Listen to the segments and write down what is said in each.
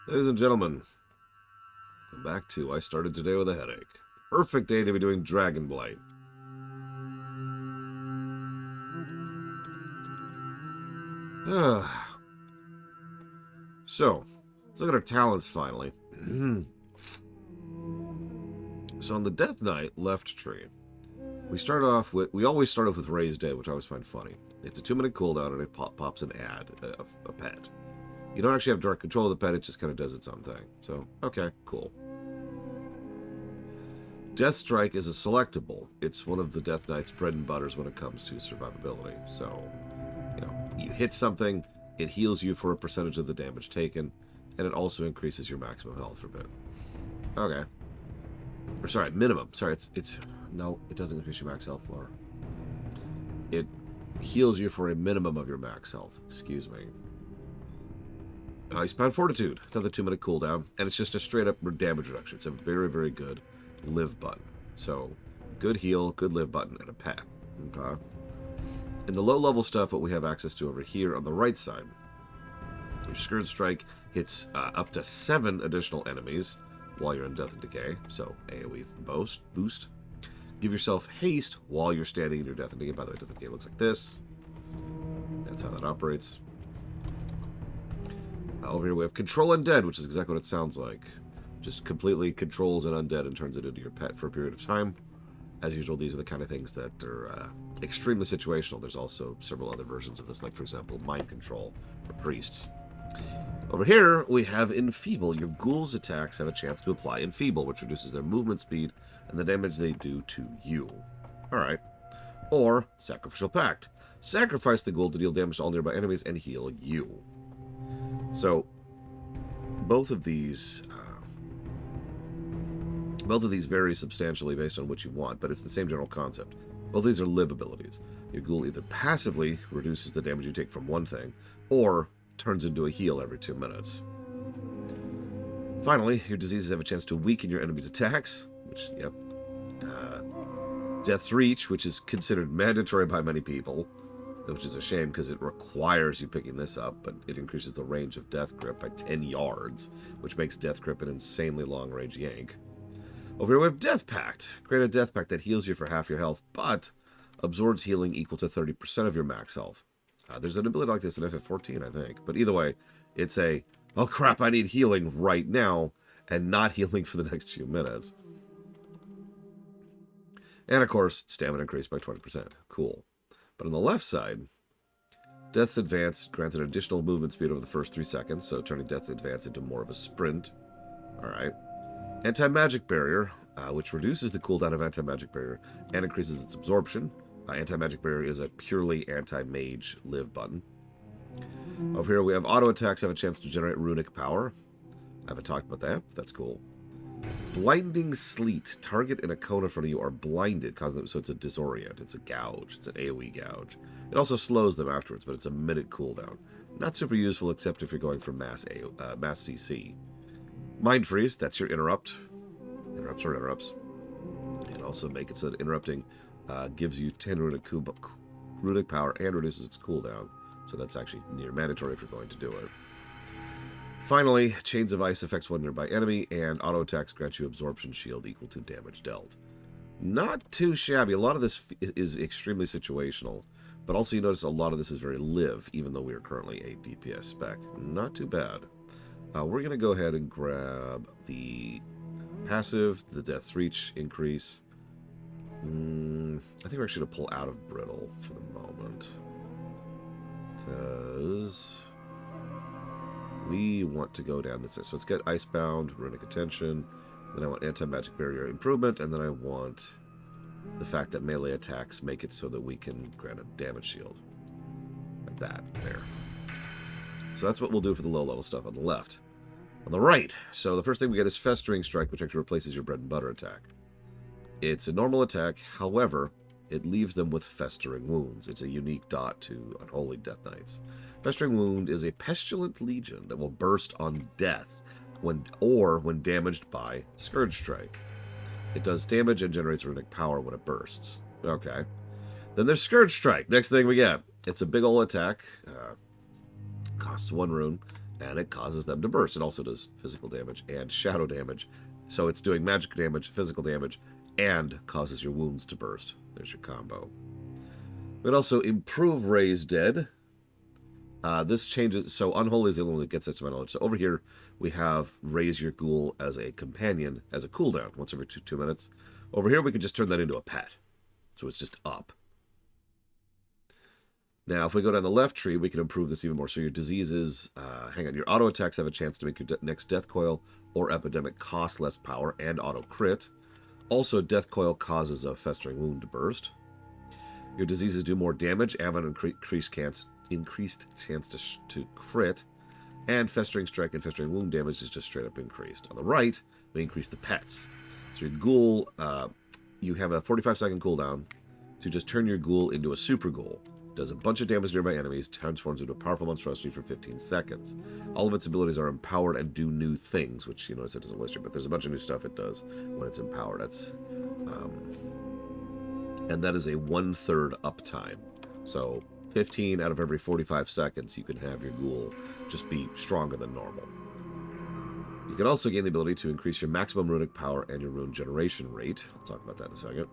Ladies and gentlemen, welcome back to I Started Today with a Headache. Perfect day to be doing Dragonblight. So, let's look at our talents finally. So on the Death Knight left tree, we always start off with Raised Dead, which I always find funny. It's a 2-minute cooldown and it pops an ad, a pet. You don't actually have direct control of the pet, it just kind of does its own thing. So, okay, cool. Death Strike is a selectable. It's one of the Death Knight's bread and butters when it comes to survivability. So, you hit something, it heals you for a percentage of the damage taken, and it also increases your maximum health for a bit. Okay. Or sorry, minimum. Sorry, no, it doesn't increase your max health, Laura. It heals you for a minimum of your max health. Excuse me. Icebound Fortitude, another 2-minute cooldown, and it's just a straight-up damage reduction. It's a very, very good live button. So, good heal, good live button, and a pet. Okay. In the low-level stuff, what we have access to over here on the right side, your Scourge Strike hits up to 7 additional enemies while you're in Death and Decay, so AoE boost. Give yourself haste while you're standing in your Death and Decay. By the way, Death and Decay looks like this. That's how that operates. Over here we have Control Undead, which is exactly what it sounds like. Just completely controls an undead and turns it into your pet for a period of time. As usual, these are the kind of things that are extremely situational. There's also several other versions of this, like, for example, Mind Control for priests. Over here, we have Enfeeble. Your ghouls' attacks have a chance to apply Enfeeble, which reduces their movement speed and the damage they do to you. Alright. Or Sacrificial Pact. Sacrifice the ghoul to deal damage to all nearby enemies and heal you. So, both of these vary substantially based on what you want, but it's the same general concept. Both of these are live abilities. Your ghoul either passively reduces the damage you take from one thing, or turns into a heal every 2 minutes. Finally, your diseases have a chance to weaken your enemy's attacks, which, yep. Death's Reach, which is considered mandatory by many people, which is a shame because it requires you picking this up, but it increases the range of Death Grip by 10 yards, which makes Death Grip an insanely long-range yank. Over here we have Death Pact. Create a Death Pact that heals you for half your health, but absorbs healing equal to 30% of your max health. There's an ability like this in FF14, I think. But either way, it's a, oh crap, I need healing right now, and not healing for the next few minutes. And of course, stamina increased by 20%. Cool. But on the left side, Death's Advance grants an additional movement speed over the first 3 seconds, so turning Death's Advance into more of a sprint. Alright. Anti-Magic Barrier, which reduces the cooldown of Anti-Magic Barrier and increases its absorption. Anti-Magic Barrier is a purely anti-mage live button. Over here we have auto attacks have a chance to generate runic power. I haven't talked about that, but that's cool. Blinding Sleet. Target in a cone in front of you are blinded, causing them, so it's a disorient, it's a gouge, it's an AoE gouge. It also slows them afterwards, but it's a minute cooldown. Not super useful except if you're going for mass CC. Mind Freeze, that's your interrupt. Interrupts. And also make it so that interrupting gives you 10 runic power and reduces its cooldown. So that's actually near mandatory if you're going to do it. Finally, Chains of Ice affects one nearby enemy, and auto attacks grant you absorption shield equal to damage dealt. Not too shabby. A lot of this is extremely situational, but also you notice a lot of this is very live, even though we are currently a DPS spec. Not too bad. We're going to go ahead and grab the passive, the Death's Reach increase. I think we're actually going to pull out of Brittle for the moment, because we want to go down this way. So let's get Icebound, Runic Attention, then I want Anti-Magic Barrier Improvement, and then I want the fact that melee attacks make it so that we can grant a damage shield. Like that, there. So that's what we'll do for the low-level stuff on the left. On the right, so the first thing we get is Festering Strike, which actually replaces your bread and butter attack. It's a normal attack, however, it leaves them with Festering Wounds. It's a unique dot to Unholy Death Knights. Festering Wound is a pestilent legion that will burst on death when damaged by Scourge Strike. It does damage and generates runic power when it bursts. Okay. Then there's Scourge Strike. Next thing we get. It's a big ol' attack. Costs 1 rune. and it causes them to burst. It also does physical damage and shadow damage. So it's doing magic damage, physical damage, and causes your wounds to burst. There's your combo. It also improve Raise Dead. This changes, so Unholy is the only one that gets it to my knowledge. So over here, we have Raise Your Ghoul as a companion, as a cooldown, once every two minutes. Over here, we can just turn that into a pet. So it's just up. Now, if we go down the left tree, we can improve this even more. So your diseases, your auto attacks have a chance to make your next Death Coil or Epidemic cost less power and auto crit. Also, Death Coil causes a Festering Wound to burst. Your diseases do more damage, have an increased chance to crit, and Festering Strike and Festering Wound damage is just straight up increased. On the right, we increase the pets. So your ghoul, you have a 45-second cooldown to just turn your ghoul into a super ghoul. Does a bunch of damage to nearby enemies, transforms into a powerful monstrosity for 15 seconds. All of its abilities are empowered and do new things, which, you notice it doesn't list here, but there's a bunch of new stuff it does when it's empowered. That's, and that is a 1/3 uptime. So 15 out of every 45 seconds, you can have your ghoul just be stronger than normal. You can also gain the ability to increase your maximum runic power and your rune generation rate. I'll talk about that in a second.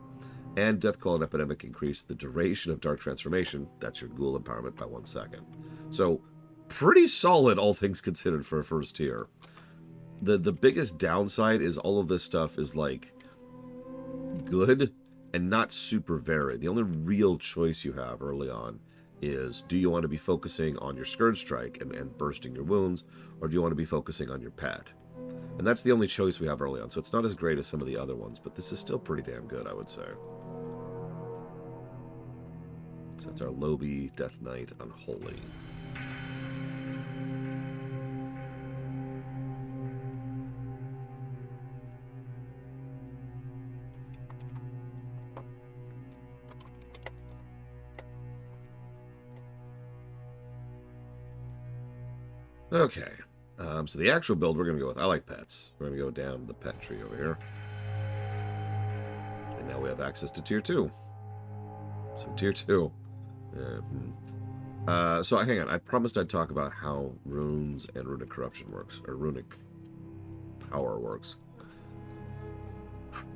And Death Coil and Epidemic increase the duration of Dark Transformation. That's your ghoul empowerment by 1 second. So, pretty solid, all things considered, for a first tier. The biggest downside is all of this stuff is, like, good and not super varied. The only real choice you have early on is, do you want to be focusing on your Scourge Strike and bursting your wounds, or do you want to be focusing on your pet? And that's the only choice we have early on, so it's not as great as some of the other ones, but this is still pretty damn good, I would say. So that's our Lobi Death Knight Unholy. Okay, so the actual build we're going to go with, I like pets. We're going to go down the pet tree over here. And now we have access to Tier 2. So Tier 2. So hang on, I promised I'd talk about how runes and runic corruption works, or runic power works.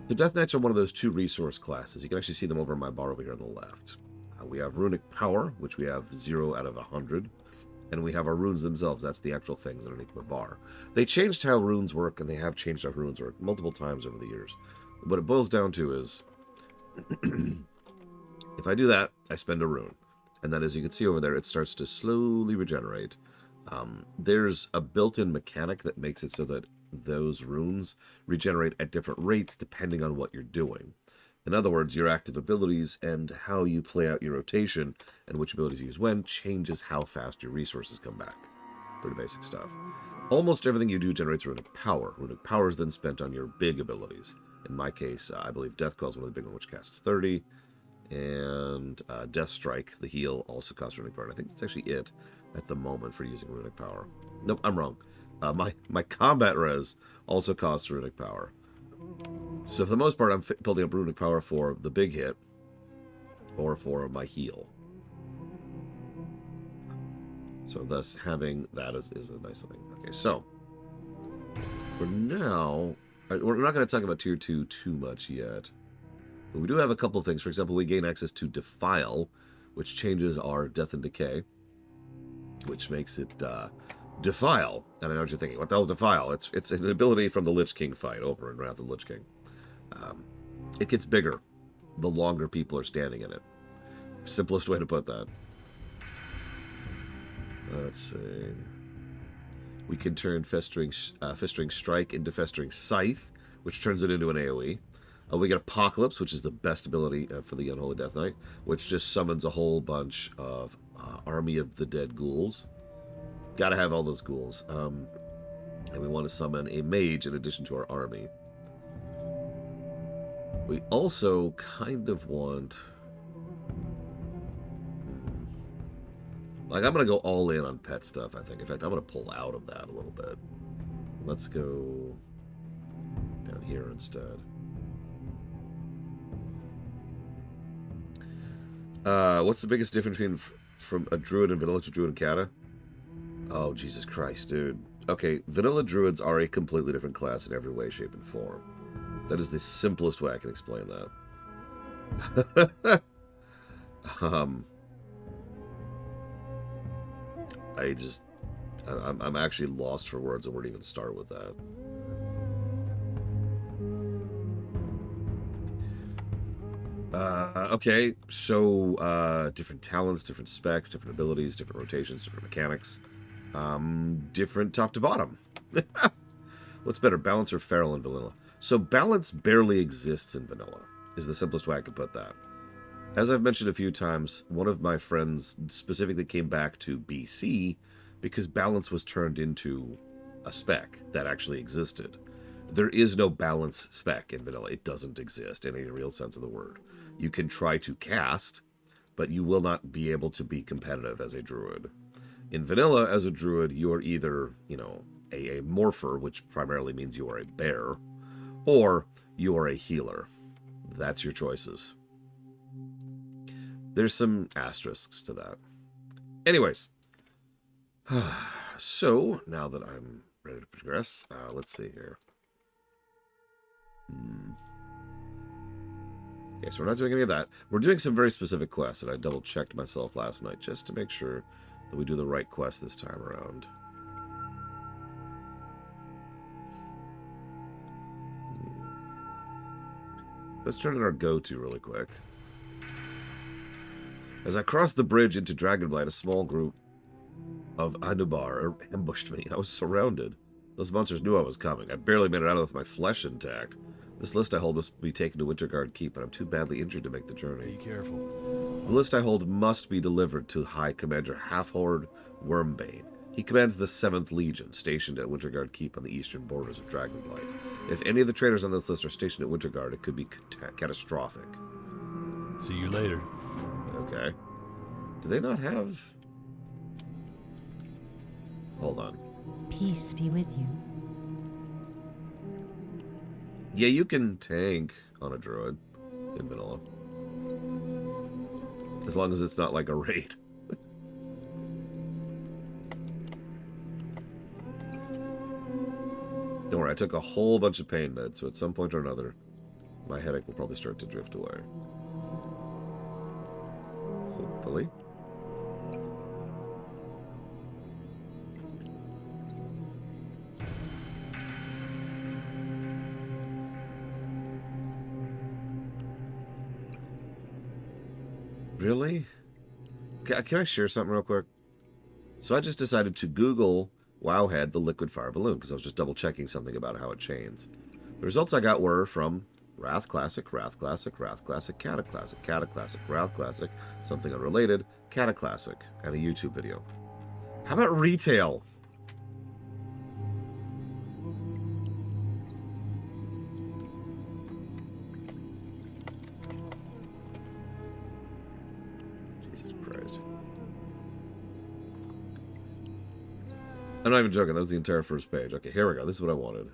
The Death Knights are one of those 2 resource classes. You can actually see them over in my bar over here on the left. We have runic power, which we have 0 out of 100. And we have our runes themselves. That's the actual things underneath my bar. They changed how runes work, and they have changed how runes work multiple times over the years. What it boils down to is, if I do that, I spend a rune. And then, as you can see over there, it starts to slowly regenerate. There's a built-in mechanic that makes it so that those runes regenerate at different rates depending on what you're doing. In other words, your active abilities and how you play out your rotation and which abilities you use when changes how fast your resources come back. Pretty basic stuff. Almost everything you do generates runic power. Runic power is then spent on your big abilities. In my case, I believe Death Coil is one of the big ones, which casts 30. And Death Strike, the heal, also costs runic power. And I think that's actually it at the moment for using runic power. Nope, I'm wrong. My combat res also costs runic power. So for the most part, I'm building up runic power for the big hit or for my heal. So thus having that is a nice thing. Okay, so for now, we're not going to talk about Tier 2 too much yet. But we do have a couple of things. For example, we gain access to Defile, which changes our Death and Decay, which makes it Defile. And I know what you're thinking. What the hell's Defile? It's an ability from the Lich King fight over in Wrath of the Lich King. It gets bigger the longer people are standing in it. Simplest way to put that. Let's see. We can turn Festering Strike into Festering Scythe, which turns it into an AoE. We get Apocalypse, which is the best ability for the Unholy Death Knight, which just summons a whole bunch of Army of the Dead ghouls. Gotta have all those ghouls. And we want to summon a mage in addition to our army. We also kind of want... Like, I'm going to go all in on pet stuff, I think. In fact, I'm going to pull out of that a little bit. Let's go down here instead. What's the biggest difference between from a druid and vanilla to druid and kata? Oh, Jesus Christ, dude. Okay, vanilla druids are a completely different class in every way, shape, and form. That is the simplest way I can explain that. um, I'm actually lost for words on where to even start with that. Okay, so different talents, different specs, different abilities, different rotations, different mechanics, different top to bottom. What's better, balance or feral in vanilla? So balance barely exists in vanilla, is the simplest way I could put that. As I've mentioned a few times, one of my friends specifically came back to BC because balance was turned into a spec that actually existed. There is no balance spec in vanilla. It doesn't exist in any real sense of the word. You can try to cast, but you will not be able to be competitive as a druid. In vanilla, as a druid, you are either, a morpher, which primarily means you are a bear, or you are a healer. That's your choices. There's some asterisks to that. Anyways, so now that I'm ready to progress, let's see here. Okay, so we're not doing any of that. We're doing some very specific quests, and I double-checked myself last night just to make sure that we do the right quest this time around. Let's turn in our go-to really quick. As I crossed the bridge into Dragonblight, a small group of Anubar ambushed me. I was surrounded. Those monsters knew I was coming. I barely made it out with my flesh intact. This list I hold must be taken to Winterguard Keep, but I'm too badly injured to make the journey. Be careful. The list I hold must be delivered to High Commander Half-Horde Wormbane. He commands the 7th Legion, stationed at Winterguard Keep on the eastern borders of Dragonblight. If any of the traders on this list are stationed at Winterguard, it could be catastrophic. See you later. Okay. Do they not have... Hold on. Peace be with you. Yeah, you can tank on a druid in vanilla. As long as it's not like a raid. Don't worry, I took a whole bunch of pain meds, so at some point or another, my headache will probably start to drift away. Hopefully. Really? Can I share something real quick? So I just decided to Google Wowhead the liquid fire balloon because I was just double checking something about how it chains. The results I got were from Wrath Classic, Wrath Classic, Wrath Classic, Cataclassic, Cataclassic, Wrath Classic, something unrelated, Cataclassic, and a YouTube video. How about retail? Jesus Christ. I'm not even joking. That was the entire first page. Okay, here we go. This is what I wanted.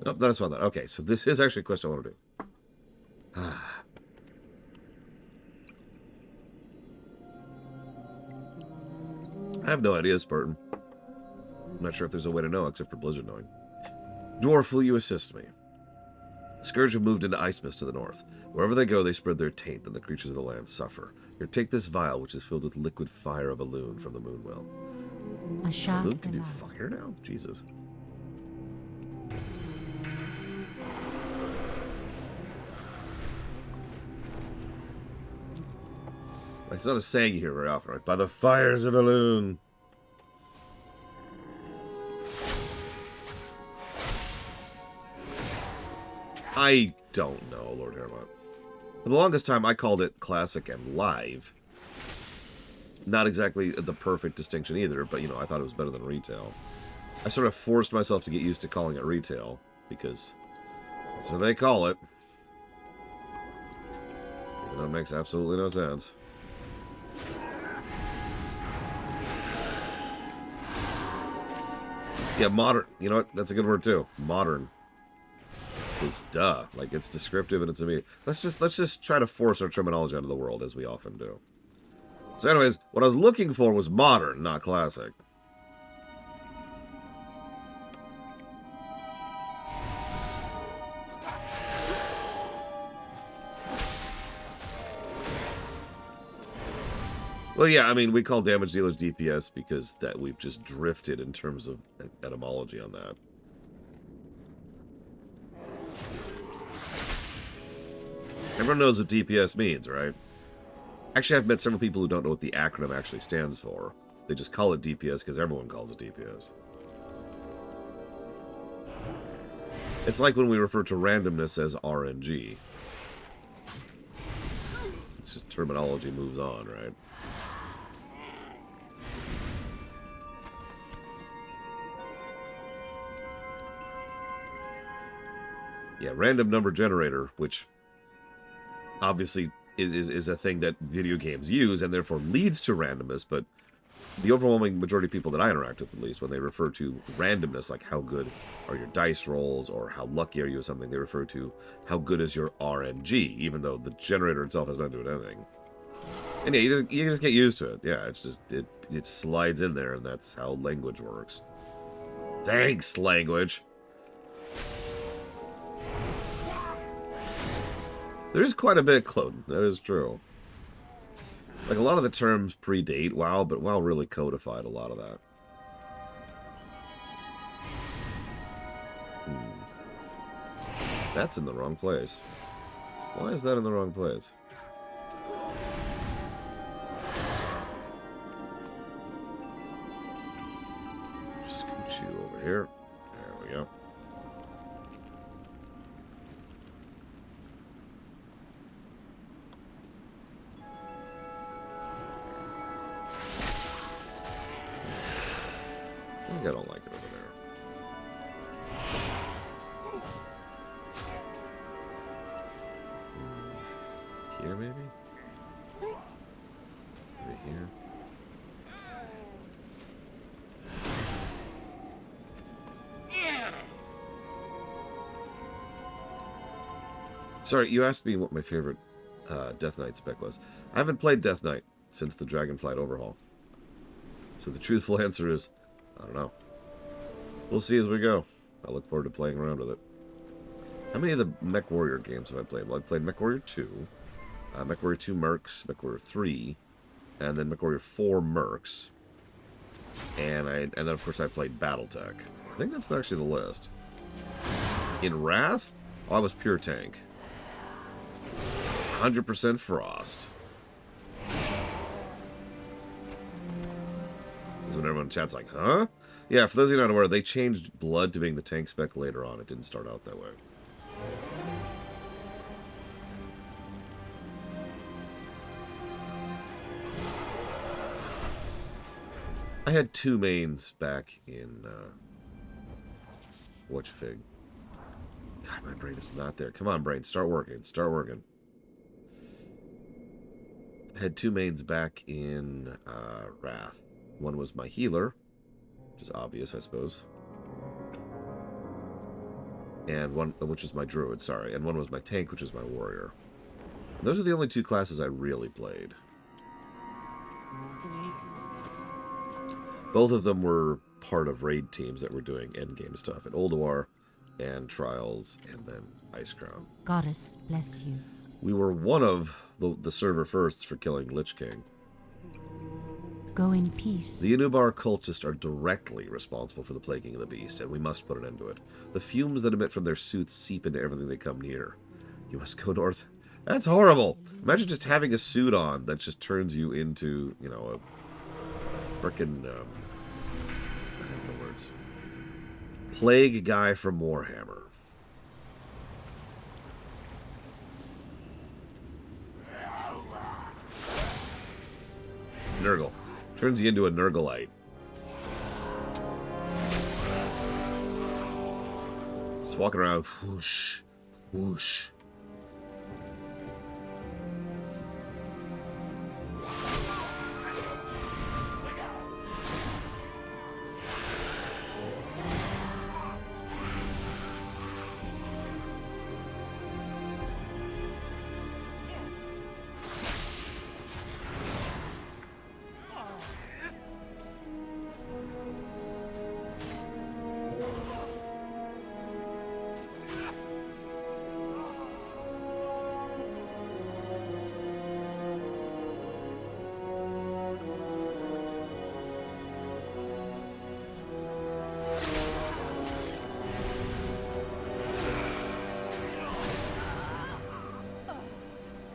Nope, that's not that. Okay, so this is actually a quest I want to do. I have no idea, Spartan. I'm not sure if there's a way to know except for Blizzard knowing. Dwarf, will you assist me? The Scourge have moved into Ice Mist to the north. Wherever they go, they spread their taint, and the creatures of the land suffer. Here, take this vial, which is filled with liquid fire of a loon from the Moonwell. A shot. Loon can do fire now? Jesus. It's not a saying you hear very often, right? By the fires of a loon. I don't know, Lord Hermot. For the longest time, I called it classic and live. Not exactly the perfect distinction either, but, I thought it was better than retail. I sort of forced myself to get used to calling it retail, because that's what they call it. Even though That makes absolutely no sense. Yeah, modern. You know what? That's a good word too. Modern. Is duh. Like, it's descriptive and it's immediate. Let's just try to force our terminology out of the world, as we often do. So anyways, what I was looking for was modern, not classic. Well, yeah, I mean, we call damage dealers DPS because that we've just drifted in terms of etymology on that. Everyone knows what DPS means, right? Actually, I've met several people who don't know what the acronym actually stands for. They just call it DPS because everyone calls it DPS. It's like when we refer to randomness as RNG. It's just terminology moves on, right? Yeah, random number generator, which obviously is a thing that video games use and therefore leads to randomness, but the overwhelming majority of people that I interact with, at least, when they refer to randomness, like how good are your dice rolls or how lucky are you or something, they refer to how good is your RNG, even though the generator itself has nothing to do with anything. And yeah, you just get used to it. Yeah, it's just, it slides in there, and that's how language works. Thanks, language! There is quite a bit, Cloden. That is true. Like, a lot of the terms predate WoW, but WoW really codified a lot of that. That's in the wrong place. Why is that in the wrong place? Scoot you over here. There we go. I don't like it over there. Here, maybe? Right here. Sorry, you asked me what my favorite Death Knight spec was. I haven't played Death Knight since the Dragonblight overhaul. So the truthful answer is, I don't know. We'll see as we go. I look forward to playing around with it. How many of the Mech Warrior games have I played? Well, I played Mech Warrior 2, Mech Warrior 2 Mercs, Mech Warrior 3, and then Mech Warrior 4 Mercs. And then, of course, I played Battletech. I think that's actually the list. In Wrath, oh, I was pure tank. 100% Frost. When everyone in chat's like, huh? Yeah, for those of you not aware, they changed Blood to being the tank spec later on. It didn't start out that way. I had two mains back in, whatchfig. God, my brain is not there. Come on, brain, start working. Start working. I had two mains back in, Wrath. One was my healer, which is obvious, I suppose. And one, which is my druid, sorry. And one was my tank, which is my warrior. And those are the only two classes I really played. Both of them were part of raid teams that were doing endgame stuff at Ulduar and Trials and then Icecrown. Goddess bless you. We were one of the server firsts for killing Lich King. Go in peace. The Unubar cultists are directly responsible for the plaguing of the beast, and we must put an end to it. The fumes that emit from their suits seep into everything they come near. You must go north. That's horrible! Imagine just having a suit on that just turns you into, you know, a frickin', I have no words. Plague guy from Warhammer. Nurgle. Turns you into a Nurglite. Just walking around, whoosh, whoosh.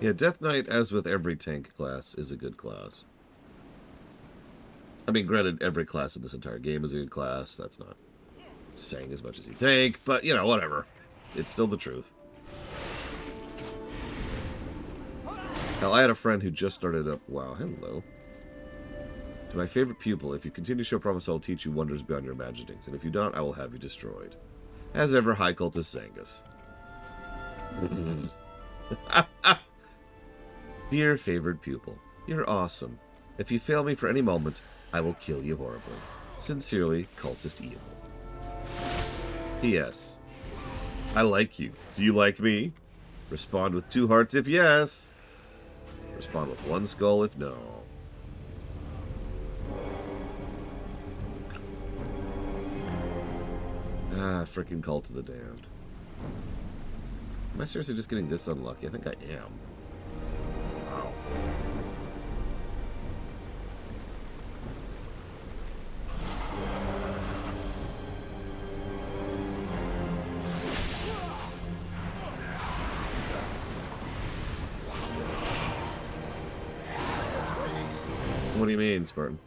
Yeah, Death Knight, as with every tank class, is a good class. I mean, granted, every class in this entire game is a good class. That's not saying as much as you think, but, you know, whatever. It's still the truth. Hell, I had a friend who just started up... Wow, hello. To my favorite pupil, if you continue to show promise, I will teach you wonders beyond your imaginings, and if you don't, I will have you destroyed. As ever, High Cultist Zangus. Dear favored pupil, you're awesome. If you fail me for any moment, I will kill you horribly. Sincerely, Cultist Evil. P.S. I like you. Do you like me? Respond with 2 hearts if yes. Respond with 1 skull if no. Ah, freaking Cult of the Damned. Am I seriously just getting this unlucky? I think I am. Wow. What do you mean, Spartan?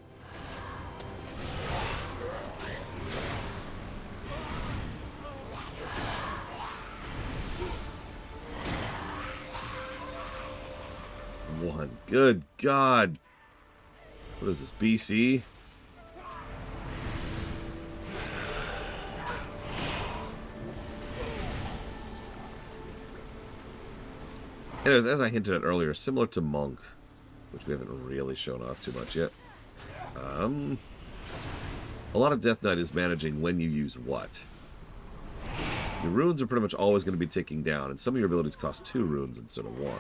Good God. What is this, BC? Anyways, as I hinted at earlier, similar to Monk, which we haven't really shown off too much yet, a lot of Death Knight is managing when you use what. Your runes are pretty much always going to be ticking down, and some of your abilities cost 2 runes instead of 1.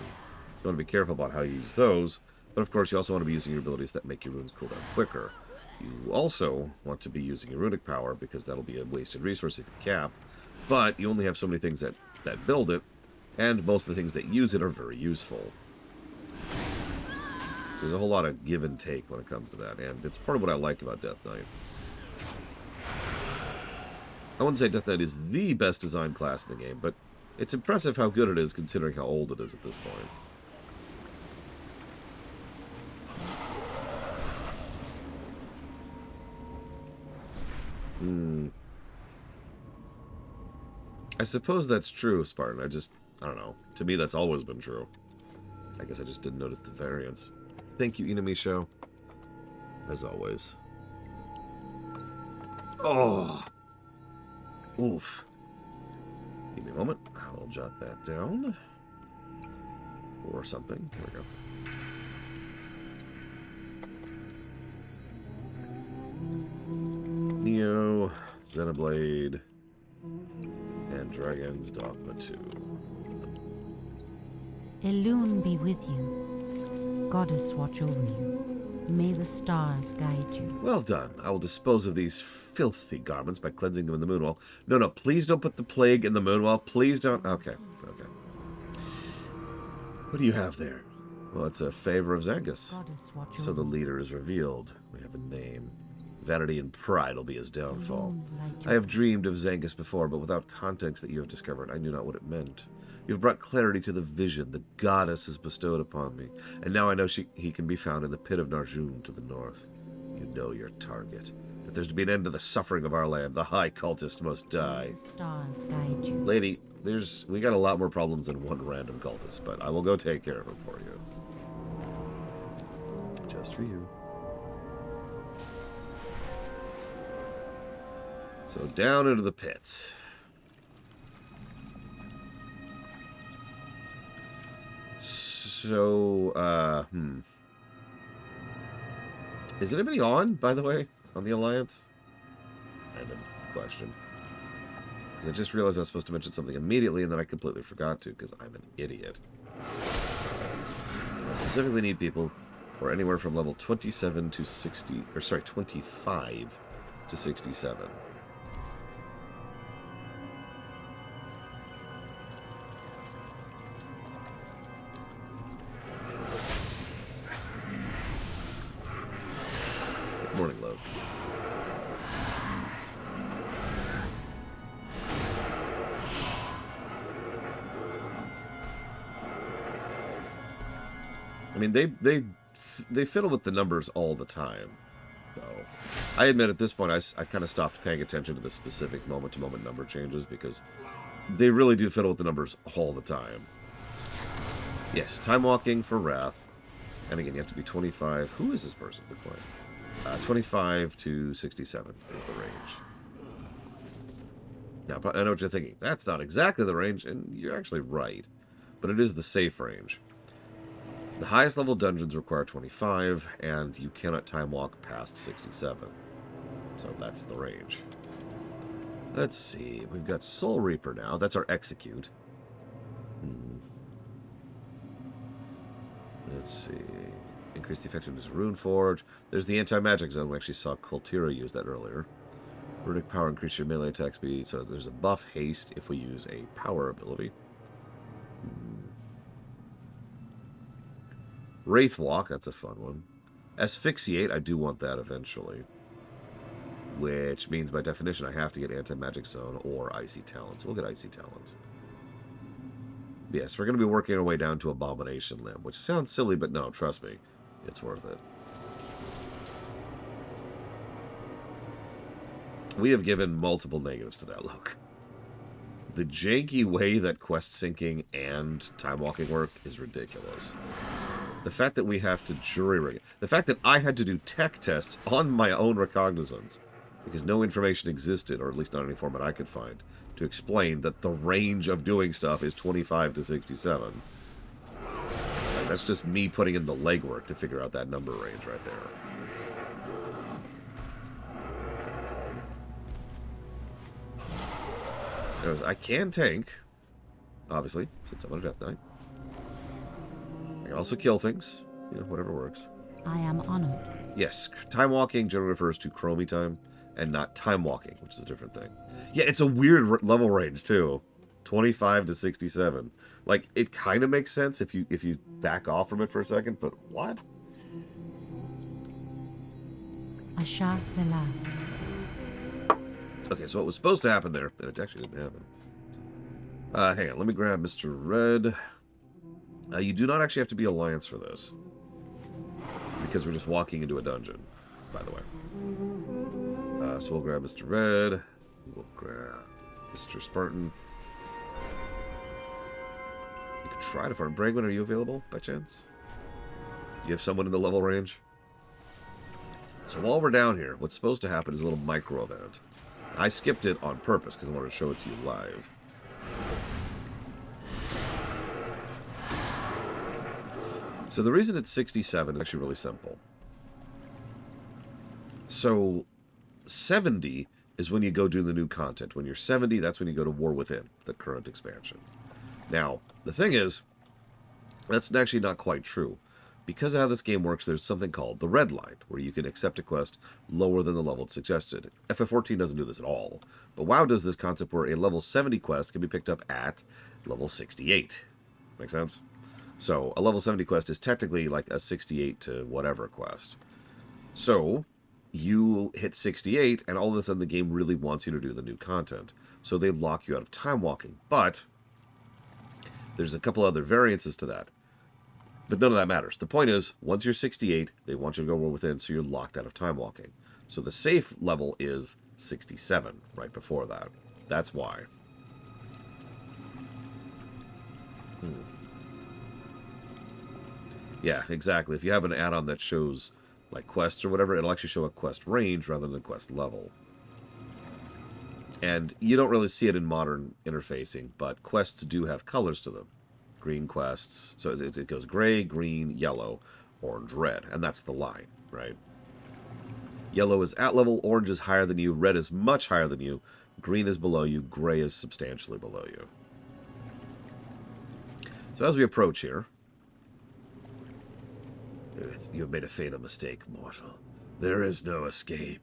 You want to be careful about how you use those, but of course you also want to be using your abilities that make your runes cool down quicker. You also want to be using your runic power, because that'll be a wasted resource if you cap, but you only have so many things that build it, and most of the things that use it are very useful. So there's a whole lot of give and take when it comes to that, and it's part of what I like about Death Knight. I wouldn't say Death Knight is the best designed class in the game, but it's impressive how good it is considering how old it is at this point. I suppose that's true, Spartan. I don't know. To me, that's always been true. I guess I just didn't notice the variance. Thank you, Inami Show. As always. Oh! Oof. Give me a moment. I'll jot that down. Or something. There we go. Neo, Xenoblade, and Dragon's Dogma 2. Elune be with you. Goddess watch over you. May the stars guide you. Well done. I will dispose of these filthy garments by cleansing them in the Moonwell. No, please don't put the plague in the Moonwell. Please don't. Okay. What do you have there? Well, it's a favor of Zangus. So the leader is revealed. We have a name. Vanity and pride will be his downfall. I have dreamed of Zangus before, but without context that you have discovered, I knew not what it meant. You have brought clarity to the vision the goddess has bestowed upon me, and now I know he can be found in the pit of Narjun to the north. You know your target. If there's to be an end to the suffering of our land, the high cultist must die. The stars guide you. Lady, we got a lot more problems than one random cultist, but I will go take care of him for you. Just for you. So down into the pits. So, Is anybody on, by the way, on the Alliance? Random question. Because I just realized I was supposed to mention something immediately, and then I completely forgot to, because I'm an idiot. I specifically need people who are anywhere from level 27 to 60, or sorry, 25 to 67. Morning, Love. I mean, they fiddle with the numbers all the time. So, I admit at this point, I kind of stopped paying attention to the specific moment-to-moment number changes because they really do fiddle with the numbers all the time. Yes, time walking for Wrath. And again, you have to be 25. Who is this person? Good point. 25 to 67 is the range. Now, I know what you're thinking. That's not exactly the range, and you're actually right. But it is the safe range. The highest level dungeons require 25, and you cannot time walk past 67. So that's the range. Let's see. We've got Soul Reaper now. That's our execute. Let's see. Increase the effectiveness of Runeforge. There's the anti-magic zone. We actually saw Kultira use that earlier. Runic power increase your melee attack speed. So there's a buff haste if we use a power ability. Wraith Walk, that's a fun one. Asphyxiate, I do want that eventually. Which means, by definition, I have to get Anti-Magic Zone or Icy Talons. We'll get Icy Talons. Yes, we're going to be working our way down to Abomination Limb, which sounds silly, but no, trust me, it's worth it. We have given multiple negatives to that look. The janky way that quest syncing and time walking work is ridiculous. The fact that we have to jury-rig it. The fact that I had to do tech tests on my own recognizance, because no information existed, or at least not any format I could find, to explain that the range of doing stuff is 25 to 67. Like, that's just me putting in the legwork to figure out that number range right there. Anyways, I can tank, obviously, since I'm on a Death Knight. I can also kill things, you know, whatever works. I am honored. Yes, time walking generally refers to chromie time, and not time walking, which is a different thing. Yeah, it's a weird level range too, 25 to 67. Like, it kind of makes sense if you back off from it for a second, but what? Asha Vela. Okay, so what was supposed to happen there, and it actually didn't happen. Hang on, let me grab Mr. Red. You do not actually have to be Alliance for this, because we're just walking into a dungeon, by the way. So we'll grab Mr. Red. We'll grab Mr. Spartan. You could try to farm. Bragman, are you available, by chance? Do you have someone in the level range? So while we're down here, what's supposed to happen is a little micro event. I skipped it on purpose because I wanted to show it to you live. So the reason it's 67 is actually really simple. So 70 is when you go do the new content. When you're 70, that's when you go to War Within, the current expansion. Now, the thing is, that's actually not quite true. Because of how this game works, there's something called the red line, where you can accept a quest lower than the level it's suggested. FF14 doesn't do this at all, but WoW does this concept where a level 70 quest can be picked up at level 68. Make sense? So, a level 70 quest is technically like a 68 to whatever quest. So, you hit 68, and all of a sudden the game really wants you to do the new content. So they lock you out of time walking. But, there's a couple other variances to that. But none of that matters. The point is, once you're 68, they want you to go War Within, so you're locked out of time walking. So the safe level is 67, right before that. That's why. Yeah, exactly. If you have an add-on that shows, like, quests or whatever, it'll actually show a quest range rather than a quest level. And you don't really see it in modern interfacing, but quests do have colors to them. Green quests, so it goes gray, green, yellow, orange, red, and that's the line, right? Yellow is at level, orange is higher than you, red is much higher than you, green is below you, gray is substantially below you. So as we approach here, you have made a fatal mistake, mortal. There is no escape.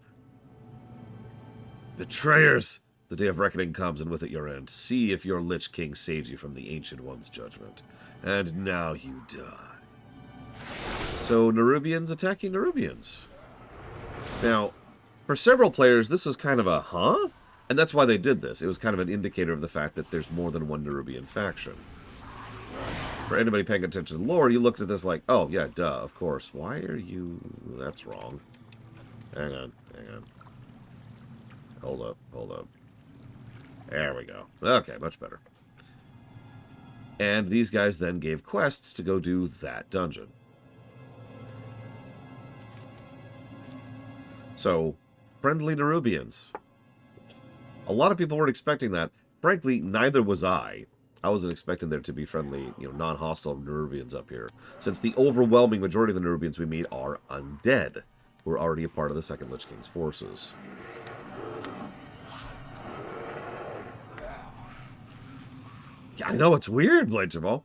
Betrayers! The day of reckoning comes, and with it your end. See if your Lich King saves you from the Ancient One's judgment. And now you die. So, Nerubians attacking Nerubians. Now, for several players, this was kind of a, huh? And that's why they did this. It was kind of an indicator of the fact that there's more than one Nerubian faction. for anybody paying attention to lore, you looked at this like, oh, yeah, duh, of course. Why are you... That's wrong. Hang on. Hold up. There we go. Okay, much better. And these guys then gave quests to go do that dungeon. So, friendly Nerubians. A lot of people weren't expecting that. Frankly, neither was I. I wasn't expecting there to be friendly, non-hostile Nerubians up here, since the overwhelming majority of the Nerubians we meet are undead, who are already a part of the Second Lich King's forces. Yeah, I know, it's weird, Blade Jamal.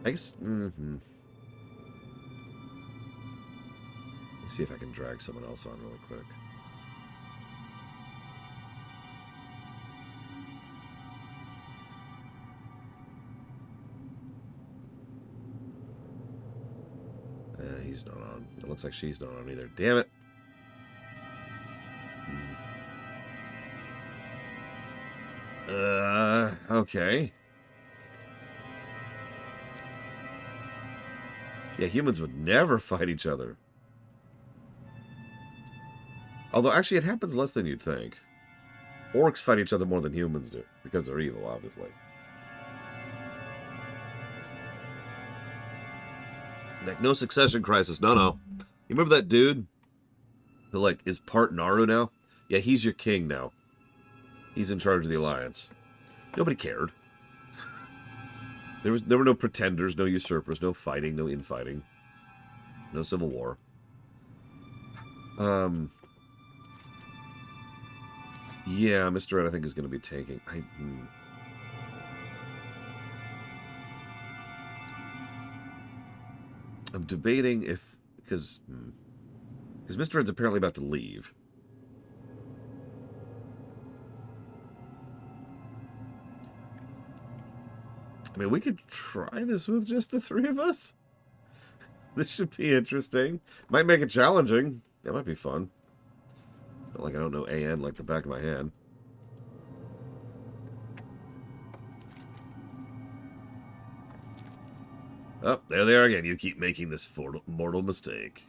I guess... Let's see if I can drag someone else on really quick. He's not on. It looks like she's not on either. Damn it. Okay. Yeah, humans would never fight each other. Although, actually, it happens less than you'd think. Orcs fight each other more than humans do, because they're evil, obviously. Like, no succession crisis. No. You remember that dude who, like, is part Naru now? Yeah, he's your king now. He's in charge of the Alliance. Nobody cared. There were no pretenders, no usurpers, no fighting, no infighting. No civil war. Yeah, Mr. Red, I think, is going to be tanking. I'm debating if... Because Mr. Red's apparently about to leave. I mean, we could try this with just the three of us. This should be interesting. Might make it challenging. That might be fun. It's not like I don't know AN like the back of my hand. Oh, there they are again. You keep making this mortal mistake.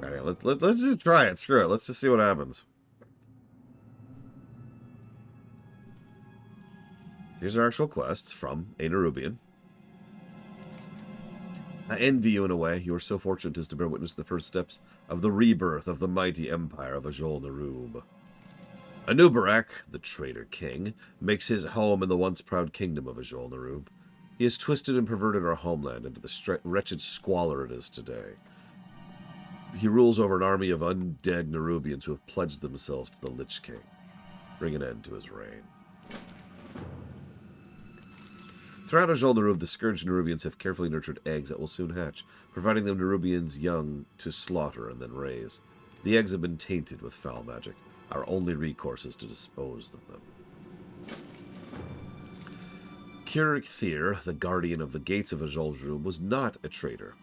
All right, let's just try it. Screw it. Let's just see what happens. Here's our actual quests from a Nerubian. I envy you in a way. You are so fortunate as to bear witness to the first steps of the rebirth of the mighty empire of Azjol-Nerub. Anubarak, the traitor king, makes his home in the once proud kingdom of Azjol-Nerub. He has twisted and perverted our homeland into the wretched squalor it is today. He rules over an army of undead Nerubians who have pledged themselves to the Lich King. Bring an end to his reign. Throughout Azjol-Nerub, the scourged Nerubians have carefully nurtured eggs that will soon hatch, providing them Nerubians young to slaughter and then raise. The eggs have been tainted with foul magic. Our only recourse is to dispose of them. Kirik Thir, the guardian of the gates of Azjol-Nerub, was not a traitor.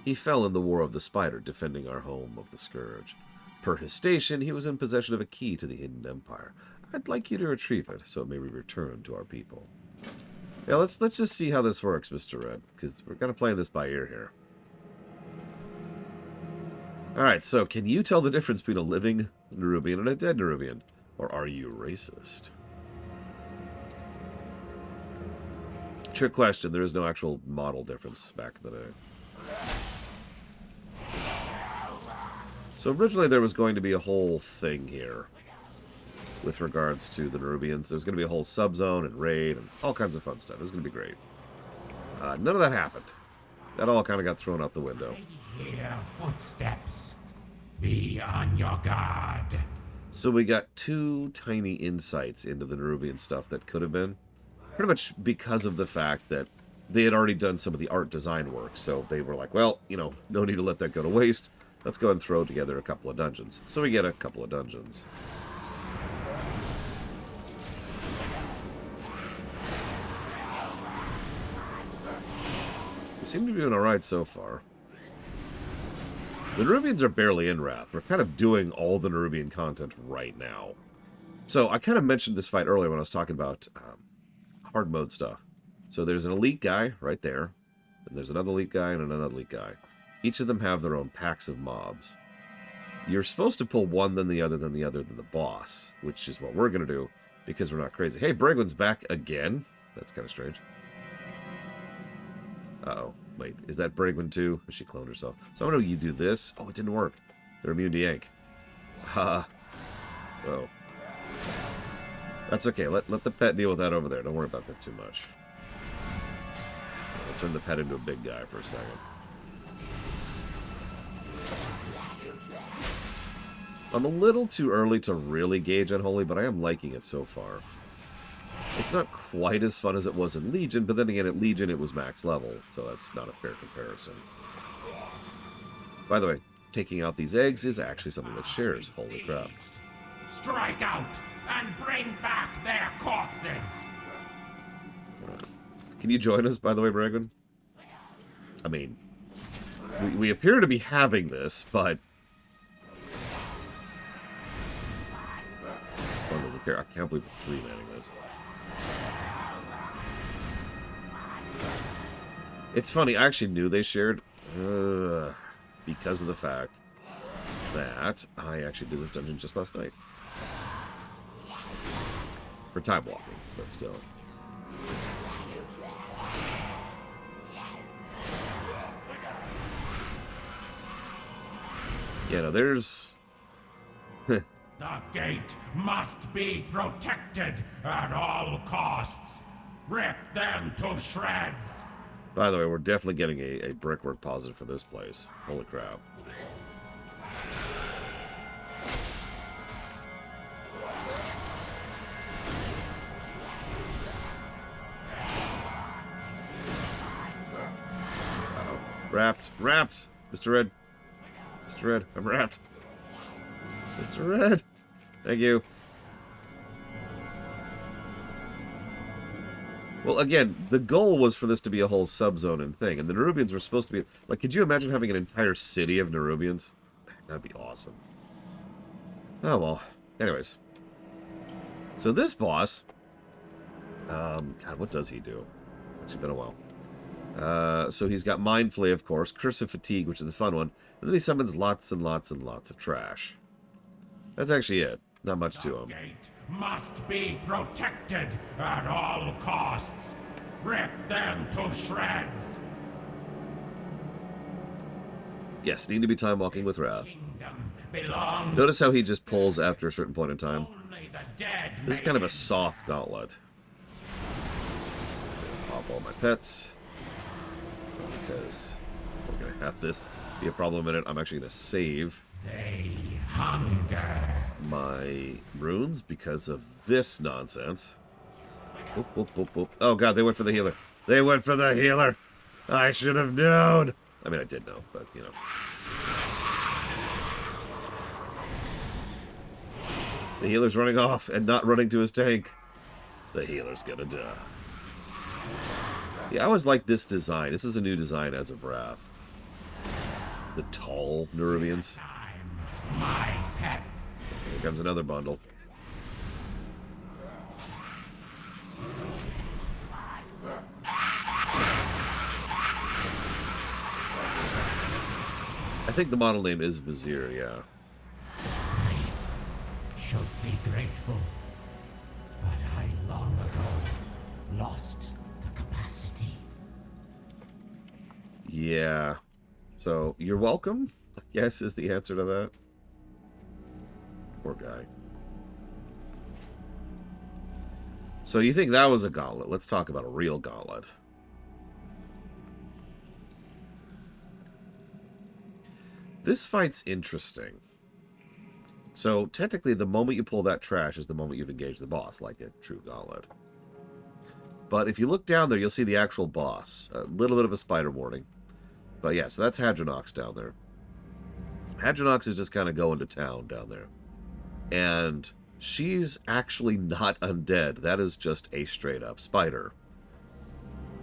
He fell in the War of the Spider, defending our home of the Scourge. Per his station, he was in possession of a key to the Hidden Empire. I'd like you to retrieve it, so it may be returned to our people. Yeah, let's just see how this works, Mr. Red, because we're kind of playing this by ear here. Alright, so can you tell the difference between a living Nerubian and a dead Nerubian? Or are you racist? Trick question, there is no actual model difference back in the day. So originally there was going to be a whole thing here with regards to the Nerubians. There's going to be a whole subzone and raid and all kinds of fun stuff. It's going to be great. None of that happened. That all kind of got thrown out the window. Hear footsteps. Be on your guard. So we got two tiny insights into the Nerubian stuff that could have been. Pretty much because of the fact that they had already done some of the art design work. So they were like, well, no need to let that go to waste. Let's go and throw together a couple of dungeons. So we get a couple of dungeons. We seem to be doing alright so far. The Nerubians are barely in Wrath. We're kind of doing all the Nerubian content right now. So I kind of mentioned this fight earlier when I was talking about hard mode stuff. So there's an elite guy right there. And there's another elite guy and another elite guy. Each of them have their own packs of mobs. You're supposed to pull one, then the other, then the other, then the boss. Which is what we're going to do because we're not crazy. Hey, Bragwin's back again. That's kind of strange. Uh-oh. Wait, is that Bragwin too? She cloned herself. So I'm going to do this. Oh, it didn't work. They're immune to yank. Ha. Whoa. That's okay. Let the pet deal with that over there. Don't worry about that too much. I'll turn the pet into a big guy for a second. I'm a little too early to really gauge Unholy, but I am liking it so far. It's not quite as fun as it was in Legion, but then again, at Legion it was max level, so that's not a fair comparison. By the way, taking out these eggs is actually something that shares. Holy crap. Strike out and bring back their corpses. Can you join us, by the way, Bragwin? I mean, we appear to be having this, but... I can't believe we're three-manning this. It's funny, I actually knew they shared because of the fact that I actually did this dungeon just last night. For time walking, but still. Yeah, no, there's... The gate must be protected at all costs. Rip them to shreds. By the way, we're definitely getting a brickwork positive for this place. Holy crap. Uh-oh. Wrapped! Mr. Red. Mr. Red, I'm wrapped. Mr. Red! Thank you. Well, again, the goal was for this to be a whole subzone and thing, and the Nerubians were supposed to be... Like, could you imagine having an entire city of Nerubians? That'd be awesome. Oh, well. Anyways. So this boss... God, what does he do? It's been a while. So he's got Mind Flay, of course, Curse of Fatigue, which is the fun one, and then he summons lots and lots and lots of trash. That's actually it. Not much to him. The gate must be protected at all costs. Rip them to shreds. Yes, need to be time walking with Wrath. Kingdom belongs. Notice how he just pulls after a certain point in time. Only the dead. This is kind of a soft gauntlet. Pop all my pets. Because we're going to have this be a problem in it. I'm actually going to save They hunger. my runes because of this nonsense. Whoop, whoop, whoop, whoop. Oh god, they went for the healer. They went for the healer. I should have known. I mean, I did know, but you know. The healer's running off and not running to his tank. The healer's gonna die. Yeah, I always like this design. This is a new design as of Wrath. The tall Nerubians. My pets. Here comes another bundle. I think the model name is Vizier, yeah. Should be grateful, but I long ago lost the capacity. Yeah. So, you're welcome, I guess, is the answer to that. Poor guy. So, you think that was a gauntlet? Let's talk about a real gauntlet. This fight's interesting. So, technically, the moment you pull that trash is the moment you've engaged the boss, like a true gauntlet. But if you look down there, you'll see the actual boss. A little bit of a spider warning. But yeah, so that's Hadronox down there. Hadronox is just kind of going to town down there. And she's actually not undead. That is just a straight-up spider.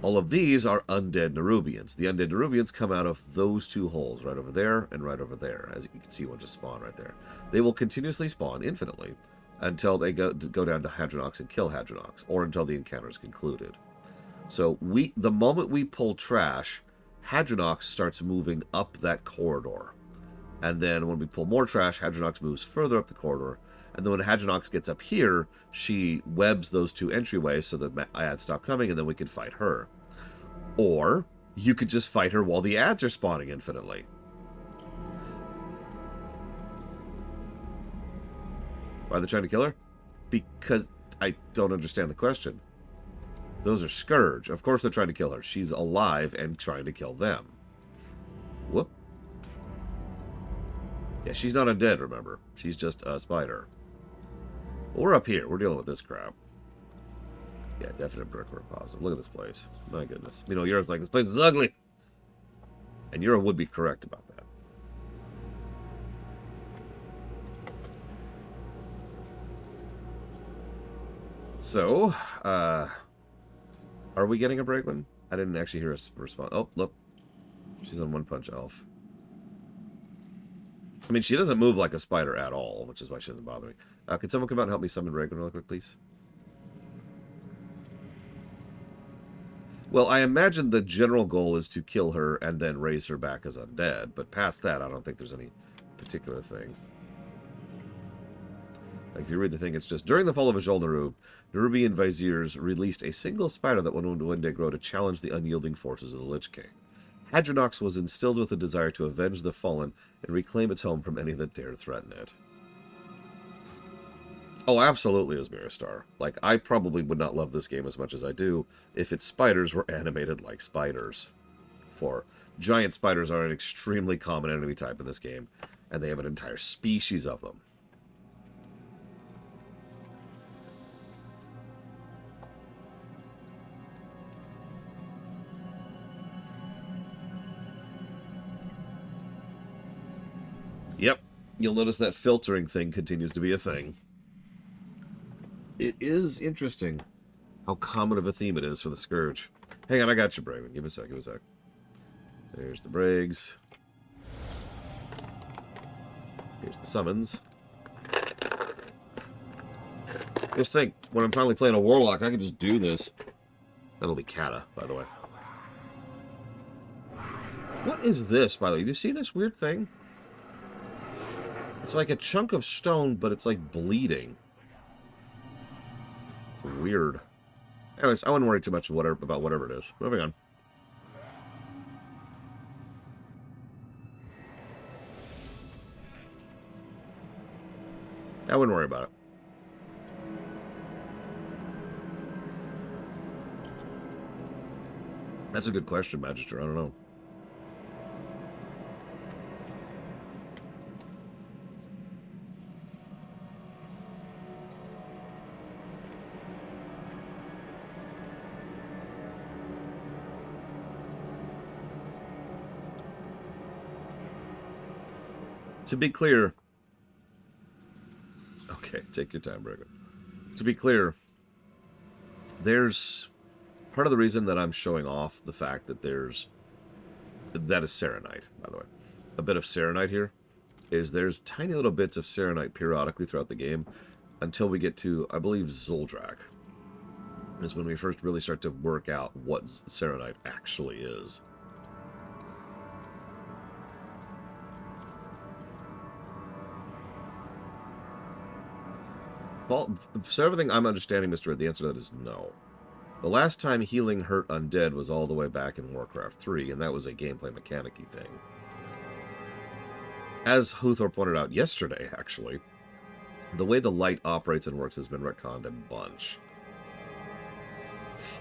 All of these are undead Nerubians. The undead Nerubians come out of those two holes, right over there and right over there. As you can see, one just spawned right there. They will continuously spawn infinitely until they go down to Hadronox and kill Hadronox, or until the encounter is concluded. So the moment we pull trash, Hadronox starts moving up that corridor. And then when we pull more trash, Hadronox moves further up the corridor. And then when Hadronox gets up here, she webs those two entryways so that ads stop coming, and then we can fight her. Or you could just fight her while the ads are spawning infinitely. Why are they trying to kill her? Because I don't understand the question. Those are Scourge. Of course they're trying to kill her. She's alive and trying to kill them. Whoop. Yeah, she's not undead, remember. She's just a spider. Well, we're up here. We're dealing with this crap. Yeah, definite brick or positive. Look at this place. My goodness. You know, Yura's like, this place is ugly. And Yura would be correct about that. So, are we getting a Braeglin? I didn't actually hear a response. Oh, look. She's on One Punch Elf. I mean, she doesn't move like a spider at all, which is why she doesn't bother me. Could someone come out and help me summon Braeglin real quick, please? Well, I imagine the general goal is to kill her and then raise her back as undead, but past that, I don't think there's any particular thing. Like, if you read the thing, it's just, during the fall of Azjol-Nerub, Nerubian viziers released a single spider that would one day grow to challenge the unyielding forces of the Lich King. Hadronox was instilled with a desire to avenge the fallen and reclaim its home from any that dared threaten it. Oh, absolutely, Asmira. Like, I probably would not love this game as much as I do if its spiders were animated like spiders. For giant spiders are an extremely common enemy type in this game, and they have an entire species of them. Yep, you'll notice that filtering thing continues to be a thing. It is interesting how common of a theme it is for the Scourge. Hang on, I got you, Braven. Give me a sec, give me a sec. There's the Brags. Here's the summons. Just think, when I'm finally playing a Warlock, I can just do this. That'll be Kata, by the way. What is this, by the way? Do you see this weird thing? It's like a chunk of stone, but it's like bleeding. It's weird. Anyways, I wouldn't worry too much about whatever it is. Moving on. I wouldn't worry about it. That's a good question, Magister. I don't know. To be clear... Okay, take your time, Braeglin. To be clear, there's... Part of the reason that I'm showing off the fact that there's... That is Serenite, by the way. A bit of Serenite here is there's tiny little bits of Serenite periodically throughout the game until we get to, I believe, Zuldrak. Is when we first really start to work out what Serenite actually is. Well, so everything I'm understanding, Mr. Red, the answer to that is no. The last time healing hurt undead was all the way back in Warcraft 3, and that was a gameplay mechanic-y thing. As Huthor pointed out yesterday, actually, the way the light operates and works has been retconned a bunch.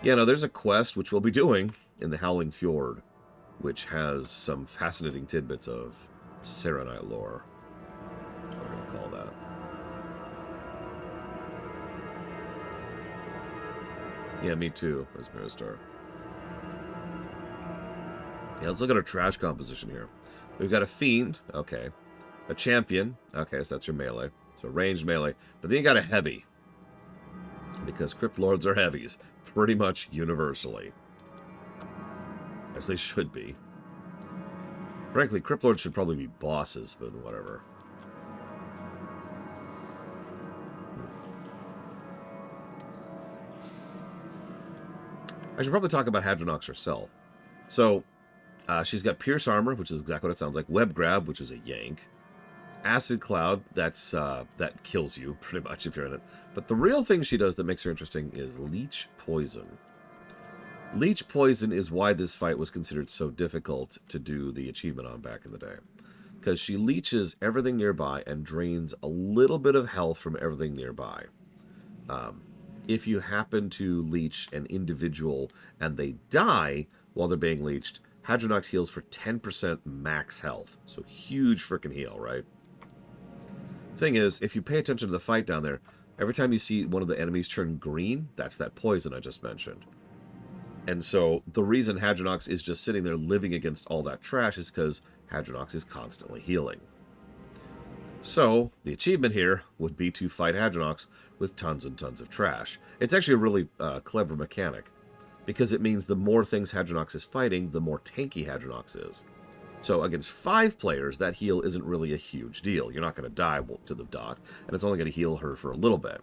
Yeah, no, there's a quest, which we'll be doing, in the Howling Fjord, which has some fascinating tidbits of Serenite lore. What we're going to call that. Yeah, me too, as Miristar. Yeah, let's look at our trash composition here. We've got a Fiend, okay. A Champion, okay, so that's your melee. So ranged melee. But then you got a Heavy. Because Crypt Lords are heavies, pretty much universally. as they should be. Frankly, Crypt Lords should probably be bosses, but whatever. I should probably talk about Hadronox herself. So, she's got Pierce Armor, which is exactly what it sounds like. Web Grab, which is a yank. Acid Cloud, that kills you, pretty much, if you're in it. But the real thing she does that makes her interesting is Leech Poison. Leech Poison is why this fight was considered so difficult to do the achievement on back in the day. Because she leeches everything nearby and drains a little bit of health from everything nearby. If you happen to leech an individual and they die while they're being leeched, Hadronox heals for 10% max health. So huge freaking heal, right? Thing is, if you pay attention to the fight down there, every time you see one of the enemies turn green, that's that poison I just mentioned. And so the reason Hadronox is just sitting there living against all that trash is because Hadronox is constantly healing. So, the achievement here would be to fight Hadronox with tons and tons of trash. It's actually a really clever mechanic, because it means the more things Hadronox is fighting, the more tanky Hadronox is. So against 5 players, that heal isn't really a huge deal. You're not going to die to the dot, and it's only going to heal her for a little bit.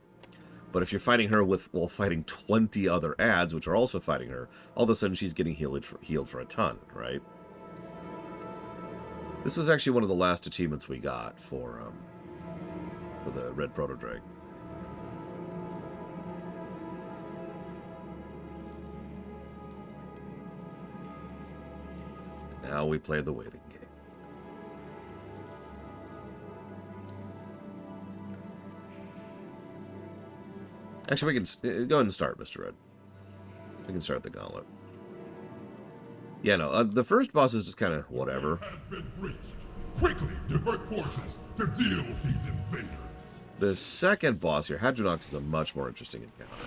But if you're fighting her while fighting 20 other ads, which are also fighting her, all of a sudden she's getting healed for a ton, right? This was actually one of the last achievements we got for the Red Proto-Drake. Now we play the waiting game. Actually, we can go ahead and start, Mr. Red. We can start the gauntlet. Yeah, no, the first boss is just kind of whatever. Has been breached. Quickly divert forces to deal with these invaders. The second boss here, Hadronox, is a much more interesting encounter.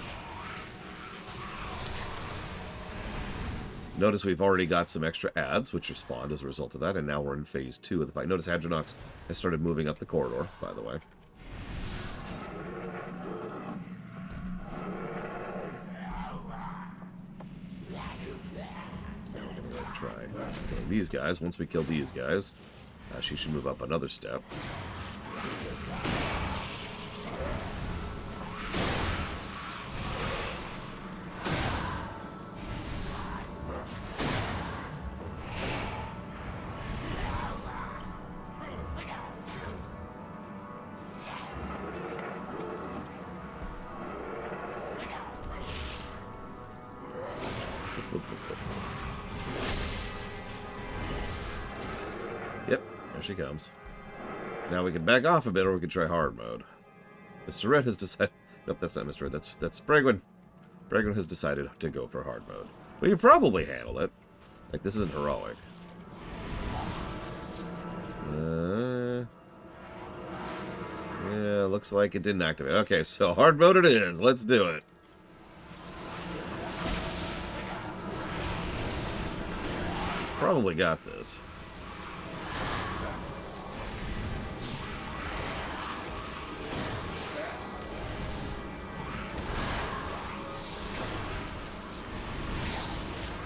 Notice we've already got some extra ads, which respawned as a result of that, and now we're in phase 2 of the fight. Notice Hadronox has started moving up the corridor, by the way. Try killing these guys. Once we kill these guys, she should move up another step. Yep, there she comes. Now we can back off a bit, or we can try hard mode. Mr. Red has decided... Nope, that's not Mr. Red. That's Bragwin. Bragwin has decided to go for hard mode. We can probably handle it. Like, this isn't heroic. Yeah, looks like it didn't activate. Okay, so hard mode it is. Let's do it. Probably got this.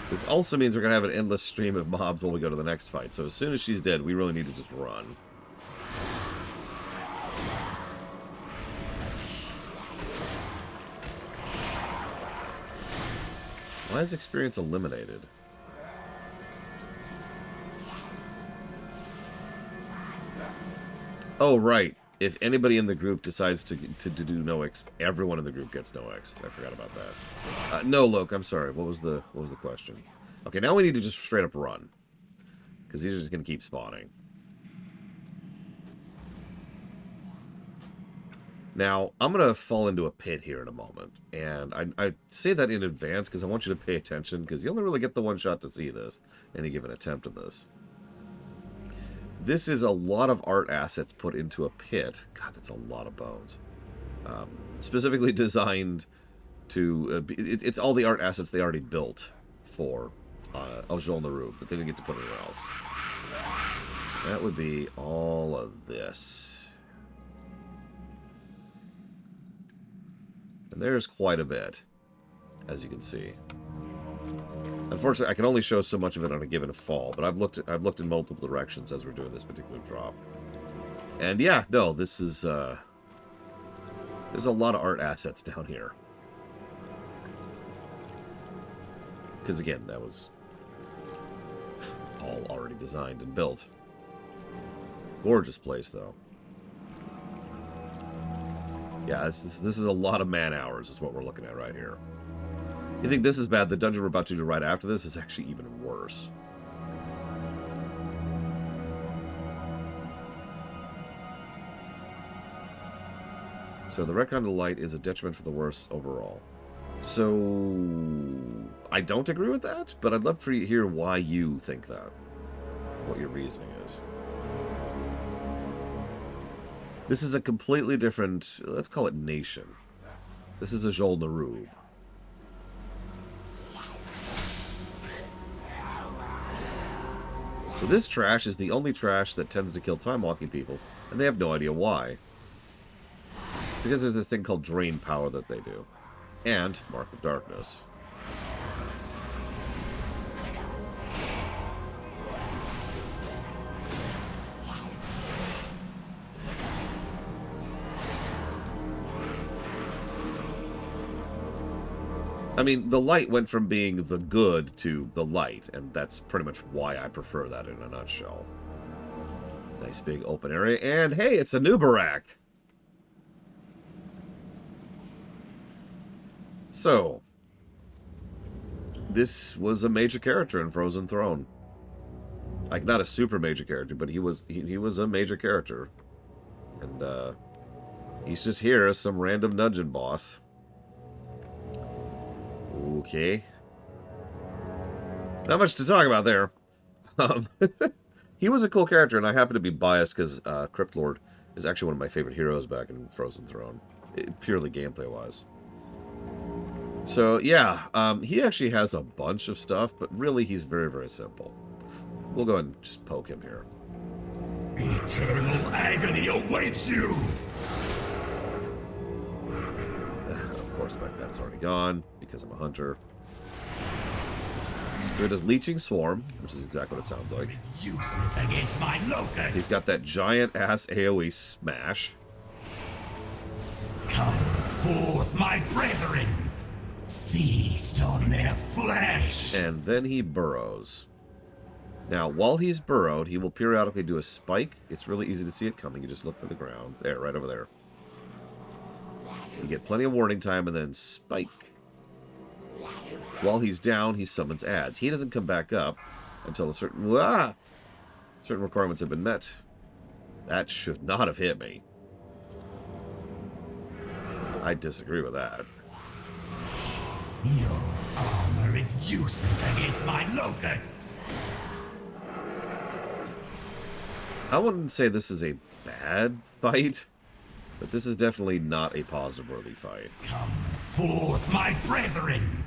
This also means we're going to have an endless stream of mobs when we go to the next fight. So as soon as she's dead, we really need to just run. Why is experience eliminated? Oh, right. If anybody in the group decides to do no X, everyone in the group gets no X. I forgot about that. No, Loke, I'm sorry. What was the question? Okay, now we need to just straight up run. Because these are just going to keep spawning. Now, I'm going to fall into a pit here in a moment. And I say that in advance because I want you to pay attention. Because you only really get the one shot to see this. Any given attempt of this. This is a lot of art assets put into a pit. God, that's a lot of bones. Specifically designed to... it's all the art assets they already built for Azjol-Nerub, but they didn't get to put anywhere else. That would be all of this. And there's quite a bit, as you can see. Unfortunately, I can only show so much of it on a given fall, but I've looked in multiple directions as we're doing this particular drop. And yeah, no, this is there's a lot of art assets down here. Because again, that was all already designed and built. Gorgeous place, though. Yeah, this is a lot of man hours is what we're looking at right here. You think this is bad? The dungeon we're about to do right after this is actually even worse. So the retcon of the light is a detriment for the worse overall. So I don't agree with that, but I'd love for you to hear why you think that. What your reasoning is. This is a completely different, let's call it nation. This is Azjol-Nerub. So this trash is the only trash that tends to kill time-walking people, and they have no idea why. Because there's this thing called drain power that they do. And Mark of Darkness. I mean, the light went from being the good to the light, and that's pretty much why I prefer that in a nutshell. Nice big open area, and hey, it's a new Barak! So, this was a major character in Frozen Throne. Like, not a super major character, but he was a major character. And, he's just here as some random dungeon boss. Okay. Not much to talk about there. He was a cool character, and I happen to be biased because Crypt Lord is actually one of my favorite heroes back in Frozen Throne. Purely gameplay-wise. So, yeah, he actually has a bunch of stuff, but really he's very, very simple. We'll go ahead and just poke him here. Eternal agony awaits you! Of course, my pet is already gone, because I'm a hunter. So it does Leeching Swarm, which is exactly what it sounds like. It's useless against my locust! He's got that giant-ass AoE smash. Come forth, my brethren! Feast on their flesh! And then he burrows. Now, while he's burrowed, he will periodically do a spike. It's really easy to see it coming. You just look for the ground. There, right over there. You get plenty of warning time, and then spike. While he's down, he summons adds. He doesn't come back up until certain requirements have been met. That should not have hit me. I disagree with that. Your armor is useless against my locusts! I wouldn't say this is a bad fight, but this is definitely not a positive-worthy fight. Come forth, my brethren!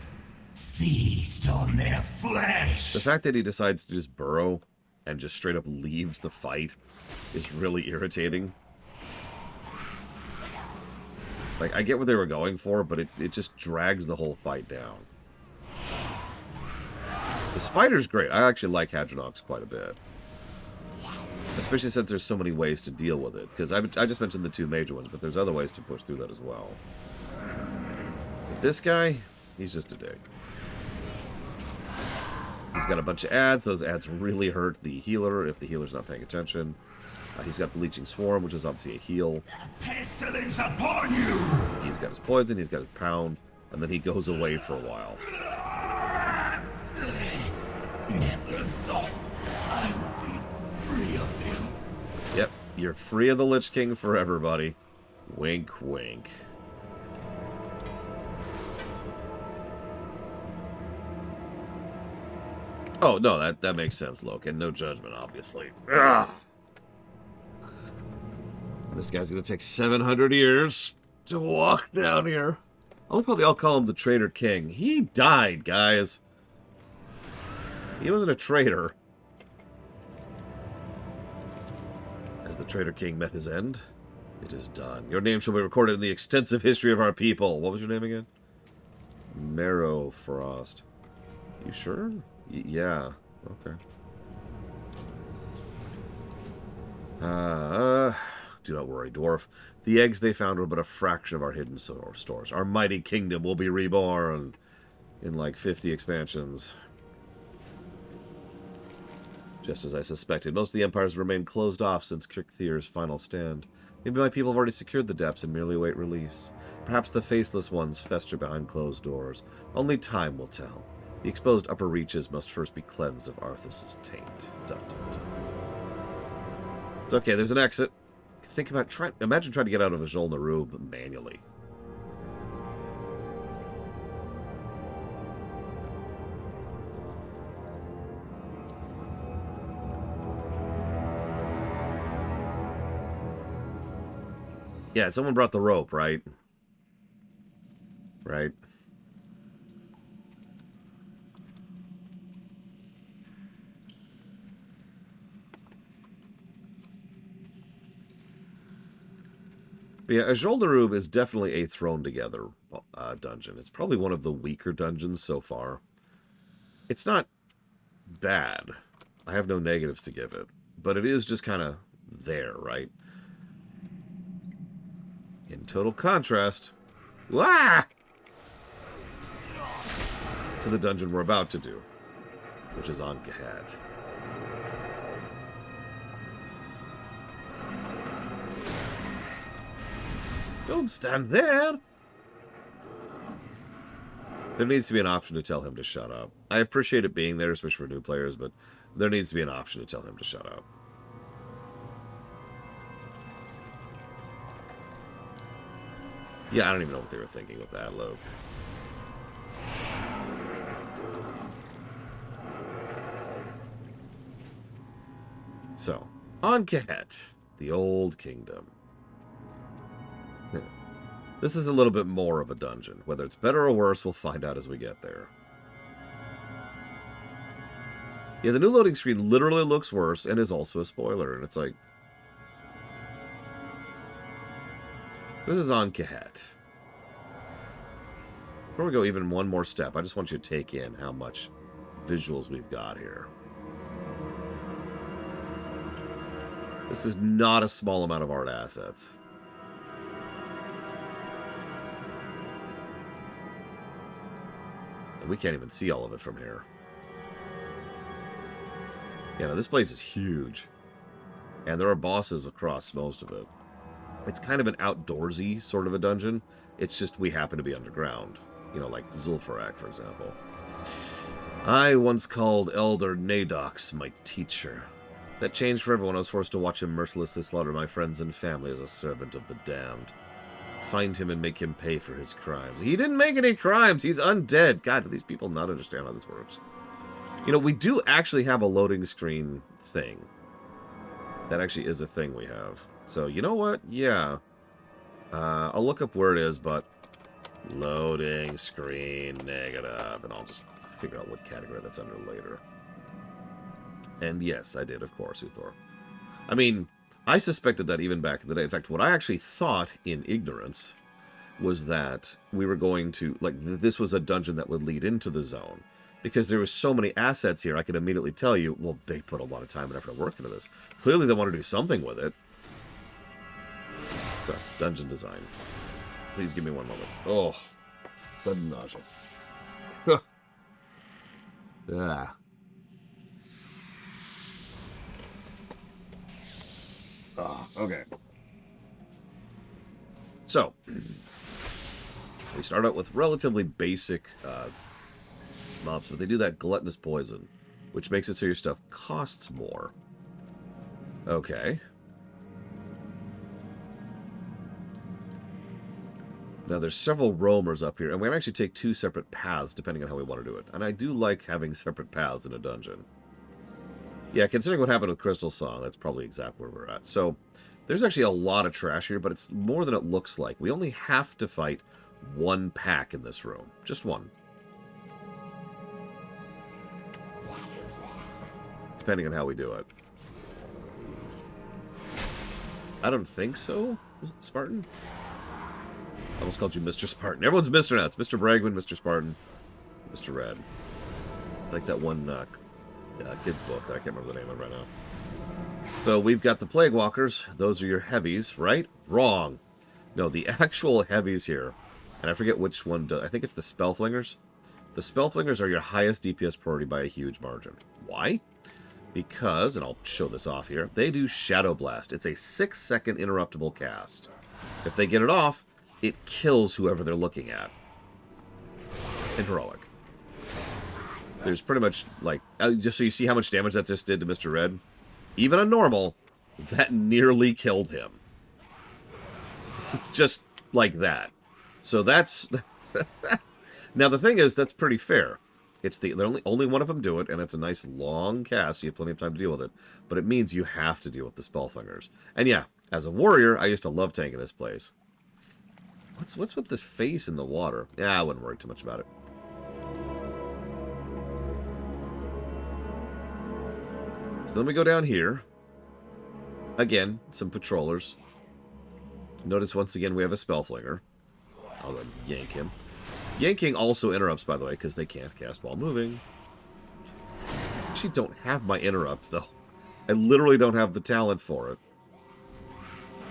Feast on their flesh! The fact that he decides to just burrow and just straight up leaves the fight is really irritating. Like, I get what they were going for, but it just drags the whole fight down. The spider's great. I actually like Hadronox quite a bit. Especially since there's so many ways to deal with it. Because I just mentioned the two major ones, but there's other ways to push through that as well. But this guy, he's just a dick. He's got a bunch of ads. Those ads really hurt the healer if the healer's not paying attention. He's got the Leeching Swarm, which is obviously a heal. Pestilence upon you! He's got his poison, he's got his pound, and then he goes away for a while. Never thought I would be free of him. Yep, you're free of the Lich King forever, buddy. Wink, wink. Oh, no, that makes sense, Loken. No judgment, obviously. Ugh. This guy's gonna take 700 years to walk down here. I'll call him the Traitor King. He died, guys. He wasn't a traitor. As the Traitor King met his end, it is done. Your name shall be recorded in the extensive history of our people. What was your name again? Marrow Frost. You sure? Yeah. Okay. Do not worry, dwarf. The eggs they found were but a fraction of our hidden stores. Our mighty kingdom will be reborn in like 50 expansions. Just as I suspected, most of the empires remain closed off since Kirkthir's final stand. Maybe my people have already secured the depths and merely await release. Perhaps the faceless ones fester behind closed doors. Only time will tell. The exposed upper reaches must first be cleansed of Arthas' taint. Dun, dun, dun. It's okay, there's an exit. Think about imagine trying to get out of Azjol-Nerub manually. Yeah, someone brought the rope, right? Right. But yeah, Azjol-Nerub is definitely a thrown together dungeon. It's probably one of the weaker dungeons so far. It's not bad. I have no negatives to give it. But it is just kind of there, right? In total contrast, to the dungeon we're about to do, which is Ahn'Kahet. Don't stand there! There needs to be an option to tell him to shut up. I appreciate it being there, especially for new players, but there needs to be an option to tell him to shut up. Yeah, I don't even know what they were thinking with that, Luke. So, Ahn'Kahet, the Old Kingdom. This is a little bit more of a dungeon. Whether it's better or worse, we'll find out as we get there. Yeah, the new loading screen literally looks worse and is also a spoiler. And it's like... This is Ahn'Kahet. Before we go even one more step, I just want you to take in how much visuals we've got here. This is not a small amount of art assets. And we can't even see all of it from here. Yeah, no, this place is huge. And there are bosses across most of it. It's kind of an outdoorsy sort of a dungeon. It's just we happen to be underground. You know, like Zul'Farrak, for example. I once called Elder Nadox my teacher. That changed forever when I was forced to watch him mercilessly slaughter my friends and family as a servant of the damned. Find him and make him pay for his crimes. He didn't make any crimes. He's undead. God, do these people not understand how this works? You know, we do actually have a loading screen thing. That actually is a thing we have. So, you know what? Yeah. I'll look up where it is, but... Loading screen negative. And I'll just figure out what category that's under later. And yes, I did, of course, Uthor. I mean, I suspected that even back in the day. In fact, what I actually thought in ignorance was that we were going to... Like, this was a dungeon that would lead into the zone. Because there was so many assets here, I could immediately tell you, well, they put a lot of time and effort and work into this. Clearly they want to do something with it. So, dungeon design. Please give me one moment. Oh, sudden nausea. Ah. Oh, okay. So, we start out with relatively basic mobs, but they do that gluttonous poison, which makes it so your stuff costs more. Okay. Now, there's several roamers up here, and we can actually take two separate paths depending on how we want to do it. And I do like having separate paths in a dungeon. Yeah, considering what happened with Crystal Song, that's probably exactly where we're at. So, there's actually a lot of trash here, but it's more than it looks like. We only have to fight one pack in this room. Just one. Depending on how we do it. I don't think so, Spartan? I almost called you Mr. Spartan. Everyone's Mr. now. It's Mr. Bragman, Mr. Spartan, Mr. Red. It's like that one kid's book that I can't remember the name of right now. So we've got the Plague Walkers. Those are your heavies, right? Wrong. No, the actual heavies here, and I forget which one does. I think it's the Spellflingers. The Spellflingers are your highest DPS priority by a huge margin. Why? Because, and I'll show this off here, they do Shadow Blast. It's a 6-second interruptible cast. If they get it off, it kills whoever they're looking at. In Heroic. There's pretty much, like, just so you see how much damage that just did to Mr. Red. Even on normal, that nearly killed him. Just like that. So that's... Now, the thing is, that's pretty fair. It's the only one of them do it, and it's a nice long cast, so you have plenty of time to deal with it. But it means you have to deal with the Spellflingers. And yeah, as a warrior, I used to love tanking this place. What's with the face in the water? Yeah, I wouldn't worry too much about it. So then we go down here. Again, some patrollers. Notice once again we have a Spellflinger. I'll yank him. Yanking also interrupts, by the way, because they can't cast while moving. Actually, don't have my interrupt, though. I literally don't have the talent for it.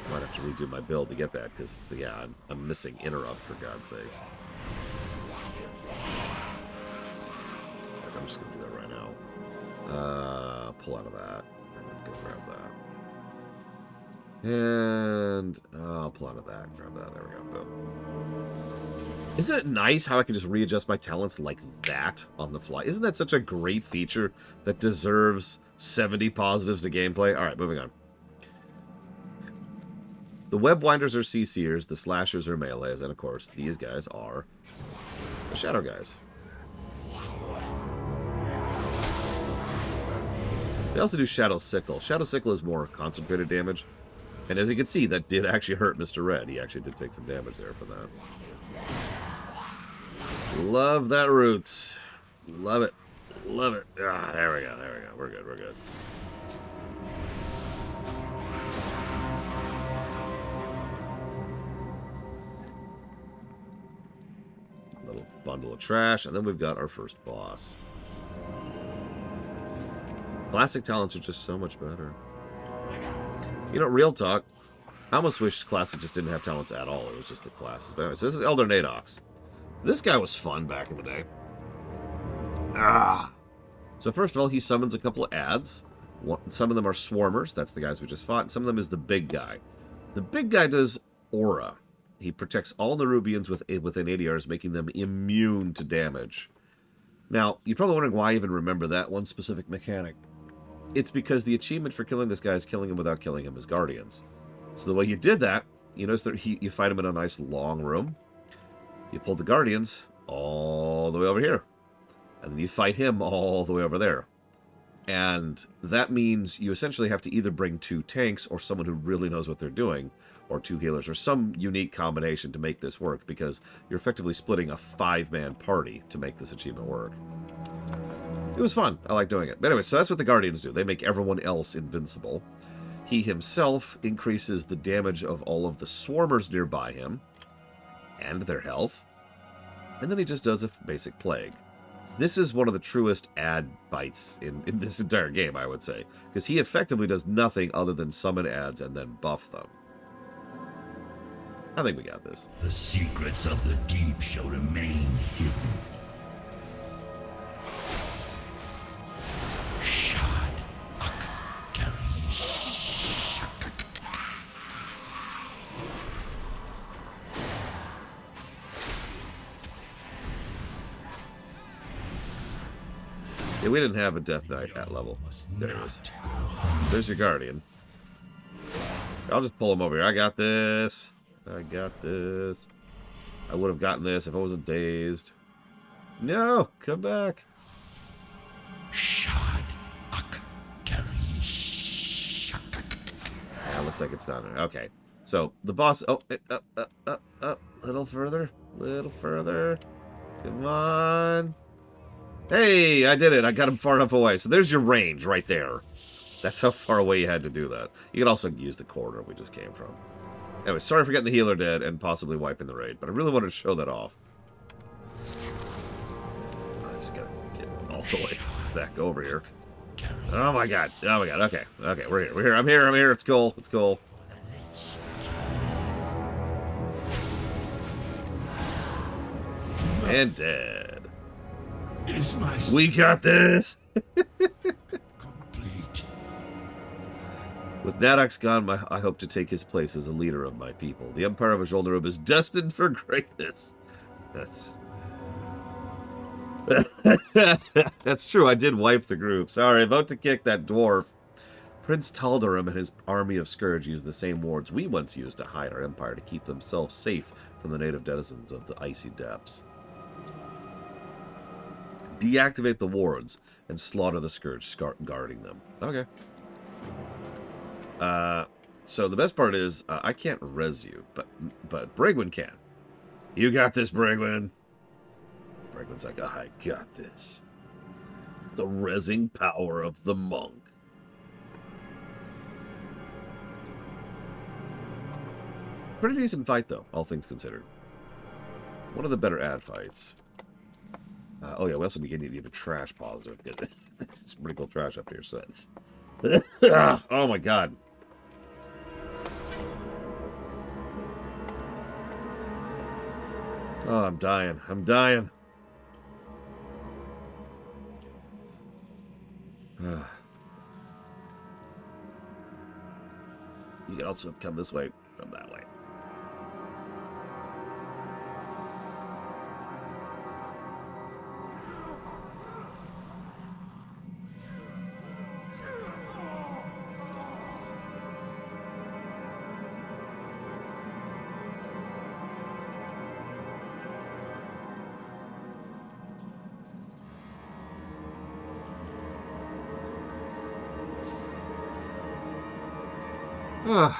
I might have to redo my build to get that, because, yeah, I'm missing interrupt, for God's sakes. I'm just going to do that right now. Pull out of that. And go grab that. And I'll pull out of that. Grab that. There we go. Boom. Isn't it nice how I can just readjust my talents like that on the fly? Isn't that such a great feature that deserves 70 positives to gameplay? All right, moving on. The Webwinders are CCers, the Slashers are melees, and of course, these guys are the Shadow guys. They also do Shadow Sickle. Shadow Sickle is more concentrated damage. And as you can see, that did actually hurt Mr. Red. He actually did take some damage there for that. Love that roots. Love it. Love it. Ah, there we go. There we go. We're good. We're good. Little bundle of trash. And then we've got our first boss. Classic talents are just so much better. You know, real talk. I almost wish Classic just didn't have talents at all. It was just the classes. But anyway, so this is Elder Nadox. This guy was fun back in the day. So first of all, he summons a couple of ads. Some of them are swarmers. That's the guys we just fought. Some of them is the big guy. The big guy does aura. He protects all Nerubians within 80 yards, making them immune to damage. Now, you're probably wondering why I even remember that one specific mechanic. It's because the achievement for killing this guy is killing him without killing him as guardians. So the way you did that, you notice that you fight him in a nice long room. You pull the guardians all the way over here. And then you fight him all the way over there. And that means you essentially have to either bring 2 tanks or someone who really knows what they're doing, or 2 healers, or some unique combination to make this work, because you're effectively splitting a 5-man party to make this achievement work. It was fun. I like doing it. But anyway, so that's what the Guardians do. They make everyone else invincible. He himself increases the damage of all of the swarmers nearby him, and their health. And then he just does a basic plague. This is one of the truest ad fights in this entire game, I would say. Because he effectively does nothing other than summon ads and then buff them. I think we got this. The secrets of the deep shall remain hidden. Yeah, we didn't have a Death Knight at level. There it is. There's your Guardian. I'll just pull him over here. I got this. I got this. I would have gotten this if I wasn't dazed. No! Come back. Yeah, looks like it's down there. Okay. So, the boss... Oh, up. Little further. Little further. Come on. Hey, I did it. I got him far enough away. So there's your range right there. That's how far away you had to do that. You can also use the corner we just came from. Anyway, sorry for getting the healer dead and possibly wiping the raid, but I really wanted to show that off. I just gotta get all the way back over here. Oh my god. Oh my god. Okay. Okay, we're here. We're here. I'm here. I'm here. It's cool. It's cool. And dead. Is my We got this. complete? With Naxxramas gone, I hope to take his place as a leader of my people. The Empire of Azjol-Nerub is destined for greatness. That's true. I did wipe the group. Sorry, vote to kick that dwarf. Prince Tal'Darim and his army of Scourge use the same wards we once used to hide our empire to keep themselves safe from the native denizens of the icy depths. Deactivate the wards and slaughter the Scourge guarding them. Okay. So the best part is I can't res you, but Brigwin can. You got this, Brigwin. Brigwin's like, I got this. The resing power of the monk. Pretty decent fight, though, all things considered. One of the better ad fights. Oh yeah, we also need to give a trash positive. It's pretty cool trash up here, so that's... Oh my god. Oh, I'm dying. I'm dying. You can also come this way from that way.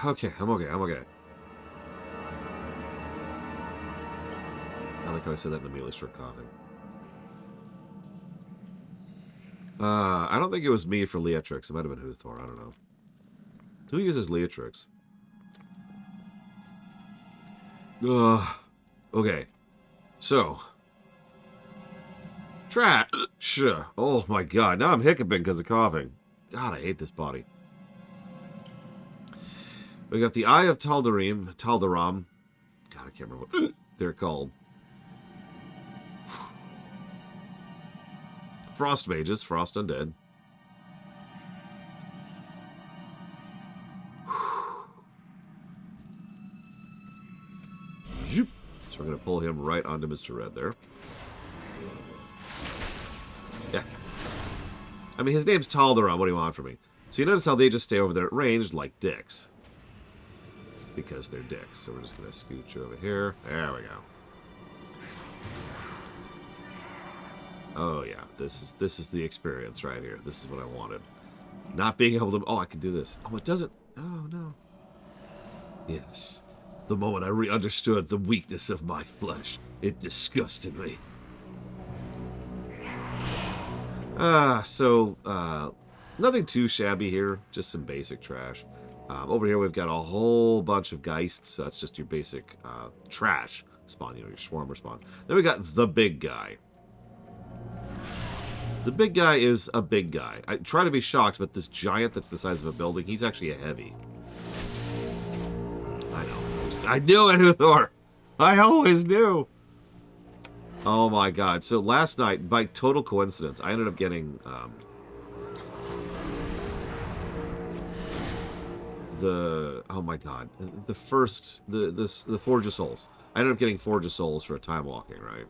Okay, I'm okay, I'm okay. I like how I said that and immediately start coughing. I don't think it was me for Leatrix. It might have been Huthor, I don't know. Who uses Leatrix? Okay. So. Trash. Oh my god, now I'm hiccuping because of coughing. God, I hate this body. We got the Eye of Tal'Darim. God, I can't remember what they're called. Frost Mages, Frost Undead. So we're going to pull him right onto Mr. Red there. Yeah. I mean, his name's Tal'Darim. What do you want from me? So you notice how they just stay over there at range like dicks. Because they're dicks. So we're just going to scooch over here. There we go. Oh, yeah. This is the experience right here. This is what I wanted. Not being able to... Oh, I can do this. Oh, it doesn't... Oh, no. Yes. The moment I understood the weakness of my flesh, it disgusted me. Nothing too shabby here. Just some basic trash. Over here we've got a whole bunch of Geists. So that's just your basic trash spawn, your Swarmer spawn. Then we got the big guy. The big guy is a big guy. I try to be shocked, but this giant that's the size of a building, he's actually a heavy. I know. I knew it, Huthor! I always knew! Oh my god. So last night, by total coincidence, I ended up getting... oh my god, the Forge of Souls. I ended up getting Forge of Souls for a time walking, right?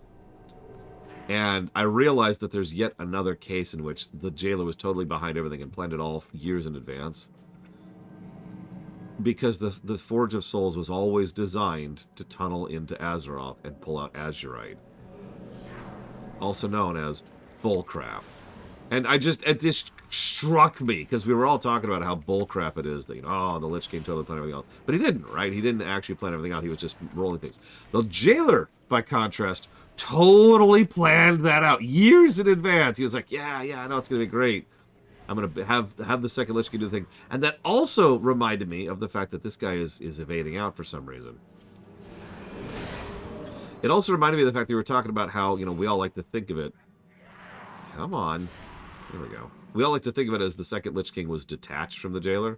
And I realized that there's yet another case in which the jailer was totally behind everything and planned it all years in advance. Because the Forge of Souls was always designed to tunnel into Azeroth and pull out Azurite. Also known as bullcrap. And it just struck me, because we were all talking about how bullcrap it is, that, you know, oh, the Lich King totally planned everything out. But he didn't, right? He didn't actually plan everything out. He was just rolling things. The Jailer, by contrast, totally planned that out years in advance. He was like, yeah, I know it's going to be great. I'm going to have the second Lich King do the thing. And that also reminded me of the fact that this guy is evading out for some reason. It also reminded me of the fact that we were talking about how, you know, we all like to think of it. Come on. There we go. We all like to think of it as the second Lich King was detached from the jailer,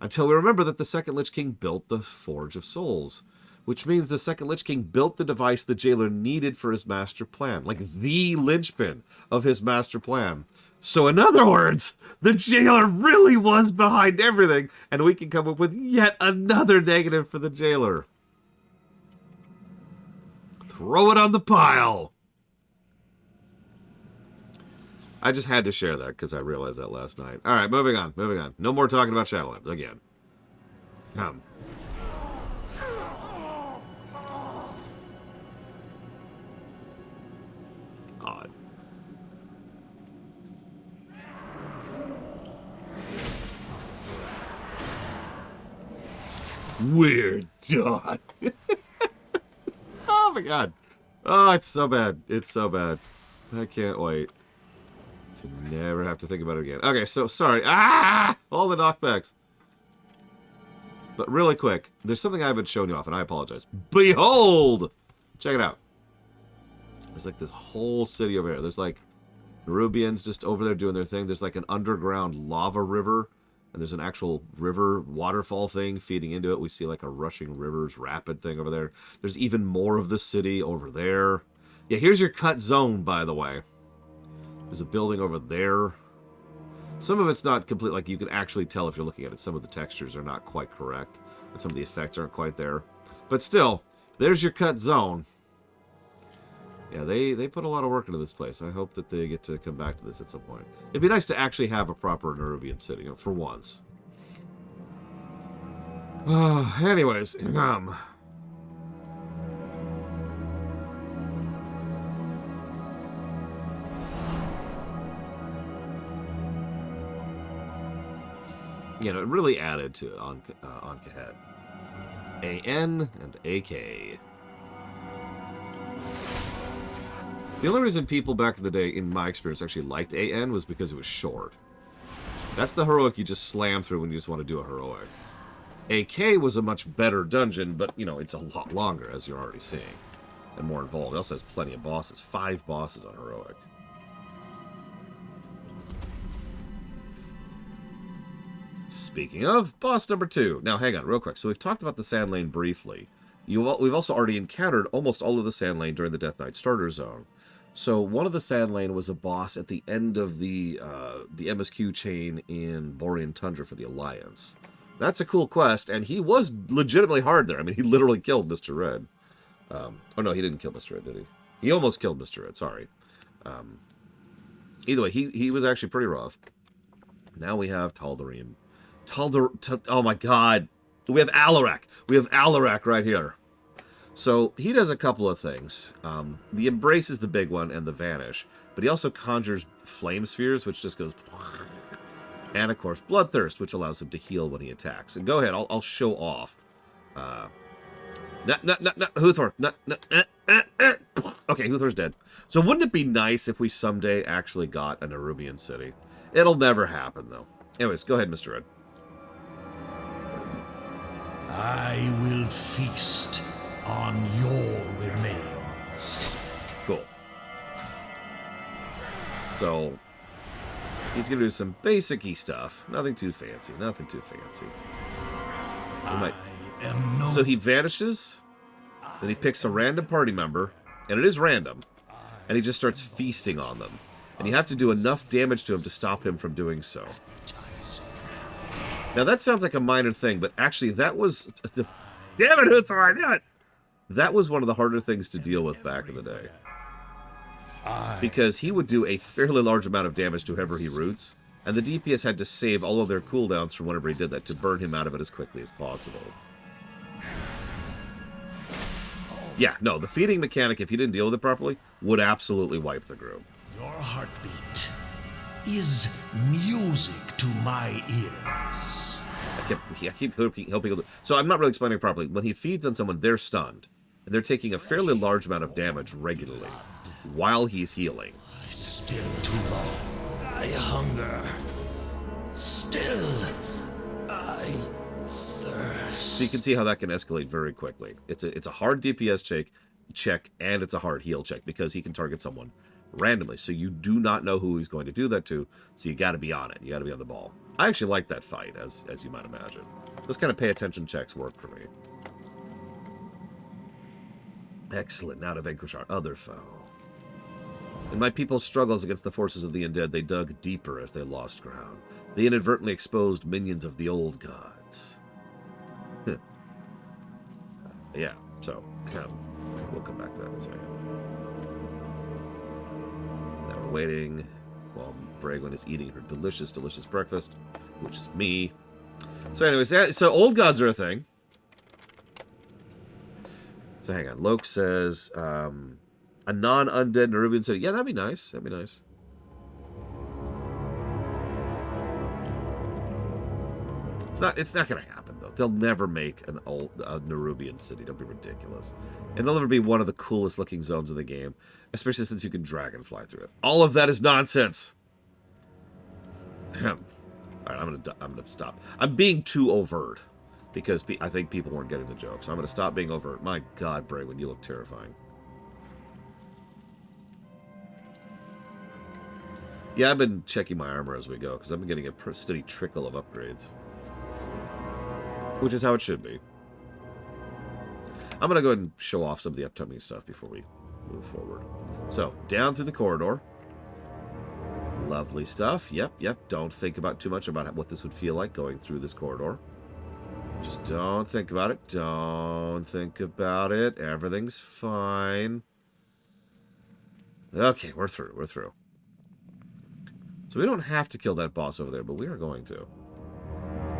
until we remember that the second Lich King built the Forge of Souls, which means the second Lich King built the device the jailer needed for his master plan, like the linchpin of his master plan. So in other words, the jailer really was behind everything, and we can come up with yet another negative for the jailer. Throw it on the pile. I just had to share that because I realized that last night. All right, moving on. No more talking about Shadowlands again. Odd. Weird dog. Oh my god. Oh, it's so bad. It's so bad. I can't wait to never have to think about it again. Okay, so sorry. All the knockbacks. But really quick, there's something I haven't shown you off, and I apologize. Behold! Check it out. There's like this whole city over here. There's like Nerubians just over there doing their thing. There's like an underground lava river, and there's an actual river waterfall thing feeding into it. We see like a rushing rivers rapid thing over there. There's even more of the city over there. Yeah, here's your cut zone, by the way. There's a building over there. Some of it's not complete, like you can actually tell if you're looking at it. Some of the textures are not quite correct, and some of the effects aren't quite there. But still, there's your cut zone. Yeah, they put a lot of work into this place. I hope that they get to come back to this at some point. It'd be nice to actually have a proper Nerubian city, for once. Anyways, you know, it really added to Ahn'Kahet. A-N and A-K. The only reason people back in the day, in my experience, actually liked A-N was because it was short. That's the heroic you just slam through when you just want to do a heroic. A-K was a much better dungeon, but, you know, it's a lot longer, as you're already seeing. And more involved. It also has plenty of bosses. 5 bosses on heroic. Speaking of, boss number 2. Now, hang on, real quick. So we've talked about the Sand Lane briefly. We've also already encountered almost all of the Sand Lane during the Death Knight starter zone. So one of the Sand Lane was a boss at the end of the MSQ chain in Borean Tundra for the Alliance. That's a cool quest, and he was legitimately hard there. I mean, he literally killed Mr. Red. Oh no, he didn't kill Mr. Red, did he? He almost killed Mr. Red, sorry. Either way, he was actually pretty rough. Now we have Tal'Darim. Oh my god. We have Alarak. We have Alarak right here. So he does a couple of things. The Embrace is the big one, and the Vanish. But he also conjures Flame Spheres, which just goes... And, of course, Bloodthirst, which allows him to heal when he attacks. And go ahead, I'll show off. Huthor. Okay, Huthor's dead. So wouldn't it be nice if we someday actually got a Nerubian city? It'll never happen, though. Anyways, go ahead, Mr. Red. I will feast on your remains. Cool. So, he's going to do some basic-y stuff. Nothing too fancy. Nothing too fancy. So he vanishes, then he picks a random party member, and it is random, and he just starts feasting on them. And you have to do enough damage to him to stop him from doing so. Now, that sounds like a minor thing, but actually that was... Damn it, Huthor, I knew it! That was one of the harder things to deal with back in the day. Because he would do a fairly large amount of damage to whoever he roots, and the DPS had to save all of their cooldowns from whenever he did that to burn him out of it as quickly as possible. Yeah, no, the feeding mechanic, if you didn't deal with it properly, would absolutely wipe the group. Your heartbeat is music to my ears. I keep hoping... So I'm not really explaining it properly. When he feeds on someone, they're stunned. And they're taking a fairly large amount of damage regularly while he's healing. Still too long. I hunger. Still, I thirst. So you can see how that can escalate very quickly. It's a hard DPS take. check and it's a hard heal check because he can target someone randomly. So you do not know who he's going to do that to. So you got to be on it. You got to be on the ball. I actually like that fight, as you might imagine. Those kind of pay attention checks work for me. Excellent. Now to vanquish our other foe. In my people's struggles against the forces of the undead, they dug deeper as they lost ground. They inadvertently exposed minions of the old gods. Yeah, so we'll come back to that in a second. Now we're waiting while Bragwin is eating her delicious, delicious breakfast, which is me. So anyways, so old gods are a thing. So hang on. Loke says, a non-undead Nerubian city. Yeah, that'd be nice. That'd be nice. It's not going to happen, though. They'll never make a Nerubian city. Don't be ridiculous. And they'll never be one of the coolest looking zones of the game, especially since you can dragonfly through it. All of that is nonsense. All right, I'm gonna stop. I'm being too overt because I think people weren't getting the joke, so I'm gonna stop being overt. My God, Braywen, you look terrifying. Yeah, I've been checking my armor as we go because I've been getting a steady trickle of upgrades, which is how it should be. I'm gonna go ahead and show off some of the upcoming stuff before we move forward. So down through the corridor. Lovely stuff. Yep. Don't think about too much about what this would feel like going through this corridor. Just don't think about it. Don't think about it. Everything's fine. Okay, we're through. We're through. So we don't have to kill that boss over there, but we are going to.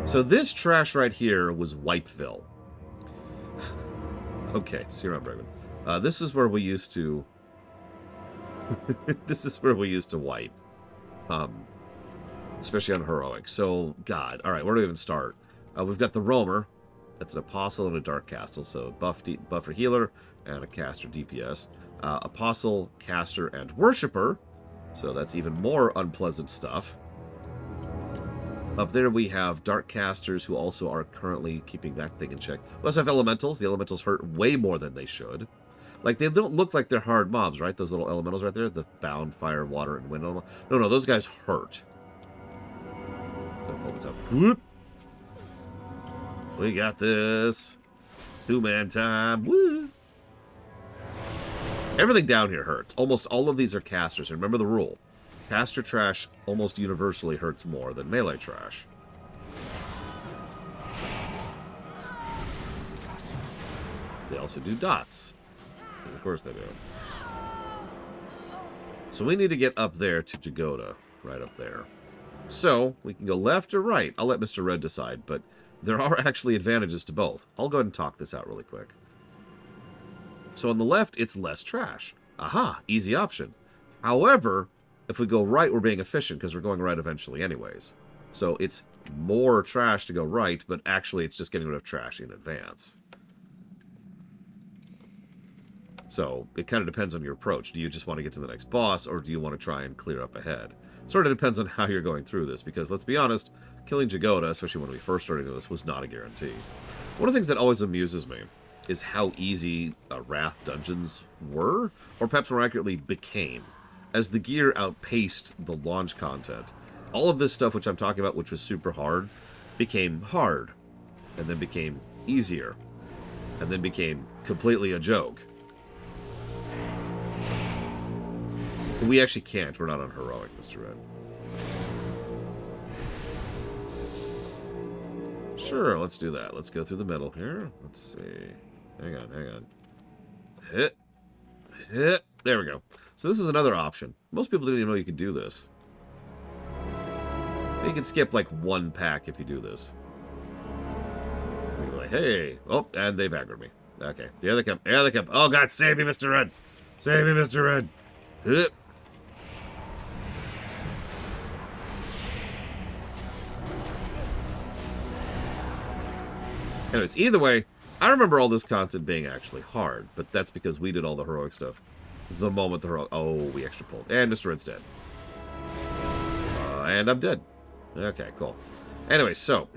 So this trash right here was Wipeville. Okay, see you around, Braywen. This is where we used to... this is where we used to wipe. Especially on Heroic. So, God. Alright, where do we even start? We've got the Roamer. That's an Apostle and a Dark Caster. So, buffer healer and a caster DPS. Apostle, caster, and Worshipper. So, that's even more unpleasant stuff. Up there we have Dark Casters who also are currently keeping that thing in check. We also have Elementals. The Elementals hurt way more than they should. Like, they don't look like they're hard mobs, right? Those little elementals right there. The bound, fire, water, and wind elemental. No, those guys hurt. Gonna pull this up. Whoop. We got this. 2-man time. Woo. Everything down here hurts. Almost all of these are casters. Remember the rule. Caster trash almost universally hurts more than melee trash. They also do dots. Because of course they do. So we need to get up there to Jagoda. Right up there. So, we can go left or right. I'll let Mr. Red decide, but there are actually advantages to both. I'll go ahead and talk this out really quick. So on the left, it's less trash. Aha, easy option. However, if we go right, we're being efficient because we're going right eventually anyways. So it's more trash to go right, but actually it's just getting rid of trash in advance. So it kind of depends on your approach. Do you just want to get to the next boss, or do you want to try and clear up ahead? Sort of depends on how you're going through this, because let's be honest, killing Jagoda, especially when we first started doing this, was not a guarantee. One of the things that always amuses me is how easy Wrath dungeons were, or perhaps more accurately, became. As the gear outpaced the launch content, all of this stuff which I'm talking about, which was super hard, became hard, and then became easier, and then became completely a joke. We actually can't. We're not on Heroic, Mr. Red. Sure, let's do that. Let's go through the middle here. Let's see. Hang on. Hit. There we go. So this is another option. Most people didn't even know you could do this. You can skip like one pack if you do this. You're like, hey. Oh, and they've aggroed me. Okay. There they come. There they come. Oh, God, save me, Mr. Red. Save me, Mr. Red. Hit. Anyways, either way, I remember all this content being actually hard, but that's because we did all the heroic stuff the moment the heroic... Oh, we extra pulled. And Mr. Red's dead. And I'm dead. Okay, cool. Anyway, so...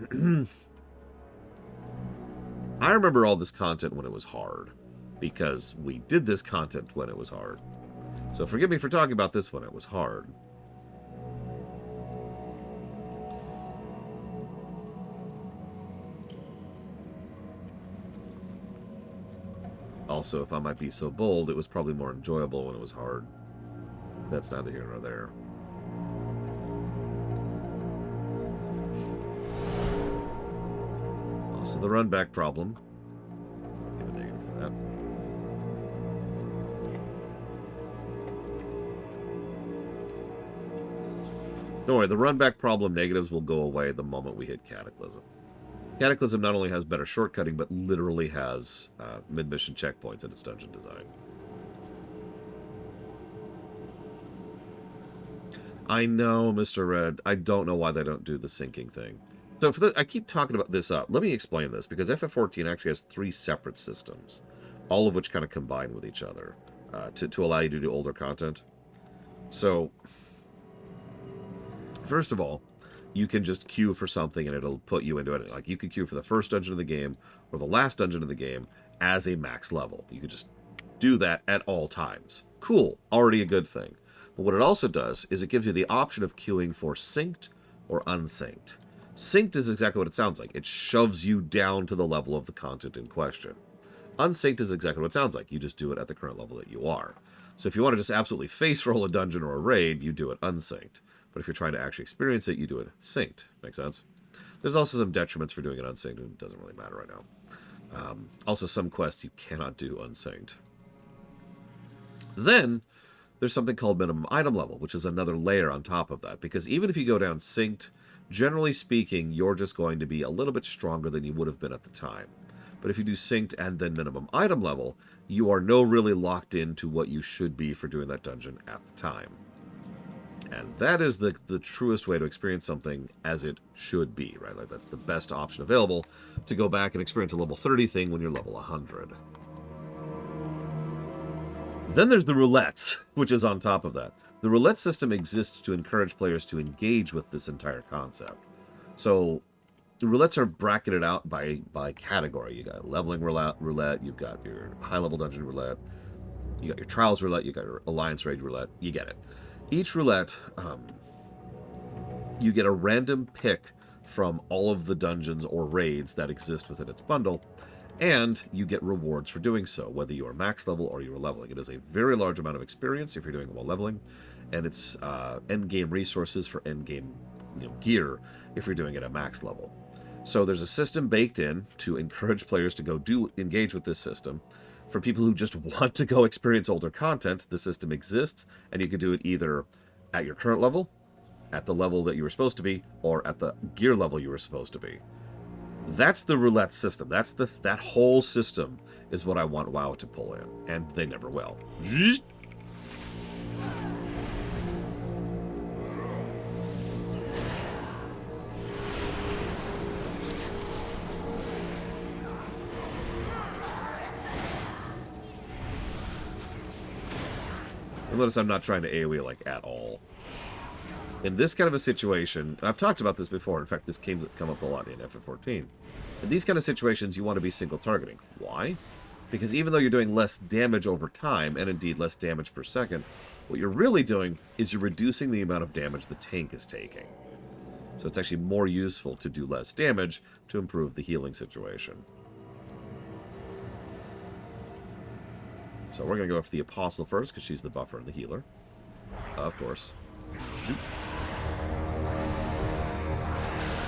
I remember all this content when it was hard. because we did this content when it was hard. So forgive me for talking about this when it was hard. Also, if I might be so bold, it was probably more enjoyable when it was hard. That's neither here nor there. Also, the run back problem. Give a negative for that. Don't worry, the run back problem negatives will go away the moment we hit Cataclysm. Cataclysm not only has better shortcutting, but literally has mid-mission checkpoints in its dungeon design. I know, Mr. Red. I don't know why they don't do the syncing thing. So I keep talking about this up. Let me explain this, because FF14 actually has 3 separate systems, all of which kind of combine with each other to allow you to do older content. So, first of all, you can just queue for something and it'll put you into it. Like, you could queue for the first dungeon of the game or the last dungeon of the game as a max level. You could just do that at all times. Cool. Already a good thing. But what it also does is it gives you the option of queuing for synced or unsynced. Synced is exactly what it sounds like. It shoves you down to the level of the content in question. Unsynced is exactly what it sounds like. You just do it at the current level that you are. So if you want to just absolutely face roll a dungeon or a raid, you do it unsynced. But if you're trying to actually experience it, you do it synced. Make sense? There's also some detriments for doing it unsynced, and it doesn't really matter right now. Also, some quests you cannot do unsynced. Then, there's something called minimum item level, which is another layer on top of that. Because even if you go down synced, generally speaking, you're just going to be a little bit stronger than you would have been at the time. But if you do synced and then minimum item level, you are really locked into what you should be for doing that dungeon at the time. And that is the truest way to experience something as it should be, right? Like, that's the best option available to go back and experience a level 30 thing when you're level 100. Then there's the roulettes, which is on top of that. The roulette system exists to encourage players to engage with this entire concept. So the roulettes are bracketed out by category. You got leveling roulette, you've got your high-level dungeon roulette, you got your trials roulette, you got your alliance raid roulette, you get it. Each roulette, you get a random pick from all of the dungeons or raids that exist within its bundle, and you get rewards for doing so, whether you are max level or you are leveling. It is a very large amount of experience if you're doing it while leveling, and it's end-game resources for end-game gear if you're doing it at max level. So there's a system baked in to encourage players to go engage with this system. For people who just want to go experience older content, the system exists, and you can do it either at your current level, at the level that you were supposed to be, or at the gear level you were supposed to be. That's the roulette system. That whole system is what I want WoW to pull in, and they never will. Notice I'm not trying to AoE like at all. In this kind of a situation, I've talked about this before. In fact, this come up a lot in FF14. In these kind of situations, you want to be single targeting. Why? Because even though you're doing less damage over time, and indeed less damage per second, what you're really doing is you're reducing the amount of damage the tank is taking. So it's actually more useful to do less damage to improve the healing situation. So we're going to go for the Apostle first, because she's the buffer and the healer. Of course. Shoot.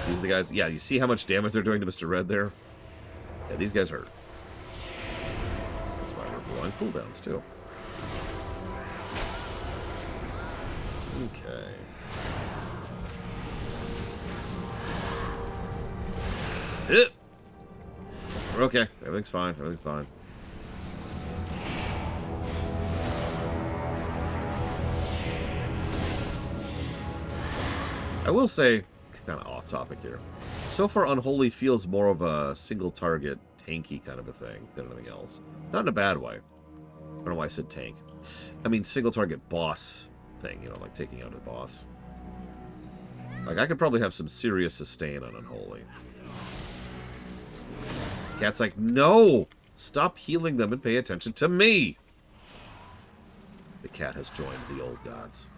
These are the guys... Yeah, you see how much damage they're doing to Mr. Red there? Yeah, these guys hurt. That's why we're blowing cooldowns, too. Okay. We're okay. Everything's fine. Everything's fine. I will say, kind of off topic here, so far Unholy feels more of a single target tanky kind of a thing than anything else. Not in a bad way. I don't know why I said tank. I mean single target boss thing, you know, like taking out a boss. Like I could probably have some serious sustain on Unholy. Cat's like, no! Stop healing them and pay attention to me! The cat has joined the old gods.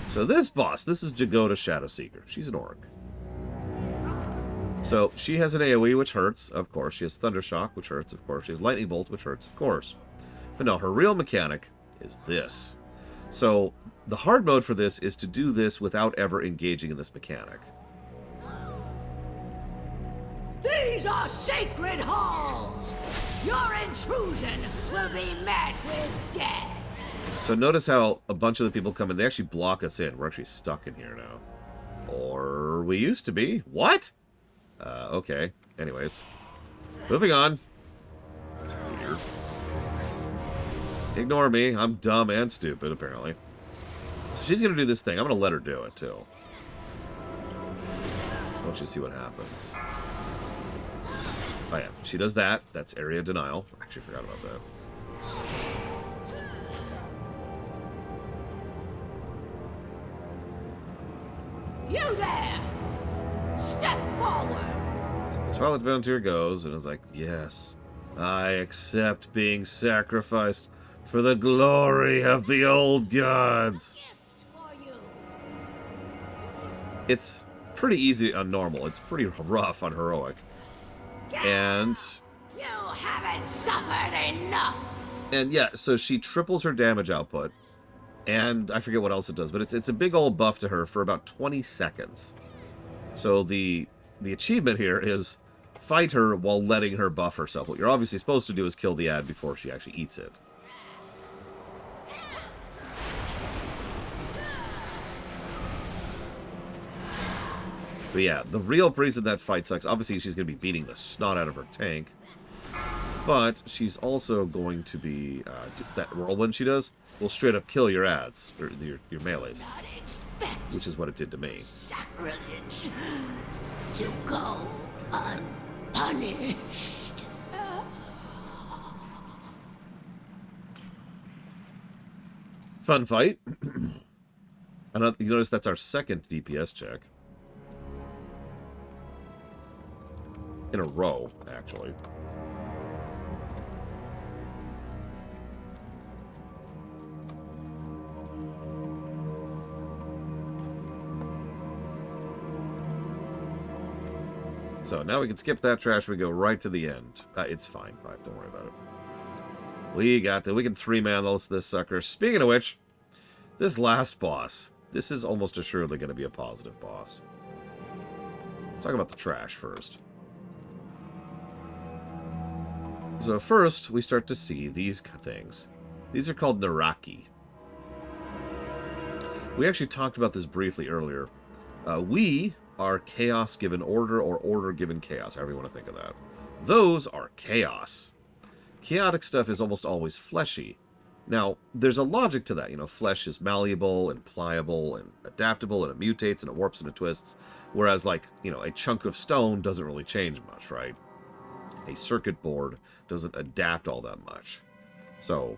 So this boss, this is Jagoda Shadowseeker. She's an orc. So she has an AoE, which hurts, of course. She has Thundershock, which hurts, of course. She has Lightning Bolt, which hurts, of course. But no, her real mechanic is this. So the hard mode for this is to do this without ever engaging in this mechanic. These are sacred halls! Your intrusion will be met with death! So notice how a bunch of the people come in. They actually block us in. We're actually stuck in here now. Or we used to be. What? Okay. Anyways. Moving on. Weird. Ignore me. I'm dumb and stupid, apparently. So she's going to do this thing. I'm going to let her do it, too. I want you to see what happens. Oh, yeah. She does that. That's area denial. I actually forgot about that. You there! Step forward! So the Twilight Volunteer goes and is like, yes, I accept being sacrificed for the glory of the old gods. Gift for you. It's pretty easy on normal. It's pretty rough on heroic. And You haven't suffered enough! yeah, so she triples her damage output. And I forget what else it does, but it's a big old buff to her for about 20 seconds. So the achievement here is fight her while letting her buff herself. What you're obviously supposed to do is kill the ad before she actually eats it. But yeah, the real reason that fight sucks, obviously she's going to be beating the snot out of her tank. But she's also going to be, that whirlwind she does will straight up kill your ads, or your melees. Not expect Which is what it did to me. sacrilege to go unpunished. Fun fight. And you notice that's our second DPS check. In a row, actually. So now we can skip that trash. We go right to the end. It's fine, 5. Don't worry about it. We got that. We can 3-man this sucker. Speaking of which, this last boss. This is almost assuredly going to be a positive boss. Let's talk about the trash first. So first, we start to see these things. These are called Naraki. We actually talked about this briefly earlier. We are chaos given order, or order given chaos, however you want to think of that. Those are chaos. Chaotic stuff is almost always fleshy. Now, there's a logic to that. You know, flesh is malleable and pliable and adaptable, and it mutates and it warps and it twists. Whereas, like, you know, a chunk of stone doesn't really change much, right? A circuit board doesn't adapt all that much. So,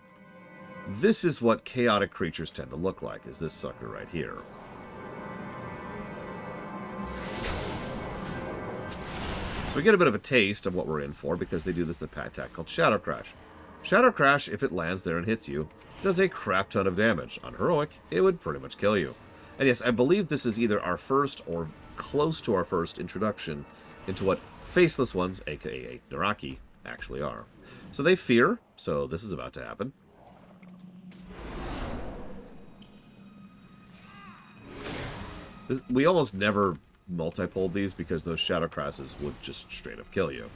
this is what chaotic creatures tend to look like, is this sucker right here. So we get a bit of a taste of what we're in for, because they do this attack called Shadow Crash. Shadow Crash, if it lands there and hits you, does a crap ton of damage. On Heroic, it would pretty much kill you. And yes, I believe this is either our first or close to our first introduction into what Faceless Ones, aka Naraki, actually are. So they fear, so this is about to happen. We almost never multi-pulled these because those Shadow Crashes would just straight up kill you.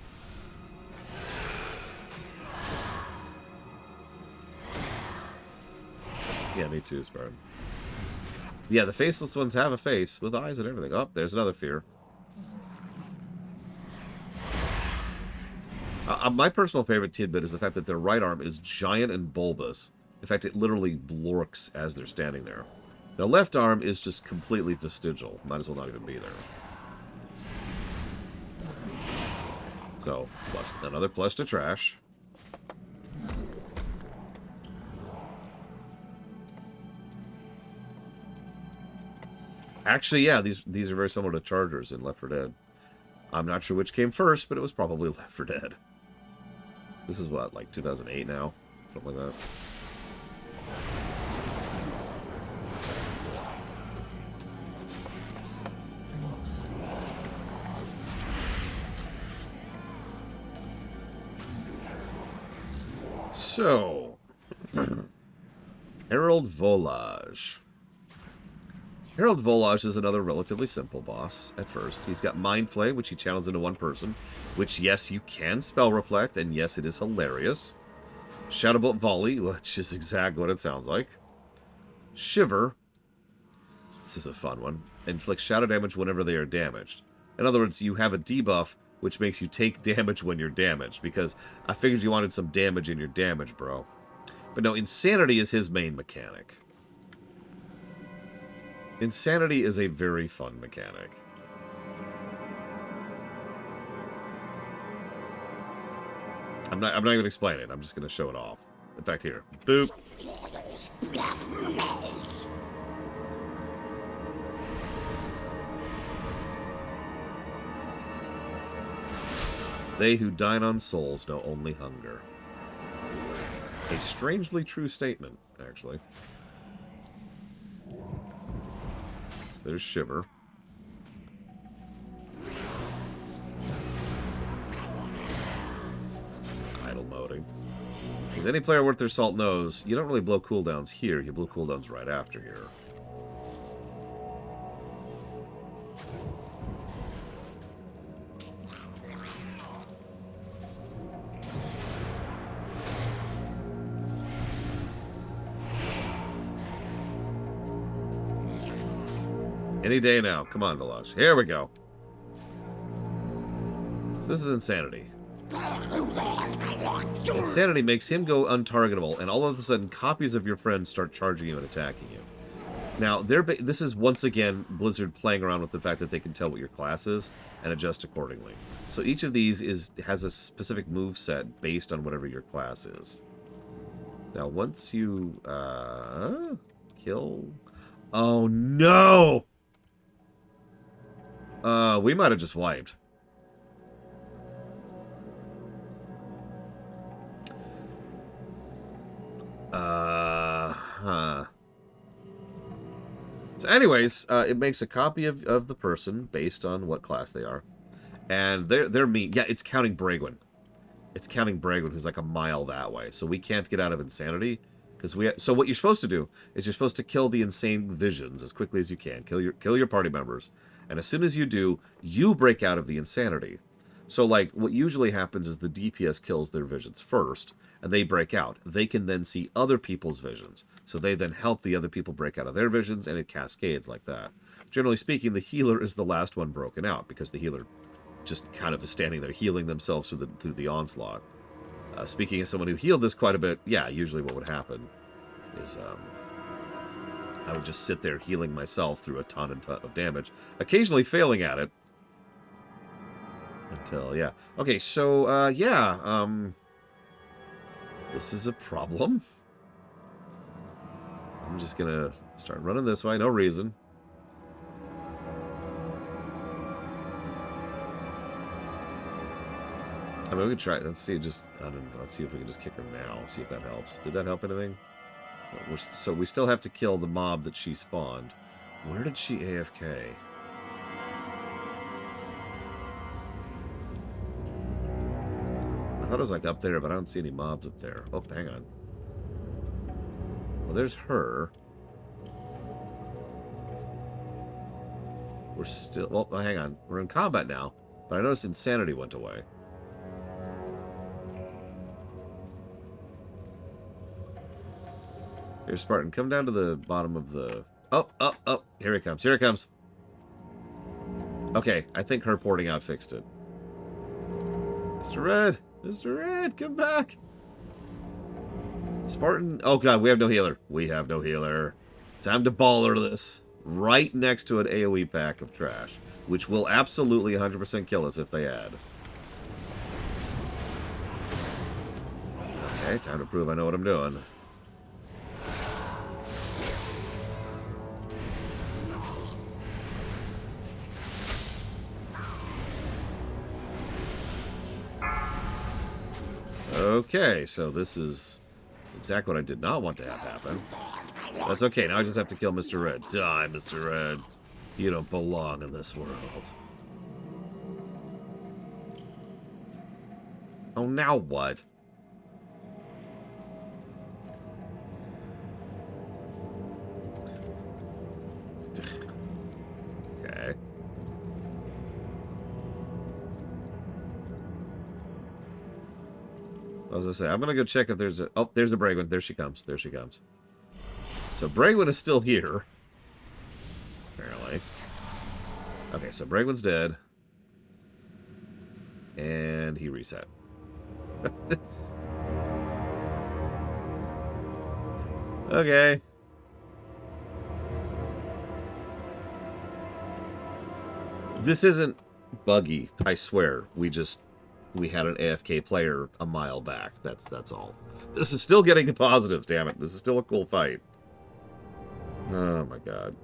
Yeah, me too, Spartan. Yeah, the Faceless Ones have a face with eyes and everything. Oh, there's another fear. My personal favorite tidbit is the fact that their right arm is giant and bulbous. In fact, it literally blorks as they're standing there. The left arm is just completely vestigial. Might as well not even be there. So, another plus to trash. Actually, yeah, these are very similar to Chargers in Left 4 Dead. I'm not sure which came first, but it was probably Left 4 Dead. This is what, like 2008 now? Something like that. So, Herald Volazj. Herald Volazj is another relatively simple boss at first. He's got Mind Flay, which he channels into one person, which, yes, you can spell reflect, and yes, it is hilarious. Shadowbolt Volley, which is exactly what it sounds like. Shiver. This is a fun one. Inflicts shadow damage whenever they are damaged. In other words, you have a debuff, which makes you take damage when you're damaged, because I figured you wanted some damage in your damage, bro. But no, Insanity is his main mechanic. Insanity is a very fun mechanic. I'm not even explaining it. I'm just going to show it off. In fact, here. Boop. They who dine on souls know only hunger. A strangely true statement, actually. So there's Shiver. Idle moding. As any player worth their salt knows, you don't really blow cooldowns here, you blow cooldowns right after here. Any day now. Come on, Volazj. Here we go. So this is Insanity. Insanity makes him go untargetable, and all of a sudden, copies of your friends start charging you and attacking you. Now, this is once again Blizzard playing around with the fact that they can tell what your class is and adjust accordingly. So each of these has a specific move set based on whatever your class is. Now, once you kill... Oh, no! We might have just wiped. So anyways, it makes a copy of the person based on what class they are. And they're mean. Yeah, it's counting Bragwin. It's counting Bragwin, who's like a mile that way. So we can't get out of Insanity. So what you're supposed to do is you're supposed to kill the insane visions as quickly as you can. Kill your party members. And as soon as you do, you break out of the Insanity. So, like, what usually happens is the DPS kills their visions first, and they break out. They can then see other people's visions. So they then help the other people break out of their visions, and it cascades like that. Generally speaking, the healer is the last one broken out, because the healer just kind of is standing there healing themselves through the onslaught. Speaking as someone who healed this quite a bit, yeah, usually what would happen is... I would just sit there healing myself through a ton of damage, occasionally failing at it. Until, yeah. Okay, so, this is a problem. I'm just gonna start running this way, no reason. I mean, we could try, let's see if we can just kick her now, see if that helps. Did that help anything? So we still have to kill the mob that she spawned. Where did she AFK? I thought it was like up there, but I don't see any mobs up there. Oh, hang on. Well, there's her. We're still... Well, hang on. We're in combat now, but I noticed Insanity went away. Here, Spartan, come down to the bottom of the... Oh, oh, oh. Here he comes. Here he comes. Okay, I think her porting out fixed it. Mr. Red! Mr. Red, come back! Spartan... Oh, God, we have no healer. We have no healer. Time to baller this. Right next to an AoE pack of trash, which will absolutely 100% kill us if they add. Okay, time to prove I know what I'm doing. Okay, so this is exactly what I did not want to have happen. That's okay, now I just have to kill Mr. Red. Die, Mr. Red. You don't belong in this world. Oh, now what? Okay. What was I say? I'm gonna go check if there's a... Oh, there's a Bragwin. There she comes. There she comes. So Bragwin is still here. Apparently. Okay, so Bragwin's dead. And he reset. Okay. This isn't buggy, I swear. We had an AFK player a mile back. That's all. This is still getting positives, damn it. This is still a cool fight. Oh my god.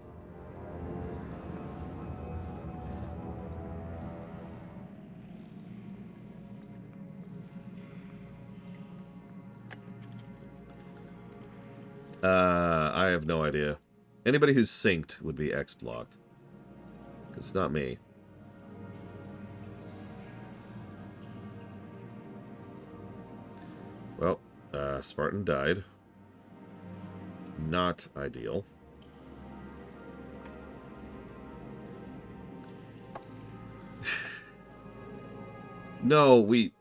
I have no idea. Anybody who's synced would be X-blocked. It's not me. Well, Spartan died. Not ideal. No, we...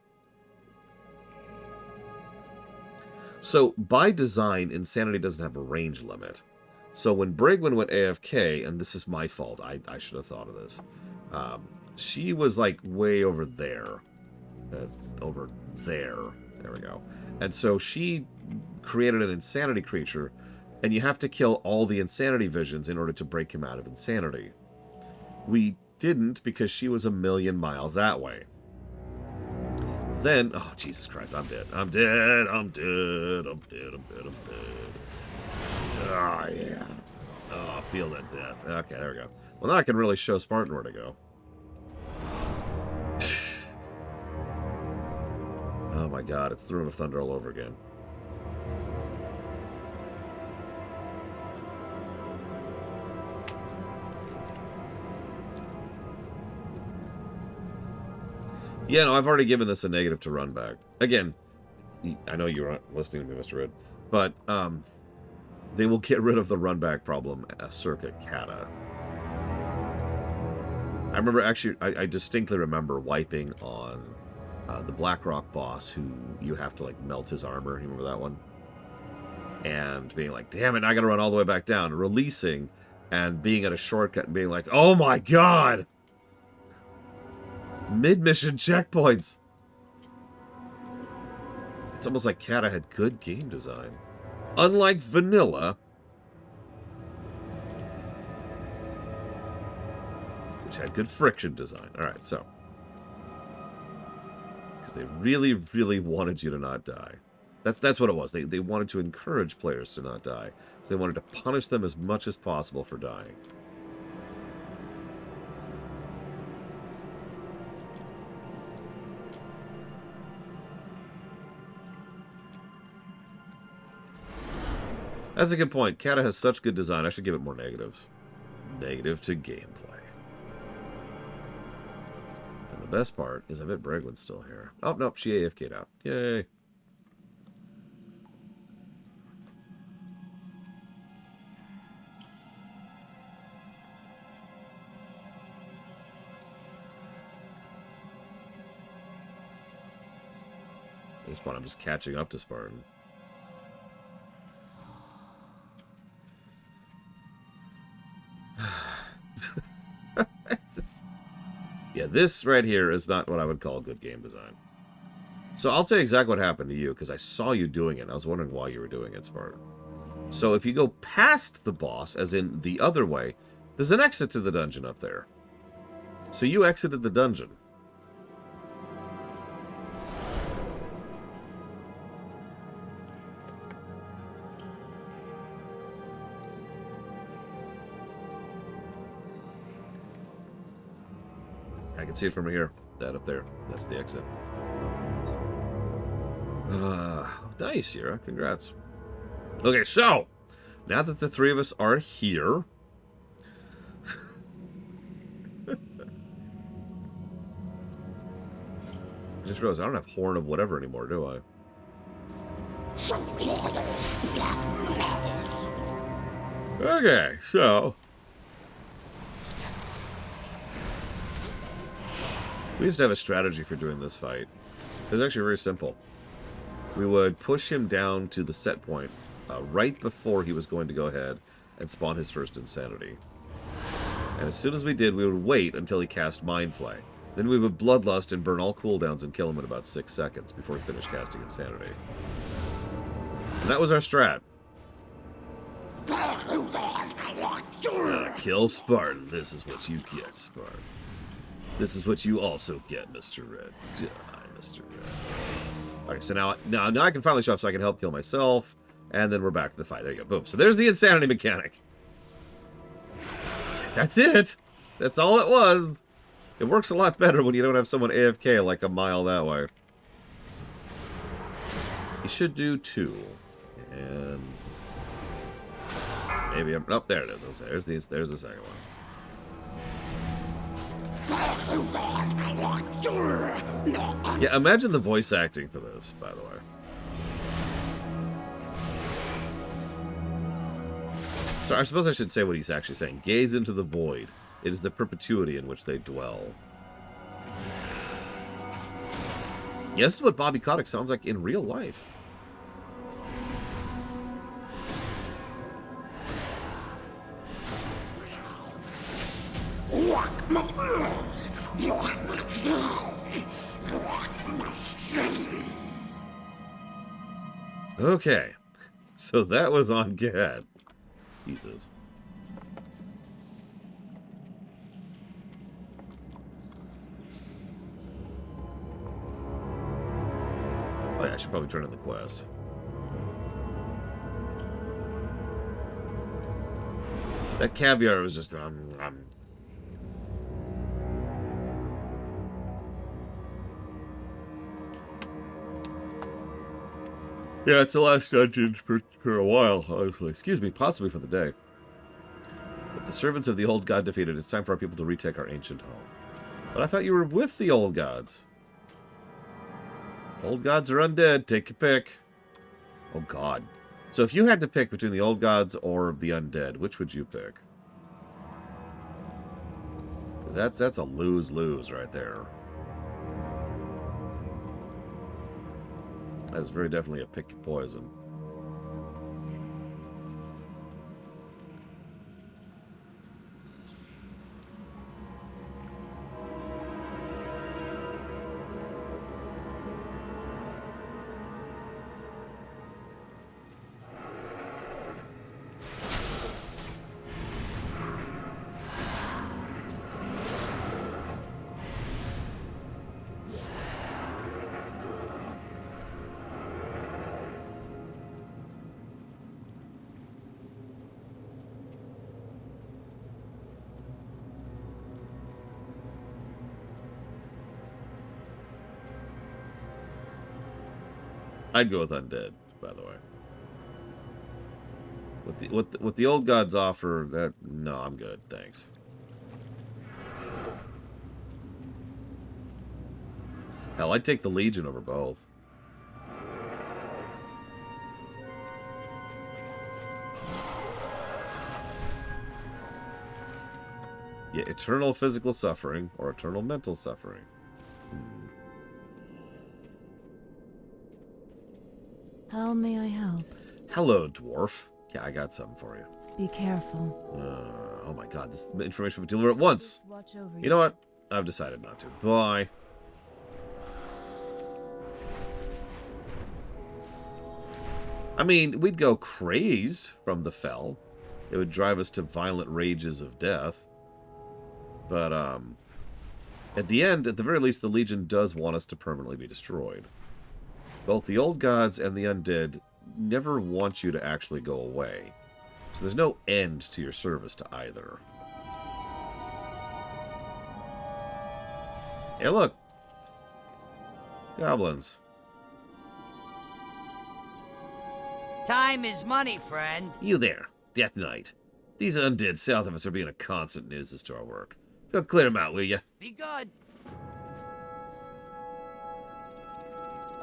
So, by design, Insanity doesn't have a range limit. So when Bragwin went AFK, and this is my fault, I should have thought of this. She was, like, way over there. Over there. There we go. And so she created an Insanity creature, and you have to kill all the Insanity visions in order to break him out of Insanity. We didn't, because she was a million miles that way. Then, oh, Jesus Christ, I'm dead. I'm dead, I'm dead, I'm dead, I'm dead, I'm dead. Oh, yeah. Oh, feel that death. Okay, there we go. Well, now I can really show Spartan where to go. Oh my god, it's Throne of Thunder all over again. Yeah, no, I've already given this a negative to run back. Again, I know you're listening to me, Mr. Red, but they will get rid of the run back problem circa Kata. I remember, actually, I distinctly remember wiping on the Blackrock boss, who you have to, like, melt his armor. You remember that one? And being like, damn it, I gotta run all the way back down. Releasing and being at a shortcut and being like, oh my god! Mid-mission checkpoints! It's almost like Kata had good game design. Unlike vanilla, which had good friction design. Alright, so. Because they really, really wanted you to not die. That's what it was. They wanted to encourage players to not die. So they wanted to punish them as much as possible for dying. That's a good point. Kata has such good design. I should give it more negatives. Negative to gameplay. And the best part is I bet Bragwin's still here. Oh, nope. She AFK'd out. Yay. At this point, I'm just catching up to Spartan. Yeah, this right here is not what I would call good game design. So I'll tell you exactly what happened to you, because I saw you doing it, and I was wondering why you were doing it, Spartan. So if you go past the boss, as in the other way, there's an exit to the dungeon up there. So you exited the dungeon. I can see it from here. That up there. That's the exit. Nice, Yura. Congrats. Okay, so now that the three of us are here, I just realized I don't have Horn of whatever anymore, do I? Okay, so we used to have a strategy for doing this fight. It was actually very simple. We would push him down to the set point right before he was going to go ahead and spawn his first insanity. And as soon as we did, we would wait until he cast Mind Flay. Then we would Bloodlust and burn all cooldowns and kill him in about 6 seconds before he finished casting Insanity. And that was our strat. Kill Spartan. This is what you get, Spartan. This is what you also get, Mr. Red. Die, Mr. Red. Alright, so now I can finally show up so I can help kill myself. And then we're back to the fight. There you go. Boom. So there's the Insanity mechanic. That's it. That's all it was. It works a lot better when you don't have someone AFK like a mile that way. You should do 2. And maybe I'm... Oh, there it is. There's the second one. Yeah, imagine the voice acting for this, by the way. So I suppose I should say what he's actually saying. Gaze into the void. It is the perpetuity in which they dwell. Yeah, this is what Bobby Kotick sounds like in real life. Okay. So that was Ahn'Kahet. Jesus. Oh yeah, I should probably turn in the quest. That caviar was just Yeah, it's the last dungeon for a while, honestly. Excuse me, possibly for the day. With the servants of the old god defeated, it's time for our people to retake our ancient home. But I thought you were with the old gods. Old gods are undead. Take your pick. Oh, God. So if you had to pick between the old gods or the undead, which would you pick? Because that's a lose-lose right there. That is very definitely a pick your poison. I'd go with undead, by the way. What the old gods offer, that no, I'm good, thanks. Hell, I'd take the Legion over both. Yeah, eternal physical suffering or eternal mental suffering. How may I help? Hello, dwarf. Yeah, I got something for you. Be careful. Oh my god, this information would deliver at once. Watch over You know what? I've decided not to. Bye. I mean, we'd go crazed from the fell. It would drive us to violent rages of death. But, at the end, at the very least, the Legion does want us to permanently be destroyed. Both the old gods and the undead never want you to actually go away. So there's no end to your service to either. Hey, look. Goblins. Time is money, friend. You there, Death Knight. These undead south of us are being a constant nuisance to our work. Go clear them out, will ya? Be good.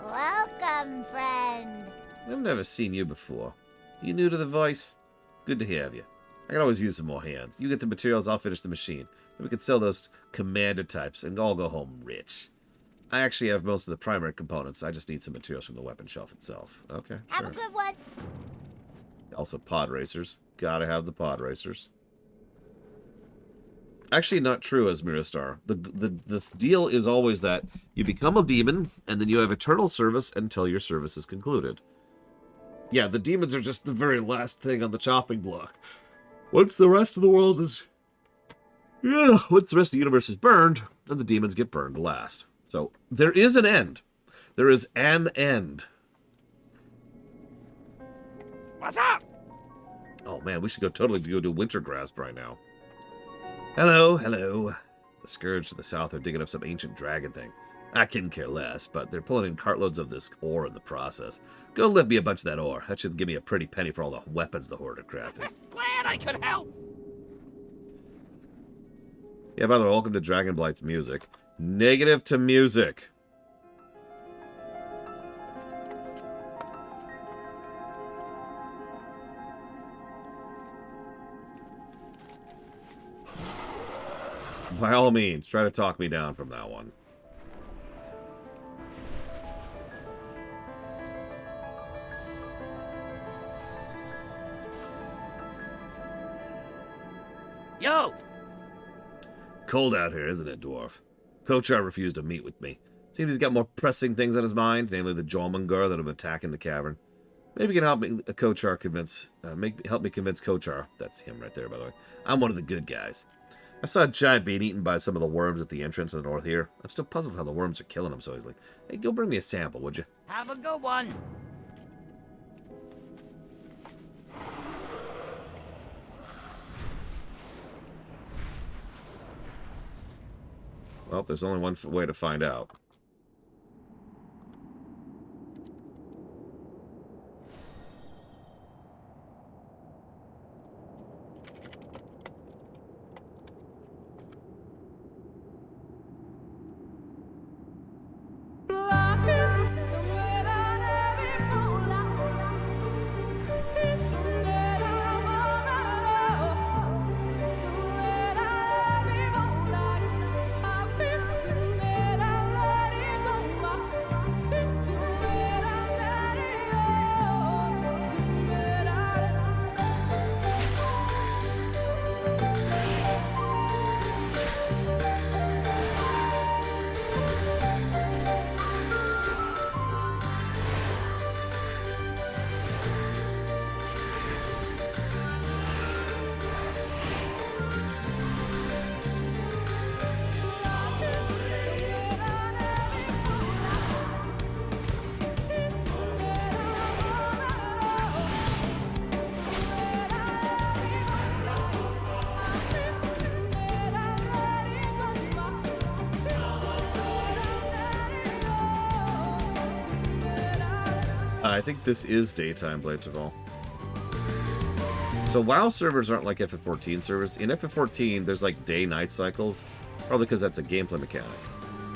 Welcome, friend. I've never seen you before. You new to the voice? Good to have you. I can always use some more hands. You get the materials, I'll finish the machine. Then we can sell those commander types and all go home rich. I actually have most of the primary components. I just need some materials from the weapon shelf itself. Okay, Have sure. a good one. Also pod racers. Gotta have the pod racers. Actually not true as Miristar. The deal is always that you become a demon, and then you have eternal service until your service is concluded. Yeah, the demons are just the very last thing on the chopping block. Once the rest of the world is... Yeah, once the rest of the universe is burned, then the demons get burned last. So, there is an end. There is an end. What's up? Oh man, we should totally go to Wintergrasp right now. Hello, hello. The Scourge to the south are digging up some ancient dragon thing. I couldn't care less, but they're pulling in cartloads of this ore in the process. Go lift me a bunch of that ore. That should give me a pretty penny for all the weapons the Horde are crafting. Glad I could help. Yeah, by the way, welcome to Dragonblight's music. Negative to music. By all means, try to talk me down from that one. Yo! Cold out here, isn't it, Dwarf? Kochar refused to meet with me. Seems he's got more pressing things on his mind, namely the Jormungandr that have been attacking the cavern. Maybe you can help me, Kochar help me convince Kochar. That's him right there, by the way. I'm one of the good guys. I saw a giant being eaten by some of the worms at the entrance to the north here. I'm still puzzled how the worms are killing him so easily. Hey, go bring me a sample, would you? Have a good one. Well, there's only one way to find out. I think this is daytime, Blades of All. So WoW servers aren't like FF14 servers. In FF14, there's like day-night cycles, probably because that's a gameplay mechanic.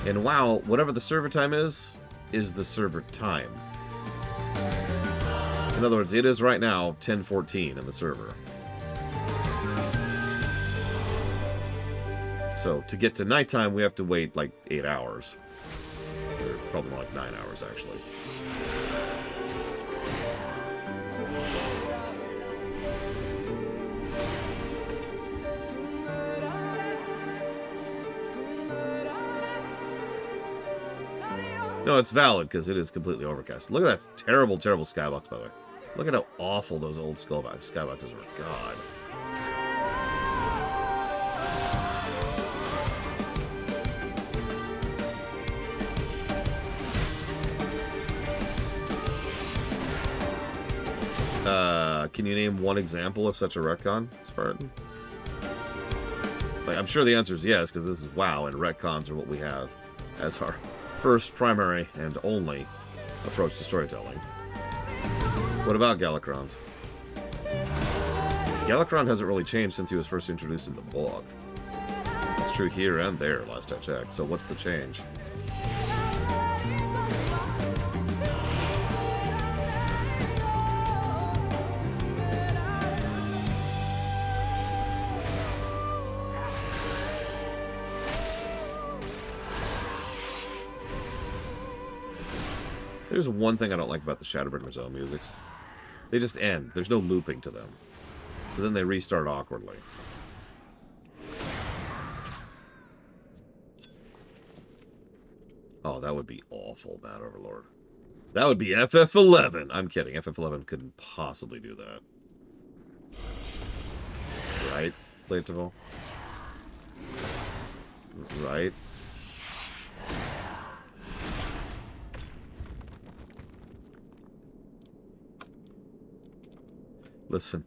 In WoW, whatever the server time is the server time. In other words, it is right now 10:14 in the server. So to get to nighttime, we have to wait like 8 hours. Or probably more like 9 hours, actually. No, it's valid because it is completely overcast. Look at that terrible, terrible skybox, by the way. Look at how awful those old skyboxes were. God. Can you name one example of such a retcon, Spartan? Like, I'm sure the answer is yes, because this is WoW, and retcons are what we have as our first, primary, and only approach to storytelling. What about Galakron? Galakron hasn't really changed since he was first introduced in the book. It's true here and there, last I checked. So what's the change? There's one thing I don't like about the Shadowbringers own musics. They just end. There's no looping to them. So then they restart awkwardly. Oh, that would be awful, Mad Overlord. That would be FF11. I'm kidding. FF11 couldn't possibly do that. Right, Playtable? Right? Listen,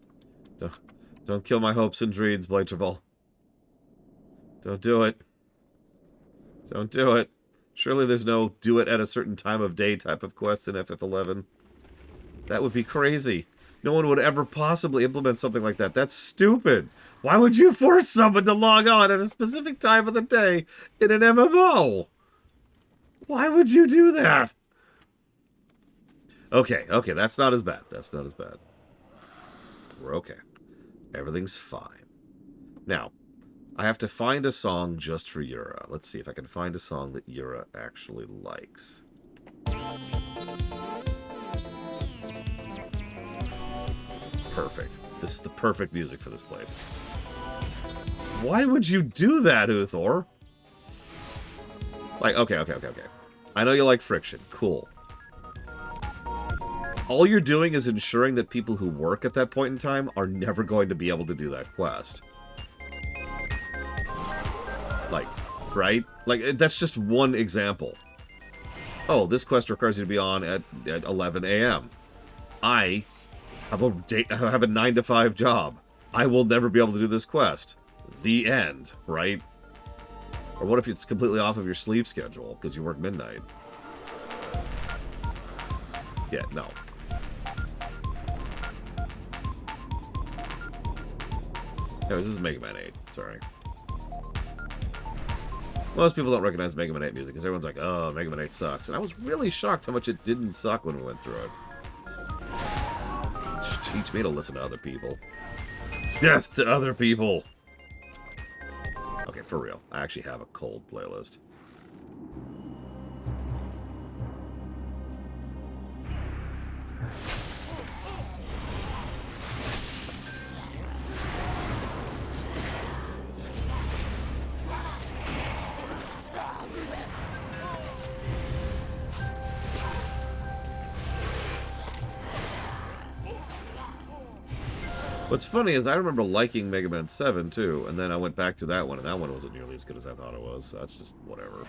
don't kill my hopes and dreams, Blaterval. Don't do it. Don't do it. Surely there's no do it at a certain time of day type of quest in FF11. That would be crazy. No one would ever possibly implement something like that. That's stupid. Why would you force someone to log on at a specific time of the day in an MMO? Why would you do that? Okay, that's not as bad. That's not as bad. We're okay. Everything's fine. Now, I have to find a song just for Yura. Let's see if I can find a song that Yura actually likes. Perfect. This is the perfect music for this place. Why would you do that, Uthor? Like, okay. I know you like friction. Cool. All you're doing is ensuring that people who work at that point in time are never going to be able to do that quest. Like, right? Like, that's just one example. Oh, this quest requires you to be on at 11 a.m. I have a 9-to-5 job. I will never be able to do this quest. The end, right? Or what if it's completely off of your sleep schedule because you work midnight? Yeah, no. No, this is Mega Man 8. Sorry. Most people don't recognize Mega Man 8 music because everyone's like, oh, Mega Man 8 sucks. And I was really shocked how much it didn't suck when we went through it. Just teach me to listen to other people. Death to other people! Okay, for real. I actually have a cold playlist. What's funny is I remember liking Mega Man 7 too, and then I went back to that one, and that one wasn't nearly as good as I thought it was, so that's just whatever.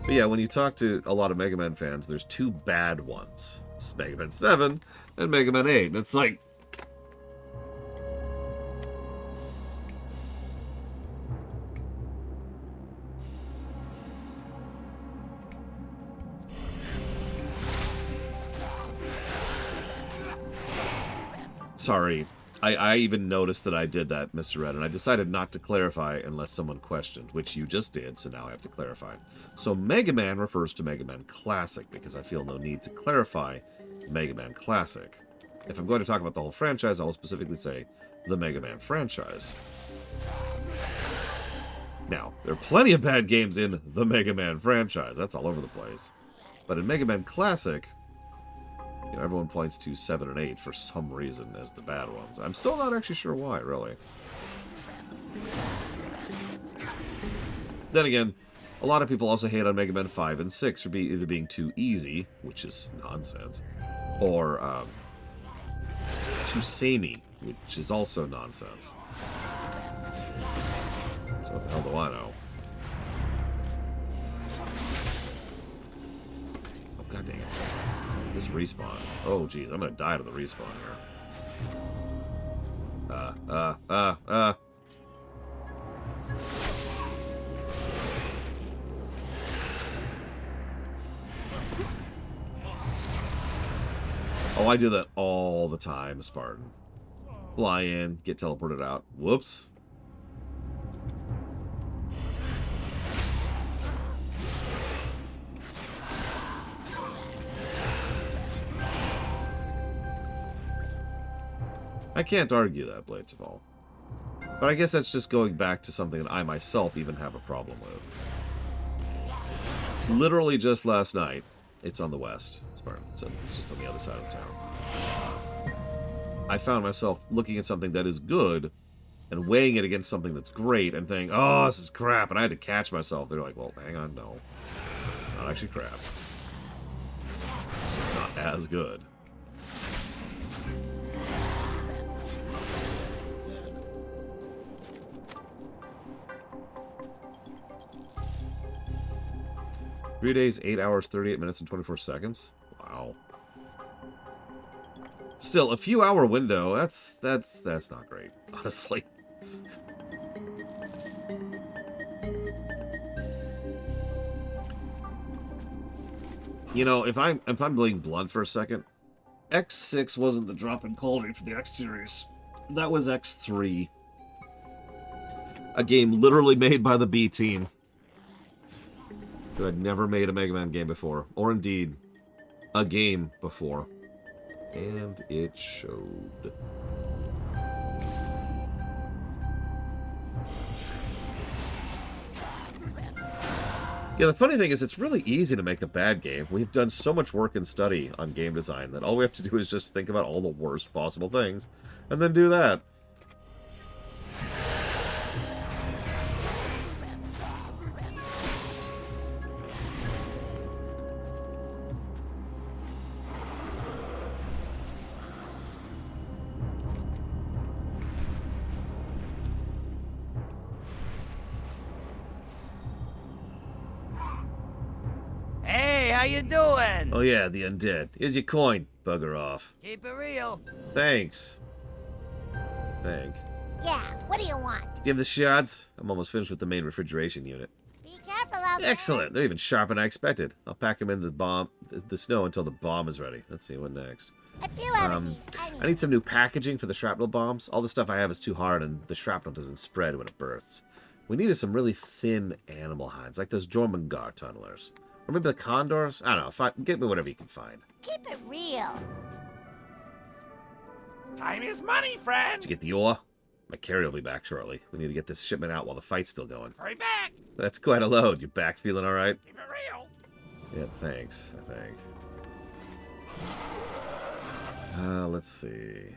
But yeah, when you talk to a lot of Mega Man fans, there's two bad ones. It's Mega Man 7 and Mega Man 8, and it's like... Sorry, I even noticed that I did that, Mr. Red, and I decided not to clarify unless someone questioned, which you just did, so now I have to clarify. So Mega Man refers to Mega Man Classic, because I feel no need to clarify Mega Man Classic. If I'm going to talk about the whole franchise, I will specifically say the Mega Man franchise. Now, there are plenty of bad games in the Mega Man franchise. That's all over the place. But in Mega Man Classic... You know, everyone points to 7 and 8 for some reason as the bad ones. I'm still not actually sure why, really. Then again, a lot of people also hate on Mega Man 5 and 6 for either being too easy, which is nonsense, or too samey, which is also nonsense. So what the hell do I know? Oh, god dang it. This respawn. Oh, geez. I'm gonna die to the respawn here. Oh, I do that all the time, Spartan. Fly in, get teleported out. Whoops. I can't argue that, Blade Taval. But I guess that's just going back to something that I myself even have a problem with. Literally just last night, it's on the west, Spartan, so it's just on the other side of town. I found myself looking at something that is good and weighing it against something that's great and thinking, oh, this is crap, and I had to catch myself. They're like, well, hang on, no. It's not actually crap. It's just not as good. Three days, 8 hours, 38 minutes, and 24 seconds. Wow. Still, a few hour window. That's not great, honestly. You know, if I'm being blunt for a second, X6 wasn't the drop in quality for the X series. That was X3. A game literally made by the B team, who had never made a Mega Man game before, or indeed, a game before. And it showed. Yeah, the funny thing is it's really easy to make a bad game. We've done so much work and study on game design that all we have to do is just think about all the worst possible things, and then do that. How you doing? Oh yeah, the undead. Here's your coin. Bugger off. Keep it real. Thanks. Yeah, what do you want? Do you have the shards? I'm almost finished with the main refrigeration unit. Be careful out there. Excellent. They're even sharper than I expected. I'll pack them in the snow until the bomb is ready. Let's see what next. If you ever need I need some new packaging for the shrapnel bombs. All the stuff I have is too hard, and the shrapnel doesn't spread when it bursts. We needed some really thin animal hides, like those Jormungandr tunnelers. Or maybe the condors? I don't know. Get me whatever you can find. keep it real. Time is money, friend. Did you get the ore? My carrier will be back shortly. We need to get this shipment out while the fight's still going. Hurry back. That's quite a load. You back feeling all right? Keep it real. Yeah, thanks, I think. Let's see.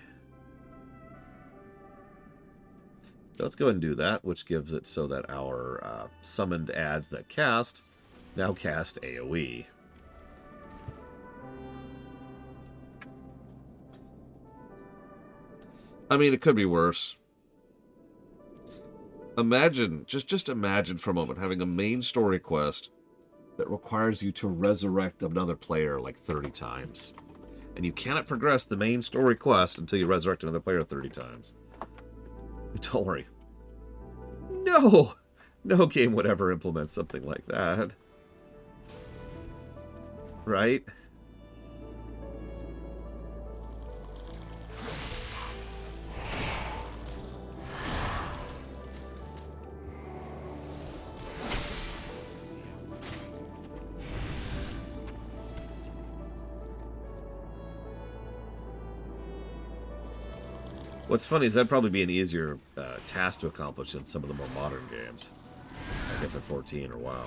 Let's go ahead and do that, which gives it so that our summoned ads that cast now cast AoE. I mean, it could be worse. Imagine, just imagine for a moment, having a main story quest that requires you to resurrect another player like 30 times. And you cannot progress the main story quest until you resurrect another player 30 times. Don't worry. No! No game would ever implement something like that. Right? What's funny is that'd probably be an easier task to accomplish than some of the more modern games. Like FF14 or WoW.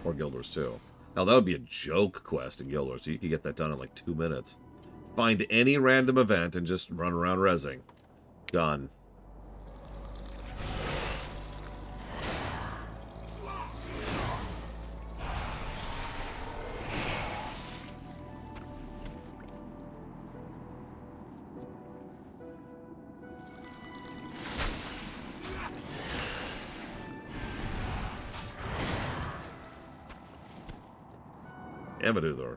Or Guild Wars 2. Now that would be a joke quest in Guild Wars, so you could get that done in like 2 minutes. Find any random event and just run around rezzing. Done. Amadudor.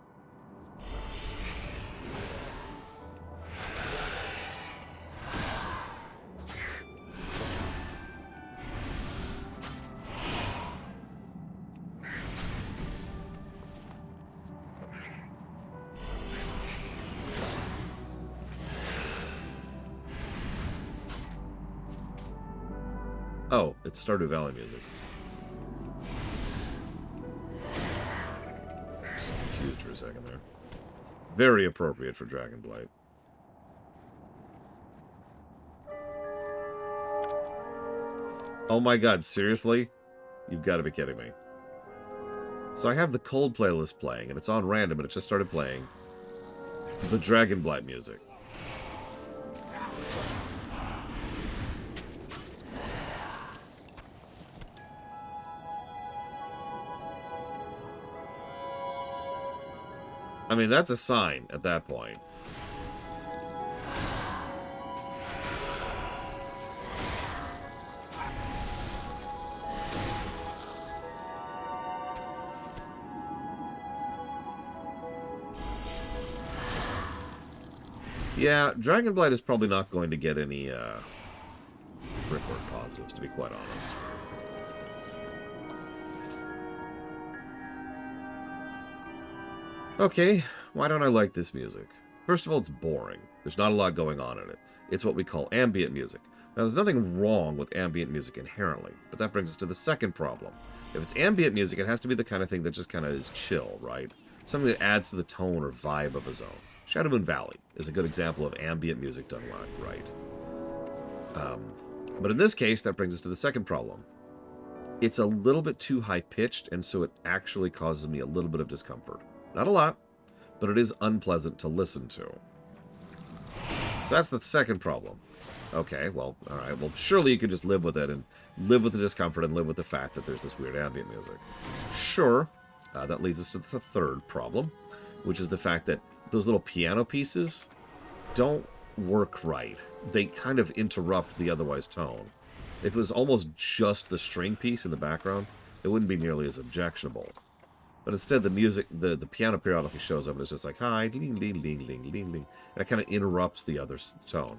Oh, it's Stardew Valley music. Just confused for a second there. Very appropriate for Dragonblight. Oh my god, seriously? You've got to be kidding me. So I have the cold playlist playing, and it's on random, and it just started playing the Dragonblight music. I mean, that's a sign at that point. Yeah, Dragonblight is probably not going to get any brickwork positives, to be quite honest. Okay, why don't I like this music? First of all, it's boring. There's not a lot going on in it. It's what we call ambient music. Now, there's nothing wrong with ambient music inherently, but that brings us to the second problem. If it's ambient music, it has to be the kind of thing that just kind of is chill, right? Something that adds to the tone or vibe of a zone. Shadow Moon Valley is a good example of ambient music done right. But in this case, that brings us to the second problem. It's a little bit too high-pitched, and so it actually causes me a little bit of discomfort. Not a lot, but it is unpleasant to listen to. So that's the second problem. Okay, well, alright, well, surely you can just live with it, and live with the discomfort, and live with the fact that there's this weird ambient music. Sure, that leads us to the third problem, which is the fact that those little piano pieces don't work right. They kind of interrupt the otherwise tone. If it was almost just the string piece in the background, it wouldn't be nearly as objectionable. But instead, the music, the piano periodically shows up and it's just like, hi, ding, ding, ding, ding, ding, ding. And it kind of interrupts the other tone.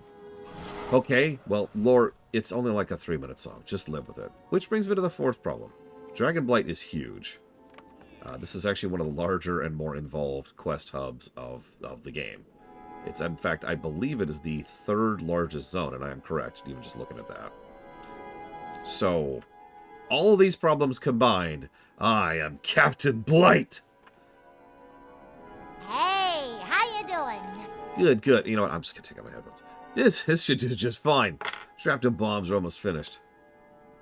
Okay, well, lore, it's only like a 3-minute song. Just live with it. Which brings me to the fourth problem. Dragonblight is huge. This is actually one of the larger and more involved quest hubs of the game. It's, in fact, I believe it is the third largest zone, and I am correct, even just looking at that. So, all of these problems combined, I am Captain Blight! Hey, how you doing? Good, good. You know what? I'm just going to take out my headphones. This should do just fine. Shrapnel bombs are almost finished.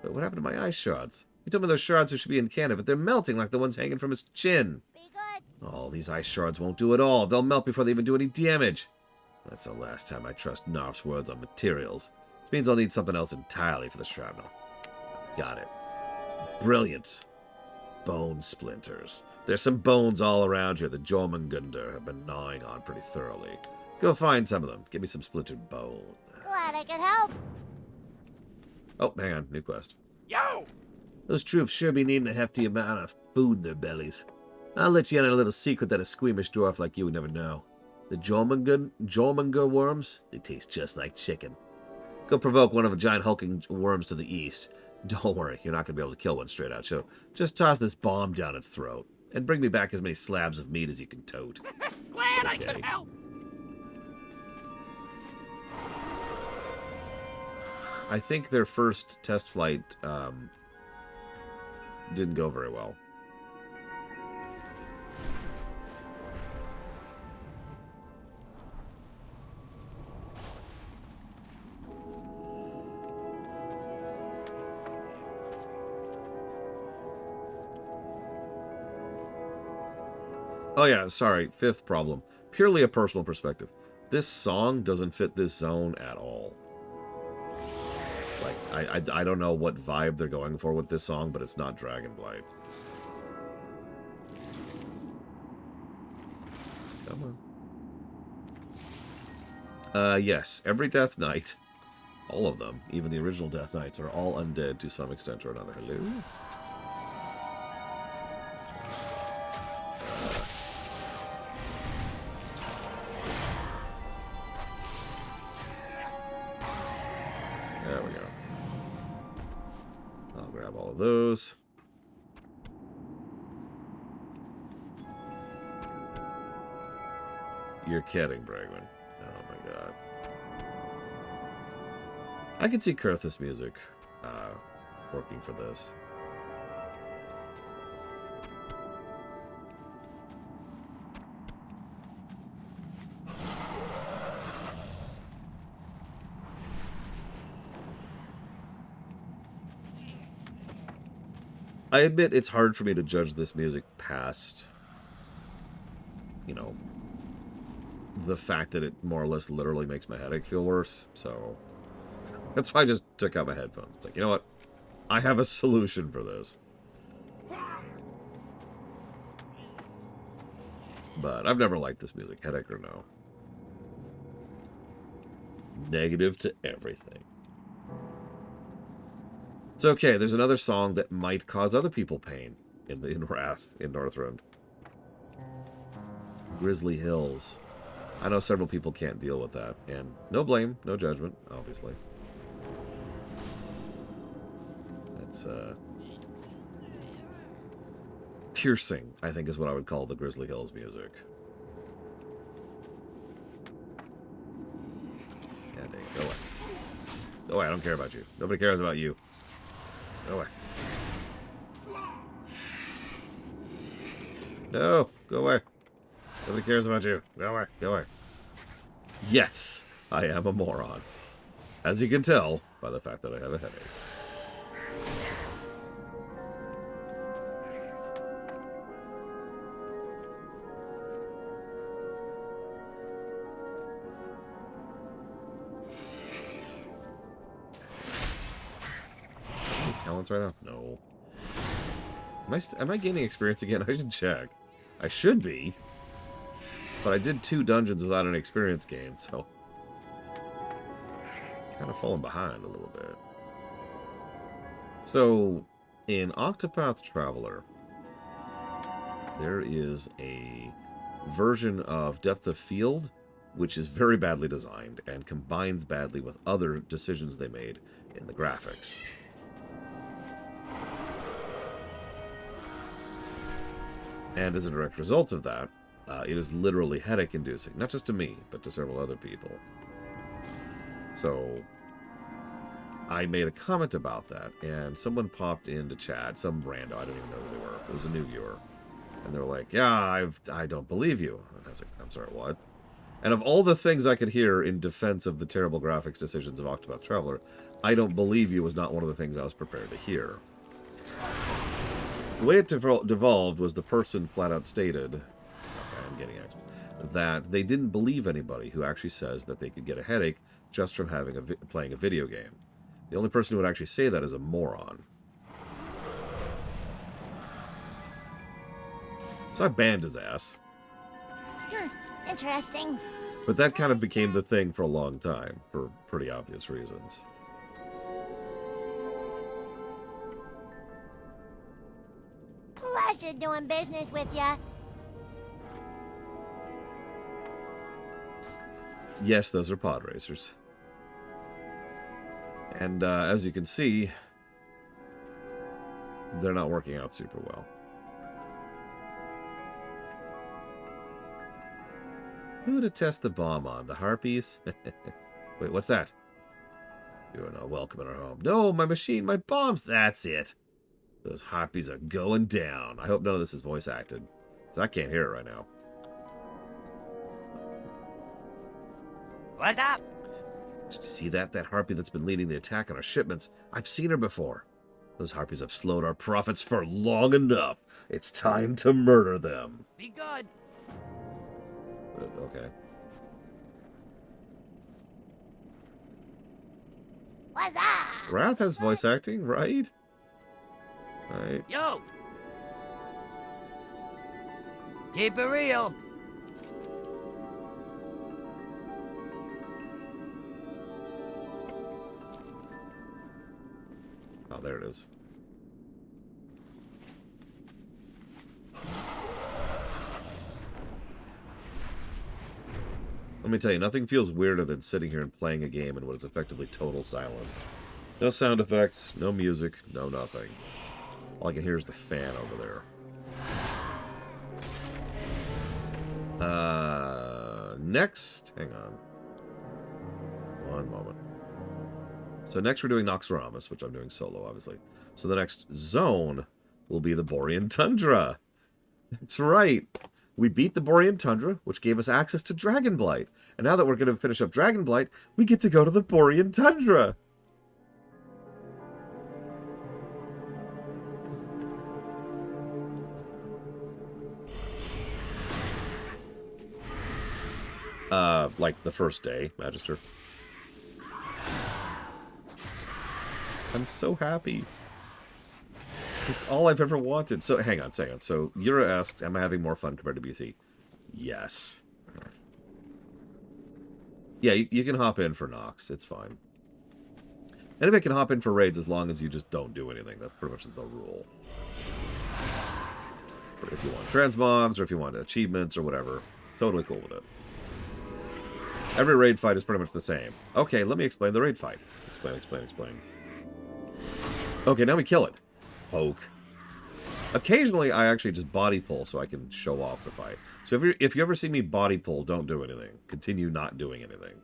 But what happened to my ice shards? You told me those shards should be in Canada, but they're melting like the ones hanging from his chin. Be good. Oh, these ice shards won't do it all. They'll melt before they even do any damage. That's the last time I trust Narf's words on materials. This means I'll need something else entirely for the shrapnel. Got it. Brilliant. Bone splinters. There's some bones all around here that Jormungandr have been gnawing on pretty thoroughly. Go find some of them. Give me some splintered bone. Glad I could help. Oh, hang on. New quest. Yo! Those troops sure be needing a hefty amount of food in their bellies. I'll let you in on a little secret that a squeamish dwarf like you would never know. The Jormungandr worms, they taste just like chicken. Go provoke one of the giant hulking worms to the east. Don't worry, you're not going to be able to kill one straight out, so just toss this bomb down its throat. And bring me back as many slabs of meat as you can tote. Glad I could help. I think their first test flight didn't go very well. Oh yeah, sorry, fifth problem. Purely a personal perspective. This song doesn't fit this zone at all. Like, I don't know what vibe they're going for with this song, but it's not Dragonblight. Come on. Yes, every Death Knight, all of them, even the original Death Knights, are all undead to some extent or another. Hello? There we go. I'll grab all of those. You're kidding, Bregman. Oh my god. I can see Kurthus music working for this. I admit it's hard for me to judge this music past, you know, the fact that it more or less literally makes my headache feel worse. So that's why I just took out my headphones. It's like, you know what? I have a solution for this. But I've never liked this music, headache or no. Negative to everything. It's okay. There's another song that might cause other people pain in Wrath in Northrend. Grizzly Hills. I know several people can't deal with that, and no blame, no judgment, obviously. That's piercing, I think, is what I would call the Grizzly Hills music. Yeah, dang it. Go away. Go away. I don't care about you. Nobody cares about you. Go away. No, go away. Nobody cares about you. Go away. Go away. Yes, I am a moron. As you can tell by the fact that I have a headache. Talents right now? No. Am I gaining experience again? I should check. I should be. But I did 2 dungeons without an experience gain, so... kind of falling behind a little bit. So, in Octopath Traveler, there is a version of Depth of Field which is very badly designed and combines badly with other decisions they made in the graphics. And as a direct result of that, it is literally headache-inducing, not just to me, but to several other people. So, I made a comment about that, and someone popped into chat, some rando, I don't even know who they were, it was a new viewer, and they were like, yeah, I don't believe you. And I was like, I'm sorry, what? And of all the things I could hear in defense of the terrible graphics decisions of Octopath Traveler, I don't believe you was not one of the things I was prepared to hear. The way it devolved was the person flat out stated, okay, I'm getting it, that they didn't believe anybody who actually says that they could get a headache just from having playing a video game. The only person who would actually say that is a moron. So I banned his ass. Interesting. But that kind of became the thing for a long time, for pretty obvious reasons. Pleasure doing business with ya. Yes, those are pod racers. And as you can see, they're not working out super well. Who to test the bomb on? The harpies? Wait, what's that? You are not welcome in our home. No, my machine, my bombs. That's it. Those harpies are going down. I hope none of this is voice acted, because I can't hear it right now. What's up? Did you see that? That harpy that's been leading the attack on our shipments? I've seen her before. Those harpies have slowed our profits for long enough. It's time to murder them. Be good. Okay. What's up? Wrath has voice acting, right? Right. Yo. Keep it real. Oh, there it is. Let me tell you, nothing feels weirder than sitting here and playing a game in what is effectively total silence. No sound effects, no music, no nothing. All I can hear is the fan over there. Next, hang on. One moment. So next we're doing Naxxramas, which I'm doing solo, obviously. So the next zone will be the Borean Tundra. That's right. We beat the Borean Tundra, which gave us access to Dragonblight. And now that we're going to finish up Dragonblight, we get to go to the Borean Tundra. Like the first day, Magister. I'm so happy. It's all I've ever wanted. So, hang on. So, Yura asks, am I having more fun compared to BC? Yes. Yeah, you can hop in for Nox. It's fine. Anybody can hop in for raids as long as you just don't do anything. That's pretty much the rule. But if you want transmogs, or if you want achievements, or whatever, totally cool with it. Every raid fight is pretty much the same. Okay, let me explain the raid fight. Explain. Okay, now we kill it. Poke. Occasionally, I actually just body pull so I can show off the fight. So if you ever see me body pull, don't do anything. Continue not doing anything.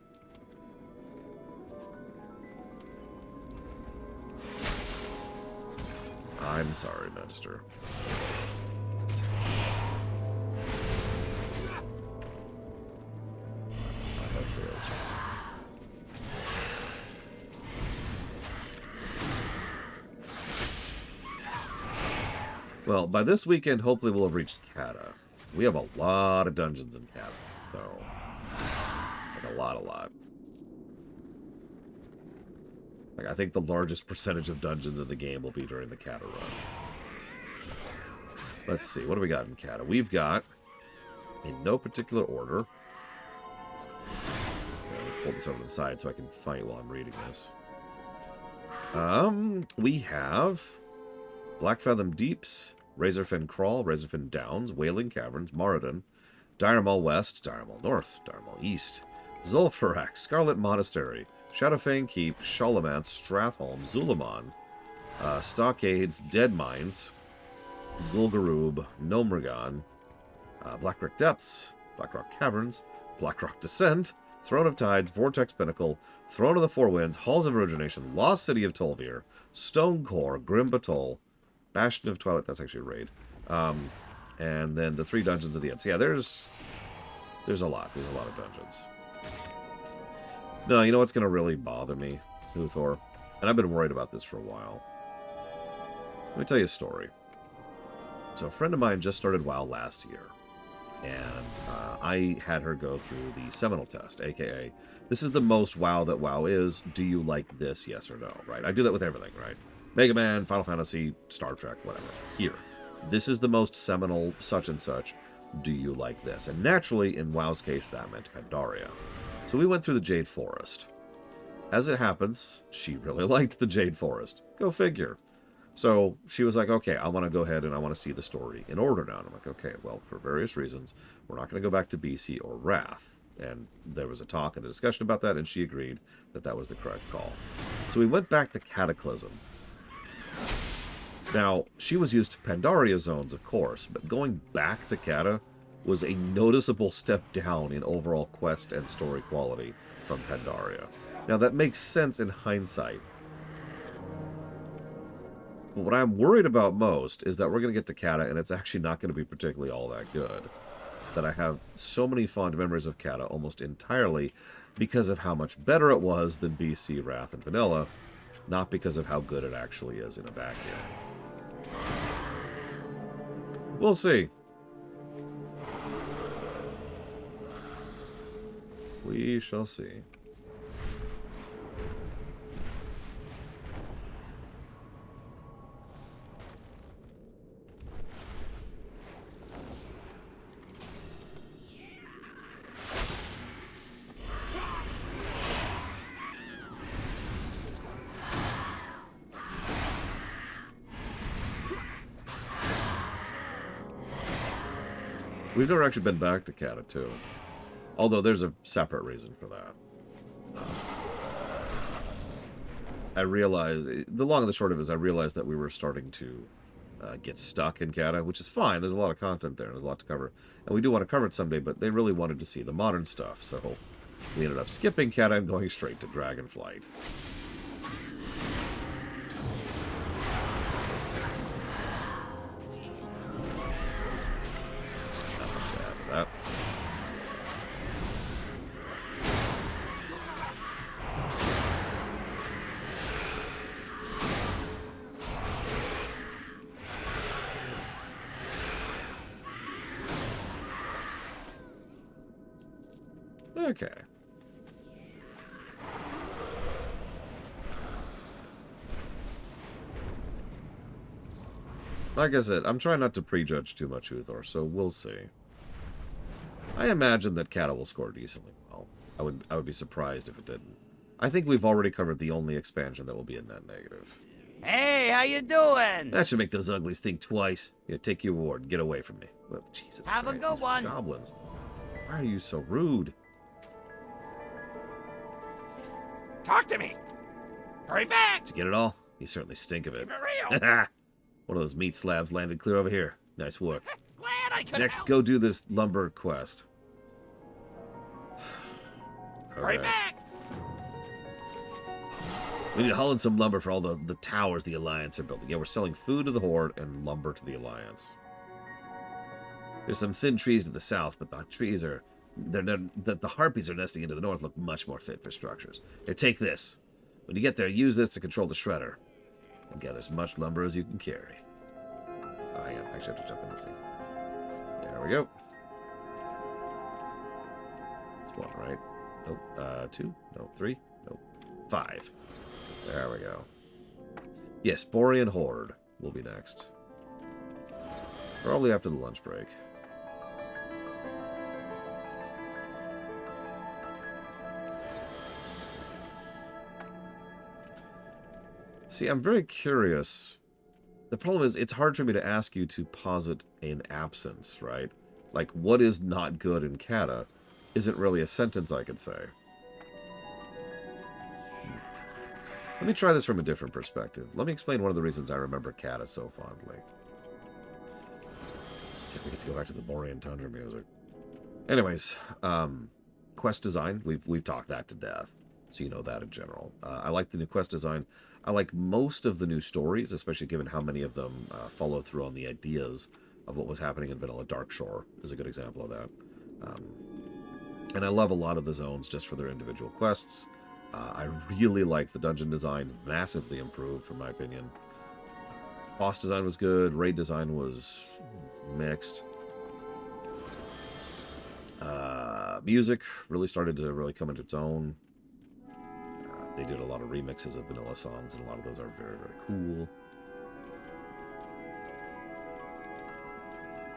I'm sorry, Magister. I have failed. Well, by this weekend, hopefully we'll have reached Kata. We have a lot of dungeons in Kata, so... like a lot. Like, I think the largest percentage of dungeons in the game will be during the Kata run. Let's see, what do we got in Kata? We've got, in no particular order... let me pull this over to the side so I can find it while I'm reading this. We have... Blackfathom Deeps, Razorfen Crawl, Razorfen Downs, Wailing Caverns, Moradin, Diremall West, Diremall North, Diremall East, Zul'Farrak, Scarlet Monastery, Shadowfang Keep, Shalomance, Strathholm, Zulamon, Stockades, Dead Mines, Zul'Nerub, Gnomrigan, Blackrock Depths, Blackrock Caverns, Blackrock Descent, Throne of Tides, Vortex Pinnacle, Throne of the Four Winds, Halls of Origination, Lost City of Tol'vir, Stone Core, Grim Batol, Bastion of Twilight, that's actually a raid. And then the 3 dungeons at the end. So yeah, there's a lot. There's a lot of dungeons. No, you know what's going to really bother me, Uthor? And I've been worried about this for a while. Let me tell you a story. So a friend of mine just started WoW last year. And I had her go through the Seminole test, a.k.a. this is the most WoW that WoW is. Do you like this, yes or no? Right? I do that with everything, right? Mega Man, Final Fantasy, Star Trek, whatever. Here. This is the most seminal such and such. Do you like this? And naturally, in WoW's case, that meant Pandaria. So we went through the Jade Forest. As it happens, she really liked the Jade Forest. Go figure. So she was like, okay, I want to go ahead and I want to see the story in order now. And I'm like, okay, well, for various reasons, we're not going to go back to BC or Wrath. And there was a talk and a discussion about that, and she agreed that that was the correct call. So we went back to Cataclysm. Now, she was used to Pandaria zones, of course, but going back to Kata was a noticeable step down in overall quest and story quality from Pandaria. Now, that makes sense in hindsight. But what I'm worried about most is that we're going to get to Kata, and it's actually not going to be particularly all that good. That I have so many fond memories of Kata almost entirely because of how much better it was than BC, Wrath, and Vanilla, not because of how good it actually is in a vacuum. We'll see. We shall see. We've never actually been back to Kata 2. Although there's a separate reason for that. I realized, the long and the short of it is I realized that we were starting to get stuck in Kata, which is fine. There's a lot of content there. There's a lot to cover. And we do want to cover it someday, but they really wanted to see the modern stuff. So we ended up skipping Kata and going straight to Dragonflight. Okay. Like I said, I'm trying not to prejudge too much Uthor, so we'll see. I imagine that Kata will score decently well. I would be surprised if it didn't. I think we've already covered the only expansion that will be a net negative. Hey, how you doing? That should make those uglies think twice. Here, take your reward and get away from me. Well, Jesus Have Christ, a good one. Goblins. Why are you so rude? Talk to me. Hurry back. Did you get it all? You certainly stink of it. Keep it real. One of those meat slabs landed clear over here. Nice work. Glad I could Next, help. go do this lumber quest. Hurry Okay. back. We need to haul in some lumber for all the towers the Alliance are building. Yeah, we're selling food to the Horde and lumber to the Alliance. There's some thin trees to the south, but the trees are... The harpies are nesting into the north look much more fit for structures. Here, take this. When you get there, use this to control the shredder. And gather as much lumber as you can carry. Oh, hang on. I actually have to jump in this thing. There we go. It's one, right? Nope. 2? No, 3? Nope. 5. There we go. Yes, Borean Horde will be next. Probably after the lunch break. See, I'm very curious. The problem is, it's hard for me to ask you to posit an absence, right? Like, what is not good in Kata isn't really a sentence I could say. Let me try this from a different perspective. Let me explain one of the reasons I remember Kata so fondly. We get to go back to the Borean Tundra music. Anyways, quest design, we've talked that to death, so you know that in general. I like the new quest design. I like most of the new stories, especially given how many of them follow through on the ideas of what was happening in Vanilla Darkshore, is a good example of that. And I love a lot of the zones just for their individual quests. I really like the dungeon design, massively improved from my opinion. Boss design was good, raid design was mixed. Music really started to really come into its own. They did a lot of remixes of vanilla songs, and a lot of those are very, very cool.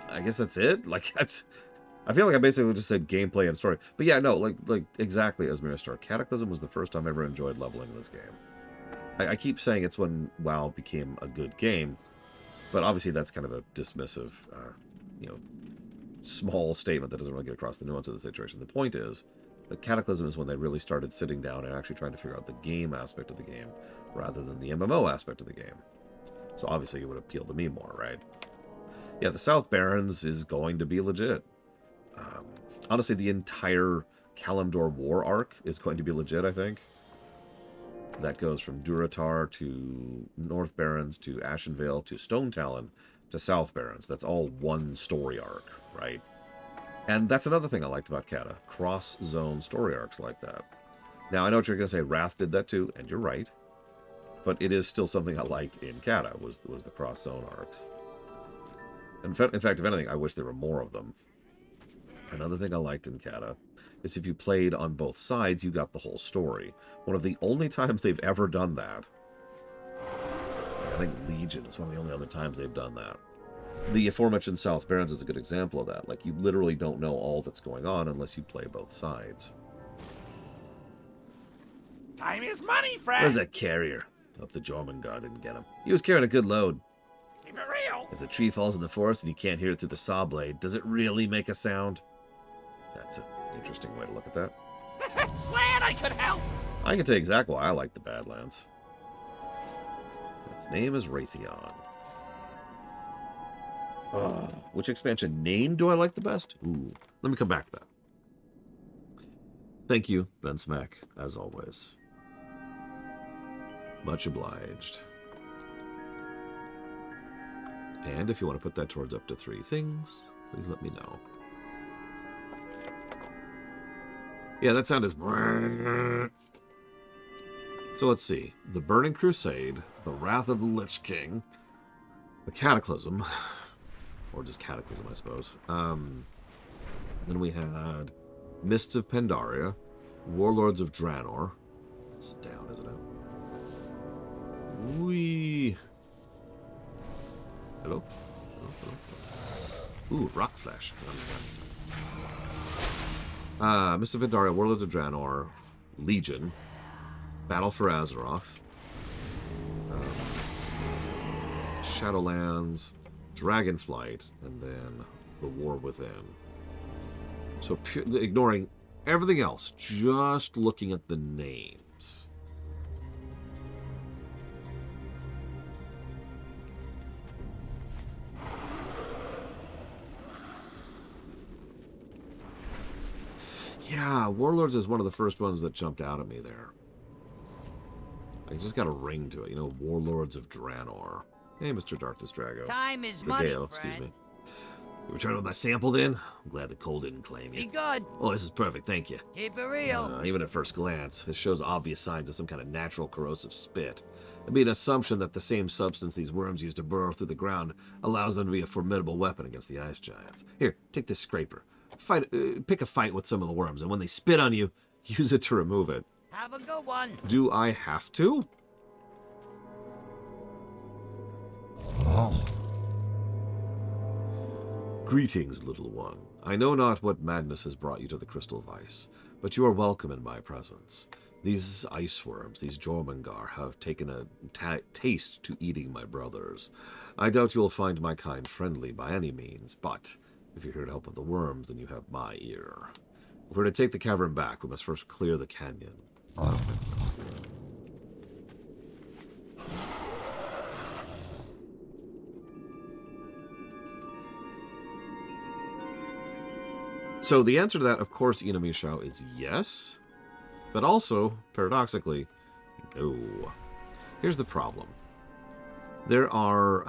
I guess that's it. Like, I feel like I basically just said gameplay and story. But yeah, no, like exactly as Mirror Star. Cataclysm was the first time I ever enjoyed leveling in this game. I keep saying it's when WoW became a good game, but obviously that's kind of a dismissive, small statement that doesn't really get across the nuance of the situation. The point is that Cataclysm is when they really started sitting down and actually trying to figure out the game aspect of the game rather than the MMO aspect of the game. So obviously it would appeal to me more, right? Yeah, the South Barrens is going to be legit. Honestly, the entire Kalimdor War arc is going to be legit, I think. That goes from Durotar to North Barrens to Ashenvale to Stone Talon to South Barrens. That's all one story arc, right? And that's another thing I liked about Kata. Cross-zone story arcs like that. Now, I know what you're going to say. Wrath did that too, and you're right. But it is still something I liked in Kata, was the cross-zone arcs. In fact, if anything, I wish there were more of them. Another thing I liked in Kata is if you played on both sides, you got the whole story. One of the only times they've ever done that, I think Legion is one of the only other times they've done that. The aforementioned South Barrens is a good example of that. Like, you literally don't know all that's going on unless you play both sides. Time is money, friend. Where's that carrier? Hope the Jormungand didn't get him. He was carrying a good load. Keep it real. If the tree falls in the forest and you can't hear it through the saw blade, does it really make a sound? That's an interesting way to look at that. Glad I could help. I can tell you exactly why I like the Badlands. Its name is Raytheon. Which expansion name do I like the best? Ooh, let me come back to that. Thank you, Ben Smack, as always. Much obliged. And if you want to put that towards up to 3 things, please let me know. Yeah, that sound is... So let's see. The Burning Crusade, the Wrath of the Lich King, the Cataclysm, or just Cataclysm, I suppose. Then we had Mists of Pandaria, Warlords of Draenor. It's down, isn't it? Wee. Hello? Ooh, rock flesh. Mists of Pandaria, Warlords of Draenor, Legion, Battle for Azeroth, Shadowlands, Dragonflight, and then The War Within. So ignoring everything else, just looking at the names. Yeah, Warlords is one of the first ones that jumped out at me there. It's just got a ring to it, you know, Warlords of Draenor. Hey, Mr. Darkness Drago. Time is money, Drageo, friend. excuse me. You return with my sample then? I'm glad the cold didn't claim you. Be good. Oh, this is perfect, thank you. Keep it real. Even at first glance, this shows obvious signs of some kind of natural corrosive spit. It'd be an assumption that the same substance these worms use to burrow through the ground allows them to be a formidable weapon against the ice giants. Here, take this scraper. Pick a fight with some of the worms, and when they spit on you, use it to remove it. Have a good one. Do I have to? Greetings, little one. I know not what madness has brought you to the Crystal Vice, but you are welcome in my presence. These ice worms, these Jormungandr, have taken a taste to eating my brothers. I doubt you will find my kind friendly by any means, but if you're here to help with the worms, then you have my ear. If we're to take the cavern back, we must first clear the canyon. So the answer to that, of course, Inamisho, is yes. But also, paradoxically, no. Here's the problem. There are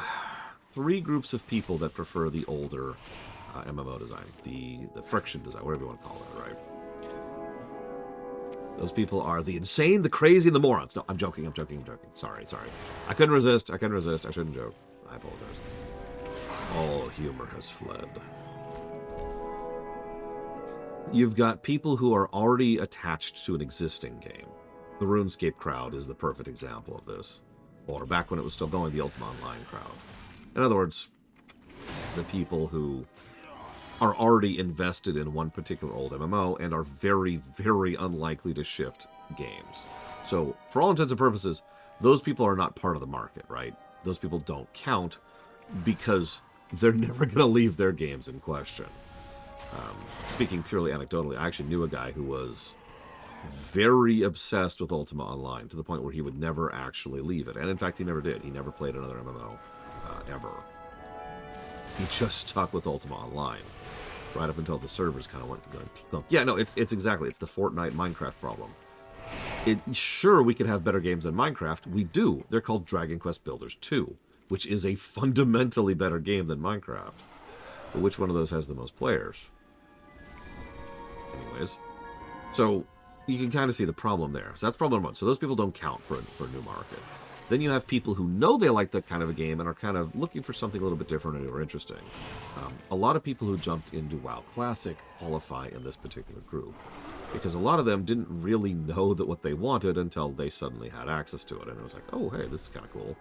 3 groups of people that prefer the older MMO design. The friction design, whatever you want to call it, right? Those people are the insane, the crazy, and the morons. No, I'm joking. Sorry. I couldn't resist. I shouldn't joke. I apologize. All humor has fled. You've got people who are already attached to an existing game. The RuneScape crowd is the perfect example of this. Or back when it was still going, the Ultima Online crowd. In other words, the people who are already invested in one particular old MMO and are very, very unlikely to shift games. So, for all intents and purposes, those people are not part of the market, right? Those people don't count because they're never going to leave their games in question. Speaking purely anecdotally, I actually knew a guy who was very obsessed with Ultima Online to the point where he would never actually leave it. And in fact, he never did. He never played another MMO ever. He just stuck with Ultima Online right up until the servers kind of went. Yeah, no, it's exactly. It's the Fortnite Minecraft problem. Sure, we could have better games than Minecraft. We do. They're called Dragon Quest Builders 2, which is a fundamentally better game than Minecraft. But which one of those has the most players? Anyways, so you can kind of see the problem there. So that's problem 1. So those people don't count for a new market. Then you have people who know they like that kind of a game and are kind of looking for something a little bit different or interesting. A lot of people who jumped into WoW Classic qualify in this particular group because a lot of them didn't really know that what they wanted until they suddenly had access to it. And it was like, oh, hey, this is kind of cool.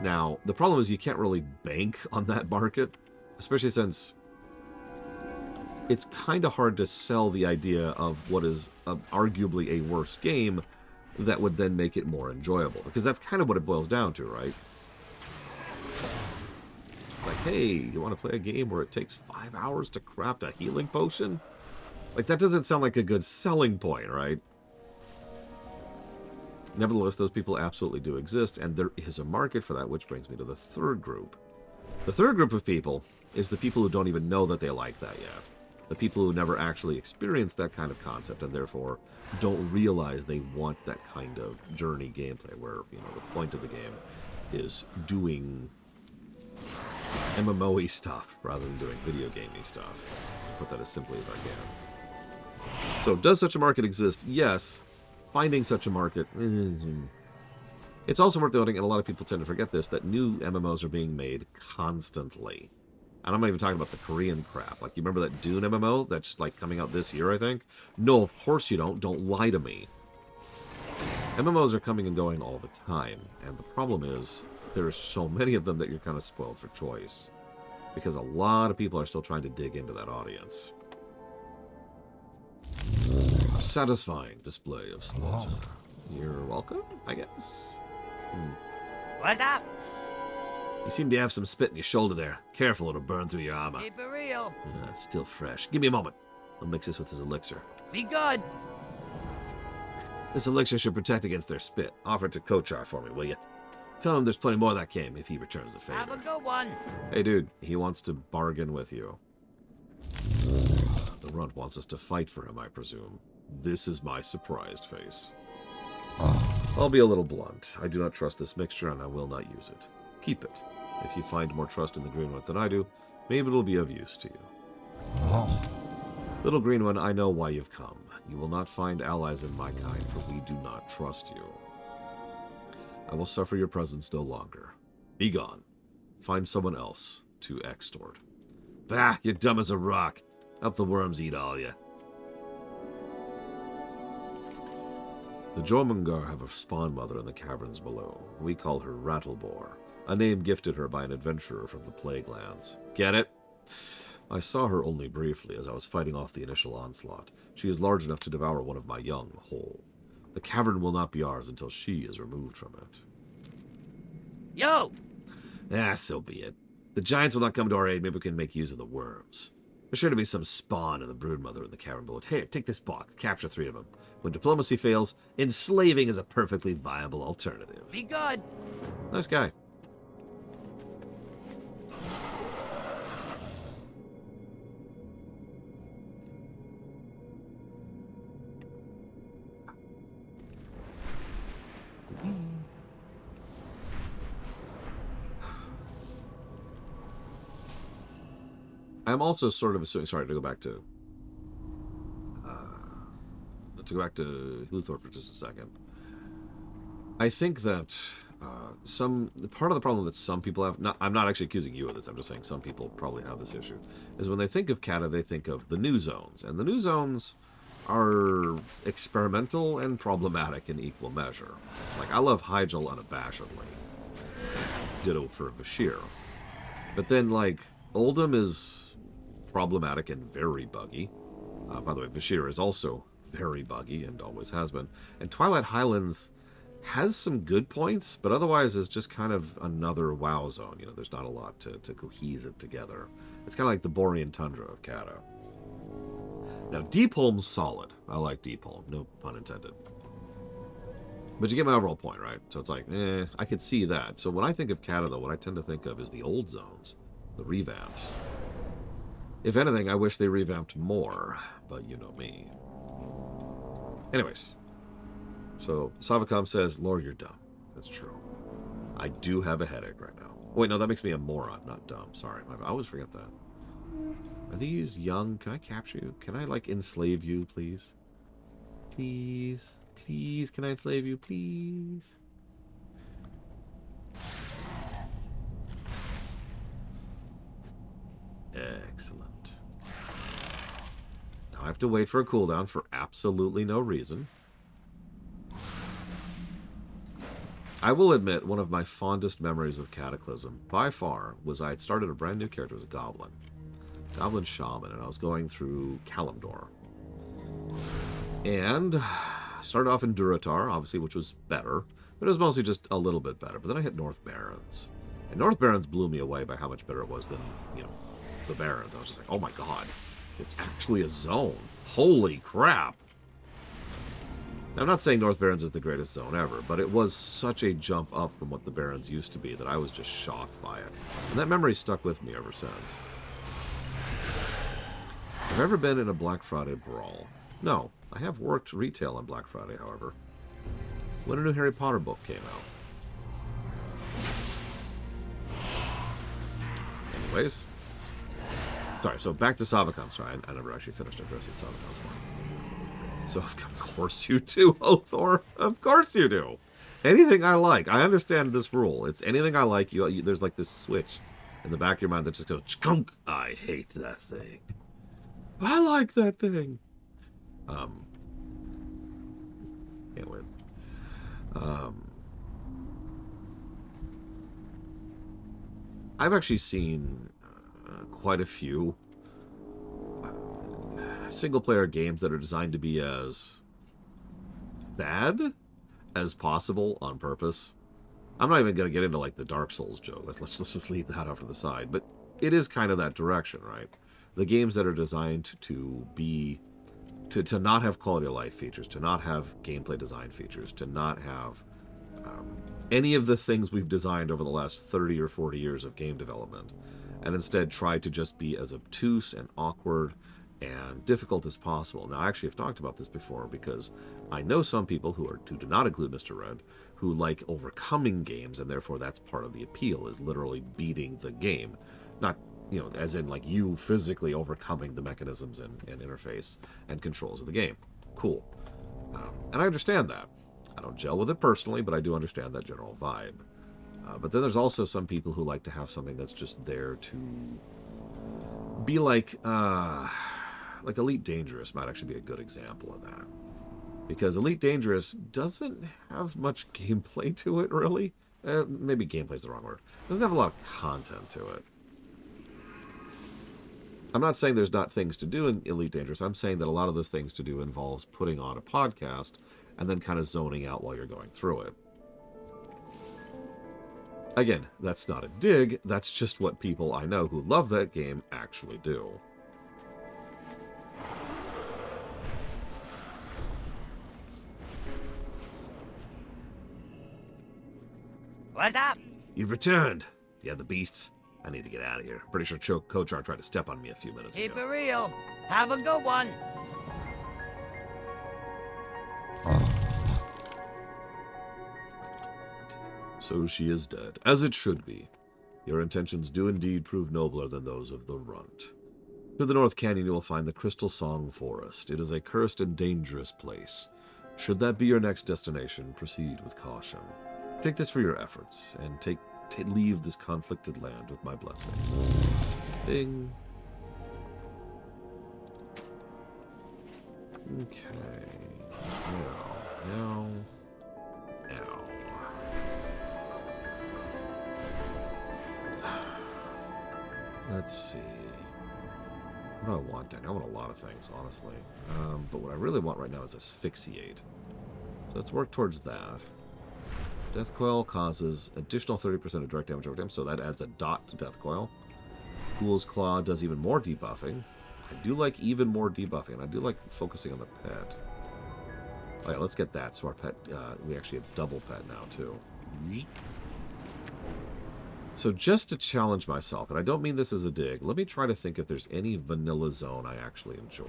Now, the problem is you can't really bank on that market, especially since it's kind of hard to sell the idea of what is arguably a worse game that would then make it more enjoyable. Because that's kind of what it boils down to, right? Like, hey, you want to play a game where it takes 5 hours to craft a healing potion? Like, that doesn't sound like a good selling point, right? Nevertheless, those people absolutely do exist, and there is a market for that, which brings me to the third group. The third group of people is the people who don't even know that they like that yet. The people who never actually experienced that kind of concept and therefore don't realize they want that kind of journey gameplay where, you know, the point of the game is doing MMO-y stuff rather than doing video gamey stuff. I'll put that as simply as I can. So does such a market exist? Yes. Finding such a market... It's also worth noting, and a lot of people tend to forget this, that new MMOs are being made constantly. And I'm not even talking about the Korean crap. Like, you remember that Dune MMO that's, like, coming out this year, I think? No, of course you don't. Don't lie to me. MMOs are coming and going all the time. And the problem is, there are so many of them that you're kind of spoiled for choice. Because a lot of people are still trying to dig into that audience. A satisfying display of slaughter. You're welcome, I guess. What's up? You seem to have some spit in your shoulder there. Careful, it'll burn through your armor. Keep it real. It's still fresh. Give me a moment. I'll mix this with his elixir. Be good. This elixir should protect against their spit. Offer it to Kochar for me, will you? Tell him there's plenty more of that came if he returns the favor. Have a good one. Hey, dude, he wants to bargain with you. The runt wants us to fight for him, I presume. This is my surprised face. I'll be a little blunt. I do not trust this mixture, and I will not use it. Keep it. If you find more trust in the Green One than I do, maybe it'll be of use to you. Little Green One, I know why you've come. You will not find allies in my kind, for we do not trust you. I will suffer your presence no longer. Be gone. Find someone else to extort. Bah, you're dumb as a rock. Up the worms eat all ya. The Jormungandr have a spawn mother in the caverns below. We call her Rattlebore, a name gifted her by an adventurer from the Plague Lands. Get it? I saw her only briefly as I was fighting off the initial onslaught. She is large enough to devour one of my young whole. The cavern will not be ours until she is removed from it. Yo! So be it. The giants will not come to our aid. Maybe we can make use of the worms. There's sure to be some spawn in the broodmother in the cavern below. Here, take this box. Capture 3 of them. When diplomacy fails, enslaving is a perfectly viable alternative. Be good. Nice guy. I'm also sort of assuming, sorry to go back to Huthor for just a second. I think that part of the problem that some people have, I'm not actually accusing you of this, I'm just saying some people probably have this issue, is when they think of Kata, they think of the new zones. And the new zones are experimental and problematic in equal measure. Like, I love Hyjal unabashedly. Ditto for Vashir. But then, like, Oldham is problematic and very buggy. By the way, Vashir is also very buggy and always has been. And Twilight Highlands has some good points, but otherwise is just kind of another WoW zone. You know, there's not a lot to cohese it together. It's kind of like the Borean Tundra of Kata. Now, Deepholm's solid. I like Deepholm, no pun intended. But you get my overall point, right? So it's like, I could see that. So when I think of Kata, though, what I tend to think of is the old zones, the revamps. If anything, I wish they revamped more, but you know me. Anyways, so Savacom says, Lord, you're dumb. That's true. I do have a headache right now. Oh, wait, no, that makes me a moron, not dumb. Sorry, I always forget that. Are these young? Can I capture you? Can I, like, enslave you, please? Please? Please, can I enslave you, please? Excellent. Now I have to wait for a cooldown for absolutely no reason. I will admit, one of my fondest memories of Cataclysm, by far, was I had started a brand new character as a goblin. Goblin Shaman, and I was going through Kalimdor. And started off in Durotar, obviously, which was better, but it was mostly just a little bit better. But then I hit North Barrens. And North Barrens blew me away by how much better it was than, you know, the Barrens. I was just like, oh my god, it's actually a zone. Holy crap. Now, I'm not saying North Barrens is the greatest zone ever, but it was such a jump up from what the Barrens used to be that I was just shocked by it. And that memory stuck with me ever since. Have I ever been in a Black Friday brawl? No. I have worked retail on Black Friday, however. When a new Harry Potter book came out. Anyways. Sorry, so back to Savacom. Sorry, I never actually finished addressing Savacom's point. So, of course you do, Othor. Of course you do. Anything I like. I understand this rule. It's anything I like. There's like this switch in the back of your mind that just goes, skunk, I hate that thing. I like that thing. Can't win. I've actually seen quite a few single-player games that are designed to be as bad as possible on purpose. I'm not even going to get into like the Dark Souls joke. Let's just leave that off to the side. But it is kind of that direction, right? The games that are designed to be to not have quality of life features, to not have gameplay design features, to not have any of the things we've designed over the last 30 or 40 years of game development, and instead try to just be as obtuse and awkward and difficult as possible. Now, actually, I've talked about this before because I know some people who do not include Mr. Red, who like overcoming games, and therefore that's part of the appeal, is literally beating the game. Not, you know, as in like you physically overcoming the mechanisms and interface and controls of the game. Cool. And I understand that. I don't gel with it personally, but I do understand that general vibe. But then there's also some people who like to have something that's just there to be like Elite Dangerous might actually be a good example of that. Because Elite Dangerous doesn't have much gameplay to it, really. Maybe gameplay's the wrong word. It doesn't have a lot of content to it. I'm not saying there's not things to do in Elite Dangerous. I'm saying that a lot of those things to do involves putting on a podcast and then kind of zoning out while you're going through it. Again, that's not a dig. That's just what people I know who love that game actually do. What's up? You've returned. Yeah, the beasts. I need to get out of here. Pretty sure Kochar tried to step on me a few minutes Keep ago. it real. Have a good one. So she is dead, as it should be. Your intentions do indeed prove nobler than those of the runt. To the North Canyon you will find the Crystal Song Forest. It is a cursed and dangerous place. Should that be your next destination, proceed with caution. Take this for your efforts, and leave this conflicted land with my blessing. Ding. Okay. Now. Let's see. What do I want down here? I want a lot of things, honestly. But what I really want right now is Asphyxiate. So let's work towards that. Death Coil causes additional 30% of direct damage over time, so that adds a dot to Death Coil. Ghoul's Claw does even more debuffing. I do like even more debuffing, and I do like focusing on the pet. Oh yeah, let's get that, so our pet, we actually have double pet now, too. So just to challenge myself, and I don't mean this as a dig, let me try to think if there's any vanilla zone I actually enjoy.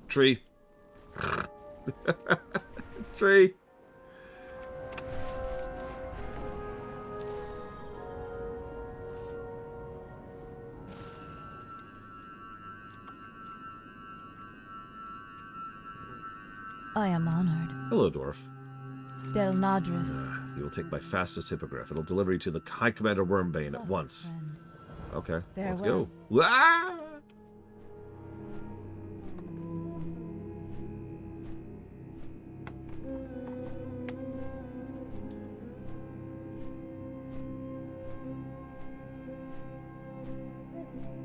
Tree. Tree. I am honored. Hello, dwarf. Del Nadris. You will take my fastest hippogriff. It'll deliver you to the High Commander Wormbane at once. Friend. Okay, let's Farewell. go. Ah!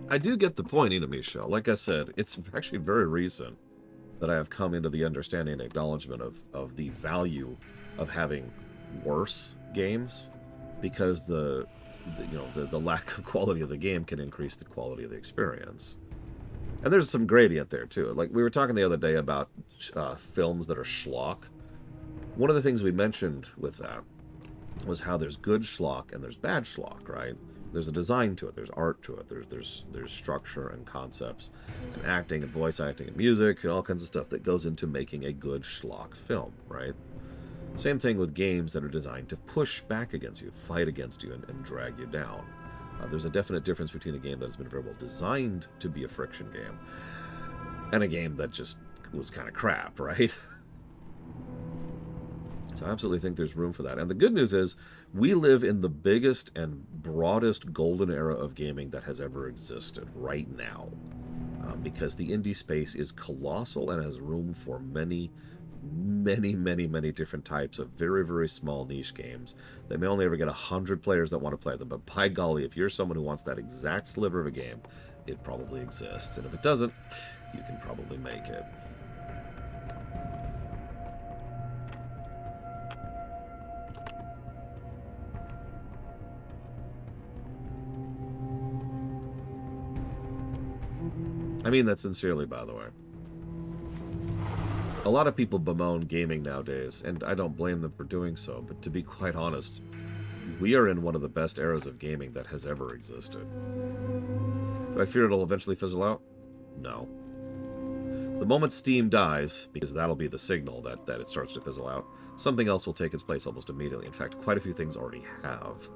I do get the point, Inamisha. Like I said, it's actually very recent that I have come into the understanding and acknowledgement of the value of having worse games, because the lack of quality of the game can increase the quality of the experience. And there's some gradient there too. Like we were talking the other day about films that are schlock. One of the things we mentioned with that was how there's good schlock and there's bad schlock, right? There's a design to it, there's art to it, there's structure and concepts and acting and voice acting and music and all kinds of stuff that goes into making a good schlock film, right? Same thing with games that are designed to push back against you, fight against you, and drag you down. There's a definite difference between a game that has been very well designed to be a friction game and a game that just was kind of crap, right? So I absolutely think there's room for that. And the good news is we live in the biggest and broadest golden era of gaming that has ever existed right now. Because the indie space is colossal and has room for many different types of very, very small niche games. They may only ever get 100 players that want to play them, but by golly, if you're someone who wants that exact sliver of a game, it probably exists. And if it doesn't, you can probably make it. I mean that sincerely, by the way. A lot of people bemoan gaming nowadays, and I don't blame them for doing so, but to be quite honest, we are in one of the best eras of gaming that has ever existed. Do I fear it'll eventually fizzle out? No. The moment Steam dies, because that'll be the signal that it starts to fizzle out, something else will take its place almost immediately. In fact, quite a few things already have.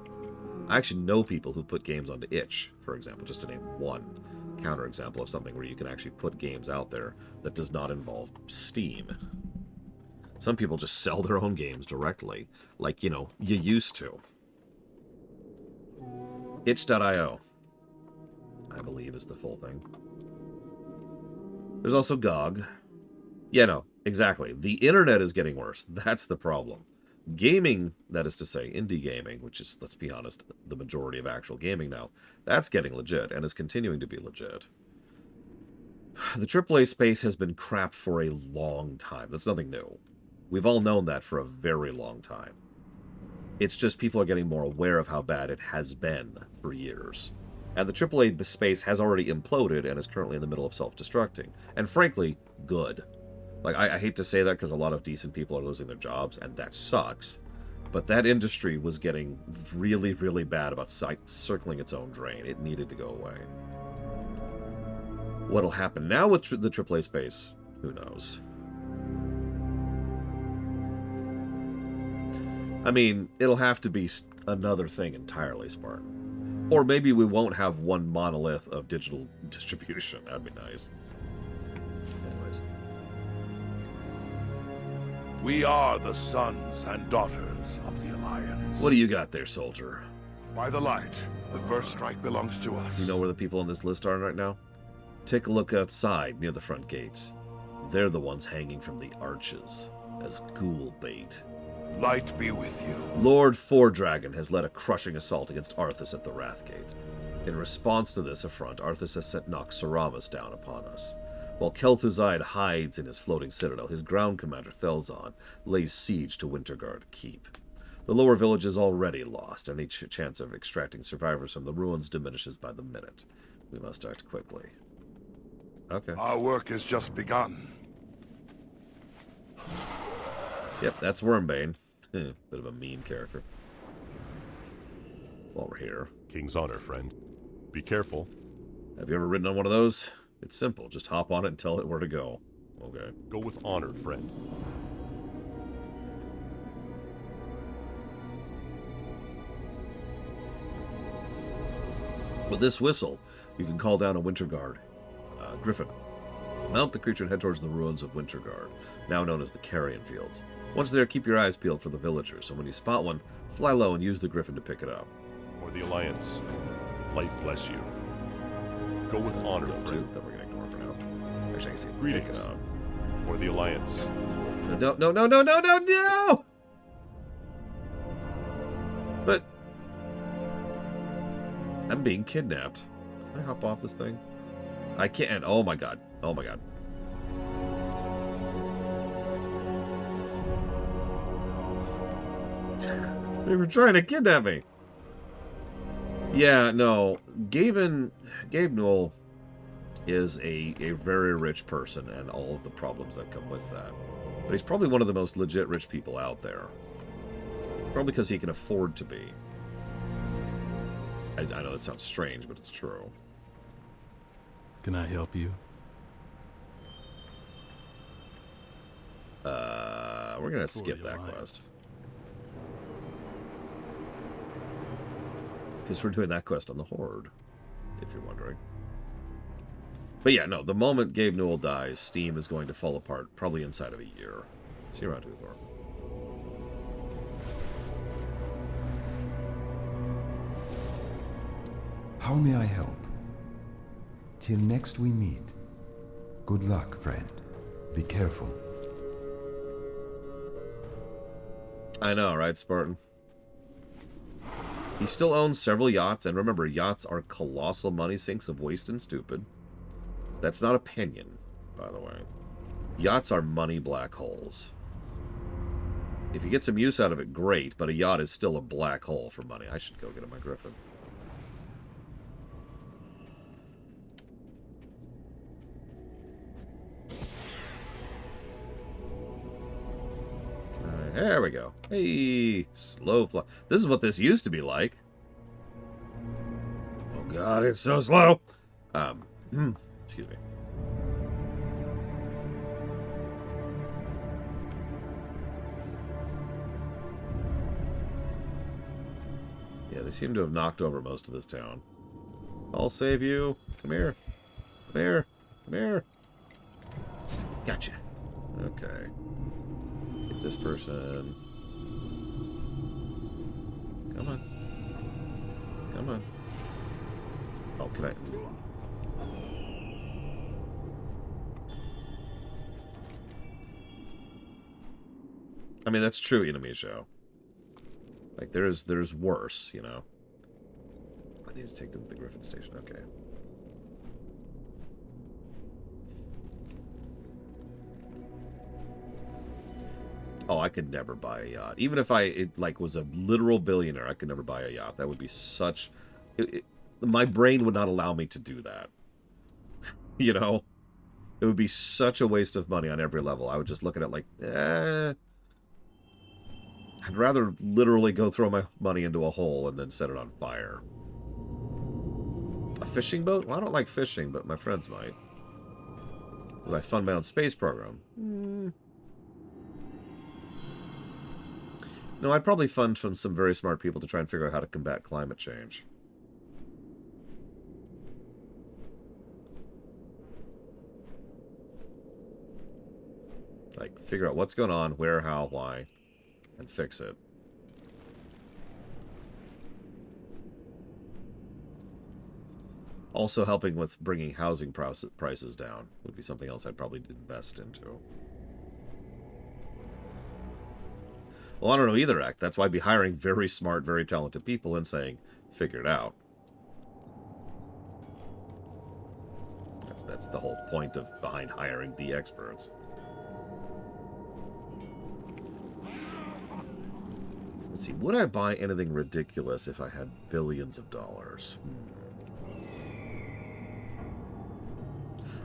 I actually know people who put games onto itch, for example, just to name one counterexample of something where you can actually put games out there that does not involve Steam. Some people just sell their own games directly, like, you used to. Itch.io, I believe, is the full thing. There's also GOG. Yeah, no, exactly. The internet is getting worse. That's the problem. Gaming, that is to say, indie gaming, which is, let's be honest, the majority of actual gaming now, that's getting legit and is continuing to be legit. The AAA space has been crap for a long time. That's nothing new. We've all known that for a very long time. It's just people are getting more aware of how bad it has been for years. And the AAA space has already imploded and is currently in the middle of self-destructing. And frankly, good. Like, I hate to say that because a lot of decent people are losing their jobs, and that sucks. But that industry was getting really, really bad about circling its own drain. It needed to go away. What'll happen now with the AAA space? Who knows? I mean, it'll have to be another thing entirely, Spartan. Or maybe we won't have one monolith of digital distribution. That'd be nice. Anyways. We are the sons and daughters of the Alliance. What do you got there, soldier? By the light, the first strike belongs to us. You know where the people on this list are right now? Take a look outside near the front gates. They're the ones hanging from the arches as ghoul bait. Light be with you. Lord Fourdragon has led a crushing assault against Arthas at the Wrathgate. In response to this affront, Arthas has sent Naxxramas down upon us. While Kel'Thuzad hides in his floating citadel, his ground commander, Thelzon, lays siege to Winterguard Keep. The lower village is already lost, and each chance of extracting survivors from the ruins diminishes by the minute. We must act quickly. Okay. Our work has just begun. Yep, that's Wormbane. Bit of a mean character. While we're here. King's honor, friend. Be careful. Have you ever ridden on one of those? It's simple. Just hop on it and tell it where to go. Okay. Go with honor, friend. With this whistle, you can call down a Winterguard Griffin. Mount the creature and head towards the ruins of Winterguard, now known as the Carrion Fields. Once there, keep your eyes peeled for the villagers, and when you spot one, fly low and use the Griffin to pick it up. For the Alliance, light bless you. Go with honor, friend. That we're going to ignore for now. Actually, I can see it. Greetings. Pick it up. For the Alliance. No! But I'm being kidnapped. Can I hop off this thing? I can't. Oh my god. Oh my god. They were trying to kidnap me. Yeah, no. Gabe Newell is a very rich person and all of the problems that come with that. But he's probably one of the most legit rich people out there. Probably because he can afford to be. I know that sounds strange, but it's true. Can I help you? We're gonna skip that quest. Because we're doing that quest on the Horde, if you're wondering. But yeah, no, the moment Gabe Newell dies, Steam is going to fall apart, probably inside of a year. See you around, Uthor. How may I help? Till next we meet. Good luck, friend. Be careful. I know, right, Spartan? He still owns several yachts, and remember, yachts are colossal money sinks of waste and stupid. That's not opinion, by the way. Yachts are money black holes. If you get some use out of it, great, but a yacht is still a black hole for money. I should go get on my Griffin. There we go. Hey, slow fly. This is what this used to be like. Oh god, it's so slow. Excuse me. Yeah, they seem to have knocked over most of this town. I'll save you. Come here. Come here. Come here. Gotcha. Okay. Let's get this person. Come on. Come on. Oh, can I... I mean, that's true, Inamisho. Like, there's worse, you know. I need to take them to the Griffin Station. Okay. Oh, I could never buy a yacht. Even if I was a literal billionaire, I could never buy a yacht. That would be such... my brain would not allow me to do that. You know? It would be such a waste of money on every level. I would just look at it like, I'd rather literally go throw my money into a hole and then set it on fire. A fishing boat? Well, I don't like fishing, but my friends might. Would I fund my own space program? No, I'd probably fund from some very smart people to try and figure out how to combat climate change. Like, figure out what's going on, where, how, why, and fix it. Also helping with bringing housing prices down would be something else I'd probably invest into. Well, I don't know either, Act. That's why I'd be hiring very smart, very talented people and saying, figure it out. That's the whole point behind hiring the experts. Let's see, would I buy anything ridiculous if I had billions of dollars?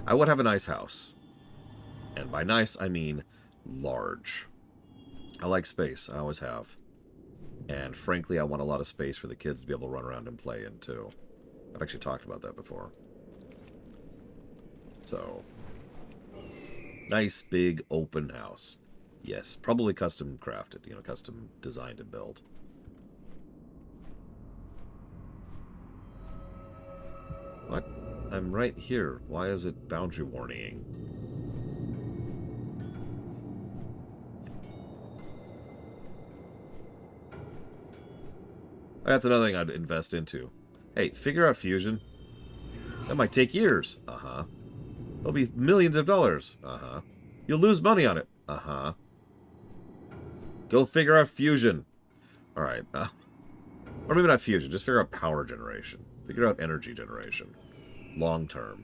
I would have a nice house. And by nice, I mean large. I like space. I always have. And frankly, I want a lot of space for the kids to be able to run around and play in, too. I've actually talked about that before. So, nice, big, open house. Yes, probably custom crafted, you know, custom designed and built. What? I'm right here. Why is it boundary warning? That's another thing I'd invest into. Hey, figure out fusion. That might take years. Uh-huh. It'll be millions of dollars. Uh-huh. You'll lose money on it. Uh-huh. Go figure out fusion. Alright. Or maybe not fusion. Just figure out power generation. Figure out energy generation. Long term.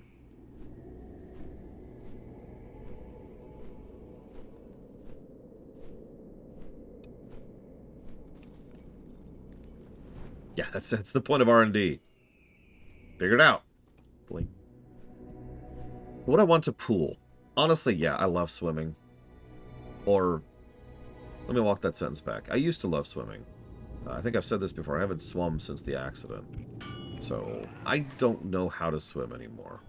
Yeah, that's the point of R&D. Figure it out. Blink. Would I want to pool? Honestly, yeah, I love swimming. Or, let me walk that sentence back. I used to love swimming. I think I've said this before. I haven't swum since the accident. So, I don't know how to swim anymore.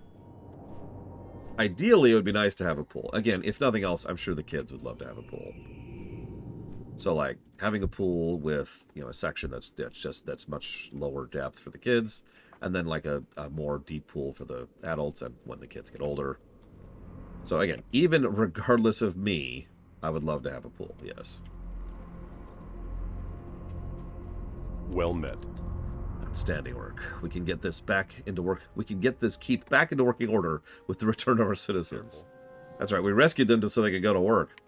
Ideally, it would be nice to have a pool. Again, if nothing else, I'm sure the kids would love to have a pool. So, like, having a pool with, you know, a section that's much lower depth for the kids, and then, like, a more deep pool for the adults and when the kids get older. So, again, even regardless of me, I would love to have a pool, yes. Well met. Outstanding work. We can get this back into work. We can get this keep back into working order with the return of our citizens. That's right. We rescued them so they could go to work.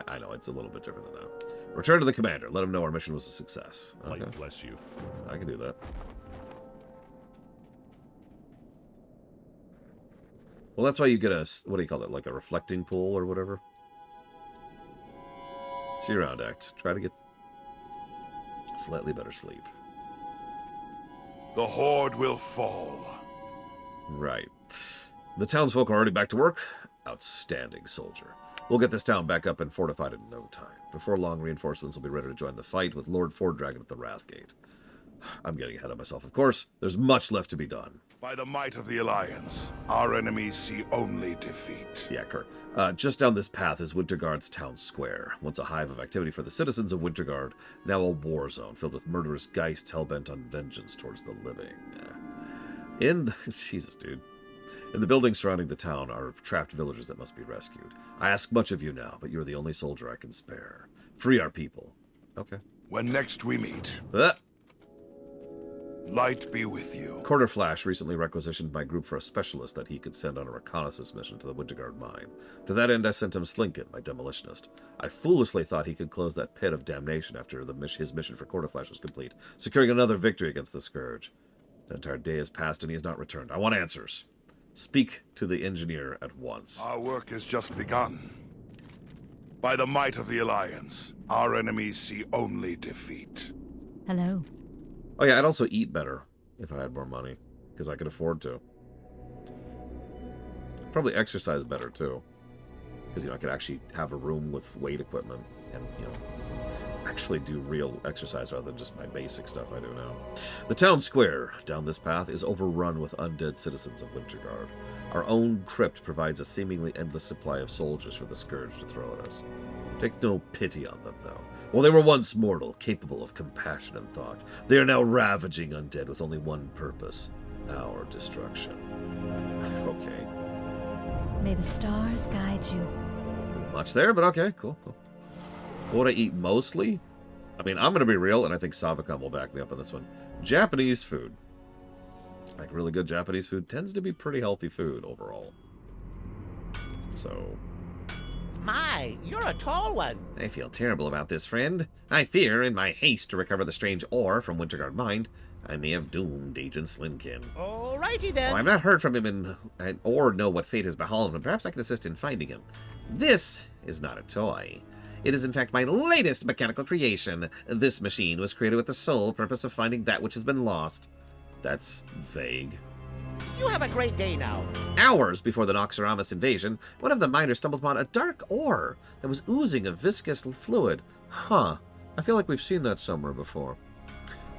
I know, it's a little bit different than that. Return to the commander. Let him know our mission was a success. Okay. Light bless you. I can do that. Well, that's why you get a, what do you call it, like a reflecting pool or whatever? See you around, Act. Try to get slightly better sleep. The horde will fall. Right. The townsfolk are already back to work. Outstanding, soldier. We'll get this town back up and fortified in no time. Before long, reinforcements will be ready to join the fight with Lord Fordragon at the Wrathgate. I'm getting ahead of myself, of course. There's much left to be done. By the might of the Alliance, our enemies see only defeat. Yeah, Kurt. Just down this path is Winterguard's town square. Once a hive of activity for the citizens of Winterguard, now a war zone filled with murderous geists hell-bent on vengeance towards the living. Jesus, dude. In the buildings surrounding the town are trapped villagers that must be rescued. I ask much of you now, but you're the only soldier I can spare. Free our people. Okay. When next we meet, light be with you. Quarterflash recently requisitioned my group for a specialist that he could send on a reconnaissance mission to the Winterguard mine. To that end, I sent him Slinkin, my demolitionist. I foolishly thought he could close that pit of damnation after his mission for Quarterflash was complete, securing another victory against the Scourge. The entire day has passed and he has not returned. I want answers. Speak to the engineer at once. Our work has just begun. By the might of the Alliance, our enemies see only defeat. Hello. Oh yeah, I'd also eat better if I had more money, because I could afford to. Probably exercise better too, because I could actually have a room with weight equipment and actually do real exercise rather than just my basic stuff I do now. The town square down this path is overrun with undead citizens of Winterguard. Our own crypt provides a seemingly endless supply of soldiers for the Scourge to throw at us. Take no pity on them, though. While they were once mortal, capable of compassion and thought, they are now ravaging undead with only one purpose: our destruction. Okay. May the stars guide you. Much there, but okay, cool. What would I eat mostly? I mean, I'm going to be real, and I think Savicon will back me up on this one. Japanese food. Like, really good Japanese food tends to be pretty healthy food overall. So... My, you're a tall one. I feel terrible about this, friend. I fear, in my haste to recover the strange ore from Winterguard Mine, I may have doomed Agent Slinkin. Alrighty then. Well, I've not heard from him or know what fate has befallen him. Perhaps I can assist in finding him. This is not a toy. It is, in fact, my latest mechanical creation. This machine was created with the sole purpose of finding that which has been lost. That's vague. You have a great day now. Hours before the Naxxramas invasion, one of the miners stumbled upon a dark ore that was oozing a viscous fluid. Huh. I feel like we've seen that somewhere before.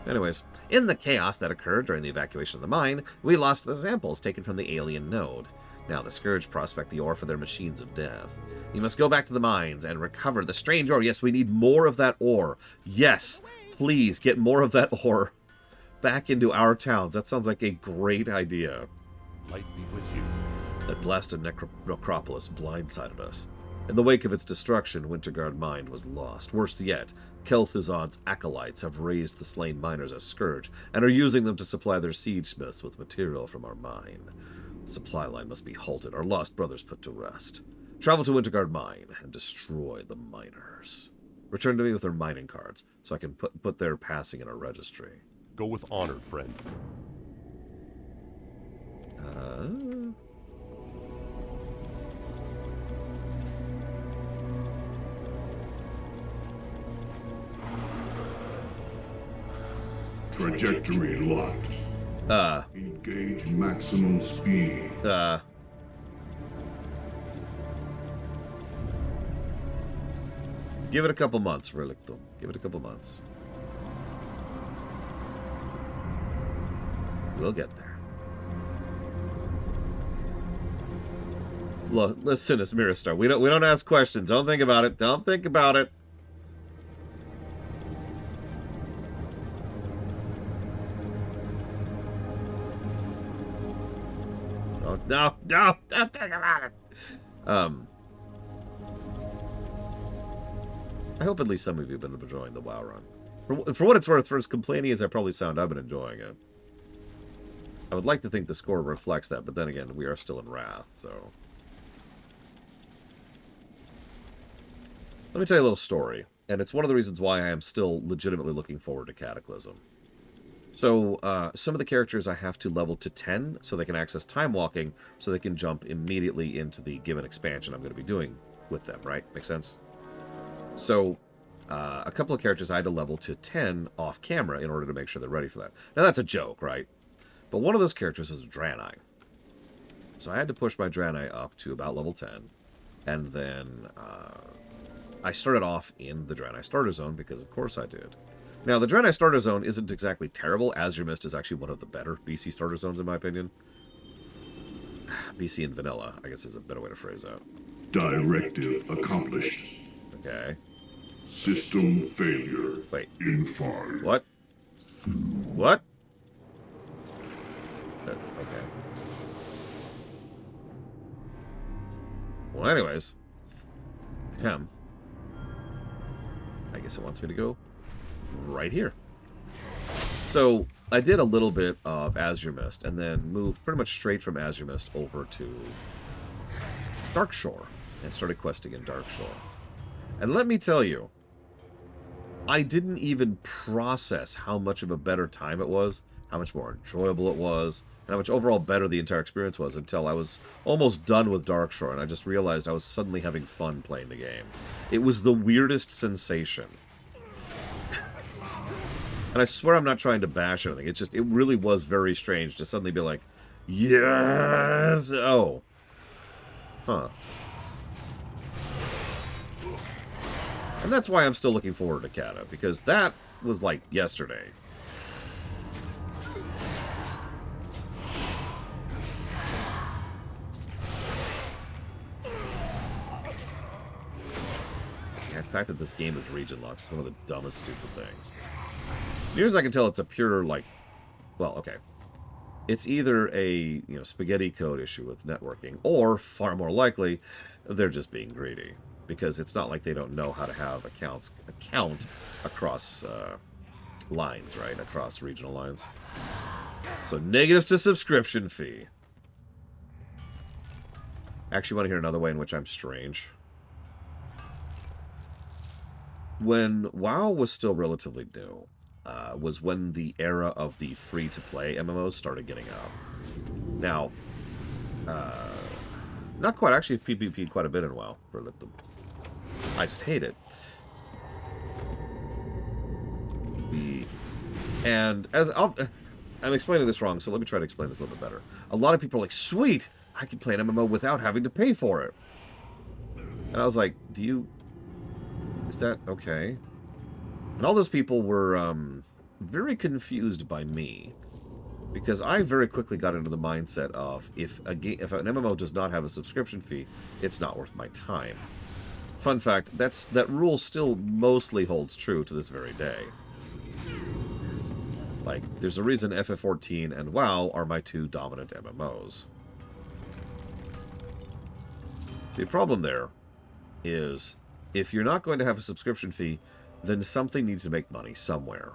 Anyways, in the chaos that occurred during the evacuation of the mine, we lost the samples taken from the alien node. Now the Scourge prospect the ore for their machines of death. You must go back to the mines and recover the strange ore. Yes, we need more of that ore. Yes, please get more of that ore back into our towns. That sounds like a great idea. Light be with you. That blasted necropolis blindsided us. In the wake of its destruction, Winterguard Mine was lost. Worse yet, Kel'Thuzad's acolytes have raised the slain miners as Scourge and are using them to supply their siege smiths with material from our mine. The supply line must be halted, our lost brothers put to rest. Travel to Winterguard Mine and destroy the miners. Return to me with their mining cards, so I can put their passing in our registry. Go with honor, friend. Trajectory locked. Engage maximum speed. Give it a couple months, Relictum. Give it a couple months. We'll get there. Look, listen, it's Miristar. We don't ask questions. Don't think about it. Don't think about it. No, don't think about it. I hope at least some of you have been enjoying the WoW run. For what it's worth, for as complaining as I probably sound, I've been enjoying it. I would like to think the score reflects that, but then again, we are still in Wrath, so... Let me tell you a little story, and it's one of the reasons why I am still legitimately looking forward to Cataclysm. So, some of the characters I have to level to 10, so they can access time walking, so they can jump immediately into the given expansion I'm going to be doing with them, right? Make sense? So, a couple of characters I had to level to 10 off camera in order to make sure they're ready for that. Now, that's a joke, right? But one of those characters is Draenei. So I had to push my Draenei up to about level 10, and then I started off in the Draenei Starter Zone, because of course I did. Now, the Draenei Starter Zone isn't exactly terrible. Azure Mist is actually one of the better BC Starter Zones, in my opinion. BC and Vanilla, I guess, is a better way to phrase that. Directive accomplished. Okay. System failure. Wait. In 5. What? What? Okay. Well, anyways. I guess it wants me to go right here. So, I did a little bit of Azure Mist, and then moved pretty much straight from Azure Mist over to Darkshore, and started questing in Darkshore. And let me tell you, I didn't even process how much of a better time it was, how much more enjoyable it was, and how much overall better the entire experience was until I was almost done with Darkshore, and I just realized I was suddenly having fun playing the game. It was the weirdest sensation. And I swear I'm not trying to bash anything. It's just, it really was very strange to suddenly be like, yes! Oh. Huh. And that's why I'm still looking forward to Kata, because that was like yesterday. The fact that this game is region locked is one of the dumbest, stupid things. Near as I can tell, it's a pure, like, well, okay. It's either a, spaghetti code issue with networking, or, far more likely, they're just being greedy. Because it's not like they don't know how to have account across lines, right? Across regional lines. So, negatives to subscription fee. Actually, want to hear another way in which I'm strange? When WoW was still relatively new, was when the era of the free-to-play MMOs started getting up. Now, not quite. Actually, PvP'd quite a bit in WoW. I just hate it. And as I'm explaining this wrong, so let me try to explain this a little bit better. A lot of people are like, sweet, I can play an MMO without having to pay for it. And I was like, is that okay? And all those people were very confused by me, because I very quickly got into the mindset of if an MMO does not have a subscription fee, it's not worth my time. Fun fact, that rule still mostly holds true to this very day. Like, there's a reason FF14 and WoW are my two dominant MMOs. The problem there is, if you're not going to have a subscription fee, then something needs to make money somewhere.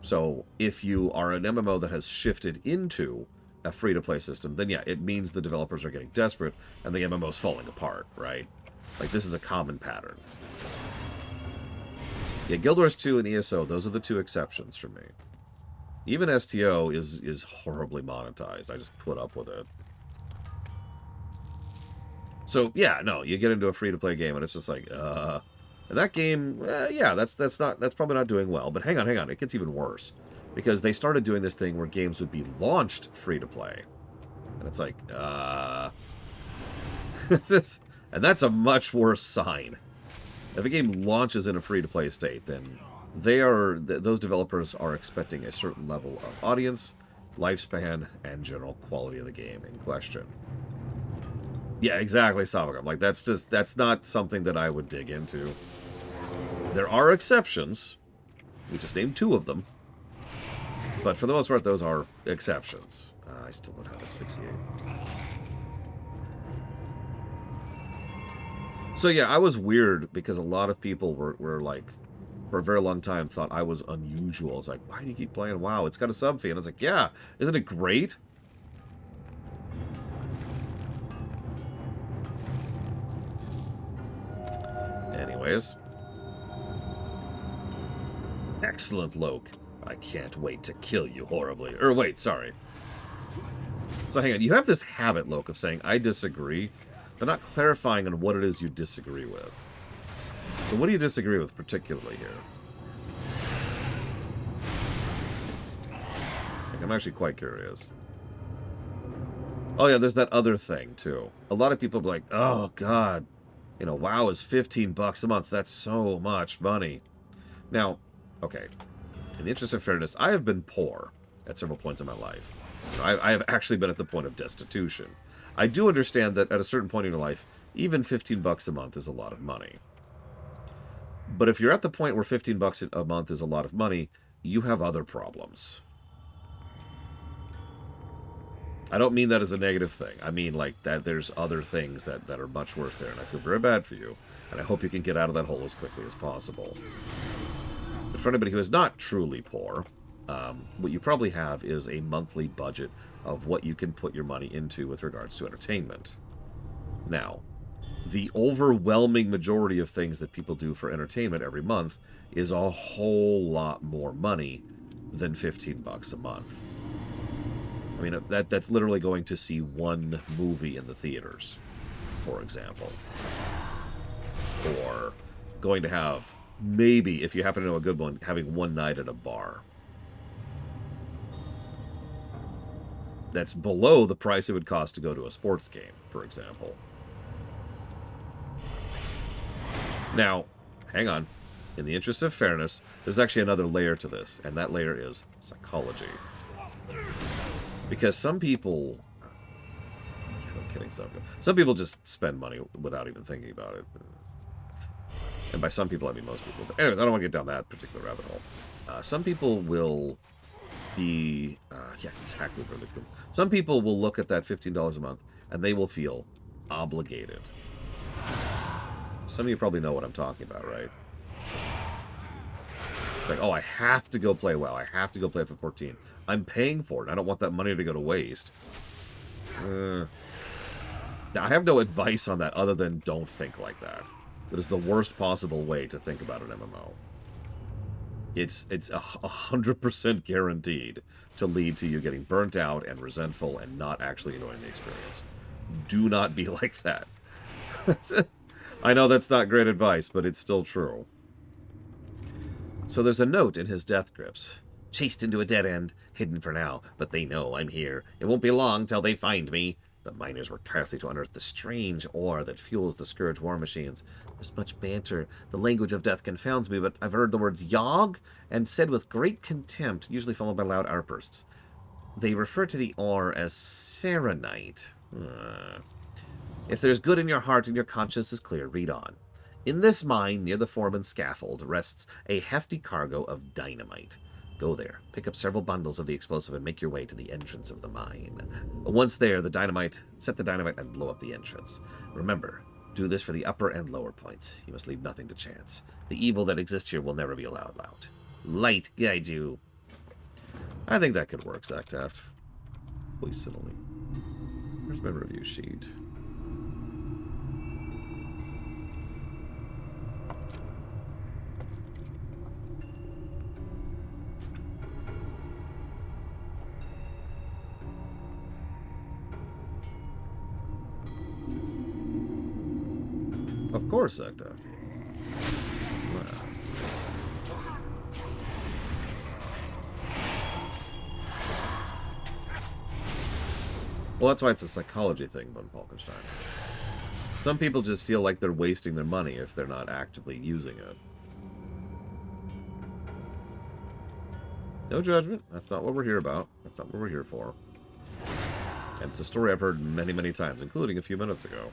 So, if you are an MMO that has shifted into a free-to-play system, then yeah, it means the developers are getting desperate, and the MMO's falling apart, right? Like, this is a common pattern. Yeah, Guild Wars 2 and ESO, those are the two exceptions for me. Even STO is horribly monetized. I just put up with it. So, yeah, no, you get into a free-to-play game, and it's just like, And that game, yeah, that's probably not doing well. But hang on, it gets even worse. Because they started doing this thing where games would be launched free-to-play. And it's like, and that's a much worse sign. If a game launches in a free-to-play state, then those developers are expecting a certain level of audience, lifespan, and general quality of the game in question. Yeah, exactly, Savagam. Like, that's not something that I would dig into. There are exceptions. We just named 2 of them. But for the most part, those are exceptions. I still don't have asphyxiate. So yeah, I was weird because a lot of people were like, for a very long time, thought I was unusual. It's like, why do you keep playing WoW? It's got a sub fee. And I was like, yeah, isn't it great? Anyways. Excellent, Loke. I can't wait to kill you horribly. Or wait, sorry. So hang on, you have this habit, Loke, of saying, I disagree, but not clarifying on what it is you disagree with. So what do you disagree with particularly here? Like, I'm actually quite curious. Oh yeah, there's that other thing, too. A lot of people be like, oh god, you know, WoW is $15 a month. That's so much money. Now, okay, in the interest of fairness, I have been poor at several points in my life. I have actually been at the point of destitution. I do understand that at a certain point in your life, even $15 a month is a lot of money. But if you're at the point where $15 a month is a lot of money, you have other problems. I don't mean that as a negative thing. I mean like that there's other things that are much worse there, and I feel very bad for you, and I hope you can get out of that hole as quickly as possible. But for anybody who is not truly poor, what you probably have is a monthly budget of what you can put your money into with regards to entertainment. Now, the overwhelming majority of things that people do for entertainment every month is a whole lot more money than $15 a month. I mean, that's literally going to see one movie in the theaters, for example. Or going to have, maybe, if you happen to know a good one, having one night at a bar. That's below the price it would cost to go to a sports game, for example. Now, hang on. In the interest of fairness, there's actually another layer to this, and that layer is psychology. Because some people... I'm kidding, some people just spend money without even thinking about it. And by some people, I mean most people. But anyways, I don't want to get down that particular rabbit hole. Some people will be... yeah, exactly. Some people will look at that $15 a month, and they will feel obligated. Some of you probably know what I'm talking about, right? It's like, oh, I have to go play WoW. I have to go play FF14. I'm paying for it. I don't want that money to go to waste. Now, I have no advice on that other than don't think like that. That is the worst possible way to think about an MMO. It's 100% guaranteed to lead to you getting burnt out and resentful and not actually enjoying the experience. Do not be like that. I know that's not great advice, but it's still true. So there's a note in his death grips. Chased into a dead end, hidden for now, but they know I'm here. It won't be long till they find me. The miners work tirelessly to unearth the strange ore that fuels the Scourge war machines. There's much banter. The language of death confounds me, but I've heard the words Yogg and said with great contempt, usually followed by loud outbursts. They refer to the ore as Serenite. If there's good in your heart and your conscience is clear, read on. In this mine, near the foreman's scaffold, rests a hefty cargo of dynamite. Go there, pick up several bundles of the explosive, and make your way to the entrance of the mine. Once there, set the dynamite and blow up the entrance. Remember, do this for the upper and lower points. You must leave nothing to chance. The evil that exists here will never be allowed out. Light guide you. I think that could work, Zactaft. Please, Simile. Where's my review sheet? Of course, Zactaft. Well, that's why it's a psychology thing, Von Falkenstein. Some people just feel like they're wasting their money if they're not actively using it. No judgment. That's not what we're here about. That's not what we're here for. And it's a story I've heard many, many times, including a few minutes ago.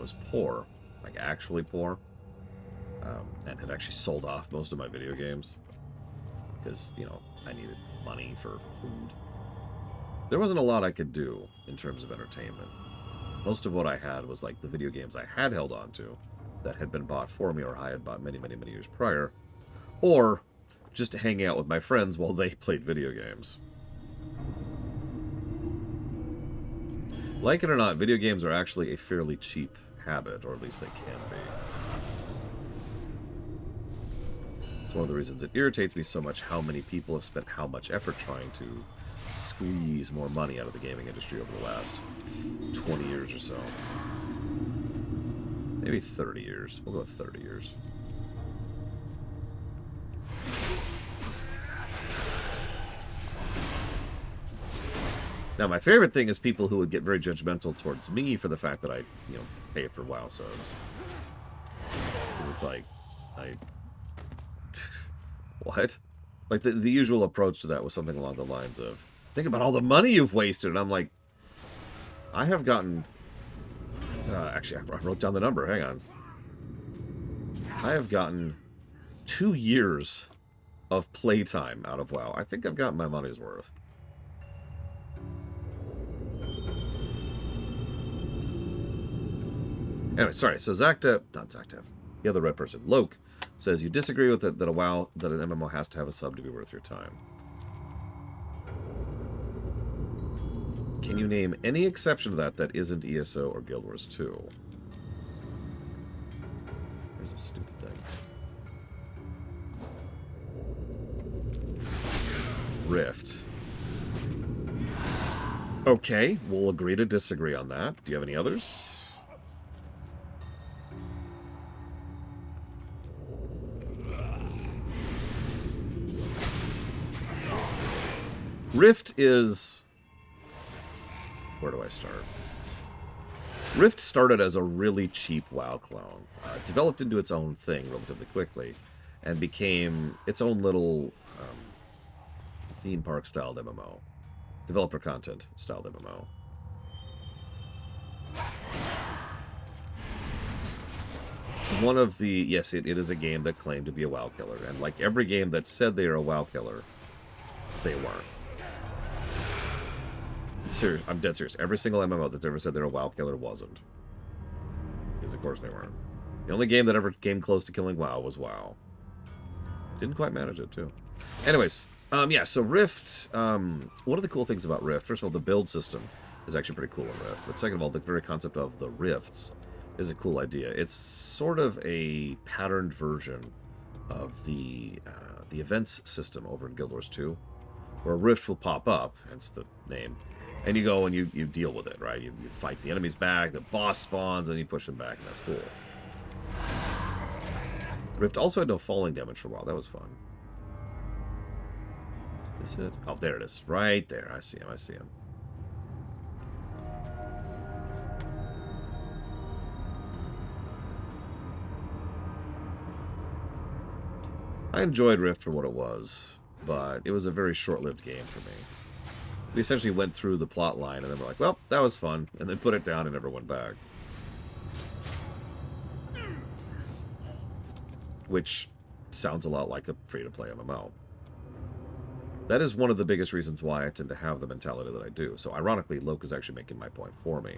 was poor, like actually poor, and had actually sold off most of my video games because, you know, I needed money for food. There wasn't a lot I could do in terms of entertainment. Most of what I had was like the video games I had held on to that had been bought for me or I had bought many, many, many years prior, or just to hang out with my friends while they played video games. Like it or not, video games are actually a fairly cheap habit, or at least they can be. It's one of the reasons it irritates me so much how many people have spent how much effort trying to squeeze more money out of the gaming industry over the last 20 years or so. Maybe 30 years. We'll go with 30 years. Now, my favorite thing is people who would get very judgmental towards me for the fact that I, you know, pay for WoW subs. Because it's like, what? Like, the usual approach to that was something along the lines of, think about all the money you've wasted. And I'm like, I have gotten... actually, I wrote down the number. Hang on. I have gotten 2 years of playtime out of WoW. I think I've gotten my money's worth. Anyway, sorry. So not Zaktev, the other red person, Loke, says you disagree with it that an MMO has to have a sub to be worth your time. Can you name any exception to that isn't ESO or Guild Wars 2? There's a stupid thing. Rift. Okay, we'll agree to disagree on that. Do you have any others? Rift is... Where do I start? Rift started as a really cheap WoW clone. Developed into its own thing relatively quickly, and became its own little theme park-styled MMO. Developer content-styled MMO. One of the... Yes, it is a game that claimed to be a WoW killer, and like every game that said they were a WoW killer, they weren't. Serious, I'm dead serious. Every single MMO that's ever said they're a WoW killer wasn't. Because of course they weren't. The only game that ever came close to killing WoW was WoW. Didn't quite manage it, too. Anyways, yeah, so Rift, one of the cool things about Rift, first of all, the build system is actually pretty cool in Rift. But second of all, the very concept of the rifts is a cool idea. It's sort of a patterned version of the events system over in Guild Wars 2, where a rift will pop up, hence the name, and you go and you deal with it, right? You fight the enemies back, the boss spawns, and you push them back, and that's cool. Rift also had no falling damage for a while. That was fun. Is this it? Oh, there it is. Right there. I see him. I see him. I enjoyed Rift for what it was, but it was a very short-lived game for me. We essentially went through the plot line, and then we're like, well, that was fun, and then put it down and never went back. Which sounds a lot like a free-to-play MMO. That is one of the biggest reasons why I tend to have the mentality that I do. So ironically, Loke is actually making my point for me.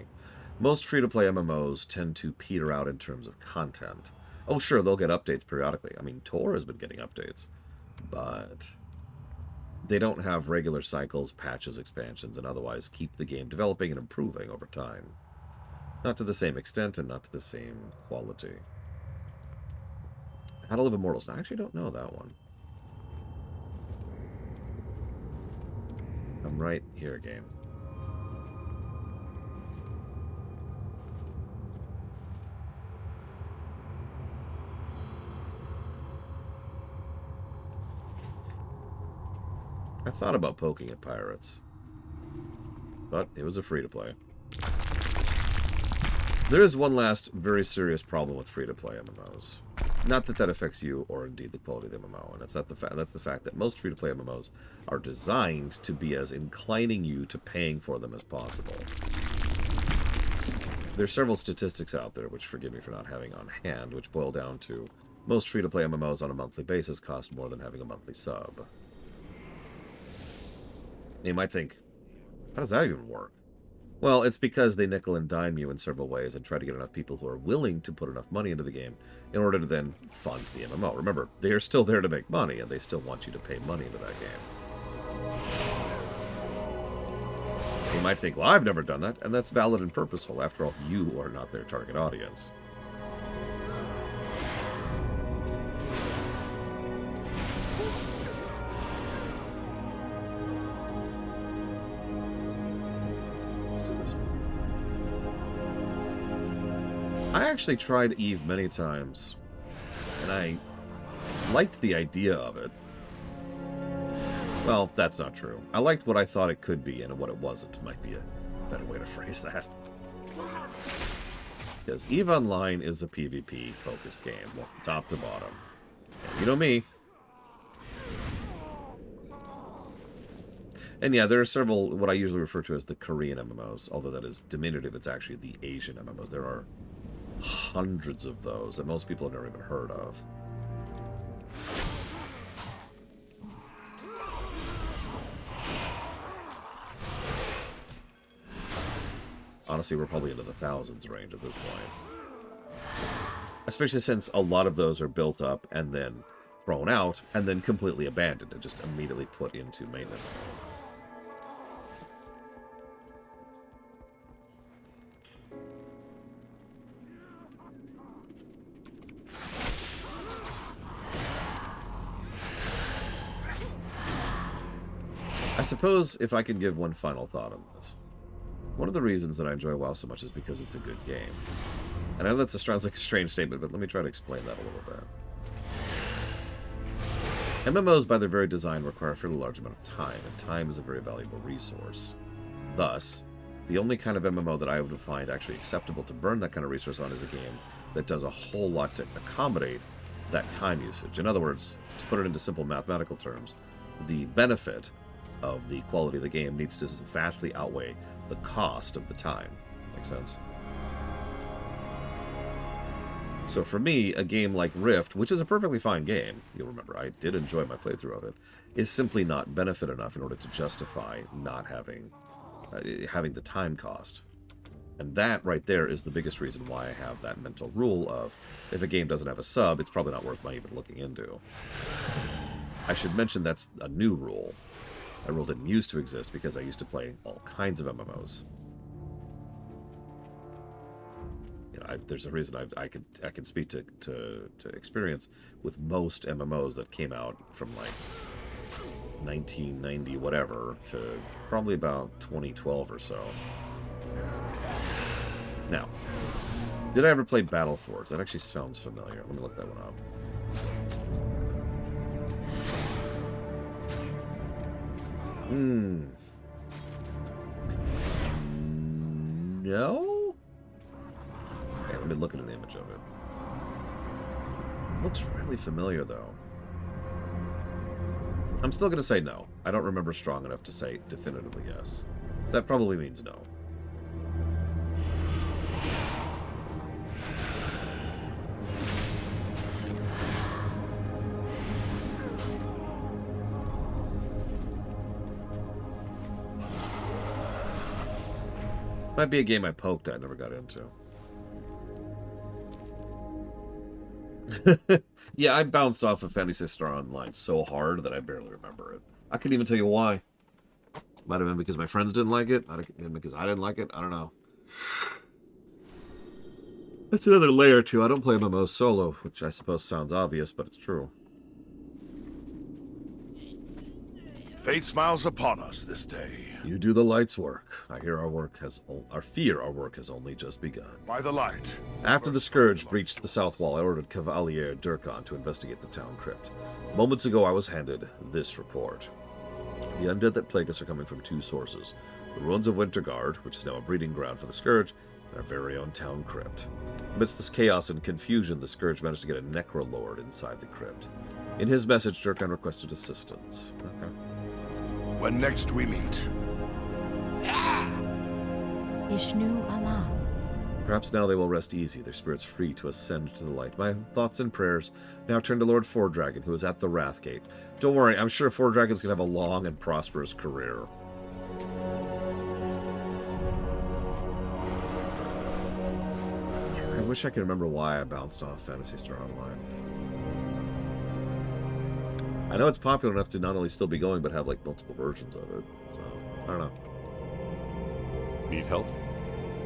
Most free-to-play MMOs tend to peter out in terms of content. Oh, sure, they'll get updates periodically. I mean, Tor has been getting updates, but they don't have regular cycles, patches, expansions, and otherwise keep the game developing and improving over time. Not to the same extent and not to the same quality. How to Live Immortals. Now, I actually don't know that one. I'm right here, game. I thought about poking at pirates, but it was a free-to-play. There is one last very serious problem with free-to-play MMOs. Not that that affects you or indeed the quality of the MMO, and that's the fact that most free-to-play MMOs are designed to be as inclining you to paying for them as possible. There's several statistics out there, which forgive me for not having on hand, which boil down to most free-to-play MMOs on a monthly basis cost more than having a monthly sub. You might think, how does that even work? Well, it's because they nickel and dime you in several ways and try to get enough people who are willing to put enough money into the game in order to then fund the MMO. Remember, they are still there to make money, and they still want you to pay money into that game. You might think, well, I've never done that, and that's valid and purposeful. After all, you are not their target audience. I actually tried Eve many times, and I liked the idea of it. Well, that's not true. I liked what I thought it could be, and what it wasn't might be a better way to phrase that. Because Eve Online is a PvP-focused game, top to bottom. And you know me. And yeah, there are several, what I usually refer to as the Korean MMOs, although that is diminutive, it's actually the Asian MMOs. There are hundreds of those that most people have never even heard of. Honestly, we're probably into the thousands range at this point. Especially since a lot of those are built up and then thrown out and then completely abandoned and just immediately put into maintenance mode. I suppose if I can give one final thought on this. One of the reasons that I enjoy WoW so much is because it's a good game. And I know that sounds like a strange statement, but let me try to explain that a little bit. MMOs, by their very design, require a fairly large amount of time, and time is a very valuable resource. Thus, the only kind of MMO that I would find actually acceptable to burn that kind of resource on is a game that does a whole lot to accommodate that time usage. In other words, to put it into simple mathematical terms, the benefit of the quality of the game needs to vastly outweigh the cost of the time. Make sense? So for me, a game like Rift, which is a perfectly fine game, you'll remember I did enjoy my playthrough of it, is simply not benefit enough in order to justify not having the time cost. And that right there is the biggest reason why I have that mental rule of, if a game doesn't have a sub, it's probably not worth my even looking into. I should mention that's a new rule. That rule didn't used to exist because I used to play all kinds of MMOs. You know, there's a reason I can speak to experience with most MMOs that came out from like 1990 whatever to probably about 2012 or so. Now, did I ever play Battleforge? That actually sounds familiar. Let me look that one up. No? Okay, let me look at an image of it. Looks really familiar, though. I'm still going to say no. I don't remember strong enough to say definitively yes. So that probably means no. Might be a game I poked at, never got into. Yeah, I bounced off of Fantasy Star Online so hard that I barely remember it. I couldn't even tell you why. Might have been because my friends didn't like it. Might have been because I didn't like it. I don't know. That's another layer, too. I don't play MMOs solo, which I suppose sounds obvious, but it's true. Fate smiles upon us this day. You do the light's work. I fear our work has only just begun. By the light. After the Scourge breached the south wall, I ordered Cavalier Durkan to investigate the town crypt. Moments ago, I was handed this report. The undead that plague us are coming from two sources. The ruins of Winterguard, which is now a breeding ground for the Scourge, and our very own town crypt. Amidst this chaos and confusion, the Scourge managed to get a Necrolord inside the crypt. In his message, Durkan requested assistance. Okay. When next we meet. Ishnu Allah. Perhaps now they will rest easy, their spirits free to ascend to the light. My thoughts and prayers now turn to Lord Fourdragon, who is at the Wrathgate. Don't worry, I'm sure Fourdragon's going to have a long and prosperous career. I wish I could remember why I bounced off Phantasy Star Online. I know it's popular enough to not only still be going, but have, like, multiple versions of it. So, I don't know. Need help?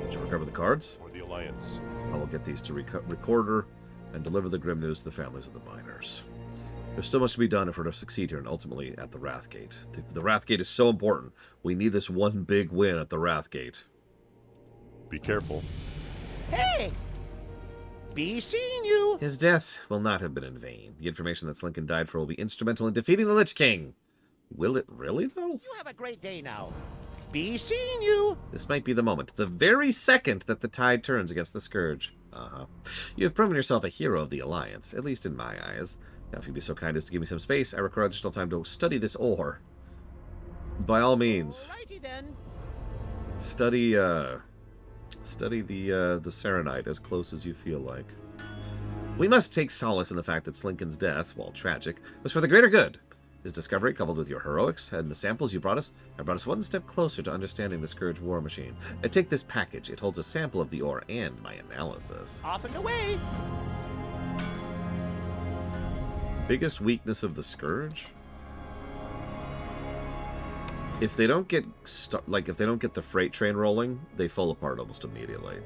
Did you recover the cards? Or the Alliance? I will get these to Recorder and deliver the grim news to the families of the miners. There's still much to be done if we're to succeed here and ultimately at the Wrathgate. The Wrathgate is so important. We need this one big win at the Wrathgate. Be careful. Hey! Be seeing you! His death will not have been in vain. The information that Slinkin died for will be instrumental in defeating the Lich King. Will it really, though? You have a great day now. Be seeing you! This might be the moment, the very second that the tide turns against the Scourge. You have proven yourself a hero of the Alliance, at least in my eyes. Now, if you'd be so kind as to give me some space, I require additional time to study this ore. By all means. Alrighty then. Study the Serenite as close as you feel like. We must take solace in the fact that Slinkin's death, while tragic, was for the greater good. His discovery, coupled with your heroics and the samples you brought us, have brought us one step closer to understanding the Scourge war machine. Take this package. It holds a sample of the ore and my analysis. Off and away! Biggest weakness of the Scourge? If they don't get if they don't get the freight train rolling, they fall apart almost immediately.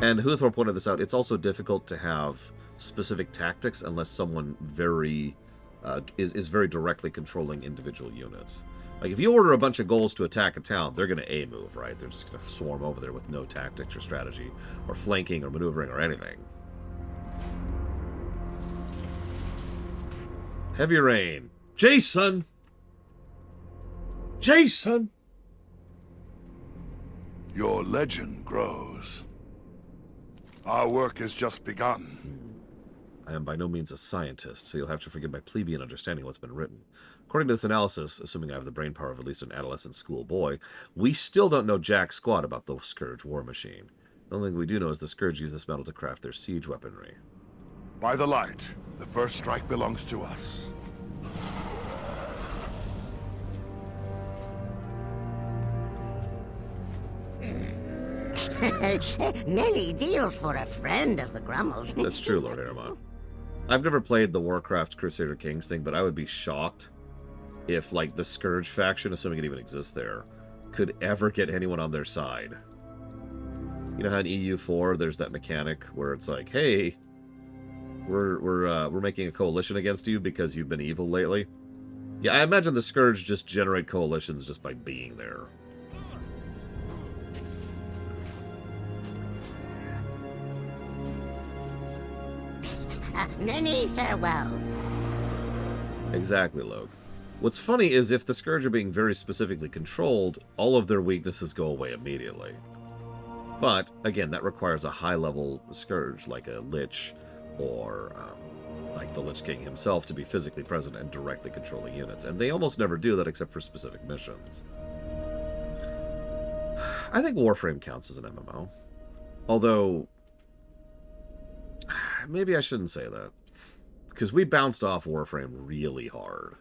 And Huthor pointed this out. It's also difficult to have specific tactics unless someone is very directly controlling individual units. Like, if you order a bunch of ghouls to attack a town, they're going to A-move, right? They're just going to swarm over there with no tactics or strategy, or flanking, or maneuvering, or anything. Heavy rain. Jason! Jason! Your legend grows. Our work has just begun. I am by no means a scientist, so you'll have to forgive my plebeian understanding of what's been written. According to this analysis, assuming I have the brain power of at least an adolescent schoolboy, we still don't know jack squat about the Scourge war machine. The only thing we do know is the Scourge use this metal to craft their siege weaponry. By the light, the first strike belongs to us. Many deals for a friend of the Grummels. That's true, Lord Aramon. I've never played the Warcraft Crusader Kings thing, but I would be shocked if, like, the Scourge faction, assuming it even exists there, could ever get anyone on their side. You know how in EU4 there's that mechanic where it's like, hey, we're making a coalition against you because you've been evil lately? Yeah, I imagine the Scourge just generate coalitions just by being there. Many farewells. Exactly, Logue. What's funny is if the Scourge are being very specifically controlled, all of their weaknesses go away immediately. But, again, that requires a high-level Scourge, like a Lich, or like the Lich King himself, to be physically present and directly controlling units. And they almost never do that except for specific missions. I think Warframe counts as an MMO. Although, maybe I shouldn't say that. Because we bounced off Warframe really hard.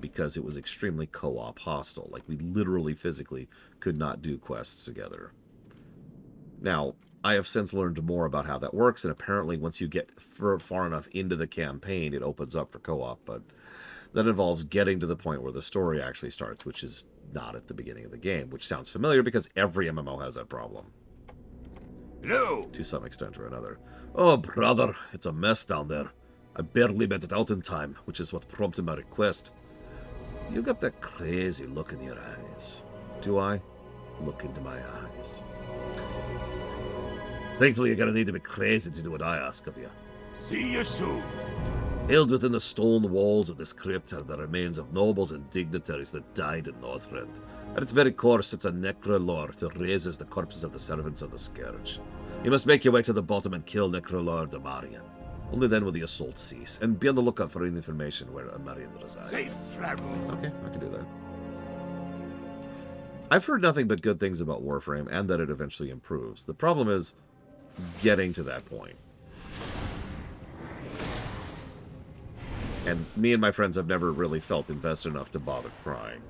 Because it was extremely co-op hostile. Like, we literally, physically could not do quests together. Now, I have since learned more about how that works, and apparently once you get far enough into the campaign, it opens up for co-op, but that involves getting to the point where the story actually starts, which is not at the beginning of the game, which sounds familiar because every MMO has that problem. No! To some extent or another. Oh, brother, it's a mess down there. I barely made it out in time, which is what prompted my request. You got that crazy look in your eyes. Do I? Look into my eyes. Thankfully, you're gonna need to be crazy to do what I ask of you. See you soon. Held within the stone walls of this crypt are the remains of nobles and dignitaries that died in Northrend. At its very core sits a Necrolord who raises the corpses of the servants of the Scourge. You must make your way to the bottom and kill Necrolord Amarian. Only then will the assault cease, and be on the lookout for any information where Amarian resides. Safe travels. Okay, I can do that. I've heard nothing but good things about Warframe, and that it eventually improves. The problem is, getting to that point. And me and my friends have never really felt invested enough to bother crying.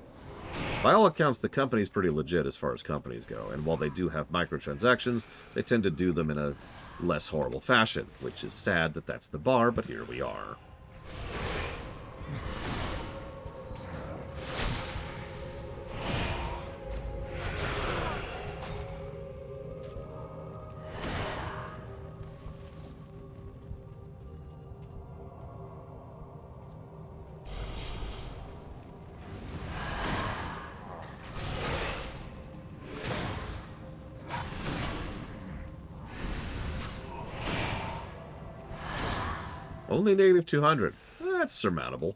By all accounts, the company's pretty legit as far as companies go, and while they do have microtransactions, they tend to do them in a less horrible fashion, which is sad that that's the bar, but here we are. Only negative 200. That's surmountable.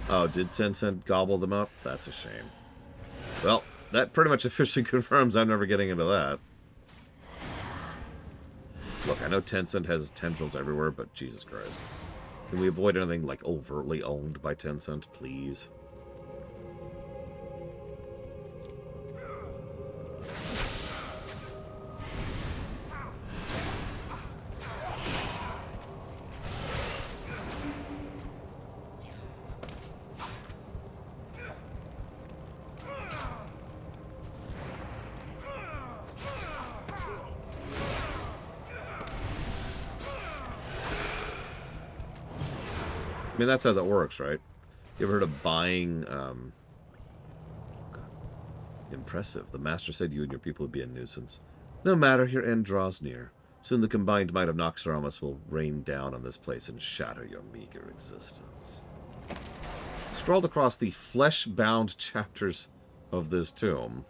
Oh, did Tencent gobble them up? That's a shame. Well, that pretty much officially confirms I'm never getting into that. Look, I know Tencent has tendrils everywhere, but Jesus Christ. Can we avoid anything, like, overtly owned by Tencent, please? I mean, that's how that works, right? You ever heard of buying, Impressive. The master said you and your people would be a nuisance. No matter, your end draws near. Soon the combined might of Naxxramas will rain down on this place and shatter your meager existence. Scrolled across the flesh-bound chapters of this tomb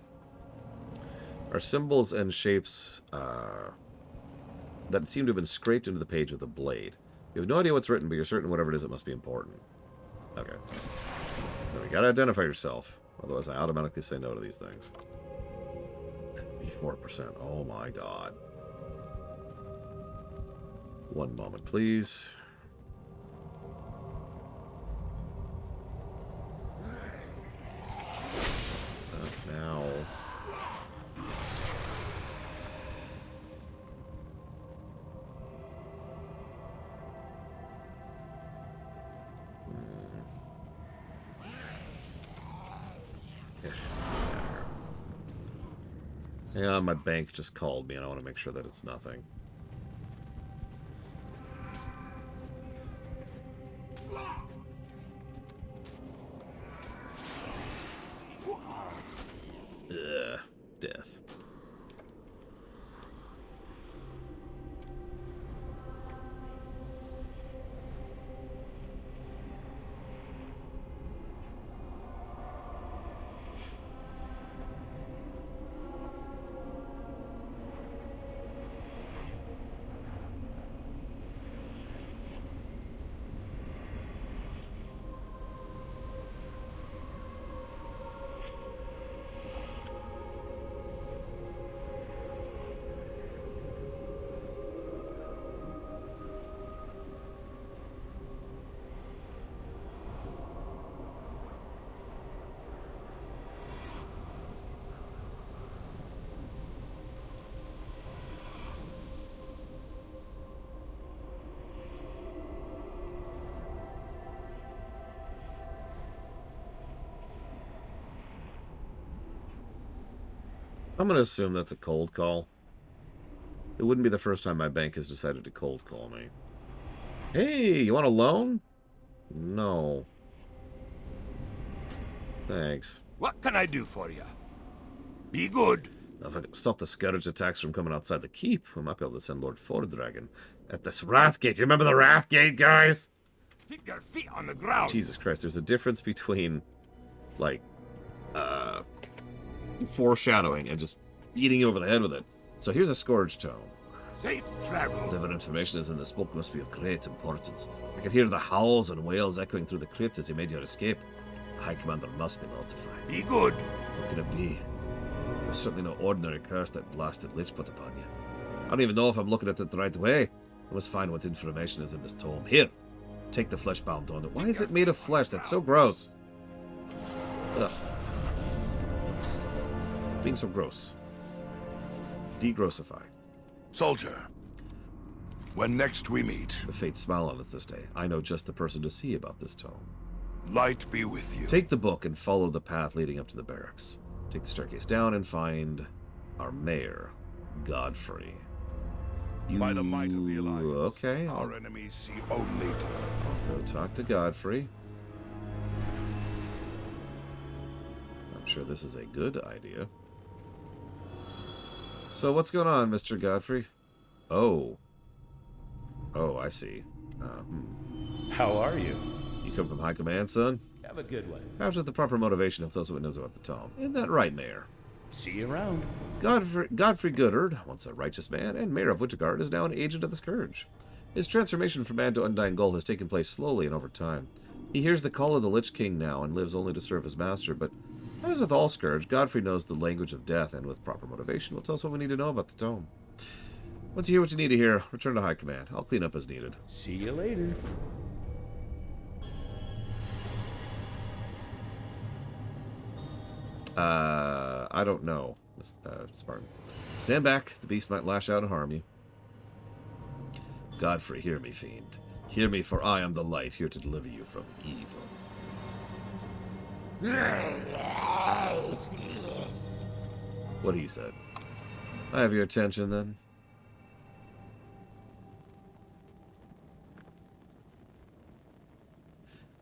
are symbols and shapes that seem to have been scraped into the page with a blade. You have no idea what's written, but you're certain whatever it is, it must be important. Okay. Now you gotta identify yourself. Otherwise, I automatically say no to these things. 54%. Oh my god. One moment, please. Now. Yeah, my bank just called me and I want to make sure that it's nothing. Ugh, death. I'm going to assume that's a cold call. It wouldn't be the first time my bank has decided to cold call me. Hey, you want a loan? No. Thanks. What can I do for you? Be good. Now, if I can stop the scourge attacks from coming outside the keep, we might be able to send Lord Fordragon at this Wrathgate. You remember the Wrathgate, guys? Keep your feet on the ground. Jesus Christ, there's a difference between, like, foreshadowing and just beating you over the head with it. So here's a Scourge Tome. Safe travel. Whatever information is in this book must be of great importance. I can hear the howls and wails echoing through the crypt as you made your escape. The High Commander must be notified. Be good. What could it be? was certainly no ordinary curse that blasted Lich put upon you. I don't even know if I'm looking at it the right way. I must find what information is in this tome. Here, take the flesh-bound donut. Why is it made of flesh? That's so gross. Ugh. Stop being so gross. Degrossify. Soldier, when next we meet, The fates smile on us this day. I know just the person to see about this tome. light be with you. Take the book and follow the path leading up to the barracks. Take the staircase down and find our mayor, Godfrey. By the might of the Alliance, Okay, I'll our enemies see only death. go talk to Godfrey. I'm sure this is a good idea. So what's going on, Mr. Godfrey? Oh. Oh, I see. How are you? You come from High Command, son? Have a good one. Perhaps with the proper motivation, he'll tell us what he knows about the tome. Isn't that right, Mayor? See you around. Godfrey Goddard, once a righteous man and mayor of Winterguard, is now an agent of the Scourge. His transformation from man to undying gold has taken place slowly and over time. He hears the call of the Lich King now and lives only to serve his master, but as with all Scourge, Godfrey knows the language of death and with proper motivation will tell us what we need to know about the tome. Once you hear what you need to hear, return to High Command. I'll clean up as needed. See you later. I don't know, Spartan. Stand back. The beast might lash out and harm you. Godfrey, hear me, fiend. Hear me, for I am the light, here to deliver you from evil. What he said. I have your attention, then.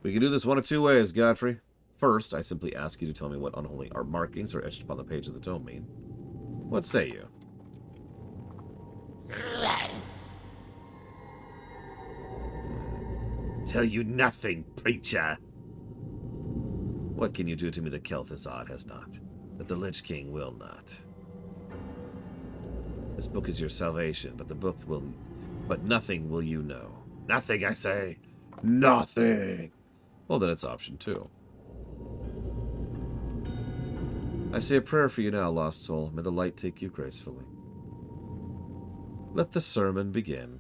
We can do this one of two ways, Godfrey. First, I simply ask you to tell me what unholy art markings are etched upon the page of the tome mean. What say you? Tell you nothing, preacher. What can you do to me that Kel'Thuzad has not? That the Lich King will not? This book is your salvation, but nothing will you know. Nothing, I say. Nothing. Well, then it's option 2. I say a prayer for you now, lost soul. May the light take you gracefully. Let the sermon begin.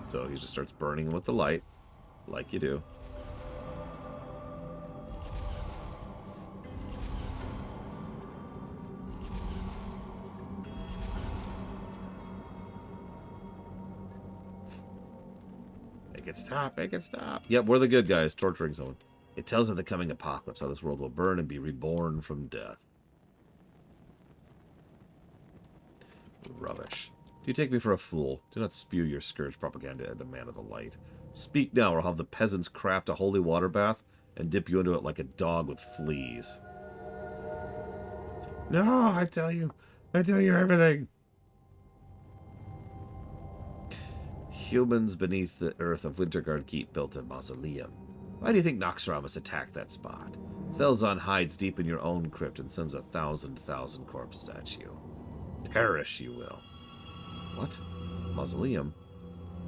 So he just starts burning with the light, like you do. Make it stop. Yep, we're the good guys, torturing someone. It tells of the coming apocalypse, how this world will burn and be reborn from death. Rubbish. Do you take me for a fool? Do not spew your scourge propaganda at a man of the light. Speak now, or I'll have the peasants craft a holy water bath and dip you into it like a dog with fleas. No, I tell you everything. Humans beneath the earth of Winterguard Keep built a mausoleum. Why do you think Naxxramas attacked that spot? Thelzon hides deep in your own crypt and sends 1,000 corpses at you. Perish you will. What? Mausoleum?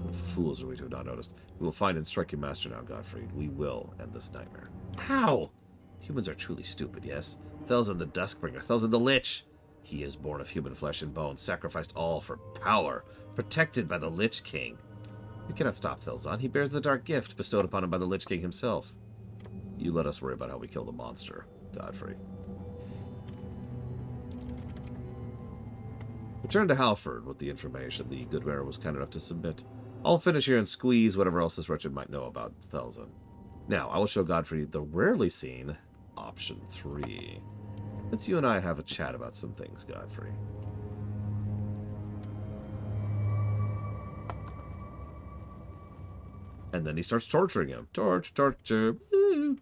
What fools are we to have not noticed? We will find and strike your master now, Godfrey. We will end this nightmare. How? Humans are truly stupid, yes? Thelzon the Duskbringer, Thelzon the Lich. He is born of human flesh and bone, sacrificed all for power, protected by the Lich King. You cannot stop Thelzon. He bears the dark gift bestowed upon him by the Lich King himself. You let us worry about how we kill the monster, Godfrey. Return to Halford with the information the good mayor was kind enough to submit. I'll finish here and squeeze whatever else this wretched might know about Thelzon. Now, I will show Godfrey the rarely seen option 3. Let's you and I have a chat about some things, Godfrey. And then he starts torturing him. Torture. Woo.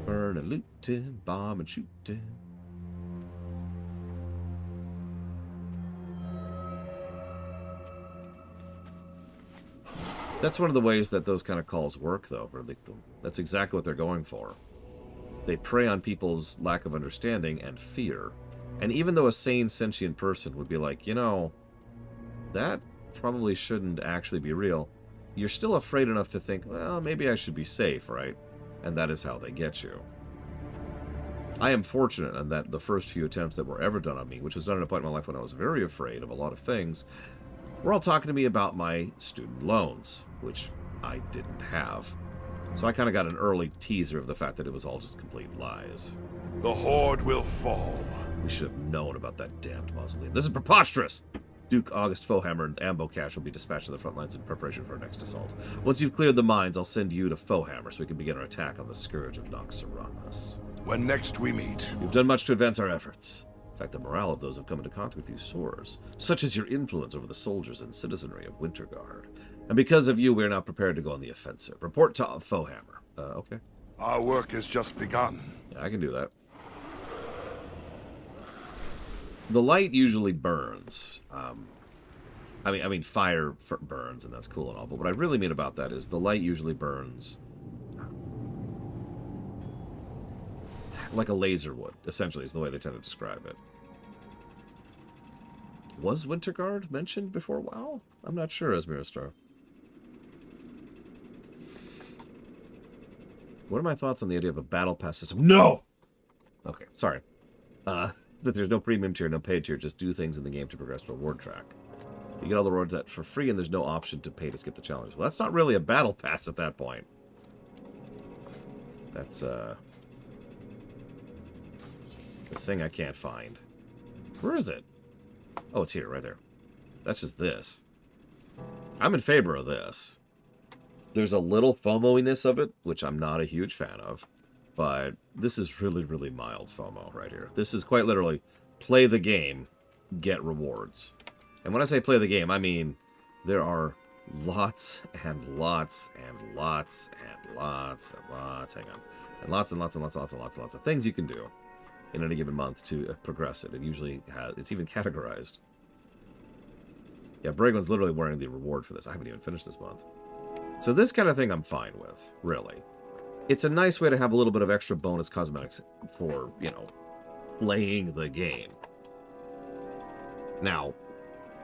Burn and looting, bomb and shooting. That's one of the ways that those kind of calls work, though, Verdictum. That's exactly what they're going for. They prey on people's lack of understanding and fear, And even though a sane, sentient person would be like, you know, that probably shouldn't actually be real, you're still afraid enough to think, well, maybe I should be safe, right? And that is how they get you. I am fortunate in that the first few attempts that were ever done on me, which was done at a point in my life when I was very afraid of a lot of things, were all talking to me about my student loans, which I didn't have. So I kind of got an early teaser of the fact that it was all just complete lies. The Horde will fall. We should have known about that damned mausoleum. This is preposterous! Duke August Fohammer and Ambo Cash will be dispatched to the front lines in preparation for our next assault. Once you've cleared the mines, I'll send you to Fohammer so we can begin our attack on the Scourge of Naxxramas. When next we meet. You've done much to advance our efforts. In fact, the morale of those who have come into contact with you soars. Such is your influence over the soldiers and citizenry of Winterguard. And because of you, we are now prepared to go on the offensive. Report to Fohammer. Okay. Our work has just begun. Yeah, I can do that. The light usually burns. I mean, fire burns, and that's cool and all. But what I really mean about that is the light usually burns like a laser would. Essentially, is the way they tend to describe it. Was Winterguard mentioned before WoW? I'm not sure, Esmiristar. What are my thoughts on the idea of a battle pass system? No! Okay, sorry. That there's no premium tier, no paid tier, just do things in the game to progress to a reward track. You get all the rewards that for free, and there's no option to pay to skip the challenge. Well, that's not really a battle pass at that point. That's, the thing I can't find. Where is it? Oh, it's here, right there. That's just this. I'm in favor of this. There's a little FOMO-iness of it, which I'm not a huge fan of. But this is really, really mild FOMO right here. This is quite literally play the game, get rewards. And when I say play the game, I mean there are lots and lots and lots and lots and lots, hang on, and lots and lots and lots and lots and lots and lots of things you can do in any given month to progress it. It usually has, it's even categorized. Yeah, Bragman's literally wearing the reward for this. I haven't even finished this month. So this kind of thing I'm fine with, really. It's a nice way to have a little bit of extra bonus cosmetics for, you know, playing the game. Now,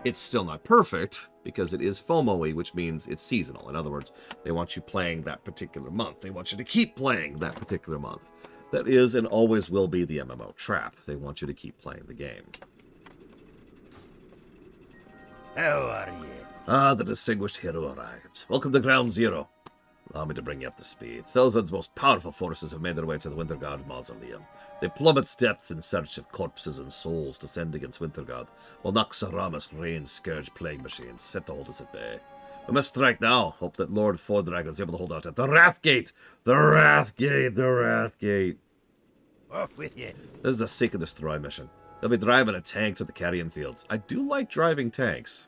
it's still not perfect, because it is FOMO-y, which means it's seasonal. In other words, they want you playing that particular month. They want you to keep playing that particular month. That is and always will be the MMO trap. They want you to keep playing the game. How are you? Ah, the distinguished hero arrives. Welcome to Ground Zero. Allow me to bring you up to speed. Thousands most powerful forces have made their way to the Winterguard Mausoleum. They plumb its depths in search of corpses and souls to send against Winterguard, while Naxxramas rains scourge plague machines set to hold us at bay. We must strike now, hope that Lord Fordragon is able to hold out at the Wrathgate! The Wrathgate! The Wrathgate! Off with you. This is a seek and destroy mission. They'll be driving a tank to the carrion fields. I do like driving tanks.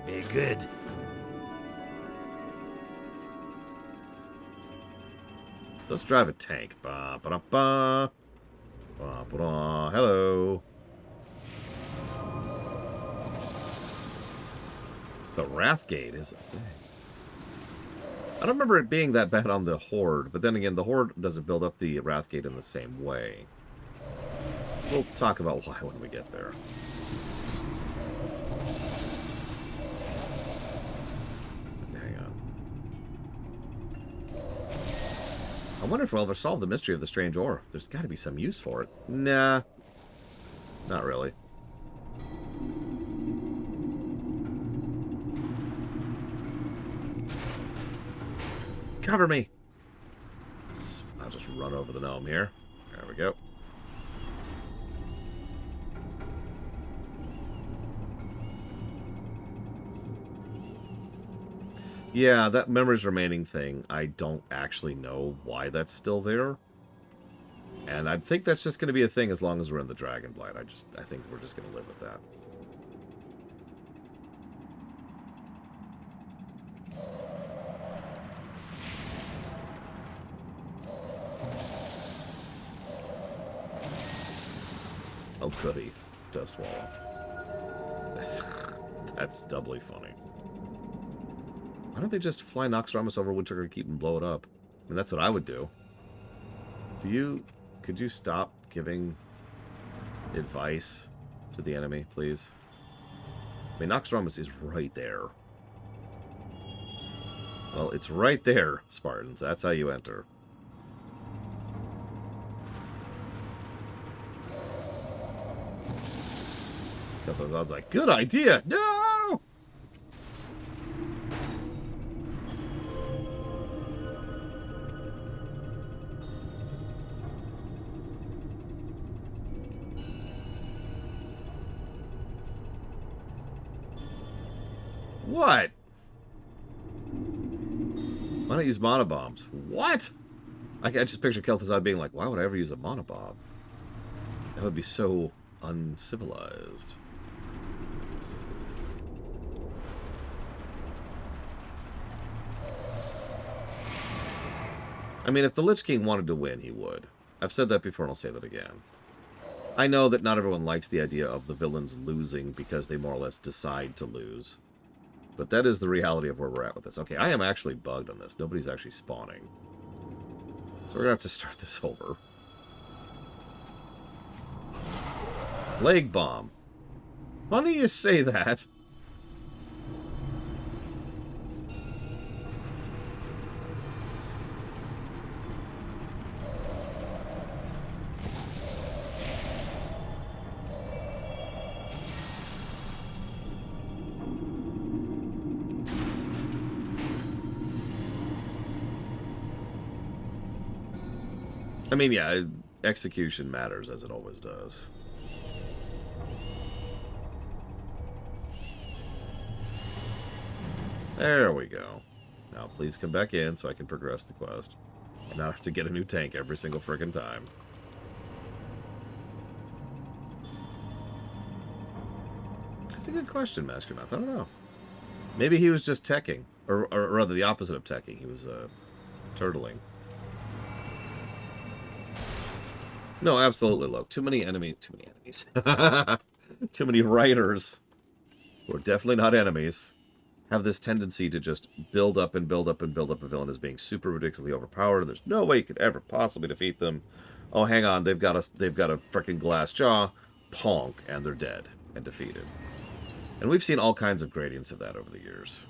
Be good. Let's drive a tank. Ba ba da ba. Ba ba da. Hello. The Wrathgate is a thing. I don't remember it being that bad on the Horde, but then again, the Horde doesn't build up the Wrathgate in the same way. We'll talk about why when we get there. Hang on. I wonder if we'll ever solve the mystery of the strange ore. There's got to be some use for it. Nah. Not really. Cover me! I'll just run over the gnome here. There we go. Yeah, that memories remaining thing, I don't actually know why that's still there. And I think that's just going to be a thing as long as we're in the Dragonblight. I think we're just going to live with that. Oh, goody. Dust wall. That's doubly funny. Why don't they just fly Naxxramas over Winterguard and keep and blow it up? I mean, that's what I would do. Could you stop giving advice to the enemy, please? I mean, Naxxramas is right there. Well, it's right there, Spartans. That's how you enter. Kel'Thuzad's like, good idea! No! What? Why not use mana bombs? What? I just picture Kel'Thuzad being like, why would I ever use a mana bomb? That would be so uncivilized. I mean, if the Lich King wanted to win, he would. I've said that before and I'll say that again. I know that not everyone likes the idea of the villains losing because they more or less decide to lose. But that is the reality of where we're at with this. Okay, I am actually bugged on this. Nobody's actually spawning. So we're going to have to start this over. Plague Bomb. Funny you say that. I mean, yeah, execution matters, as it always does. There we go. Now, please come back in so I can progress the quest. And not have to get a new tank every single friggin' time. That's a good question, Mastermouth. I don't know. Maybe he was just teching. Or rather, the opposite of teching. He was, turtling. No, absolutely, look. Too many enemies. Too many writers, who are definitely not enemies, have this tendency to just build up and build up and build up a villain as being super ridiculously overpowered. There's no way you could ever possibly defeat them. Oh, hang on, they've got a freaking glass jaw, ponk, and they're dead and defeated. And we've seen all kinds of gradients of that over the years.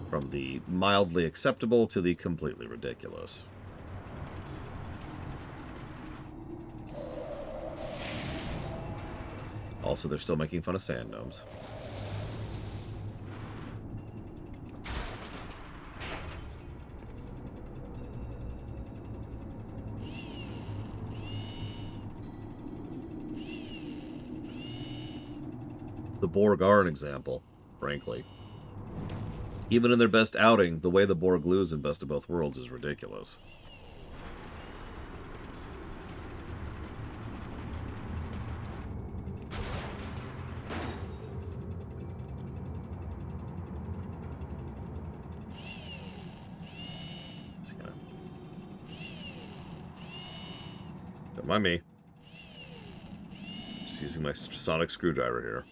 From the mildly acceptable to the completely ridiculous. Also, they're still making fun of sand gnomes. The Borg are an example, frankly. Even in their best outing, the way the Borg lose in Best of Both Worlds is ridiculous. Don't mind me. Just using my sonic screwdriver here.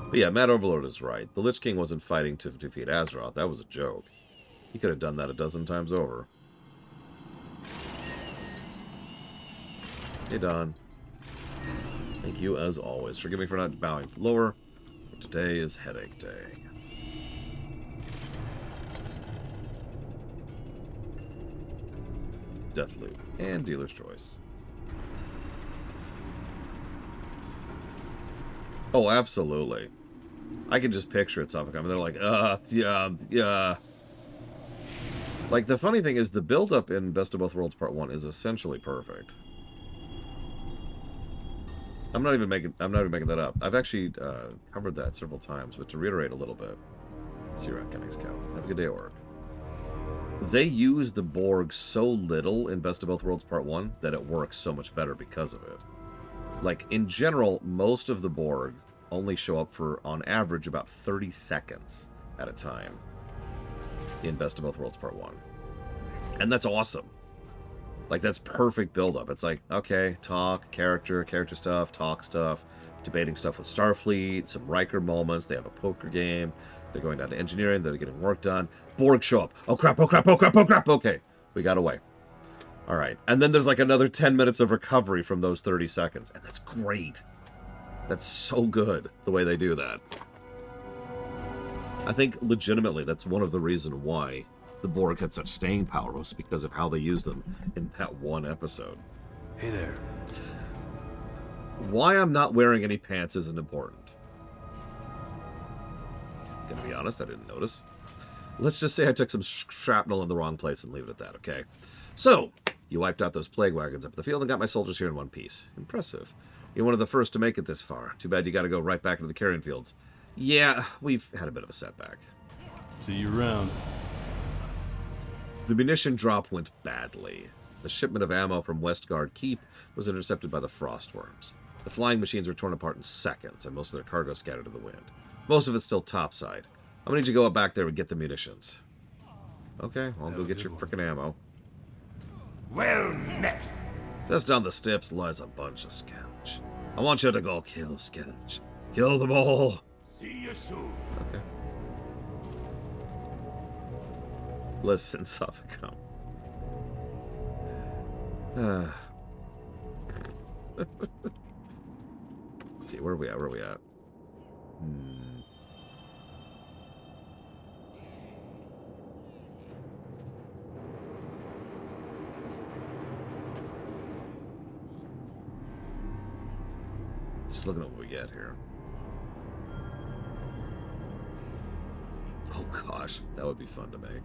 But yeah, Mad Overlord is right. The Lich King wasn't fighting to defeat Azeroth. That was a joke. He could have done that a dozen times over. Hey, Don. Thank you, as always. Forgive me for not bowing lower. But today is headache day. Deathloop. And Dealer's Choice. Oh, absolutely. I can just picture it, Suffolk. I mean, they're like, yeah. Like, the funny thing is, the build-up in Best of Both Worlds Part 1 is essentially perfect. I'm not even making that up. I've actually covered that several times, but to reiterate a little bit. See you around, Kenny's Cow. Have a good day at work. They use the Borg so little in Best of Both Worlds Part 1 that it works so much better because of it. Like, in general, most of the Borg only show up for, on average, about 30 seconds at a time in Best of Both Worlds Part 1. And that's awesome. Like, that's perfect buildup. It's like, okay, talk, character stuff, talk stuff, debating stuff with Starfleet, some Riker moments. They have a poker game. They're going down to engineering. They're getting work done. Borg show up. Oh, crap, oh, crap, oh, crap, oh, crap. Okay, we got away. All right. And then there's like another 10 minutes of recovery from those 30 seconds. And that's great. That's so good, the way they do that. I think, legitimately, that's one of the reasons why the Borg had such staying power, was because of how they used them in that one episode. Hey there. Why I'm not wearing any pants isn't important. Gonna be honest, I didn't notice. Let's just say I took some shrapnel in the wrong place and leave it at that, okay? So, you wiped out those plague wagons up the field and got my soldiers here in one piece. Impressive. You're one of the first to make it this far. Too bad you gotta go right back into the carrion fields. Yeah, we've had a bit of a setback. See you around. The munition drop went badly. The shipment of ammo from Westguard Keep was intercepted by the Frostworms. The flying machines were torn apart in seconds, and most of their cargo scattered to the wind. Most of it's still topside. I'm gonna need you to go up back there and get the munitions. Okay, I'll go get your frickin' ammo. Well met. Just down the steps lies a bunch of Scourge. I want you to go kill Scourge. Kill them all. See you soon. Okay. Listen, Sophicum. Let's see, where are we at? Where are we at? Just looking at what we get here. Oh gosh, that would be fun to make.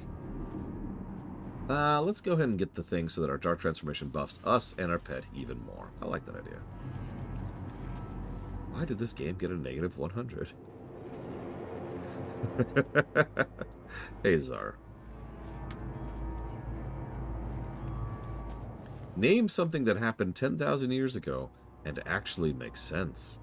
Let's go ahead and get the thing so that our Dark Transformation buffs us and our pet even more. I like that idea. Why did this game get a negative 100? Hey, Czar. Name something that happened 10,000 years ago and actually makes sense.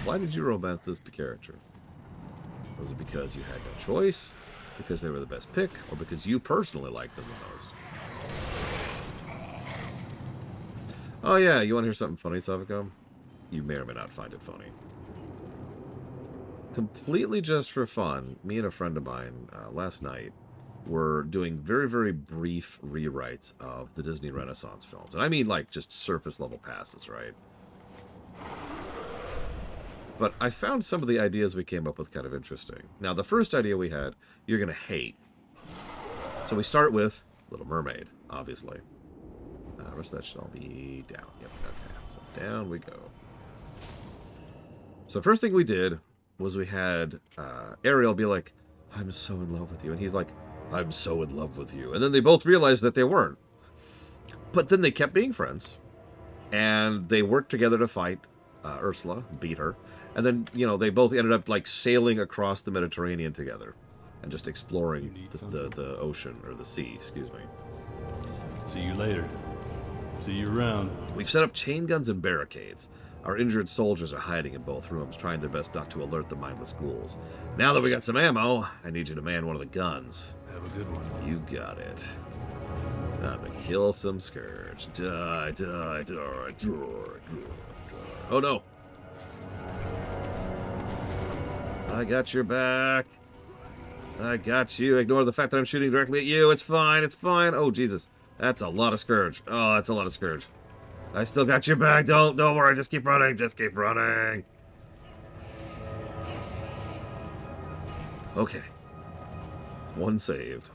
Why did you romance this character? Was it because you had no choice? Because they were the best pick? Or because you personally liked them the most? Oh yeah, you want to hear something funny, Sophicum? You may or may not find it funny. Completely just for fun, me and a friend of mine last night were doing very, very brief rewrites of the Disney Renaissance films. And I mean like just surface level passes, right? But I found some of the ideas we came up with kind of interesting. Now, the first idea we had, you're going to hate. So we start with Little Mermaid, obviously. The rest of that should all be down. Yep, okay. So down we go. So the first thing we did was we had Ariel be like, I'm so in love with you. And he's like, I'm so in love with you. And then they both realized that they weren't. But then they kept being friends. And they worked together to fight Ursula, beat her. And then, you know, they both ended up, like, sailing across the Mediterranean together and just exploring the ocean, or the sea, excuse me. See you later. See you around. We've set up chain guns and barricades. Our injured soldiers are hiding in both rooms, trying their best not to alert the mindless ghouls. Now that we got some ammo, I need you to man one of the guns. Have a good one. You got it. Time to kill some Scourge. Die, die, die, die, die. Oh no! I got your back. I got you. Ignore the fact that I'm shooting directly at you. It's fine. It's fine. Oh, Jesus. That's a lot of Scourge. Oh, that's a lot of Scourge. I still got your back. Don't worry. Just keep running. Just keep running. Okay. One saved.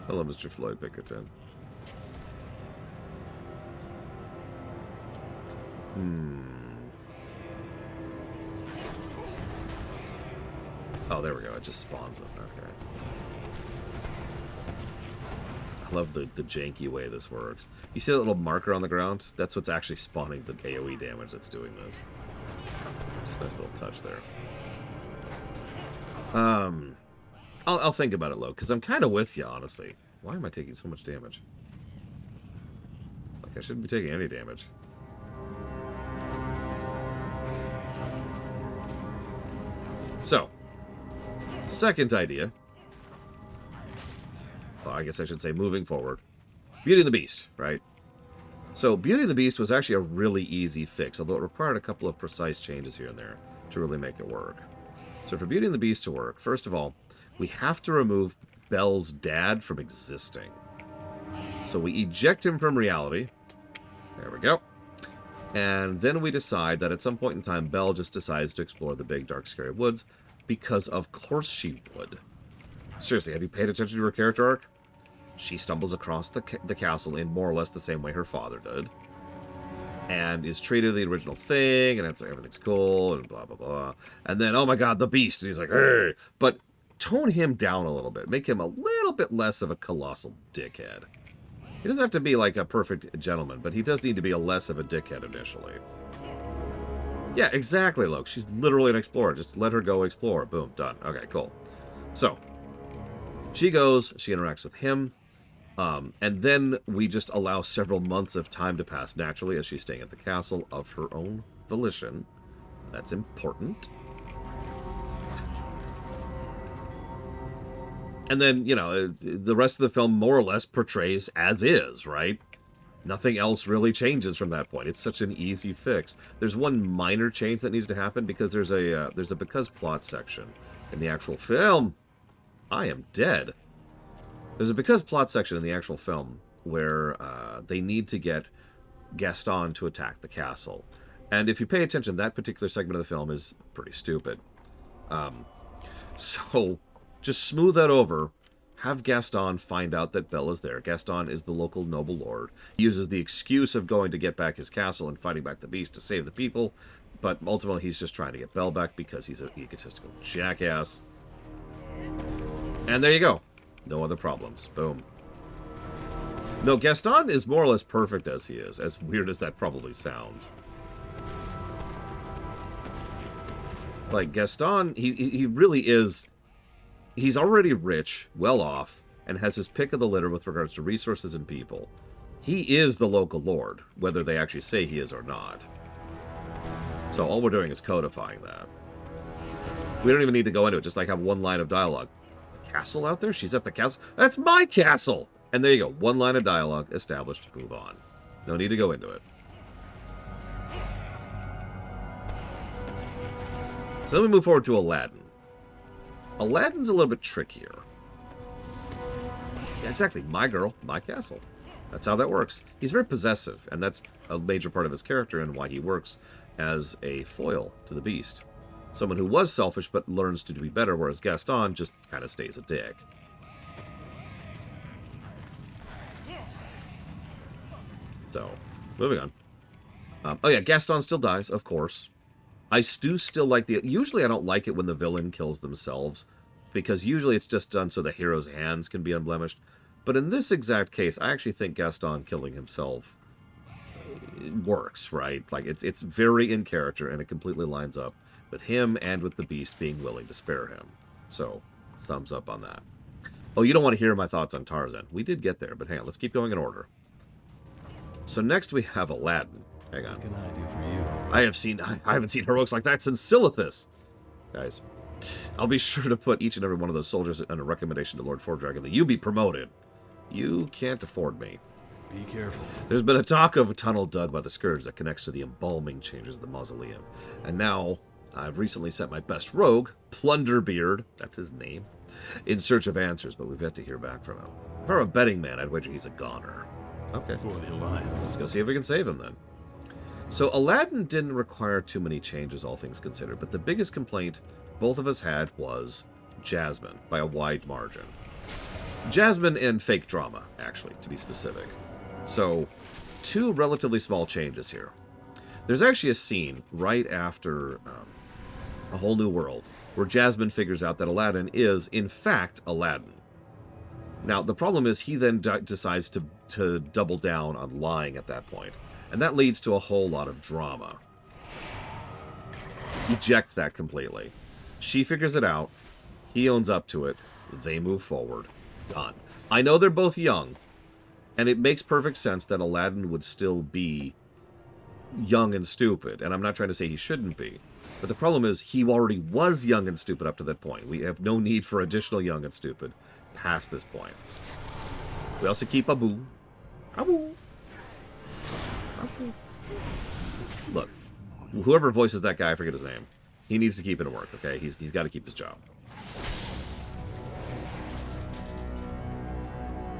Hello, Mr. Floyd Pinkerton. Oh, there we go. It just spawns them. Okay. love the janky way this works. You see that little marker on the ground? That's what's actually spawning the AoE damage that's doing this. Just a nice little touch there. I'll think about it, Lo, because I'm kind of with you, honestly. Why am I taking so much damage? Like, I shouldn't be taking any damage. So, second idea. Well, I guess I should say moving forward. Beauty and the Beast, right? So, Beauty and the Beast was actually a really easy fix, although it required a couple of precise changes here and there to really make it work. So for Beauty and the Beast to work, first of all, we have to remove Belle's dad from existing. So we eject him from reality. There we go. And then we decide that at some point in time, Belle just decides to explore the big, dark, scary woods, because of course she would. Seriously, have you paid attention to her character arc? She stumbles across the castle in more or less the same way her father did. And is treated the original thing, and it's like everything's cool, and blah, blah, blah. And then, oh my god, the beast. And he's like, hey! But tone him down a little bit. Make him a little bit less of a colossal dickhead. He doesn't have to be like a perfect gentleman, but he does need to be a less of a dickhead initially. Yeah, exactly, Luke. She's literally an explorer. Just let her go explore. Boom, done. Okay, cool. So, she goes, she interacts with him, and then we just allow several months of time to pass naturally as she's staying at the castle of her own volition. That's important. And then, you know, the rest of the film more or less portrays as is, right? Nothing else really changes from that point. It's such an easy fix. There's one minor change that needs to happen because there's a because plot section in the actual film. I am dead. There's a because plot section in the actual film where they need to get Gaston to attack the castle. And if you pay attention, that particular segment of the film is pretty stupid. So just smooth that over. Have Gaston find out that Belle is there. Gaston is the local noble lord. He uses the excuse of going to get back his castle and fighting back the beast to save the people. But ultimately, he's just trying to get Belle back because he's an egotistical jackass. And there you go. No other problems. Boom. No, Gaston is more or less perfect as he is, as weird as that probably sounds. Like, Gaston, he really is... He's already rich, well off, and has his pick of the litter with regards to resources and people. He is the local lord, whether they actually say he is or not. So all we're doing is codifying that. We don't even need to go into it, just like have one line of dialogue. The castle out there? She's at the castle? That's my castle! And there you go, one line of dialogue established, move on. No need to go into it. So then we move forward to Aladdin. Aladdin's a little bit trickier. Yeah, exactly. My girl, my castle. That's how that works. He's very possessive, and that's a major part of his character and why he works as a foil to the beast. Someone who was selfish but learns to be better, whereas Gaston just kind of stays a dick. So, moving on. Oh yeah, Gaston still dies, of course. I do still like the... Usually I don't like it when the villain kills themselves, because usually it's just done so the hero's hands can be unblemished. But in this exact case, I actually think Gaston killing himself works, right? Like, it's very in character, and it completely lines up with him and with the beast being willing to spare him. So, thumbs up on that. Oh, you don't want to hear my thoughts on Tarzan. We did get there, but hang on, let's keep going in order. So next we have Aladdin. Hang on. What can I do for you? I haven't seen heroics like that since Silithus. Guys, I'll be sure to put each and every one of those soldiers in a recommendation to Lord Fordragon that you be promoted. You can't afford me. Be careful. There's been a talk of a tunnel dug by the Scourge that connects to the embalming chambers of the mausoleum. And now, I've recently sent my best rogue, Plunderbeard, that's his name, in search of answers, but we've yet to hear back from him. If I were a betting man, I'd wager he's a goner. Okay. For the Alliance. Let's go see if we can save him then. So Aladdin didn't require too many changes, all things considered, but the biggest complaint both of us had was Jasmine, by a wide margin. Jasmine and fake drama, actually, to be specific. So, two relatively small changes here. There's actually a scene right after A Whole New World where Jasmine figures out that Aladdin is, in fact, Aladdin. Now, the problem is he then decides to double down on lying at that point. And that leads to a whole lot of drama. Eject that completely. She figures it out. He owns up to it. They move forward. Done. I know they're both young. And it makes perfect sense that Aladdin would still be young and stupid. And I'm not trying to say he shouldn't be. But the problem is he already was young and stupid up to that point. We have no need for additional young and stupid past this point. We also keep Abu. Abu. Abu. Look, whoever voices that guy, I forget his name. He needs to keep it at work, okay? He's got to keep his job.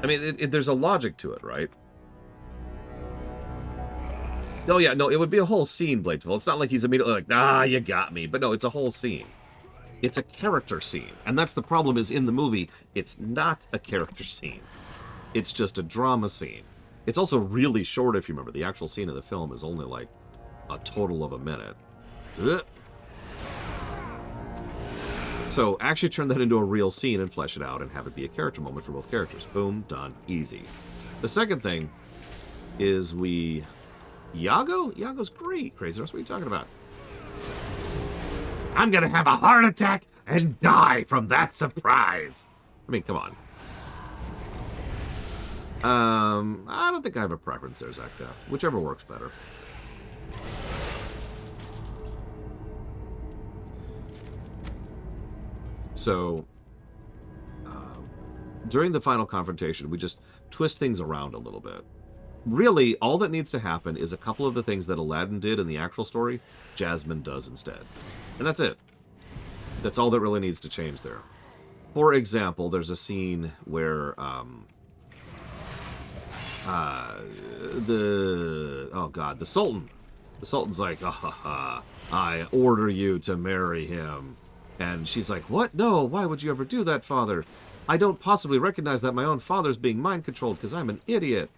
I mean, there's a logic to it, right? Oh, yeah, no, it would be a whole scene, Bladeville. It's not like he's immediately like, ah, you got me. But no, it's a whole scene. It's a character scene. And that's the problem is in the movie, it's not a character scene. It's just a drama scene. It's also really short, if you remember. The actual scene of the film is only like a total of a minute. Ugh. So actually turn that into a real scene and flesh it out and have it be a character moment for both characters. Boom, done, easy. The second thing is Iago? Iago's great, Crazy Horse. What are you talking about? I'm gonna have a heart attack and die from that surprise. I mean, come on. I don't think I have a preference there, Zach. Whichever works better. So, during the final confrontation, we just twist things around a little bit. Really, all that needs to happen is a couple of the things that Aladdin did in the actual story, Jasmine does instead. And that's it. That's all that really needs to change there. For example, there's a scene where the Sultan. The Sultan's like, I order you to marry him. And she's like, what? No, why would you ever do that, father? I don't possibly recognize that my own father's being mind-controlled because I'm an idiot.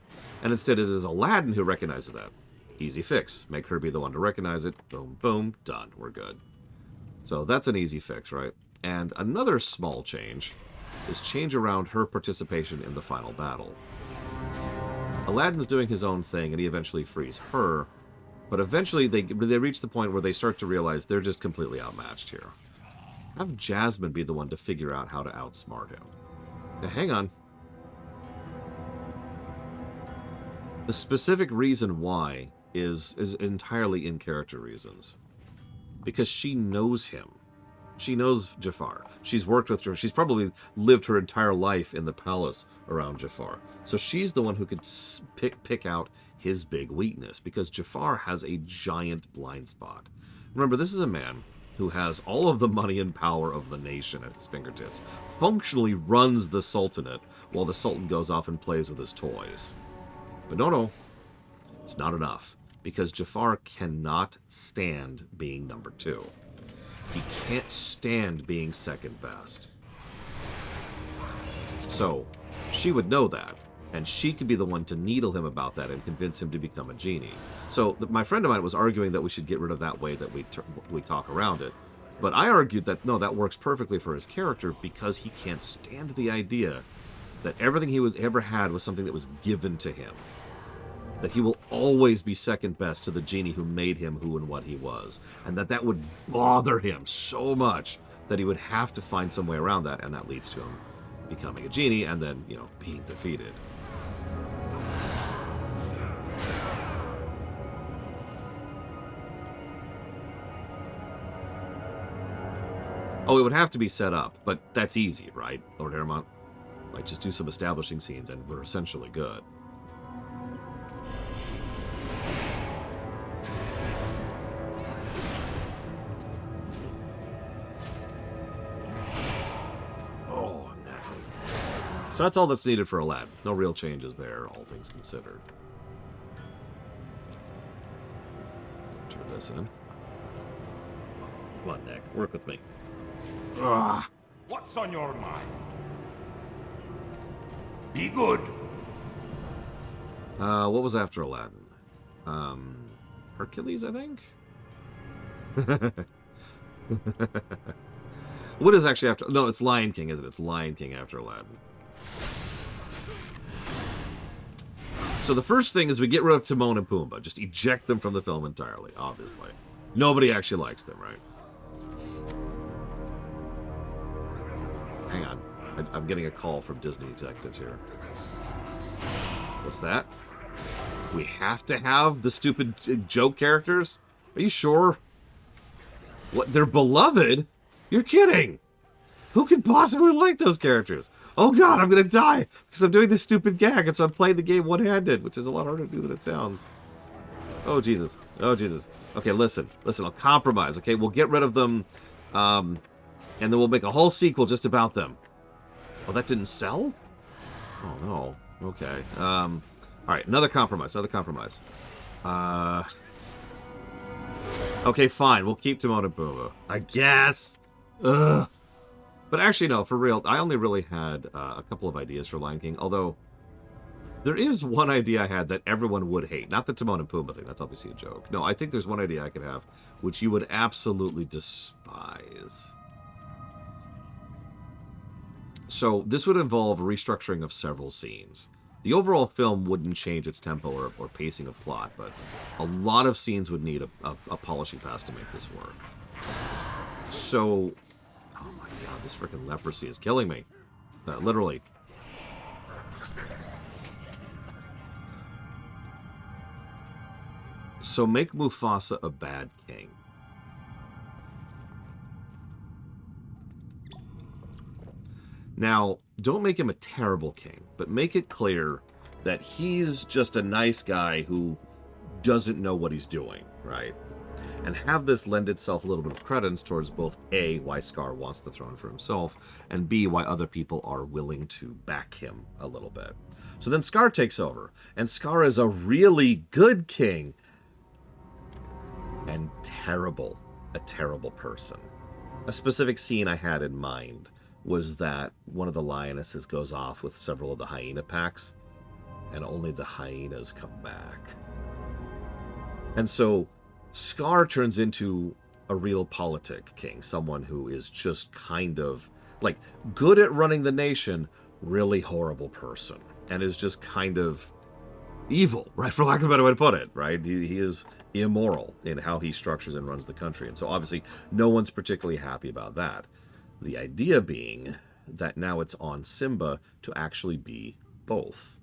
And instead it is Aladdin who recognizes that. Easy fix. Make her be the one to recognize it. Boom, boom, done. We're good. So that's an easy fix, right? And another small change is change around her participation in the final battle. Aladdin's doing his own thing, and he eventually frees her. But eventually they reach the point where they start to realize they're just completely outmatched here. Have Jasmine be the one to figure out how to outsmart him. Now, hang on. The specific reason why is entirely in-character reasons. Because she knows him. She knows Jafar. She's worked with her. She's probably lived her entire life in the palace around Jafar. So she's the one who could pick out his big weakness. Because Jafar has a giant blind spot. Remember, this is a man who has all of the money and power of the nation at his fingertips, functionally runs the Sultanate, while the Sultan goes off and plays with his toys. But no, it's not enough, because Jafar cannot stand being number 2. He can't stand being second best. So, she would know that, and she could be the one to needle him about that and convince him to become a genie. So my friend of mine was arguing that we should get rid of that way that we talk around it. But I argued that, no, that works perfectly for his character because he can't stand the idea that everything he ever had was something that was given to him. That he will always be second best to the genie who made him who and what he was. And that would bother him so much that he would have to find some way around that, and that leads to him becoming a genie and then, being defeated. Oh, it would have to be set up, but that's easy, right, Lord Aramont? Like, just do some establishing scenes and we're essentially good. Oh, no. So that's all that's needed for Aladdin. No real changes there, all things considered. Turn this in. Come on, Nick. Work with me. Ugh. What's on your mind? Be good. What was after Aladdin? Hercules, I think? What is actually after... No, it's Lion King, isn't it? It's Lion King after Aladdin. So the first thing is we get rid of Timon and Pumbaa. Just eject them from the film entirely, obviously. Nobody actually likes them, right? Hang on. I'm getting a call from Disney executives here. What's that? We have to have the stupid joke characters? Are you sure? What? They're beloved? You're kidding! Who could possibly like those characters? Oh god, I'm gonna die because I'm doing this stupid gag, and so I'm playing the game one-handed, which is a lot harder to do than it sounds. Oh Jesus. Oh Jesus. Okay, listen. I'll compromise, okay? We'll get rid of them, and then we'll make a whole sequel just about them. Oh, that didn't sell? Oh no. Okay. Alright, another compromise. Okay, fine. We'll keep Timon and Pumbaa. I guess. Ugh. But actually, no, for real, I only really had a couple of ideas for Lion King, although there is one idea I had that everyone would hate. Not the Timon and Pumbaa thing, that's obviously a joke. No, I think there's one idea I could have, which you would absolutely despise. So, this would involve restructuring of several scenes. The overall film wouldn't change its tempo or pacing of plot, but a lot of scenes would need a polishing pass to make this work. So, oh my god, this freaking leprosy is killing me. Literally. So make Mufasa a bad king. Now, don't make him a terrible king, but make it clear that he's just a nice guy who doesn't know what he's doing, right? And have this lend itself a little bit of credence towards both A, why Scar wants the throne for himself, and B, why other people are willing to back him a little bit. So then Scar takes over, and Scar is a really good king, and a terrible person. A specific scene I had in mind was that one of the lionesses goes off with several of the hyena packs, and only the hyenas come back. And so Scar turns into a real politic king, someone who is just kind of, like, good at running the nation, really horrible person, and is just kind of evil, right, for lack of a better way to put it, right? He is immoral in how he structures and runs the country, and so obviously no one's particularly happy about that. The idea being that now it's on Simba to actually be both,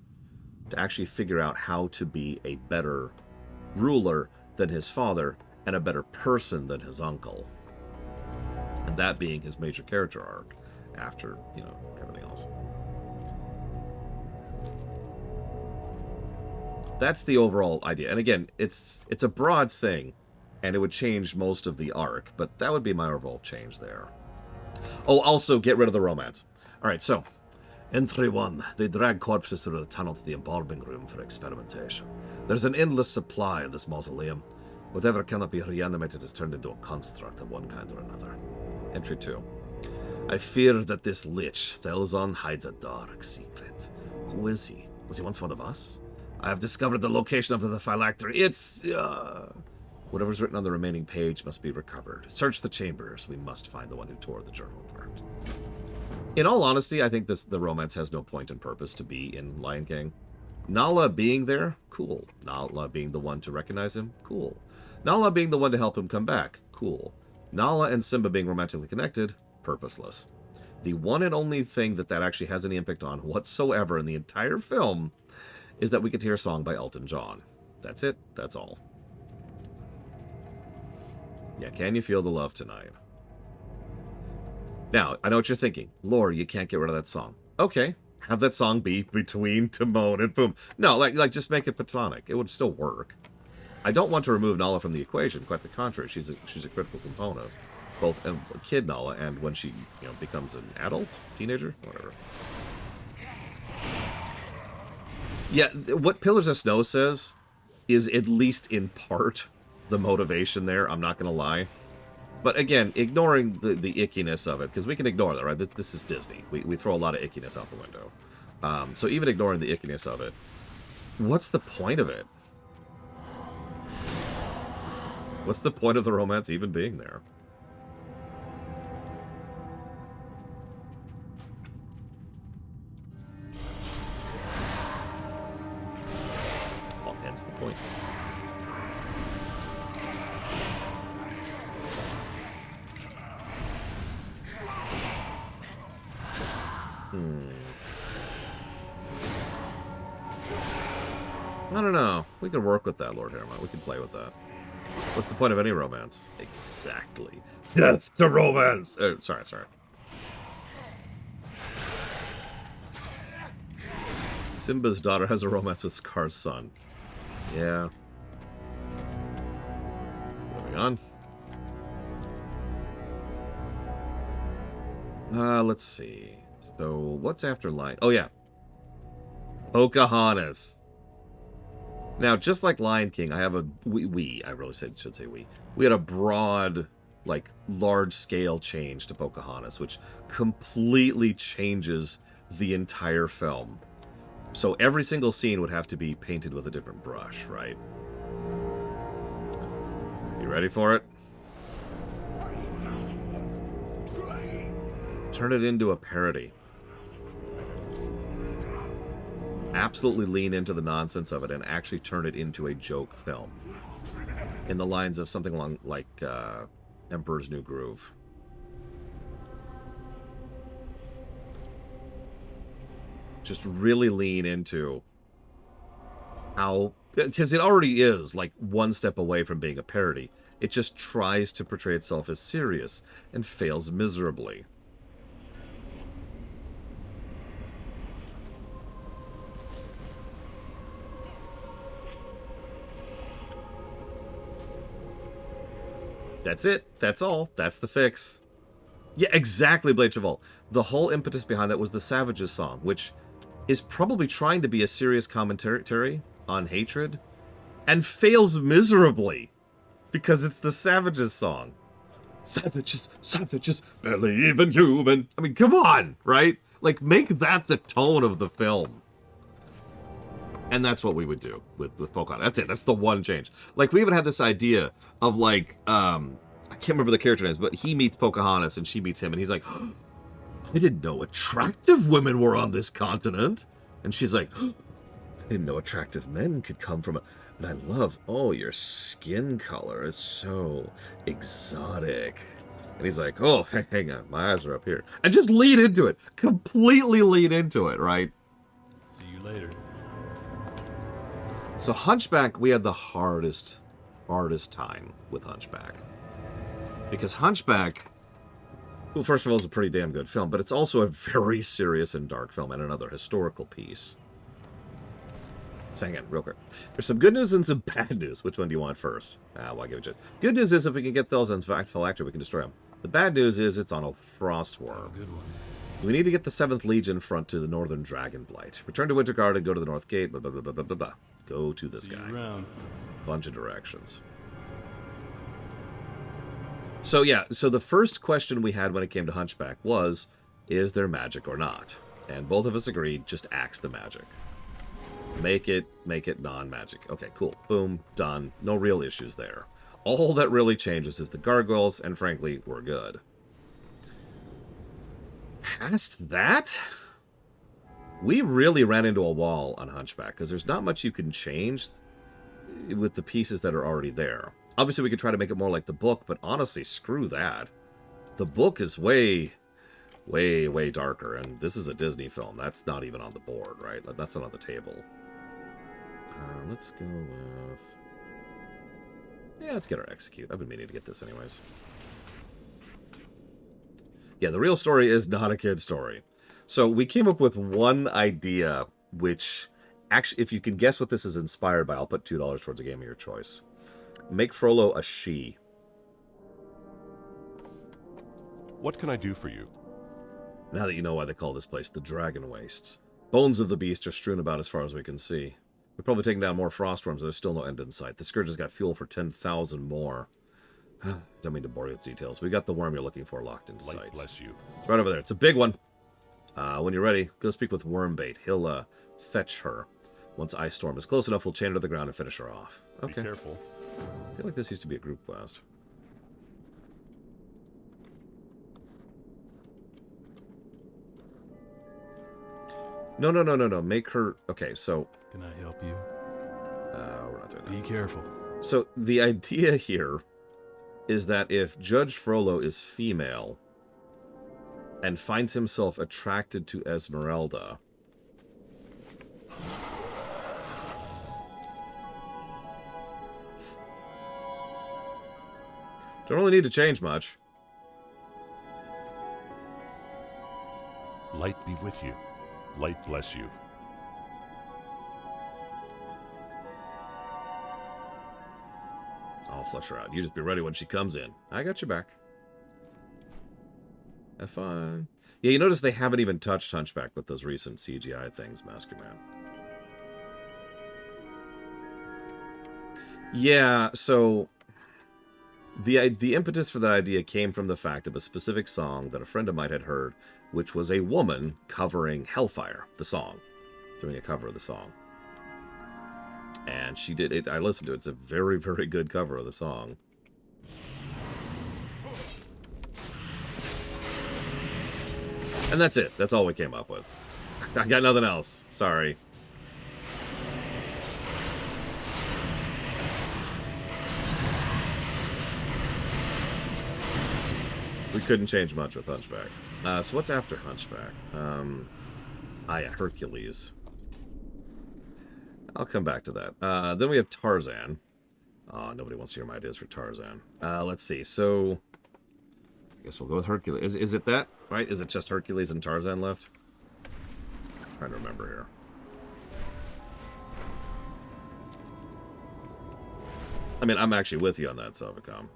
to actually figure out how to be a better ruler than his father and a better person than his uncle. And that being his major character arc after, you know, everything else. That's the overall idea. And again, it's a broad thing, and it would change most of the arc, but that would be my overall change there. Oh, also get rid of the romance. Alright, so Entry 1. They drag corpses through the tunnel to the embalming room for experimentation. There's an endless supply in this mausoleum. Whatever cannot be reanimated is turned into a construct of one kind or another. Entry 2. I fear that this lich, Thelzon, hides a dark secret. Who is he? Was he once one of us? I have discovered the location of the phylactery. It's, whatever's written on the remaining page must be recovered. Search the chambers. We must find the one who tore the journal apart. In all honesty, I think the romance has no point and purpose to be in Lion King. Nala being there, cool. Nala being the one to recognize him, cool. Nala being the one to help him come back, cool. Nala and Simba being romantically connected, purposeless. The one and only thing that actually has any impact on whatsoever in the entire film is that we get to hear a song by Elton John. That's it. That's all. Yeah, can you feel the love tonight? Now, I know what you're thinking. Lore, you can't get rid of that song. Okay, have that song be between Timon and Pumbaa. No, like just make it platonic. It would still work. I don't want to remove Nala from the equation. Quite the contrary. She's a critical component. Both kid Nala and when she becomes an adult, teenager, whatever. Yeah, what Pillars of Snow says is at least in part the motivation there. I'm not going to lie. But again, ignoring the ickiness of it, because we can ignore that, right? This is Disney. We throw a lot of ickiness out the window. So even ignoring the ickiness of it, what's the point of it? What's the point of the romance even being there? Point. I don't know. We could work with that, Lord Hermont. We could play with that. What's the point of any romance? Exactly. Death to romance! Sorry. Simba's daughter has a romance with Scar's son. Yeah. Moving on. Let's see. So, what's after Lion? Oh, yeah. Pocahontas. Now, just like Lion King, I have a... I really should say we. We had a broad, like, large-scale change to Pocahontas, which completely changes the entire film. So every single scene would have to be painted with a different brush, right? You ready for it? Turn it into a parody. Absolutely lean into the nonsense of it and actually turn it into a joke film. In the lines of something along like Emperor's New Groove. Just really lean into how... Because it already is, like, one step away from being a parody. It just tries to portray itself as serious and fails miserably. That's it. That's all. That's the fix. Yeah, exactly, Blade Chaval. The whole impetus behind that was the Savages song, which is probably trying to be a serious commentary on hatred, and fails miserably, because it's the Savages song. Savages, savages, barely even human. I mean, come on, right? Like, make that the tone of the film. And that's what we would do with Pocahontas. That's it. That's the one change. Like, we even had this idea of, like, I can't remember the character names, but he meets Pocahontas and she meets him, and he's like, oh, I didn't know attractive women were on this continent. And she's like, oh, I didn't know attractive men could come from a... And I love, oh, your skin color is so exotic. And he's like, oh, hang on, my eyes are up here. And just lead into it. Completely lead into it, right? See you later. So Hunchback, we had the hardest time with Hunchback. Because Hunchback, well, first of all, is a pretty damn good film, but it's also a very serious and dark film and another historical piece. So hang on, real quick. There's some good news and some bad news. Which one do you want first? Well, I'll give it to you. Good news is if we can get Thelzen's phylactery, we can destroy him. The bad news is it's on a frost worm. Good one. We need to get the 7th Legion front to the northern Dragonblight. Return to Winterguard and go to the North Gate, blah, blah, blah, blah, blah, blah. Go to this guy. Around. Bunch of directions. So, yeah, so the first question we had when it came to Hunchback was, is there magic or not? And both of us agreed, just axe the magic. Make it non-magic. Okay, cool. Boom, done. No real issues there. All that really changes is the gargoyles, and frankly, we're good. Past that, we really ran into a wall on Hunchback, because there's not much you can change with the pieces that are already there. Obviously, we could try to make it more like the book, but honestly, screw that. The book is way, way, way darker, and this is a Disney film. That's not even on the board, right? That's not on the table. Let's go with... Yeah, let's get our execute. I've been meaning to get this anyways. Yeah, the real story is not a kid's story. So we came up with one idea, which... Actually, if you can guess what this is inspired by, I'll put $2 towards a game of your choice. Make Frollo a she. What can I do for you? Now that you know why they call this place the Dragon Wastes. Bones of the beast are strewn about as far as we can see. We're probably taking down more frostworms, and there's still no end in sight. The Scourge has got fuel for 10,000 more. Don't mean to bore you with details. We got the worm you're looking for locked into sight. Light bless you. It's right over there. It's a big one. When you're ready, go speak with Wormbait. He'll fetch her. Once Ice Storm is close enough, we'll chain her to the ground and finish her off. Okay. Be careful. I feel like this used to be a group quest. No. Make her... Okay, so... Can I help you? We're not doing that. Be careful. So the idea here is that if Judge Frollo is female and finds himself attracted to Esmeralda, don't really need to change much. Light be with you. Light bless you. I'll flush her out. You just be ready when she comes in. I got your back. Have fun. Yeah, you notice they haven't even touched Hunchback with those recent CGI things, Master Man. Yeah, so the impetus for that idea came from the fact of a specific song that a friend of mine had heard, which was a woman covering Hellfire, the song, doing a cover of the song. And she did it. I listened to it. It's a very, very good cover of the song. And that's it. That's all we came up with. I got nothing else. Sorry. We couldn't change much with Hunchback. So what's after Hunchback? Yeah, Hercules. I'll come back to that. Then we have Tarzan. Oh, nobody wants to hear my ideas for Tarzan. Let's see. So, I guess we'll go with Hercules. Is it that? Right? Is it just Hercules and Tarzan left? I'm trying to remember here. I mean, I'm actually with you on that, Salvacom.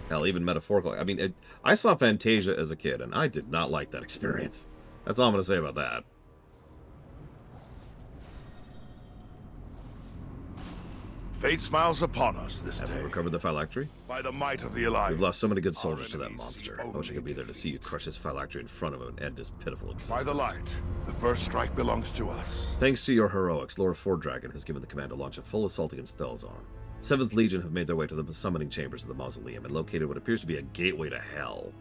Hell, even metaphorical. I mean, I saw Fantasia as a kid, and I did not like that experience. That's all I'm going to say about that. Fate smiles upon us this Have day. we recovered the phylactery? By the might of the Alliance. We've lost so many good soldiers to that monster. I wish I could be there to see you crush his phylactery in front of him and end his pitiful existence. By the light, the first strike belongs to us. Thanks to your heroics, Lord Fordragon has given the command to launch a full assault against Thelzon. 7th Legion have made their way to the summoning chambers of the mausoleum and located what appears to be a gateway to hell.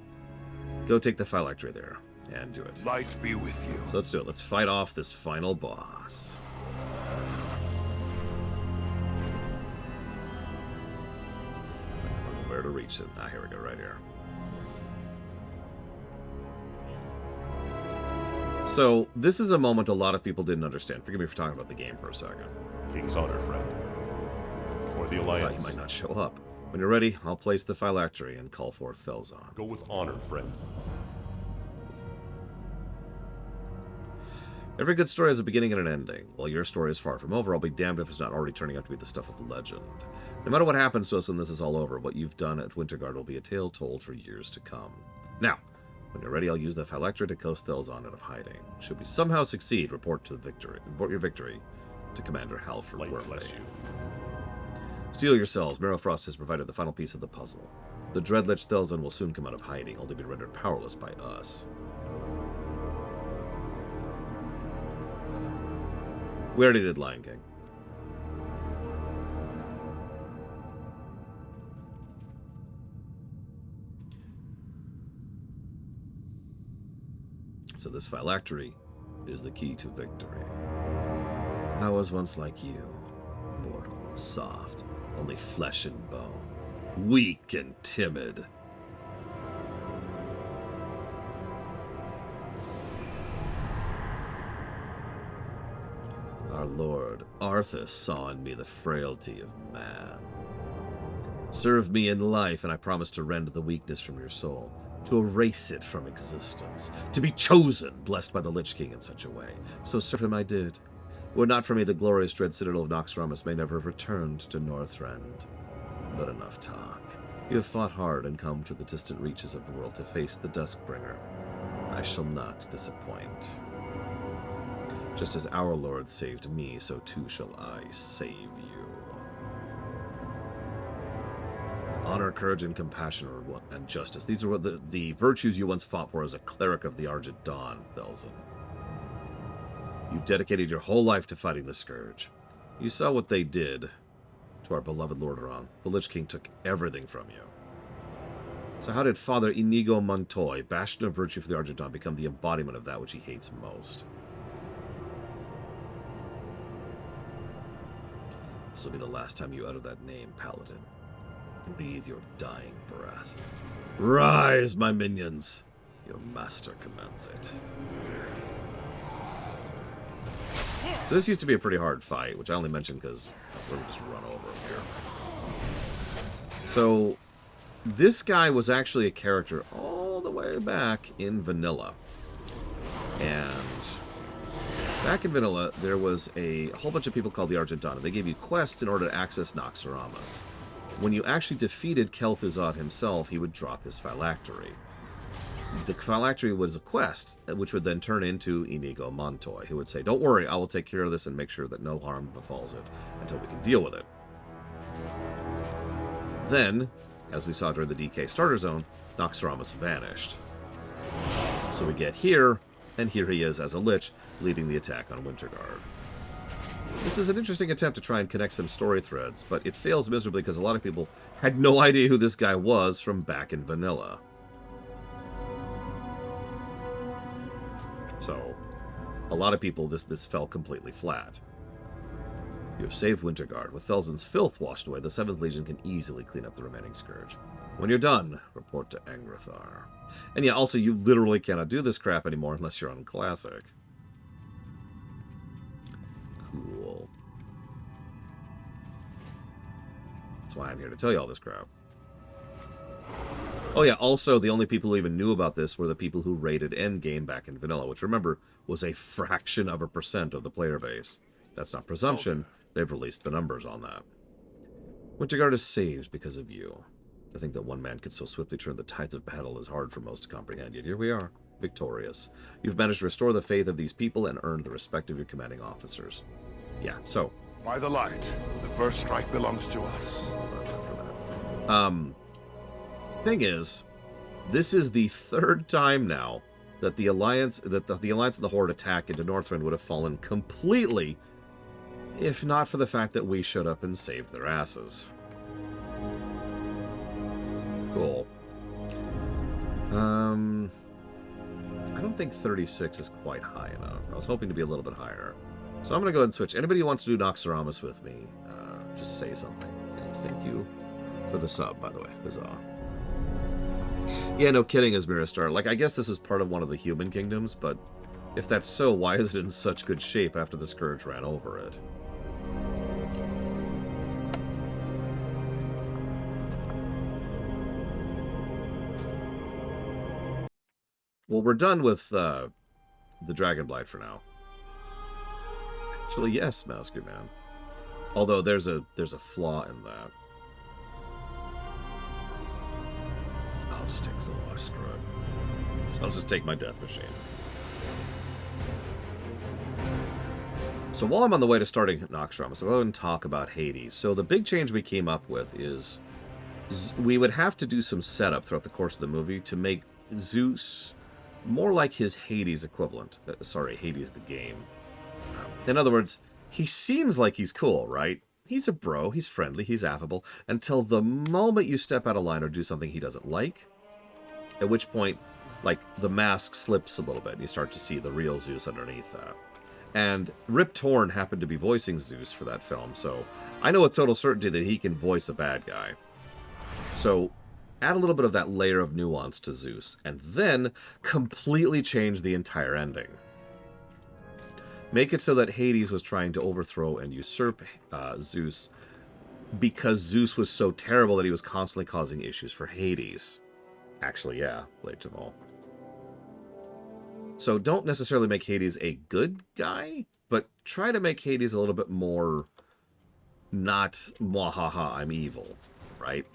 Go take the phylactery there and do it. Light be with you. So let's do it. Let's fight off this final boss. Where to reach it? Here we go, right here. So, this is a moment a lot of people didn't understand. Forgive me for talking about the game for a second. King's honor, friend. For the Alliance. I thought you might not show up. When you're ready, I'll place the phylactery and call forth Thelzon. Go with honor, friend. Every good story has a beginning and an ending. While your story is far from over, I'll be damned if it's not already turning out to be the stuff of legend. No matter what happens to us when this is all over, what you've done at Winterguard will be a tale told for years to come. Now, when you're ready, I'll use the phylactery to coast Thelzon out of hiding. Should we somehow succeed, report your victory to Commander Halford Light Wormley. bless you. Steel yourselves. Marrowfrost has provided the final piece of the puzzle. The Dreadlich Thelzon will soon come out of hiding, only to be rendered powerless by us. We already did Lion King. So this phylactery is the key to victory. I was once like you, mortal, soft, only flesh and bone, weak and timid. Our Lord Arthur saw in me the frailty of man. Serve me in life, and I promise to rend the weakness from your soul, to erase it from existence, to be chosen, blessed by the Lich King in such a way. So serve him I did. Were not for me, the glorious dread citadel of Naxxramas may never have returned to Northrend. But enough talk. You have fought hard and come to the distant reaches of the world to face the Duskbringer. I shall not disappoint. Just as our Lord saved me, so too shall I save you. Honor, courage, and compassion, and justice. These are the virtues you once fought for as a cleric of the Argent Dawn, Thelzon. You dedicated your whole life to fighting the Scourge. You saw what they did to our beloved Lord Huron. The Lich King took everything from you. So how did Father Inigo Montoy, bastion of virtue for the Argent Dawn, become the embodiment of that which he hates most? This will be the last time you utter that name, Paladin. Breathe your dying breath. Rise, my minions! Your master commands it. So this used to be a pretty hard fight, which I only mentioned because we're going to just run over him here. So, this guy was actually a character all the way back in vanilla. And back in vanilla, there was a whole bunch of people called the Argentana. They gave you quests in order to access Naxxramas. When you actually defeated Kel'Thuzad himself, he would drop his phylactery. The phylactery was a quest, which would then turn into Inigo Montoy, who would say, don't worry, I will take care of this and make sure that no harm befalls it until we can deal with it. Then, as we saw during the DK starter zone, Naxxramas vanished. So we get here, and here he is as a Lich, leading the attack on Winterguard. This is an interesting attempt to try and connect some story threads, but it fails miserably because a lot of people had no idea who this guy was from back in vanilla. So, a lot of people, this fell completely flat. You have saved Winterguard. With Felsen's filth washed away, the 7th Legion can easily clean up the remaining scourge. When you're done, report to Angrathar. And yeah, also, you literally cannot do this crap anymore unless you're on Classic. Cool. That's why I'm here to tell you all this crap. Oh yeah, also, the only people who even knew about this were the people who raided Endgame back in vanilla, which, remember, was a fraction of a % of the player base. That's not presumption. They've released the numbers on that. Winterguard is saved because of you. To think that one man could so swiftly turn the tides of battle is hard for most to comprehend, yet here we are, victorious. You've managed to restore the faith of these people and earned the respect of your commanding officers. Yeah, so... By the light, the first strike belongs to us. Thing is, this is the 3rd time now that the Alliance, and the Horde attack into Northrend would have fallen completely, if not for the fact that we showed up and saved their asses. Cool. I don't think 36 is quite high enough. I was hoping to be a little bit higher. So I'm going to go ahead and switch. Anybody who wants to do Naxxramas with me, just say something. And thank you for the sub, by the way. Huzzah. Yeah, no kidding, Asmira. Like, I guess this was part of one of the human kingdoms, but if that's so, why is it in such good shape after the Scourge ran over it? Well, we're done with the Dragonblight for now. Actually, yes, Mousecube Man. Although there's a flaw in that. I'll just take some wash, screw it. So I'll just take my death machine. So while I'm on the way to starting Naxxramas, I'll go and talk about Hades. So the big change we came up with is we would have to do some setup throughout the course of the movie to make Zeus more like his Hades equivalent. Sorry, Hades the game. In other words, he seems like he's cool, right? He's a bro, he's friendly, he's affable, until the moment you step out of line or do something he doesn't like, at which point, like, the mask slips a little bit, and you start to see the real Zeus underneath that. And Rip Torn happened to be voicing Zeus for that film, so I know with total certainty that he can voice a bad guy. So add a little bit of that layer of nuance to Zeus, and then completely change the entire ending. Make it so that Hades was trying to overthrow and usurp Zeus because Zeus was so terrible that he was constantly causing issues for Hades. Actually, yeah, late to all. So don't necessarily make Hades a good guy, but try to make Hades a little bit more not, mwahaha, I'm evil, right?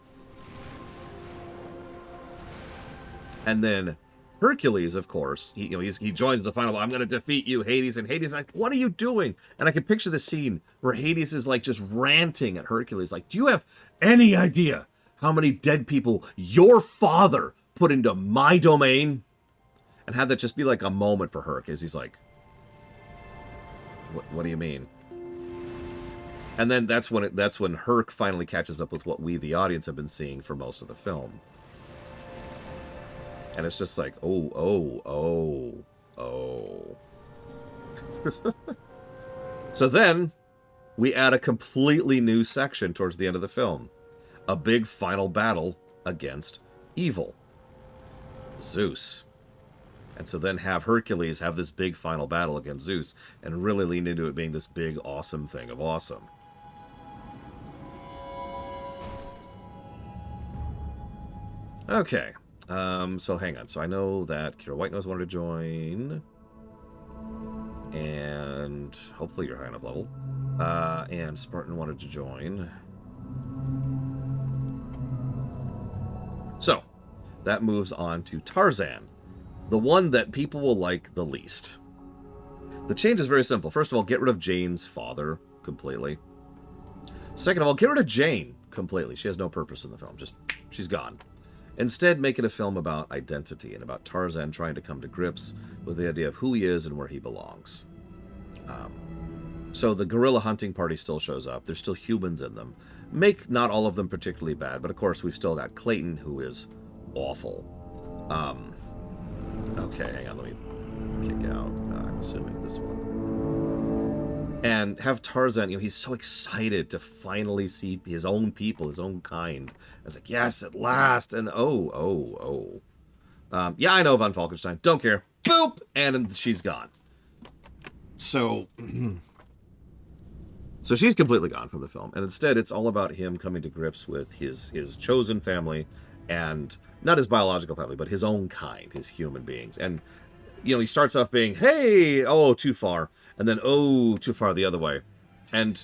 And then Hercules, of course, he joins the final. I'm going to defeat you, Hades. And Hades is like, what are you doing? And I can picture the scene where Hades is like just ranting at Hercules. Like, do you have any idea how many dead people your father put into my domain? And have that just be like a moment for Herc as he's like, what do you mean? And then that's when Herc finally catches up with what we, the audience, have been seeing for most of the film. And it's just like, oh. So then, we add a completely new section towards the end of the film. A big final battle against evil. Zeus. And so then have Hercules have this big final battle against Zeus and really lean into it being this big, awesome thing of awesome. Okay. So hang on. So I know that Kira Whitenose wanted to join. And hopefully you're high enough level. And Spartan wanted to join. So, that moves on to Tarzan. The one that people will like the least. The change is very simple. First of all, get rid of Jane's father completely. Second of all, get rid of Jane completely. She has no purpose in the film. Just, she's gone. Instead, make it a film about identity and about Tarzan trying to come to grips with the idea of who he is and where he belongs. So the gorilla hunting party still shows up. There's still humans in them. Make not all of them particularly bad, but of course we've still got Clayton, who is awful. Okay, hang on, let me kick out, I'm assuming this one. And have Tarzan, you know, he's so excited to finally see his own people, his own kind. It's like, yes, at last, and yeah, I know Von Falkenstein, don't care. Boop! And she's gone. So... So she's completely gone from the film, and instead it's all about him coming to grips with his chosen family, and not his biological family, but his own kind, his human beings. And, you know, he starts off being, hey, oh, too far, and then, oh, too far the other way. And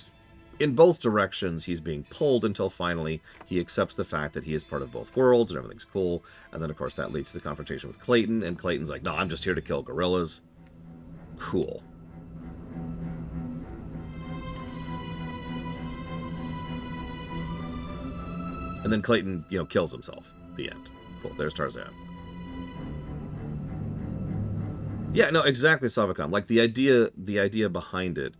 in both directions, he's being pulled until finally he accepts the fact that he is part of both worlds, and everything's cool. And then, of course, that leads to the confrontation with Clayton, and Clayton's like, no, I'm just here to kill gorillas. Cool. And then Clayton, you know, kills himself. The end. Cool. There's Tarzan. Yeah, no, exactly, Savacom. Like, the idea behind it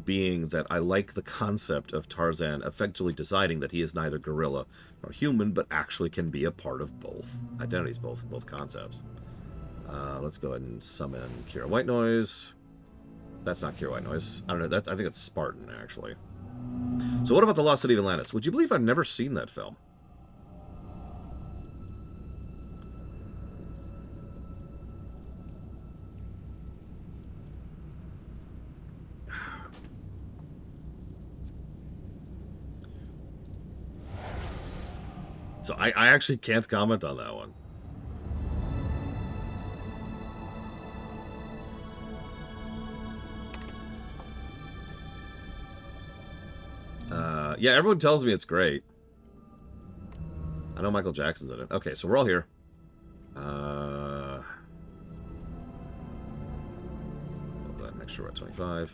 being that I like the concept of Tarzan effectively deciding that he is neither gorilla nor human, but actually can be a part of both identities, both concepts. Let's go ahead and summon Kira Whitenoise. That's not Kira Whitenoise. I don't know. I think it's Spartan, actually. So what about The Lost City of Atlantis? Would you believe I've never seen that film? So I actually can't comment on that one. Yeah, everyone tells me it's great. I know Michael Jackson's in it. Okay, so we're all here. Make sure we're at 25.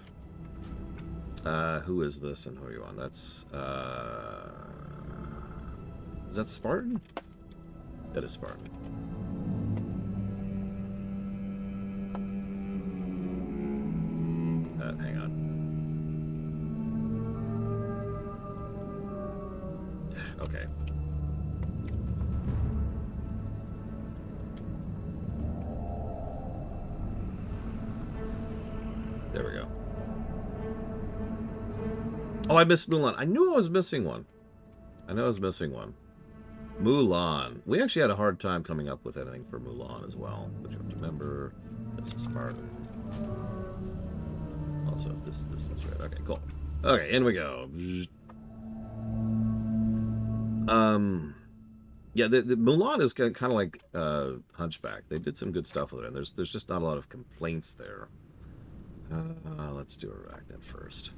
Who is this and who are you on? That's, is that Spartan? That is Spartan. Hang on. Okay. There we go. Oh, I missed Mulan. I knew I was missing one. I know I was missing one. Mulan. We actually had a hard time coming up with anything for Mulan as well. But you have to remember, this is Spartan. Also, this is right. Okay, cool. Okay, in we go. Yeah, the Mulan is kind of like Hunchback. They did some good stuff with it, and there's just not a lot of complaints there. Let's do Arachnid first.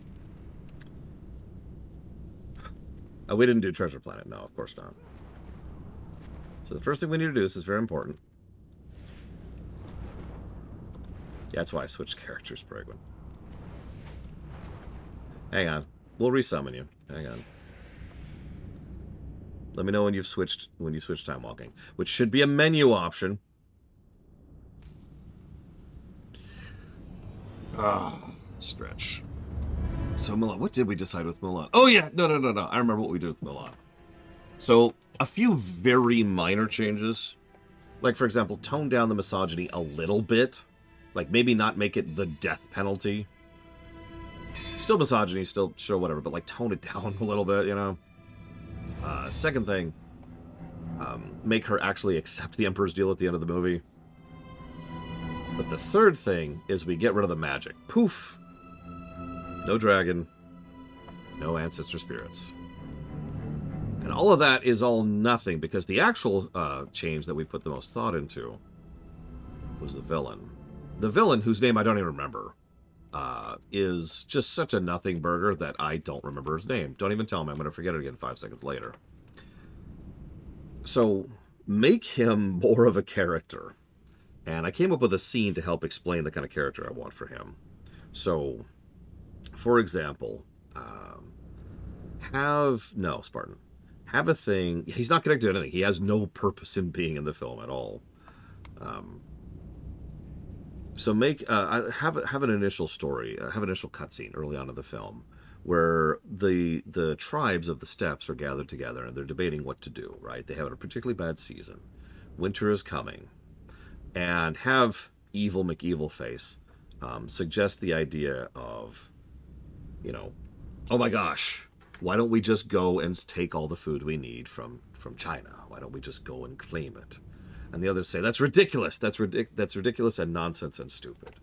Oh, we didn't do Treasure Planet. No, of course not. So the first thing we need to do, this is very important. Yeah, that's why I switched characters, Bragwin. Hang on. We'll resummon you. Hang on. Let me know when you switched time walking, which should be a menu option. Stretch. So Mulan, what did we decide with Mulan? Oh yeah, no. I remember what we did with Mulan. So a few very minor changes, like for example, tone down the misogyny a little bit, like maybe not make it the death penalty. Still misogyny, still show whatever, but like tone it down a little bit, you know? Second thing, make her actually accept the Emperor's deal at the end of the movie. But the third thing is we get rid of the magic. Poof! No dragon, no ancestor spirits. And all of that is all nothing, because the actual change that we put the most thought into was the villain. The villain, whose name I don't even remember, is just such a nothing burger that I don't remember his name. Don't even tell me. I'm going to forget it again 5 seconds later. So, make him more of a character. And I came up with a scene to help explain the kind of character I want for him. So, for example, Spartan. Have a thing. He's not connected to anything. He has no purpose in being in the film at all. So make have an initial story, have an initial cutscene early on in the film, where the tribes of the steppes are gathered together and they're debating what to do. Right? They have a particularly bad season. Winter is coming, and have evil McEvilface suggest the idea of, oh my gosh, why don't we just go and take all the food we need from China? Why don't we just go and claim it? And the others say, that's ridiculous. That's ridiculous and nonsense and stupid.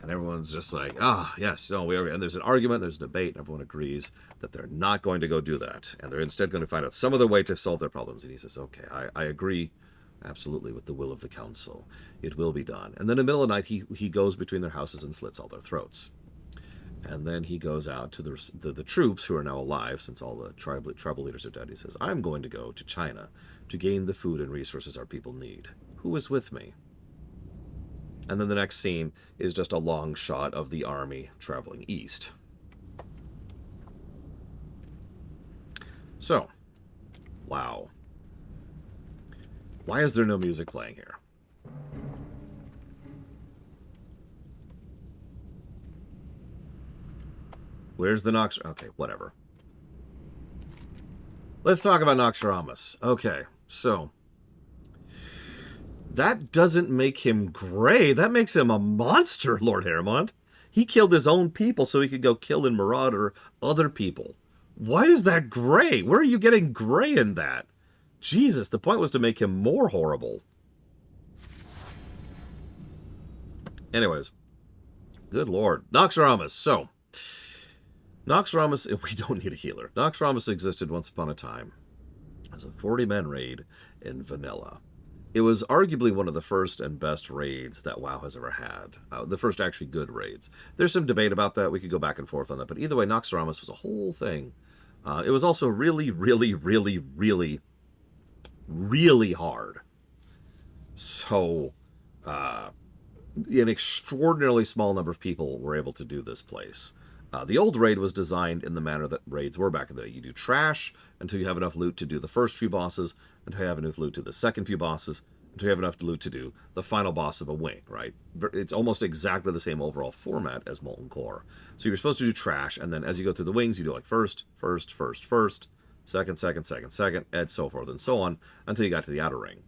And everyone's just like, yes, no, we are. And there's an argument, there's a debate, and everyone agrees that they're not going to go do that. And they're instead going to find out some other way to solve their problems. And he says, okay, I agree absolutely with the will of the council. It will be done. And then in the middle of the night, he goes between their houses and slits all their throats. And then he goes out to the troops who are now alive, since all the tribal leaders are dead. He says, I'm going to go to China to gain the food and resources our people need. Who is with me? And then the next scene is just a long shot of the army traveling east. So, wow. Why is there no music playing here? Where's the Naxxramas? Okay, whatever. Let's talk about Naxxramas. Okay, so that doesn't make him gray. That makes him a monster, Lord Heremont. He killed his own people so he could go kill and marauder other people. Why is that gray? Where are you getting gray in that? Jesus, the point was to make him more horrible. Anyways, good Lord. Naxxramas. So, Naxxramas, we don't need a healer. Naxxramas existed once upon a time as a 40-man raid in vanilla. It was arguably one of the first and best raids that WoW has ever had. The first actually good raids. There's some debate about that. We could go back and forth on that. But either way, Naxxramas was a whole thing. It was also really, really, really, really, really hard. So, an extraordinarily small number of people were able to do this place. The old raid was designed in the manner that raids were back in the day. You do trash until you have enough loot to do the first few bosses, until you have enough loot to the second few bosses, until you have enough loot to do the final boss of a wing, right? It's almost exactly the same overall format as Molten Core. So you're supposed to do trash, and then as you go through the wings, you do like first, second, and so forth and so on, until you got to the outer ring.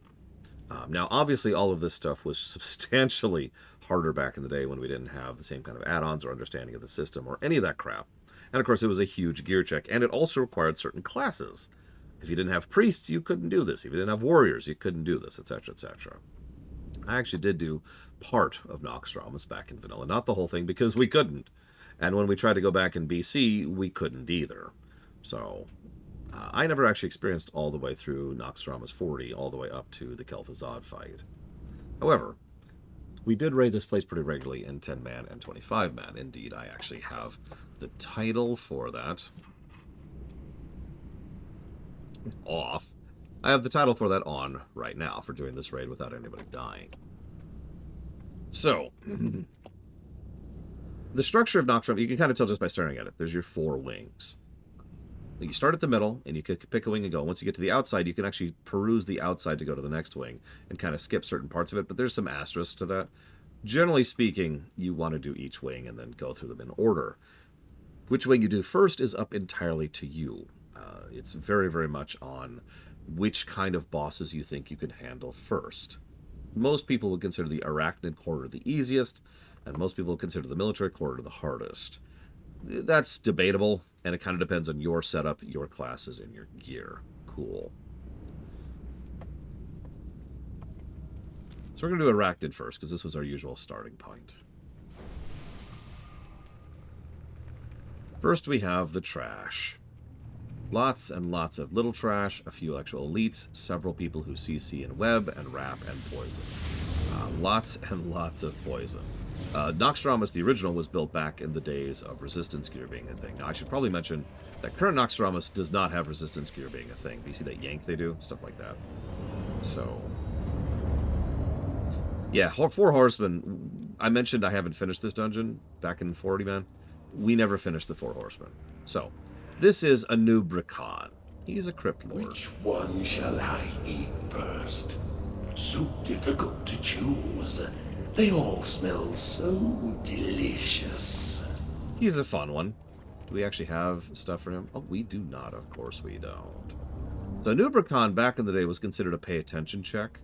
Now, obviously, all of this stuff was substantially harder back in the day when we didn't have the same kind of add-ons or understanding of the system or any of that crap. And of course, it was a huge gear check, and it also required certain classes. If you didn't have priests, you couldn't do this. If you didn't have warriors, you couldn't do this, etc., etc. I actually did do part of Naxxramas back in vanilla, not the whole thing, because we couldn't. And when we tried to go back in BC, we couldn't either. So, I never actually experienced all the way through Naxxramas 40, all the way up to the Kel'Thuzad fight. However, we did raid this place pretty regularly in 10-man and 25-man. Indeed, I actually have the title for that off. I have the title for that on right now for doing this raid without anybody dying. So, the structure of Naxxramas, you can kind of tell just by staring at it. There's your 4 wings. You start at the middle, and you can pick a wing and go. Once you get to the outside, you can actually peruse the outside to go to the next wing and kind of skip certain parts of it, but there's some asterisks to that. Generally speaking, you want to do each wing and then go through them in order. Which wing you do first is up entirely to you. It's very, very much on which kind of bosses you think you can handle first. Most people would consider the Arachnid Corridor the easiest, and most people would consider the Military Corridor the hardest. that's debatable, and it kind of depends on your setup, your classes, and your gear. Cool. So we're going to do Arachnid first, because this was our usual starting point. First we have the trash. Lots and lots of little trash, a few actual elites, several people who CC and web, and wrap and poison. Lots and lots of poison. Naxxramas, the original, was built back in the days of resistance gear being a thing. Now, I should probably mention that current Naxxramas does not have resistance gear being a thing. Do you see that yank they do? Stuff like that. So, yeah, Four Horsemen. I mentioned I haven't finished this dungeon back in 40, man. We never finished the Four Horsemen. So, this is Ahn'Kahet. He's a crypt lord. Which one shall I eat first? So difficult to choose. They all smell so delicious. He's a fun one. Do we actually have stuff for him? Oh, we do not. Of course we don't. So Ahn'Kahet back in the day was considered a pay attention check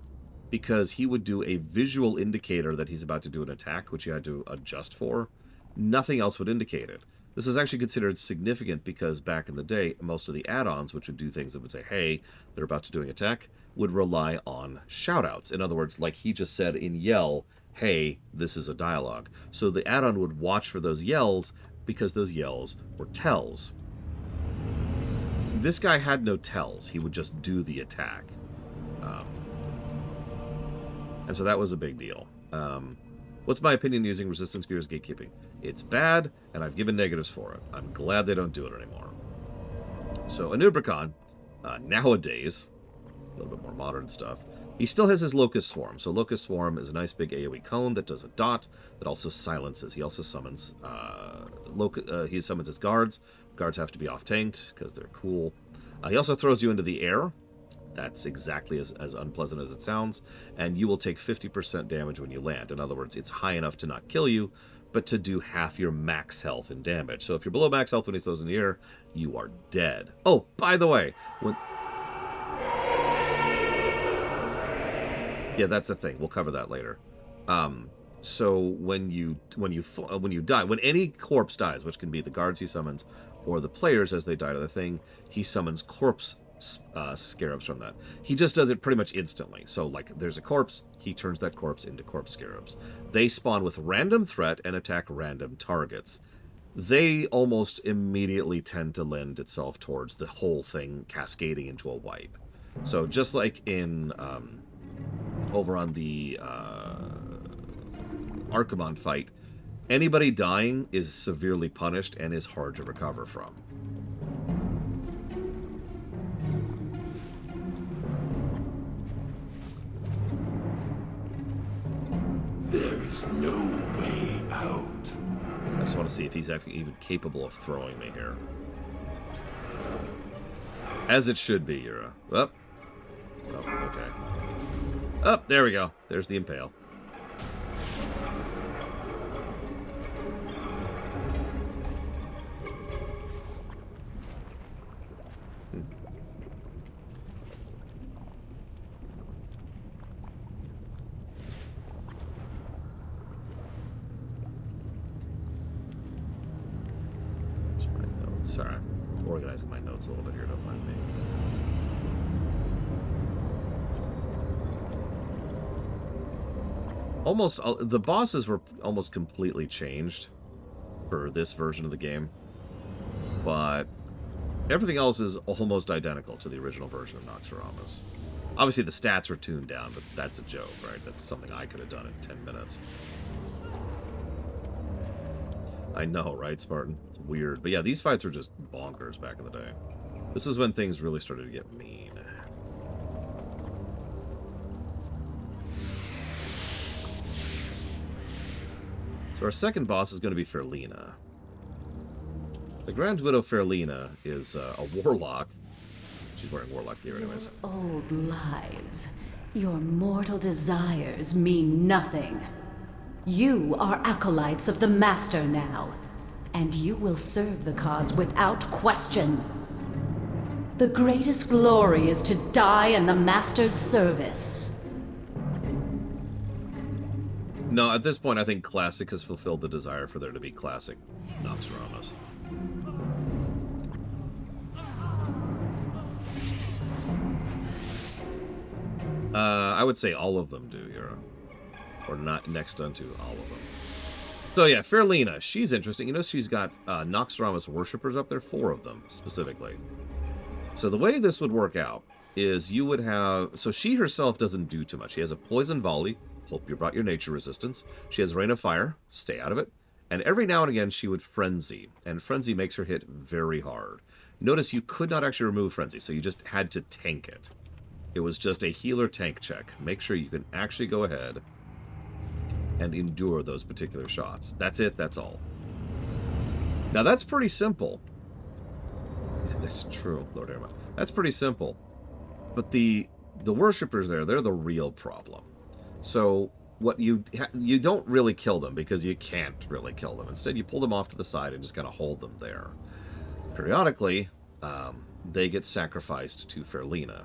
because he would do a visual indicator that he's about to do an attack, which you had to adjust for. Nothing else would indicate it. This was actually considered significant because back in the day, most of the add-ons, which would do things that would say, hey, they're about to do an attack, would rely on shoutouts. In other words, like he just said in Yell, hey, this is a dialogue. So the add-on would watch for those yells because those yells were tells. This guy had no tells. He would just do the attack. And so that was a big deal. What's my opinion using resistance gear as gatekeeping? It's bad, and I've given negatives for it. I'm glad they don't do it anymore. So Ahn'Kahet, nowadays, a little bit more modern stuff, he still has his Locust Swarm. So Locust Swarm is a nice big AoE cone that does a dot that also silences. He also summons he summons his guards. Guards have to be off-tanked because they're cool. He also throws you into the air. That's exactly as unpleasant as it sounds. And you will take 50% damage when you land. In other words, it's high enough to not kill you, but to do half your max health in damage. So if you're below max health when he throws in the air, you are dead. Oh, by the way, yeah, that's the thing. We'll cover that later. So when you die, when any corpse dies, which can be the guards he summons or the players as they die to the thing, he summons corpse scarabs from that. He just does it pretty much instantly. So like there's a corpse, he turns that corpse into corpse scarabs. They spawn with random threat and attack random targets. They almost immediately tend to lend itself towards the whole thing cascading into a wipe. So just like in over on the Archimond fight, anybody dying is severely punished and is hard to recover from. There is no way out. I just want to see if he's actually even capable of throwing me here. As it should be, Yura. Oh, okay. Oh, there we go. There's the impale. Sorry, I'm organizing my notes a little bit here, don't mind me. Almost, the bosses were almost completely changed for this version of the game, but everything else is almost identical to the original version of Naxxramas. Obviously the stats were tuned down, but that's a joke, right? That's something I could have done in 10 minutes. I know, right, Spartan? It's weird. But yeah, these fights were just bonkers back in the day. This is when things really started to get mean. So our second boss is going to be Ferlina. The Grand Widow Ferlina is a warlock. She's wearing warlock gear anyways. Old lives. Your mortal desires mean nothing. You are acolytes of the Master now, and you will serve the cause without question. The greatest glory is to die in the Master's service. No, at this point, I think Classic has fulfilled the desire for there to be Classic Naxxramas. I would say all of them do, Hero. Or not next unto all of them. So yeah, Fairlina, she's interesting. You know, she's got Naxxramas worshippers up there, 4 of them, specifically. So the way this would work out is you would have... So she herself doesn't do too much. She has a Poison Volley. Hope you brought your nature resistance. She has Rain of Fire. Stay out of it. And every now and again, she would Frenzy. And Frenzy makes her hit very hard. Notice you could not actually remove Frenzy, so you just had to tank it. It was just a healer tank check. Make sure you can actually go ahead and endure those particular shots. That's it. That's all. Now, that's pretty simple. That's true, Lord Irma. That's pretty simple. But the worshippers there, they're the real problem. So what you don't really kill them because you can't really kill them. Instead, you pull them off to the side and just kind of hold them there. Periodically, they get sacrificed to Fairlina.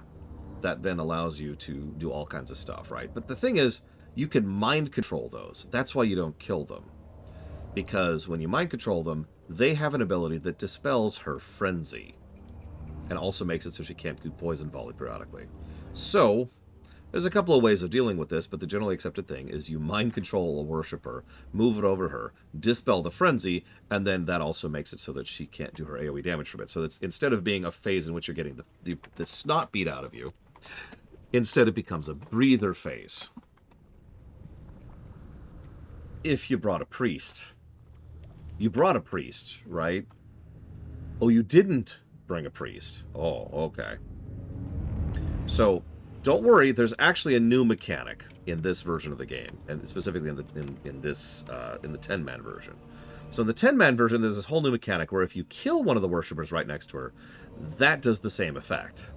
That then allows you to do all kinds of stuff, right? But the thing is, you can mind control those. That's why you don't kill them. Because when you mind control them, they have an ability that dispels her frenzy. And also makes it so she can't do poison volley periodically. So, there's a couple of ways of dealing with this, but the generally accepted thing is you mind control a worshipper, move it over her, dispel the frenzy, and then that also makes it so that she can't do her AoE damage from it. So it's, instead of being a phase in which you're getting the snot beat out of you, instead it becomes a breather phase. If you brought a priest. You brought a priest, right? Oh, you didn't bring a priest. Oh, okay. So, don't worry, there's actually a new mechanic in this version of the game, and specifically in the 10-man version. So in the 10-man version, there's this whole new mechanic where if you kill one of the worshippers right next to her, that does the same effect.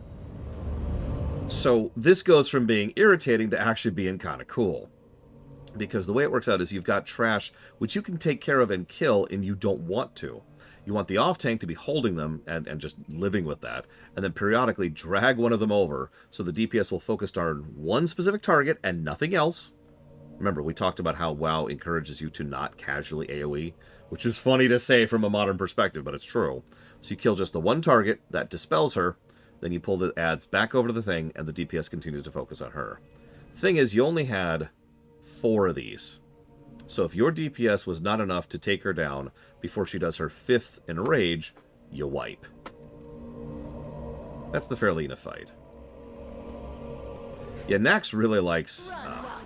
So this goes from being irritating to actually being kind of cool. Because the way it works out is you've got trash, which you can take care of and kill, and you don't want to. You want the off-tank to be holding them and just living with that, and then periodically drag one of them over, so the DPS will focus on one specific target and nothing else. Remember, we talked about how WoW encourages you to not casually AoE, which is funny to say from a modern perspective, but it's true. So you kill just the one target, that dispels her, then you pull the adds back over to the thing, and the DPS continues to focus on her. Thing is, you only had 4 of these. So if your DPS was not enough to take her down before she does her 5th enrage, you wipe. That's the Fairlina fight. Yeah, Nax really likes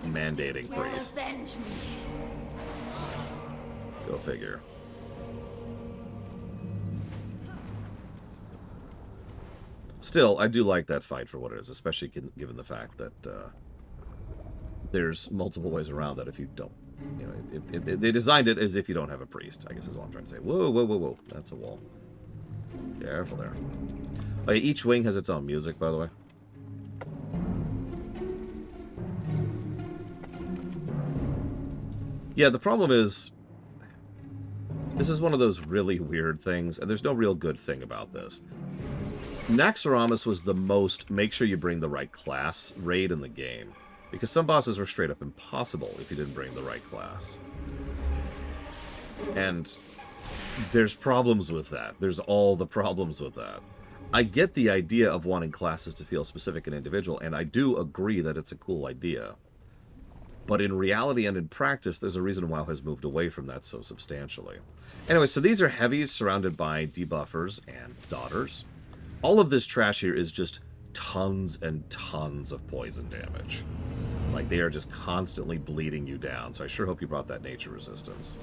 mandating priests. Go figure. Still, I do like that fight for what it is, especially given the fact that there's multiple ways around that if you don't. You know, they designed it as if you don't have a priest, I guess is all I'm trying to say. Whoa, whoa, whoa, whoa. That's a wall. Careful there. Oh, yeah, each wing has its own music, by the way. Yeah, the problem is, this is one of those really weird things, and there's no real good thing about this. Naxxramas was the most make sure you bring the right class raid in the game. Because some bosses were straight up impossible if you didn't bring the right class. And there's problems with that. There's all the problems with that. I get the idea of wanting classes to feel specific and individual, and I do agree that it's a cool idea. But in reality and in practice, there's a reason WoW has moved away from that so substantially. Anyway, so these are heavies surrounded by debuffers and daughters. All of this trash here is just tons and tons of poison damage. Like, they are just constantly bleeding you down. So I sure hope you brought that nature resistance.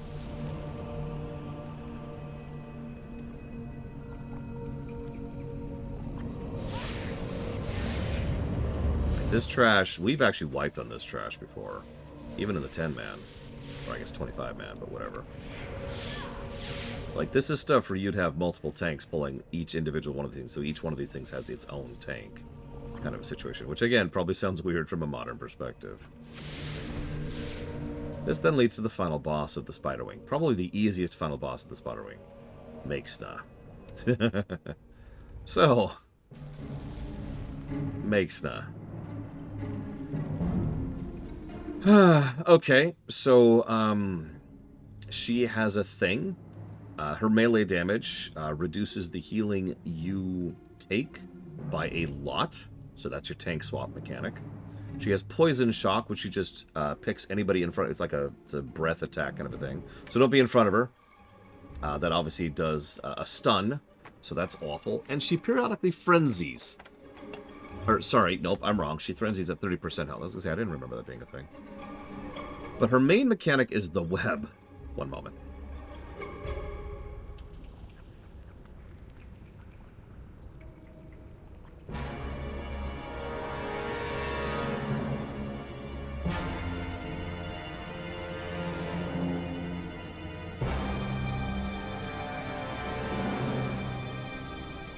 This trash, we've actually wiped on this trash before. Even in the 10-man. Or I guess 25-man, but whatever. Like, this is stuff where you'd have multiple tanks pulling each individual one of these things. So each one of these things has its own tank. Kind of a situation, which again probably sounds weird from a modern perspective. This then leads to the final boss of the Spiderwing, probably the easiest final boss of the Spiderwing, Naxxramas. So, Naxxramas. Okay, so she has a thing. Her melee damage reduces the healing you take by a lot. So that's your tank swap mechanic. She has Poison Shock, which she just picks anybody in front. It's a breath attack kind of a thing. So don't be in front of her. That obviously does a stun. So that's awful. And she periodically frenzies. Or, sorry, nope, I'm wrong. She frenzies at 30% health. I was going to say, I didn't remember that being a thing. But her main mechanic is the web. One moment.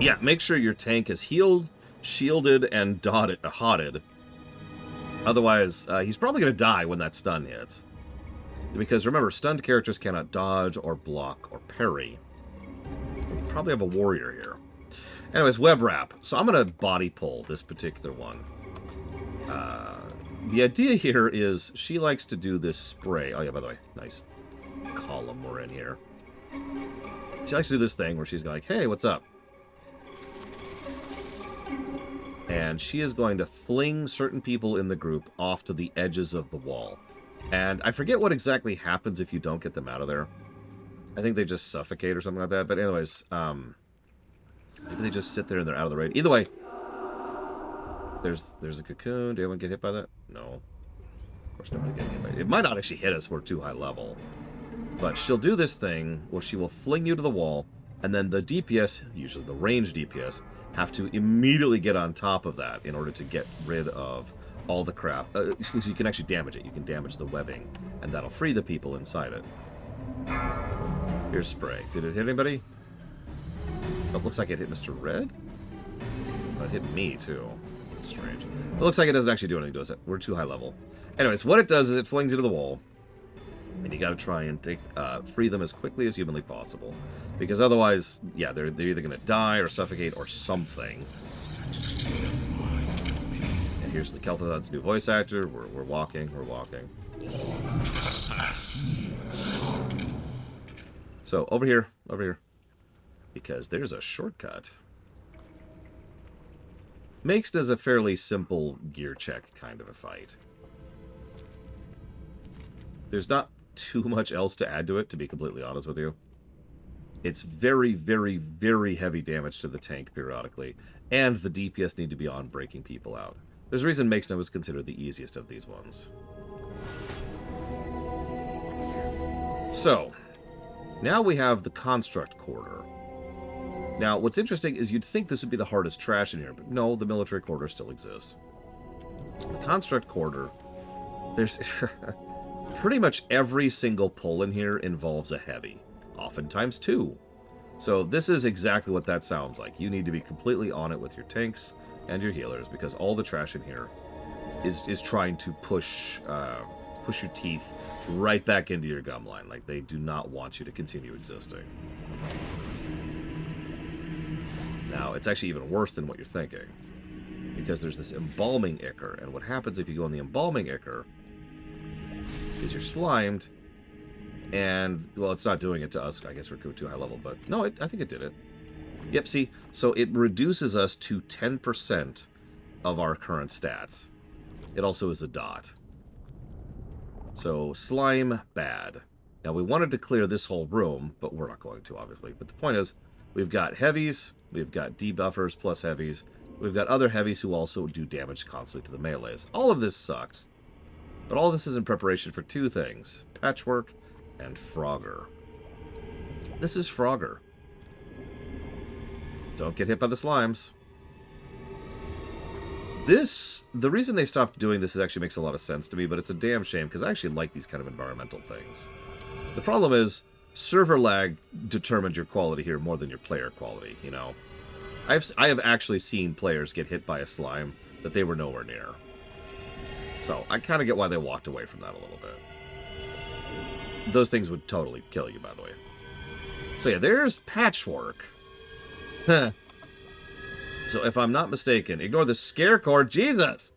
Yeah, make sure your tank is healed, shielded, and hotted. Otherwise, he's probably going to die when that stun hits. Because remember, stunned characters cannot dodge or block or parry. We probably have a warrior here. Anyways, web wrap. So I'm going to body pull this particular one. The idea here is she likes to do this spray. Oh yeah, by the way, nice column we're in here. She likes to do this thing where she's like, hey, what's up? And she is going to fling certain people in the group off to the edges of the wall. And I forget what exactly happens if you don't get them out of there. I think they just suffocate or something like that. But anyways, maybe they just sit there and they're out of the raid. Either way, there's a cocoon. Did anyone get hit by that? No. Of course, nobody getting hit by it. It might not actually hit us. We're too high level. But she'll do this thing where she will fling you to the wall, and then the DPS, usually the ranged DPS, have to immediately get on top of that in order to get rid of all the crap. You can actually damage it. You can damage the webbing, and that'll free the people inside it. Here's spray. Did it hit anybody? Oh, it looks like it hit Mr. Red. But it hit me, too. That's strange. It looks like it doesn't actually do anything to us. We're too high level. Anyways, what it does is it flings you to the wall. And you got to try and free them as quickly as humanly possible, because otherwise, yeah, they're either going to die or suffocate or something. And here's the Kel'Thuzad's new voice actor. We're walking. So over here, because there's a shortcut. Makes does a fairly simple gear check kind of a fight. There's not too much else to add to it, to be completely honest with you. It's very, very, very heavy damage to the tank periodically, and the DPS need to be on breaking people out. There's a reason Makesno was considered the easiest of these ones. So, now we have the Construct Quarter. Now, what's interesting is you'd think this would be the hardest trash in here, but no, the Military Quarter still exists. The Construct Quarter, there's... pretty much every single pull in here involves a heavy, oftentimes two. So this is exactly what that sounds like. You need to be completely on it with your tanks and your healers, because all the trash in here is trying to push your teeth right back into your gum line. Like, they do not want you to continue existing. Now, it's actually even worse than what you're thinking, because there's this Embalming Ichor, and what happens if you go in the Embalming Ichor is you're slimed, and, well, it's not doing it to us. I guess we're too high level, but no, I think it did it. Yep, see, so it reduces us to 10% of our current stats. It also is a dot. So, slime, bad. Now, we wanted to clear this whole room, but we're not going to, obviously. But the point is, we've got heavies, we've got debuffers plus heavies, we've got other heavies who also do damage constantly to the melees. All of this sucks. But all this is in preparation for two things: Patchwork and Frogger. This is Frogger. Don't get hit by the slimes. The reason they stopped doing this actually makes a lot of sense to me, but it's a damn shame, because I actually like these kind of environmental things. The problem is, server lag determined your quality here more than your player quality, you know? I have actually seen players get hit by a slime that they were nowhere near. So, I kind of get why they walked away from that a little bit. Those things would totally kill you, by the way. So yeah, there's Patchwork. So if I'm not mistaken, ignore the scare cord, Jesus!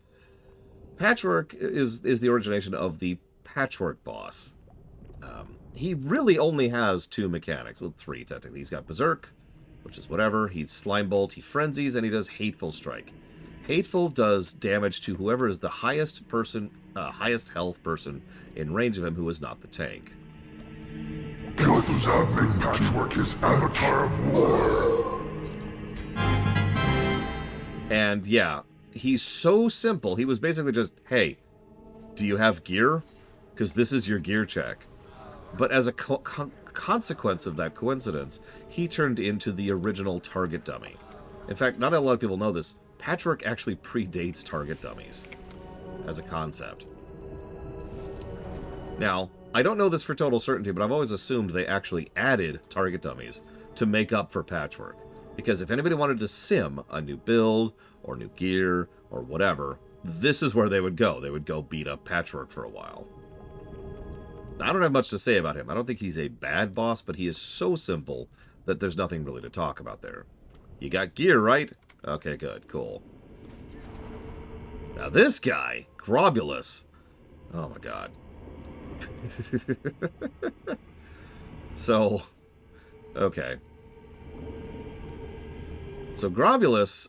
Patchwork is the origination of the Patchwork boss. He really only has 2 mechanics. Well, 3, technically. He's got Berserk, which is whatever. He's Slime Bolt, he Frenzies, and he does Hateful Strike. Hateful does damage to whoever is the highest health person in range of him who is not the tank. Kel'Thuzad made Patchwork his avatar of war. And yeah, he's so simple. He was basically just, hey, do you have gear? Because this is your gear check. But as a consequence of that coincidence, he turned into the original target dummy. In fact, not a lot of people know this. Patchwork actually predates target dummies as a concept. Now, I don't know this for total certainty, but I've always assumed they actually added target dummies to make up for Patchwork. Because if anybody wanted to sim a new build, or new gear, or whatever, this is where they would go. They would go beat up Patchwork for a while. Now, I don't have much to say about him. I don't think he's a bad boss, but he is so simple that there's nothing really to talk about there. You got gear, right? Okay, good. Cool. Now this guy, Grobulus. Oh my god. So, okay. So Grobulus,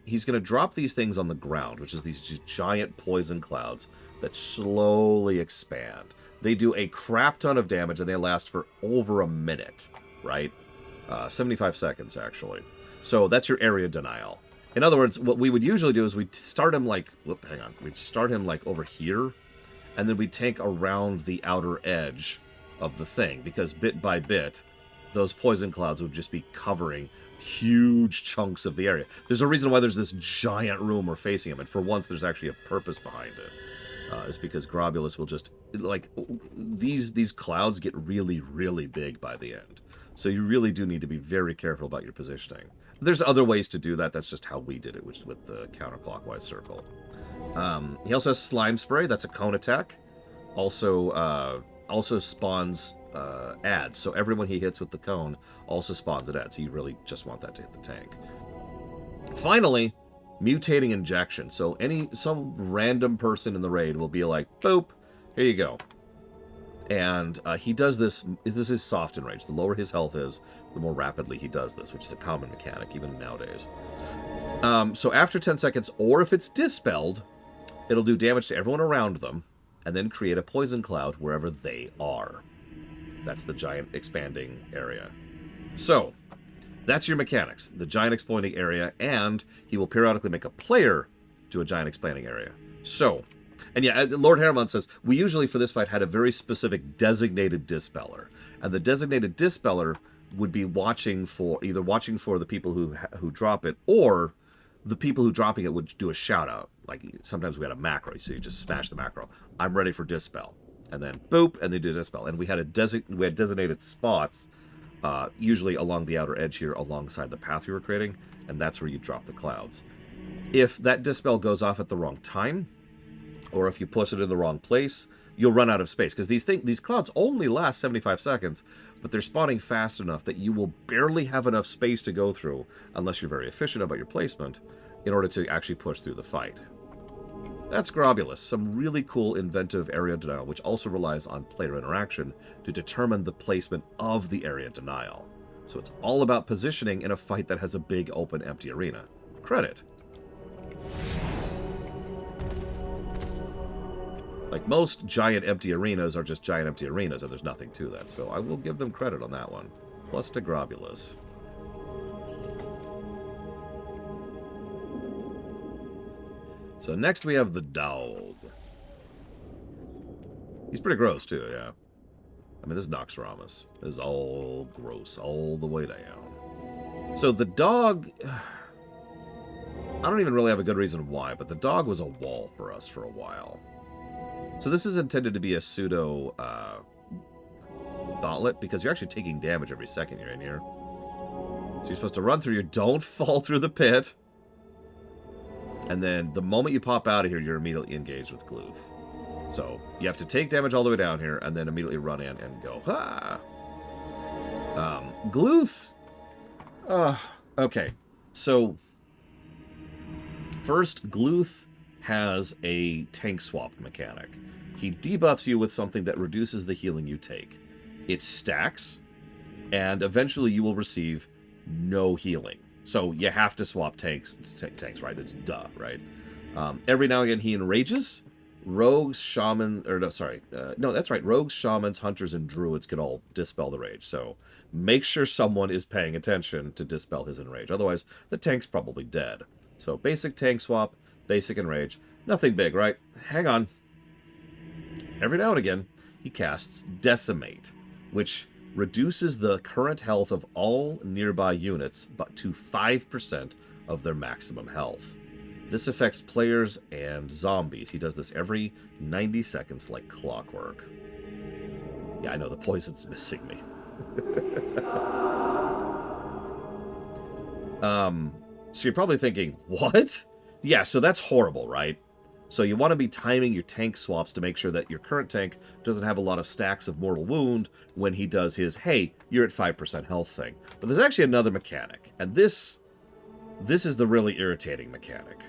he's going to drop these things on the ground, which is these giant poison clouds that slowly expand. They do a crap ton of damage, and they last for over a minute, right? 75 seconds, actually. So that's your area denial. In other words, what we would usually do is we'd start him like... hang on. We'd start him like over here, and then we'd tank around the outer edge of the thing, because bit by bit, those poison clouds would just be covering huge chunks of the area. There's a reason why there's this giant room we're facing him, and for once there's actually a purpose behind it. It's because Grobulus will just... like, these clouds get really, really big by the end. So you really do need to be very careful about your positioning. There's other ways to do that. That's just how we did it, which is with the counterclockwise circle. He also has Slime Spray. That's a cone attack. Also spawns ads. So everyone he hits with the cone also spawns an ad. So you really just want that to hit the tank. Finally, Mutating Injection. So some random person in the raid will be like, boop, here you go. And he does this. This is soft enrage. The lower his health is, the more rapidly he does this, which is a common mechanic even nowadays. So after 10 seconds, or if it's dispelled, it'll do damage to everyone around them, and then create a poison cloud wherever they are. That's the giant expanding area. So that's your mechanics. The giant expanding area, and he will periodically make a player to a giant expanding area. So... and yeah, Lord Haramon says, we usually for this fight had a very specific designated dispeller. And the designated dispeller would be watching for the people who drop it, or the people who dropping it would do a shout out. Like sometimes we had a macro, so you just smash the macro. I'm ready for dispel. And then boop, and they do dispel. And we had designated spots, usually along the outer edge here, alongside the path you were creating, and that's where you drop the clouds. If that dispel goes off at the wrong time, or if you push it in the wrong place, you'll run out of space. Because these clouds only last 75 seconds, but they're spawning fast enough that you will barely have enough space to go through, unless you're very efficient about your placement, in order to actually push through the fight. That's Grobulus, some really cool inventive area denial, which also relies on player interaction to determine the placement of the area denial. So it's all about positioning in a fight that has a big, open, empty arena. Credit. Like, most giant empty arenas are just giant empty arenas, and there's nothing to that. So I will give them credit on that one. Plus to Grobulus. So next we have the dog. He's pretty gross, too, yeah. I mean, this is Naxxramas. This is all gross, all the way down. So the dog... I don't even really have a good reason why, but the dog was a wall for us for a while. So this is intended to be a pseudo gauntlet, because you're actually taking damage every second you're in here. So you're supposed to run through here, don't fall through the pit. And then the moment you pop out of here, you're immediately engaged with Gluth. So you have to take damage all the way down here, and then immediately run in and go, ha! Gluth... okay, so... first, Gluth has a tank swap mechanic. He debuffs you with something that reduces the healing you take. It stacks, and eventually you will receive no healing. So you have to swap tanks, right? It's duh, right? Every now and again he enrages. Rogues, shaman, or no, sorry, no, that's right. Rogues, shamans, hunters, and druids can all dispel the rage. So make sure someone is paying attention to dispel his enrage. Otherwise, the tank's probably dead. So basic tank swap, basic enrage. Nothing big, right? Hang on. Every now and again, he casts Decimate, which reduces the current health of all nearby units but to 5% of their maximum health. This affects players and zombies. He does this every 90 seconds like clockwork. Yeah, I know, the poison's missing me. So you're probably thinking, what? Yeah, so that's horrible, right? So you want to be timing your tank swaps to make sure that your current tank doesn't have a lot of stacks of mortal wound when he does his, hey, you're at 5% health thing. But there's actually another mechanic, and this is the really irritating mechanic.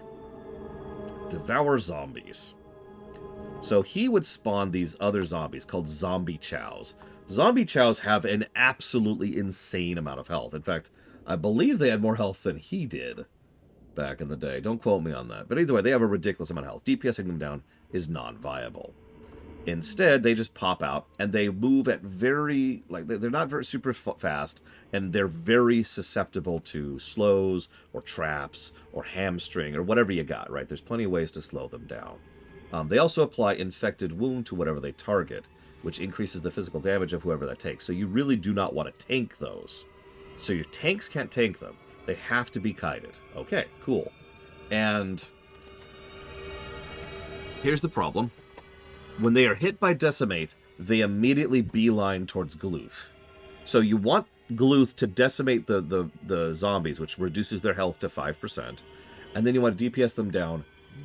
Devour zombies. So he would spawn these other zombies called zombie chows. Zombie chows have an absolutely insane amount of health. In fact, I believe they had more health than he did back in the day. Don't quote me on that. But either way, they have a ridiculous amount of health. DPSing them down is non-viable. Instead, they just pop out, and they move at very, like, they're not very super fast, and they're very susceptible to slows, or traps, or hamstring, or whatever you got, right? There's plenty of ways to slow them down. They also apply infected wound to whatever they target, which increases the physical damage of whoever that takes. So you really do not want to tank those. So your tanks can't tank them. They have to be kited. Okay, cool. And here's the problem. When they are hit by Decimate, they immediately beeline towards Gluth. So you want Gluth to decimate the zombies, which reduces their health to 5%. And then you want to DPS them down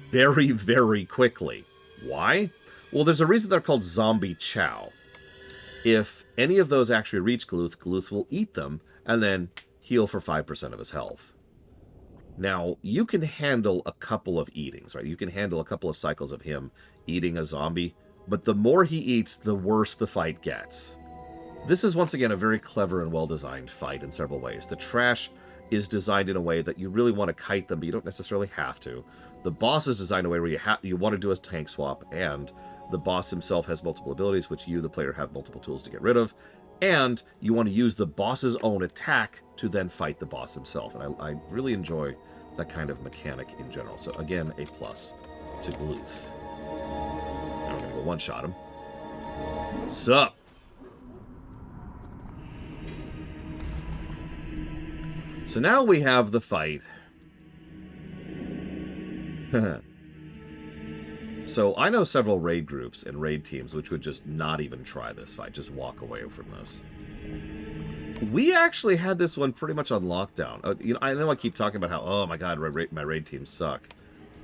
very, very quickly. Why? Well, there's a reason they're called Zombie Chow. If any of those actually reach Gluth, Gluth will eat them and then heal for 5% of his health. Now, you can handle a couple of eatings, right? You can handle a couple of cycles of him eating a zombie, but the more he eats, the worse the fight gets. This is, once again, a very clever and well-designed fight in several ways. The trash is designed in a way that you really want to kite them, but you don't necessarily have to. The boss is designed in a way where you want to do a tank swap, and the boss himself has multiple abilities, which you, the player, have multiple tools to get rid of. And you want to use the boss's own attack to then fight the boss himself. And I really enjoy that kind of mechanic in general. So again, a plus to Gluth. Now we're going to go one-shot him. What's up? So now we have the fight. So I know several raid groups and raid teams which would just not even try this fight, just walk away from this. We actually had this one pretty much on lockdown. I know I keep talking about how, oh my god, my raid teams suck.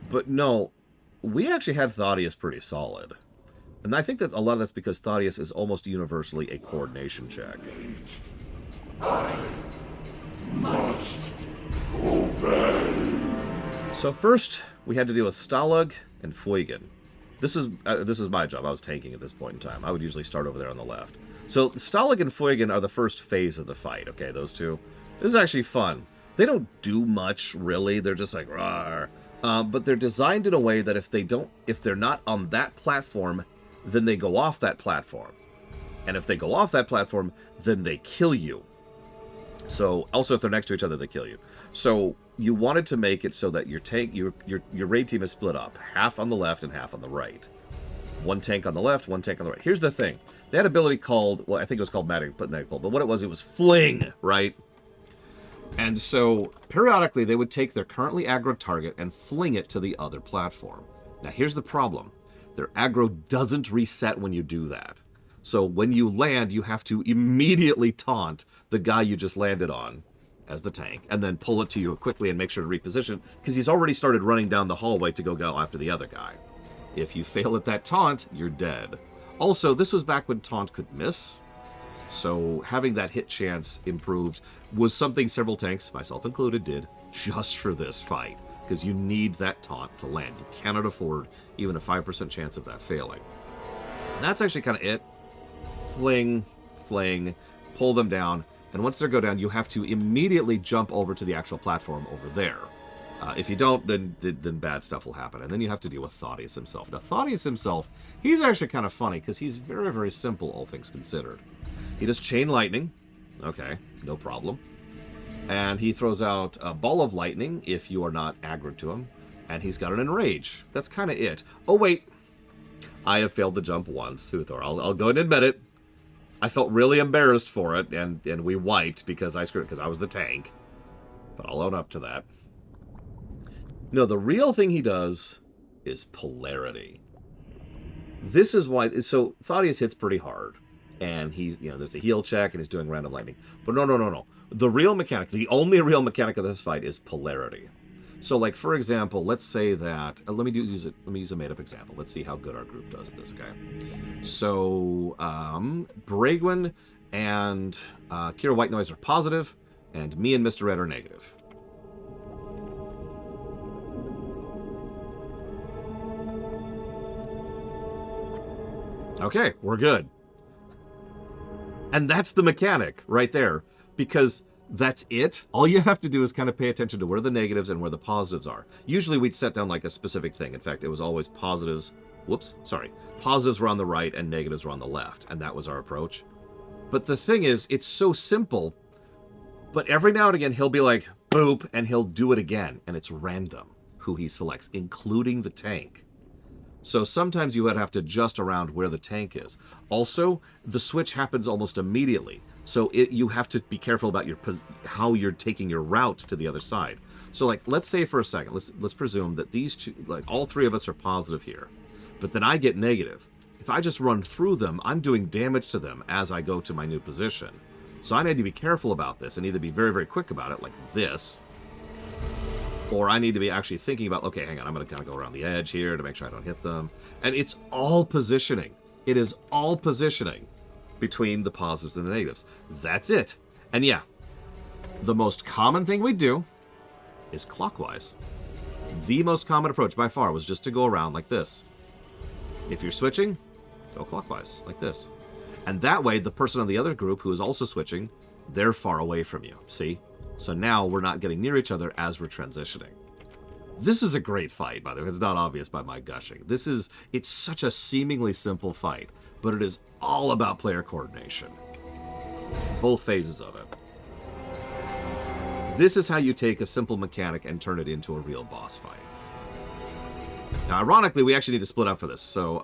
But no, we actually had Thaddeus pretty solid. And I think that a lot of that's because Thaddeus is almost universally a coordination check. I must obey. So first, we had to deal with Stalag and Fuigen. This is my job. I was tanking at this point in time. I would usually start over there on the left. So Stalag and Fuigen are the first phase of the fight, okay, those two. This is actually fun. They don't do much, really. They're just like, rawr. But they're designed in a way that if they're not on that platform, then they go off that platform. And if they go off that platform, then they kill you. So, also if they're next to each other, they kill you. So, you wanted to make it so that your raid team is split up. Half on the left and half on the right. One tank on the left, one tank on the right. Here's the thing. They had an ability called, well, I think it was called Magic Pull, but what it was Fling, right? And so, periodically, they would take their currently aggro target and fling it to the other platform. Now, here's the problem. Their aggro doesn't reset when you do that. So, when you land, you have to immediately taunt the guy you just landed on as the tank, and then pull it to you quickly and make sure to reposition, because he's already started running down the hallway to go after the other guy. If you fail at that taunt, you're dead. Also, this was back when taunt could miss, so having that hit chance improved was something several tanks, myself included, did just for this fight. because you need that taunt to land. You cannot afford even a 5% chance of that failing. And that's actually kind of it. Fling, pull them down, and once they go down, you have to immediately jump over to the actual platform over there. If you don't, then bad stuff will happen, and then you have to deal with Thaddeus himself. Now, Thaddeus himself, he's actually kind of funny, because he's very, very simple, all things considered. He does Chain Lightning. Okay, no problem. And he throws out a Ball of Lightning if you are not aggroed to him, and he's got an Enrage. That's kind of it. Oh, wait. I have failed to jump once, Huthor. I'll go and admit it. I felt really embarrassed for it, and we wiped because I screwed it, because I was the tank. But I'll own up to that. No, the real thing he does is Polarity. This is why... So, Thaddeus hits pretty hard. And he's, there's a heal check, and he's doing random lightning. But no. The real mechanic, the only real mechanic of this fight is Polarity. So, like, for example, let's say that... let me use a made-up example. Let's see how good our group does at this, okay? So, Bragwin and Kira White Noise are positive, and me and Mr. Red are negative. Okay, we're good. And that's the mechanic right there, because that's it. All you have to do is kind of pay attention to where the negatives and where the positives are. Usually we'd set down like a specific thing. In fact, it was always positives. Positives were on the right and negatives were on the left, and that was our approach. But the thing is, it's so simple, but every now and again he'll be like, boop, and he'll do it again, and it's random who he selects, including the tank. So sometimes you would have to adjust around where the tank is. Also, the switch happens almost immediately. So you have to be careful about how you're taking your route to the other side. So, like, let's say for a second, let's presume that these two, like, all three of us are positive here. But then I get negative. If I just run through them, I'm doing damage to them as I go to my new position. So I need to be careful about this and either be very, very quick about it, like this, or I need to be actually thinking about, okay, hang on, I'm going to kind of go around the edge here to make sure I don't hit them. And it's all positioning. It is all positioning between the positives and the negatives. That's it. And yeah, the most common thing we do is clockwise. The most common approach by far was just to go around like this. If you're switching, go clockwise, like this. And that way, the person on the other group who is also switching, they're far away from you, see? So now we're not getting near each other as we're transitioning. This is a great fight, by the way. It's not obvious by my gushing. It's such a seemingly simple fight, but it is all about player coordination. Both phases of it. This is how you take a simple mechanic and turn it into a real boss fight. Now, ironically, we actually need to split up for this. So,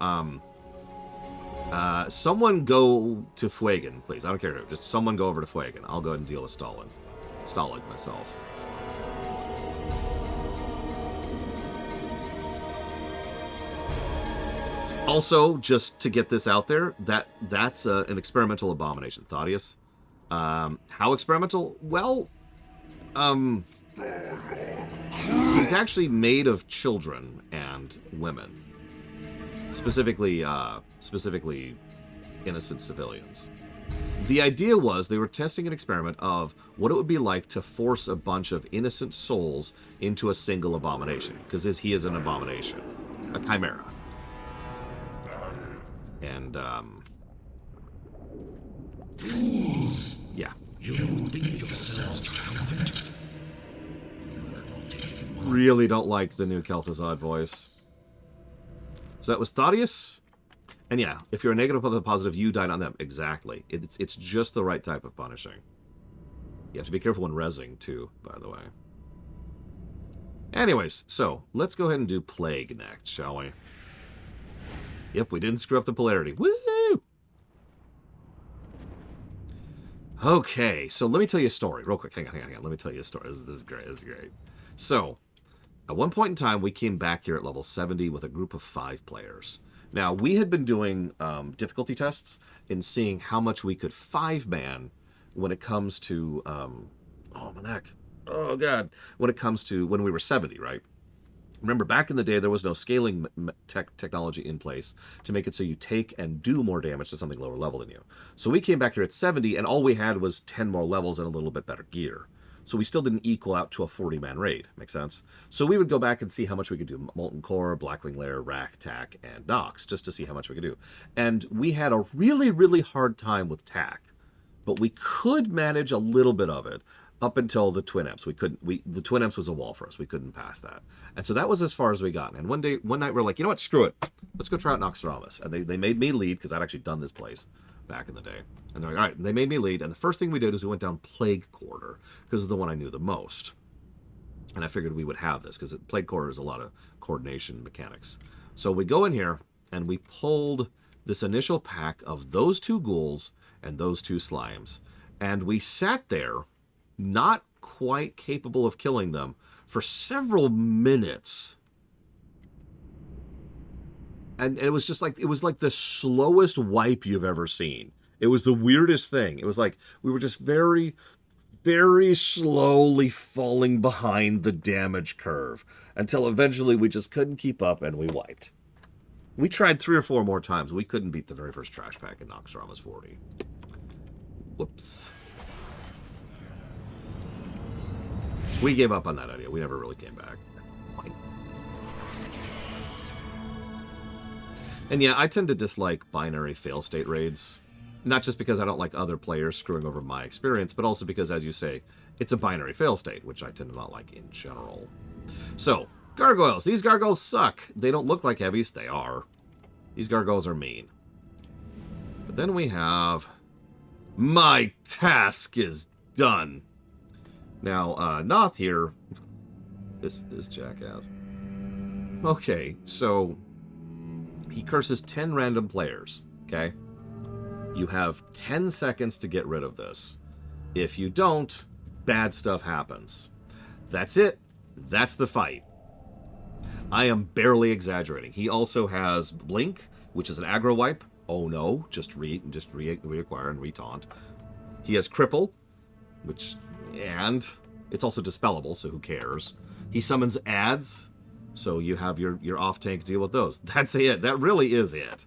someone go to Fuegan, please. I don't care who. Just someone go over to Fuegan. I'll go ahead and deal with Stalag myself. Also, just to get this out there, that's an experimental abomination, Thaddeus. How experimental? Well, he's actually made of children and women, specifically innocent civilians. The idea was they were testing an experiment of what it would be like to force a bunch of innocent souls into a single abomination, because he is an abomination, a chimera. And, Fools! Yeah. You think yourselves triumphant? Really don't like the new Kel'Thuzad voice. So that was Thaddeus. And yeah, if you're a negative with a positive, you died on them. Exactly. It's just the right type of punishing. You have to be careful when rezzing, too, by the way. Anyways, so let's go ahead and do Plague next, shall we? Yep, we didn't screw up the polarity. Woo! Okay, so let me tell you a story real quick. Hang on. Let me tell you a story. This is great. This is great. So, at one point in time, we came back here at level 70 with a group of 5 players. Now, we had been doing difficulty tests and seeing how much we could 5-man when it comes to... oh, my neck. Oh, God. When it comes to when we were 70, right? Remember, back in the day, there was no scaling technology in place to make it so you take and do more damage to something lower level than you. So we came back here at 70, and all we had was 10 more levels and a little bit better gear. So we still didn't equal out to a 40-man raid. Make sense? So we would go back and see how much we could do. Molten Core, Blackwing Lair, Rack, Tack, and Nox, just to see how much we could do. And we had a really, really hard time with Tack. But we could manage a little bit of it up until the Twin Imps. The Twin Imps was a wall for us. We couldn't pass that. And so that was as far as we got. And one night we were like, you know what? Screw it. Let's go try out Naxxramas. And they made me lead because I'd actually done this place back in the day. And they're like, all right. And they made me lead. And the first thing we did is we went down Plague Quarter because it's the one I knew the most. And I figured we would have this because Plague Quarter is a lot of coordination mechanics. So we go in here and we pulled this initial pack of those 2 ghouls and those 2 slimes. And we sat there, not quite capable of killing them, for several minutes. And it was just like, it was like the slowest wipe you've ever seen. It was the weirdest thing. It was like we were just very, very slowly falling behind the damage curve until eventually we just couldn't keep up and we wiped. We tried 3 or 4 more times. We couldn't beat the very first trash pack in Naxxramas 40. Whoops. We gave up on that idea. We never really came back. Fine. And yeah, I tend to dislike binary fail state raids. Not just because I don't like other players screwing over my experience, but also because, as you say, it's a binary fail state, which I tend to not like in general. So, gargoyles. These gargoyles suck. They don't look like heavies. They are. These gargoyles are mean. But then we have... My task is done. Now, Noth here... This jackass. Okay, so... He curses 10 random players, okay? You have 10 seconds to get rid of this. If you don't, bad stuff happens. That's it. That's the fight. I am barely exaggerating. He also has Blink, which is an aggro wipe. Oh no, just reacquire and retaunt. He has Cripple, and it's also dispellable, so who cares? He summons ads, so you have your off-tank deal with those. That's it. That really is it.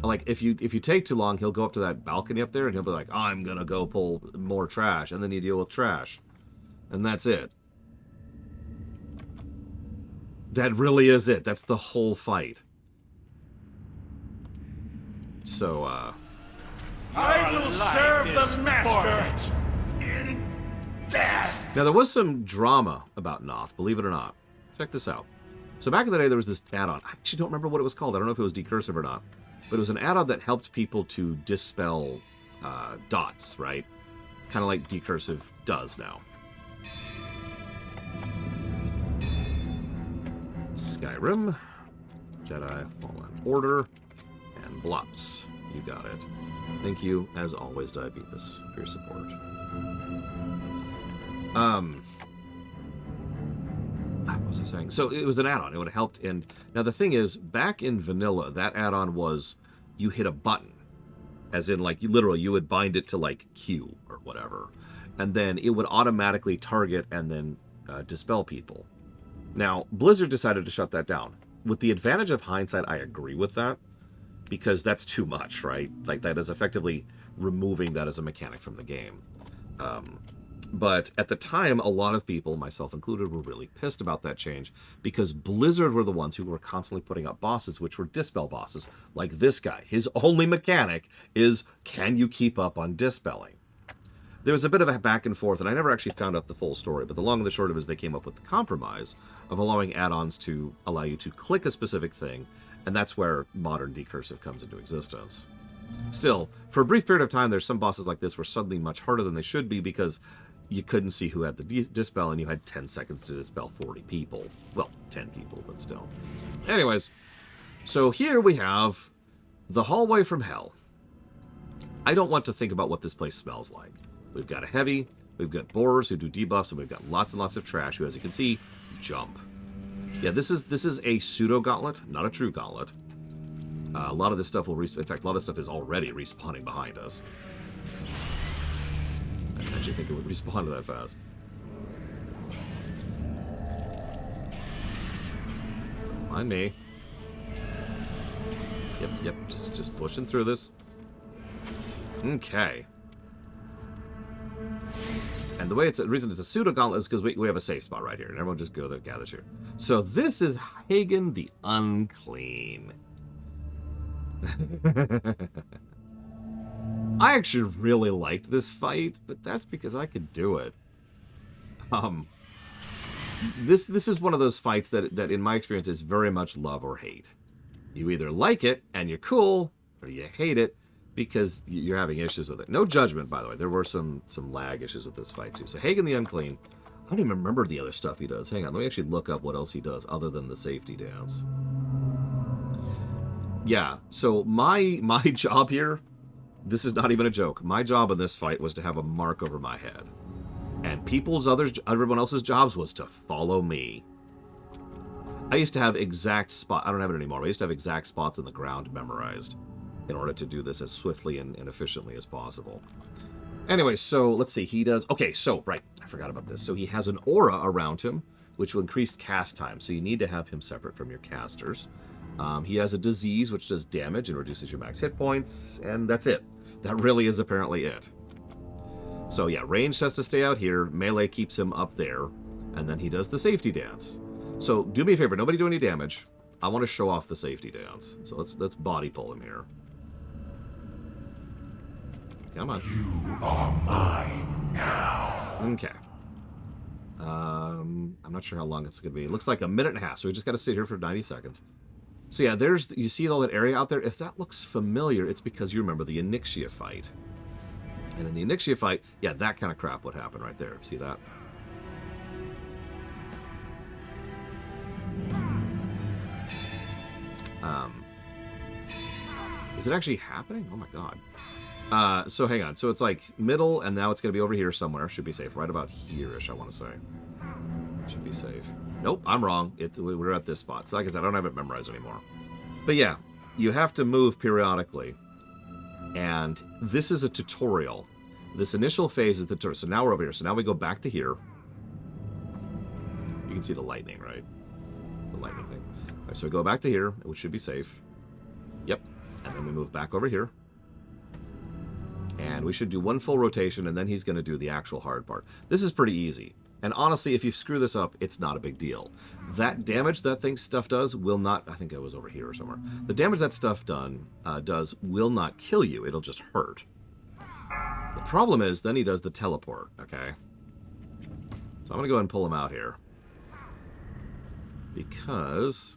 Like, if you take too long, he'll go up to that balcony up there, and he'll be like, I'm gonna go pull more trash, and then you deal with trash. And that's it. That really is it. That's the whole fight. So, I will serve the master in death. Now, there was some drama about Noth, believe it or not. Check this out. So back in the day, there was this add-on. I actually don't remember what it was called. I don't know if it was decursive or not. But it was an add-on that helped people to dispel dots, right? Kind of like decursive does now. Skyrim, Jedi Fallen Order, and Blops. You got it. Thank you, as always, Diabetes, for your support. What was I saying? So it was an add-on. It would have helped. And now the thing is, back in vanilla, that add-on was you hit a button, as in like literally you would bind it to like Q or whatever, and then it would automatically target and then dispel people. Now Blizzard decided to shut that down. With the advantage of hindsight, I agree with that because that's too much, right? Like that is effectively removing that as a mechanic from the game. But at the time, a lot of people, myself included, were really pissed about that change because Blizzard were the ones who were constantly putting up bosses, which were dispel bosses, like this guy. His only mechanic is, can you keep up on dispelling? There was a bit of a back and forth, and I never actually found out the full story, but the long and the short of it is they came up with the compromise of allowing add-ons to allow you to click a specific thing, and that's where modern decursive comes into existence. Still, for a brief period of time, there's some bosses like this were suddenly much harder than they should be because you couldn't see who had the dispel, and you had 10 seconds to dispel 40 people. Well, 10 people, but still. Anyways, so here we have the hallway from hell. I don't want to think about what this place smells like. We've got a heavy, we've got borers who do debuffs, and we've got lots and lots of trash who, as you can see, jump. Yeah, this is a pseudo gauntlet, not a true gauntlet. A lot of this stuff will respawn. In fact, a lot of stuff is already respawning behind us. I didn't actually think it would respawn that fast. Mind me. Yep, just pushing through this. Okay. And the reason it's a pseudo gauntlet is because we have a safe spot right here, and everyone just gathers here. So this is Hagen the Unclean. I actually really liked this fight, but that's because I could do it. This is one of those fights that in my experience is very much love or hate. You either like it and you're cool, or you hate it because you're having issues with it. No judgment, by the way. There were some lag issues with this fight too. So Hagen the Unclean, I don't even remember the other stuff he does. Hang on, let me actually look up what else he does other than the safety dance. Yeah, so my job here, this is not even a joke. My job in this fight was to have a mark over my head. And everyone else's jobs was to follow me. I used to have exact spot. I don't have it anymore. I used to have exact spots in the ground memorized in order to do this as swiftly and efficiently as possible. Anyway, so let's see. He does... Okay, so, right. I forgot about this. So he has an aura around him, which will increase cast time. So you need to have him separate from your casters. He has a disease, which does damage and reduces your max hit points. And that's it. That really is apparently it. So yeah, range has to stay out here. Melee keeps him up there. And then he does the safety dance. So do me a favor. Nobody do any damage. I want to show off the safety dance. So let's body pull him here. Come on. You are mine now. Okay. I'm not sure how long it's going to be. It looks like a minute and a half. So we just got to sit here for 90 seconds. So yeah, you see all that area out there? If that looks familiar, it's because you remember the Ahn'Kahet fight. And in the Ahn'Kahet fight, yeah, that kind of crap would happen right there. See that? Is it actually happening? Oh my god. So hang on. So it's like middle, and now it's going to be over here somewhere. Should be safe. Right about here-ish, I want to say. Should be safe. Nope, I'm wrong. We're at this spot. So like I said, I don't have it memorized anymore. But yeah, you have to move periodically. And this is a tutorial. This initial phase is the tutorial. So now we're over here. So now we go back to here. You can see the lightning, right? The lightning thing. All right, so we go back to here, which should be safe. Yep. And then we move back over here. And we should do one full rotation, and then he's going to do the actual hard part. This is pretty easy. And honestly, if you screw this up, it's not a big deal. That damage that stuff does will not... I think I was over here somewhere. The damage that stuff does will not kill you. It'll just hurt. The problem is, then he does the teleport, okay? So I'm going to go ahead and pull him out here. Because...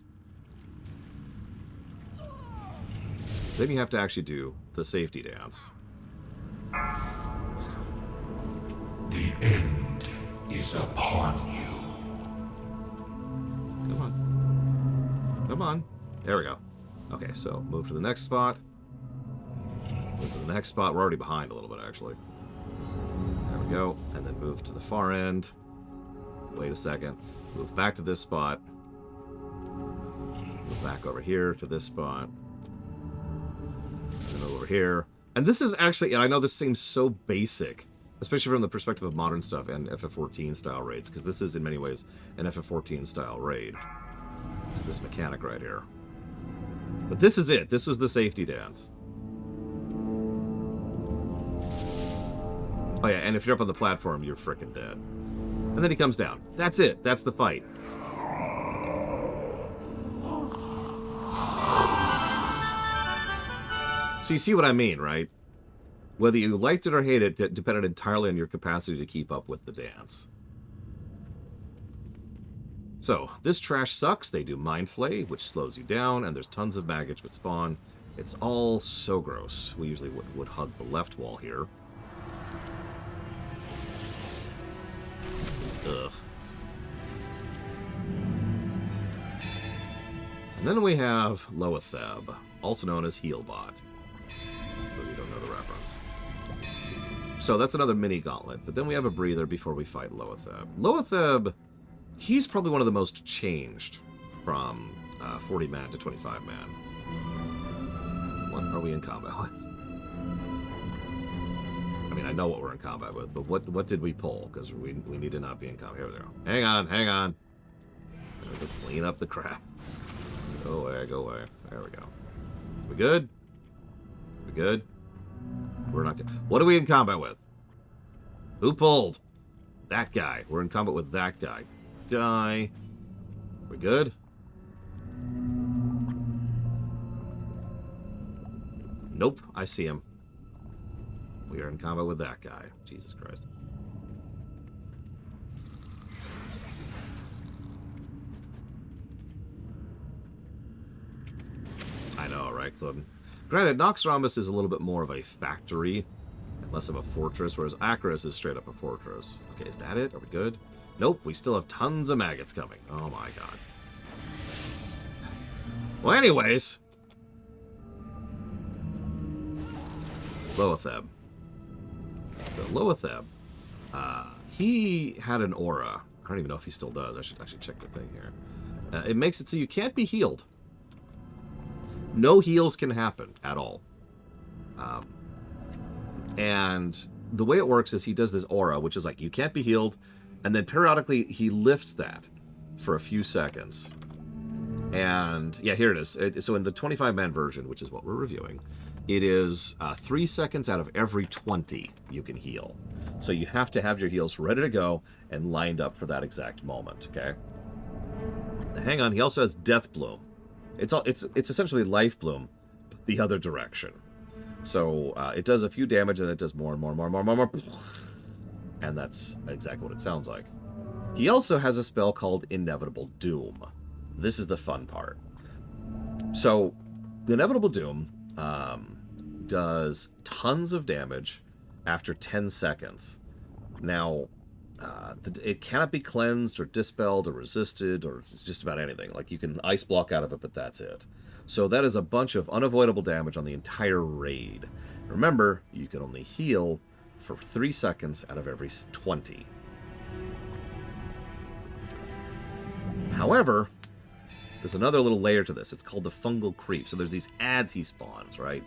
then you have to actually do the safety dance. The end is upon you. Come on. Come on. There we go. Okay, so move to the next spot. Move to the next spot. We're already behind a little bit, actually. There we go. And then move to the far end. Wait a second. Move back to this spot. Move back over here to this spot. And then over here. And this is actually, I know this seems so basic, especially from the perspective of modern stuff and FF14 style raids, because this is in many ways an FF14 style raid. This mechanic right here. But this is it. This was the safety dance. Oh yeah, and if you're up on the platform, you're frickin' dead. And then he comes down. That's it. That's the fight. So you see what I mean, right? Whether you liked it or hated it depended entirely on your capacity to keep up with the dance. So, this trash sucks. They do Mind Flay, which slows you down, and there's tons of baggage with spawn. It's all so gross. We usually would hug the left wall here. Ugh. And then we have Loatheb, also known as Healbot. Those of you don't know the reference. So that's another mini gauntlet, but then we have a breather before we fight Loatheb. Loatheb, he's probably one of the most changed from 40 man to 25 man. What are we in combat with? I mean, I know what we're in combat with, but what did we pull? Because we need to not be in combat. Here we go. Hang on, hang on. Clean up the crap. Go away, go away. There we go. We good? We good? We're not good. What are we in combat with? Who pulled? That guy. We're in combat with that guy. Die. We good? Nope, I see him. We are in combat with that guy. Jesus Christ. I know, right, Cloden? Granted, Naxxramas is a little bit more of a factory, and less of a fortress, whereas Ahn'Kahet is straight up a fortress. Okay, is that it? Are we good? Nope, we still have tons of maggots coming. Oh my god. Well, anyways. Loatheb. So Loatheb, he had an aura. I don't even know if he still does. I should actually check the thing here. It makes it so you can't be healed. No heals can happen at all. And the way it works is he does this aura, which is like, you can't be healed, and then periodically he lifts that for a few seconds. And, yeah, here it is. So in the 25-man version, which is what we're reviewing, it is 3 seconds out of every 20 you can heal. So you have to have your heals ready to go and lined up for that exact moment, okay? Now, hang on, he also has Death Bloom. It's essentially Life Bloom, but the other direction. So it does a few damage, and it does more and more and more and more and more. And that's exactly what it sounds like. He also has a spell called Inevitable Doom. This is the fun part. So, the Inevitable Doom does tons of damage after 10 seconds. Now, it cannot be cleansed or dispelled or resisted or just about anything. Like, you can ice block out of it, but that's it. So that is a bunch of unavoidable damage on the entire raid. Remember, you can only heal for 3 seconds out of every 20. However, there's another little layer to this. It's called the fungal creep. So there's these ads he spawns, right?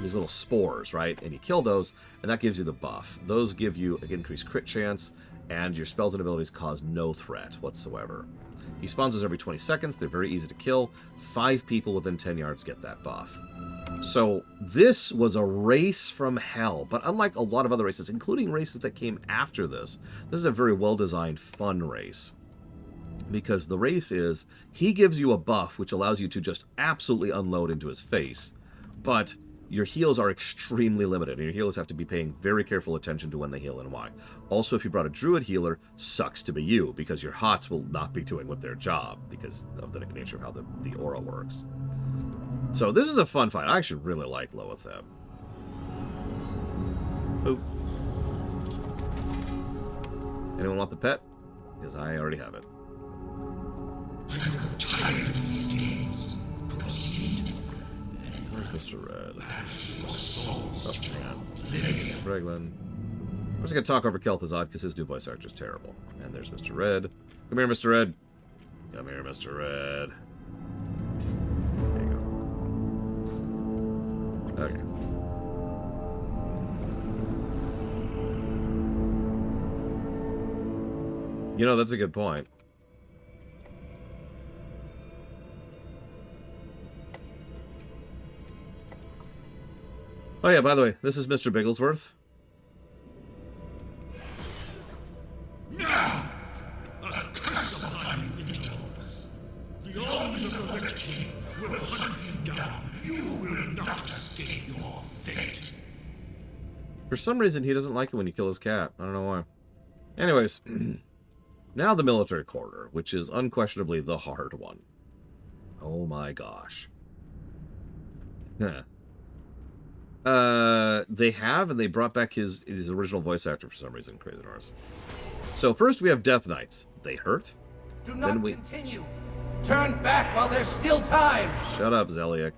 These little spores, right? And you kill those, and that gives you the buff. Those give you an increased crit chance, and your spells and abilities cause no threat whatsoever. He spawns those every 20 seconds. They're very easy to kill. 5 people within 10 yards get that buff. So this was a race from hell. But unlike a lot of other races, including races that came after this, this is a very well-designed, fun race. Because the race is, he gives you a buff which allows you to just absolutely unload into his face. But your heals are extremely limited, and your healers have to be paying very careful attention to when they heal and why. Also, if you brought a druid healer, sucks to be you, because your HOTS will not be doing with their job, because of the nature of how the aura works. So this is a fun fight. I actually really like Loatheb. Oop. Anyone want the pet? Because I already have it. I'm tired of these games. Proceed. Where's Mr. Red? Oh, Mr. Breglin. I'm just going to talk over Kel'Thuzad because his new voice actor is terrible. And there's Mr. Red. Come here, Mr. Red. Come here, Mr. Red. There you go. Okay. You know, that's a good point. Oh yeah, by the way, this is Mr. Bigglesworth. Now, a curse upon you, Winterlords. The armies of the Lich King will hunt you down. You will not escape your fate. For some reason, he doesn't like it when you kill his cat. I don't know why. Anyways, now the military quarter, which is unquestionably the hard one. Oh my gosh. Huh. They brought back his original voice actor for some reason, Crazy Norris. So first we have Death Knights. They hurt. Do not continue. Turn back while there's still time. Shut up, Zeliek.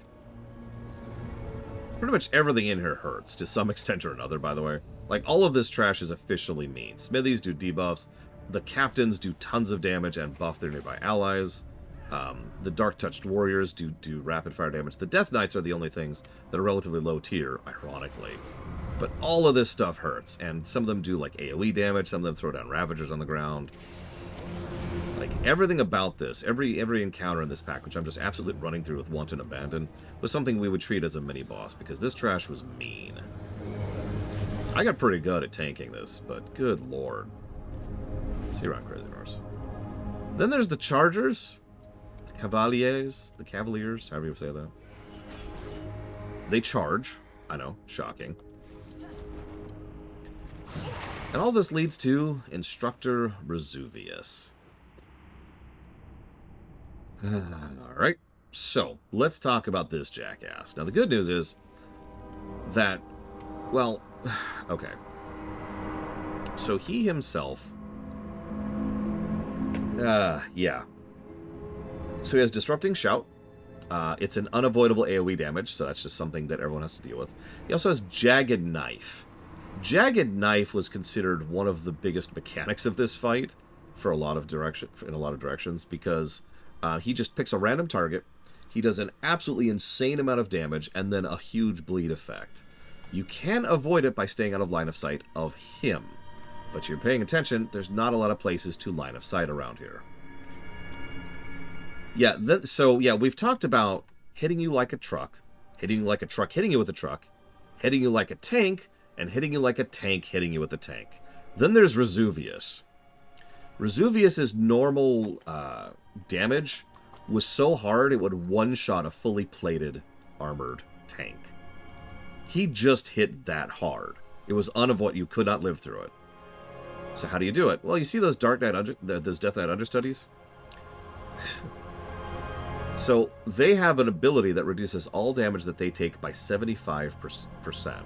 Pretty much everything in here hurts, to some extent or another, by the way. Like, all of this trash is officially mean. Smithies do debuffs. The captains do tons of damage and buff their nearby allies. The Dark-Touched Warriors do rapid-fire damage. The Death Knights are the only things that are relatively low tier, ironically. But all of this stuff hurts, and some of them do, like, AoE damage, some of them throw down Ravagers on the ground. Like, everything about this, every encounter in this pack, which I'm just absolutely running through with Wanton Abandon, was something we would treat as a mini-boss, because this trash was mean. I got pretty good at tanking this, but good lord. See you around, Crazy Norse. Then there's the Chargers, the Cavaliers, however you say that. They charge. I know, shocking. And all this leads to Instructor Resuvius. Alright, so let's talk about this jackass. Now the good news is that, well, okay. So he himself, yeah. So he has Disrupting Shout. It's an unavoidable AoE damage, so that's just something that everyone has to deal with. He also has Jagged Knife. Jagged Knife was considered one of the biggest mechanics of this fight for in a lot of directions, because he just picks a random target, he does an absolutely insane amount of damage, and then a huge bleed effect. You can avoid it by staying out of line of sight of him, but you're paying attention, there's not a lot of places to line of sight around here. Yeah, we've talked about hitting you like a truck, hitting you like a truck, hitting you with a truck, hitting you like a tank, and hitting you like a tank, hitting you with a tank. Then there's Resuvius. Resuvius's normal damage was so hard it would one-shot a fully plated armored tank. He just hit that hard. It was unavoidable. You could not live through it. So how do you do it? Well, you see those those Death Knight understudies? So they have an ability that reduces all damage that they take by 75%.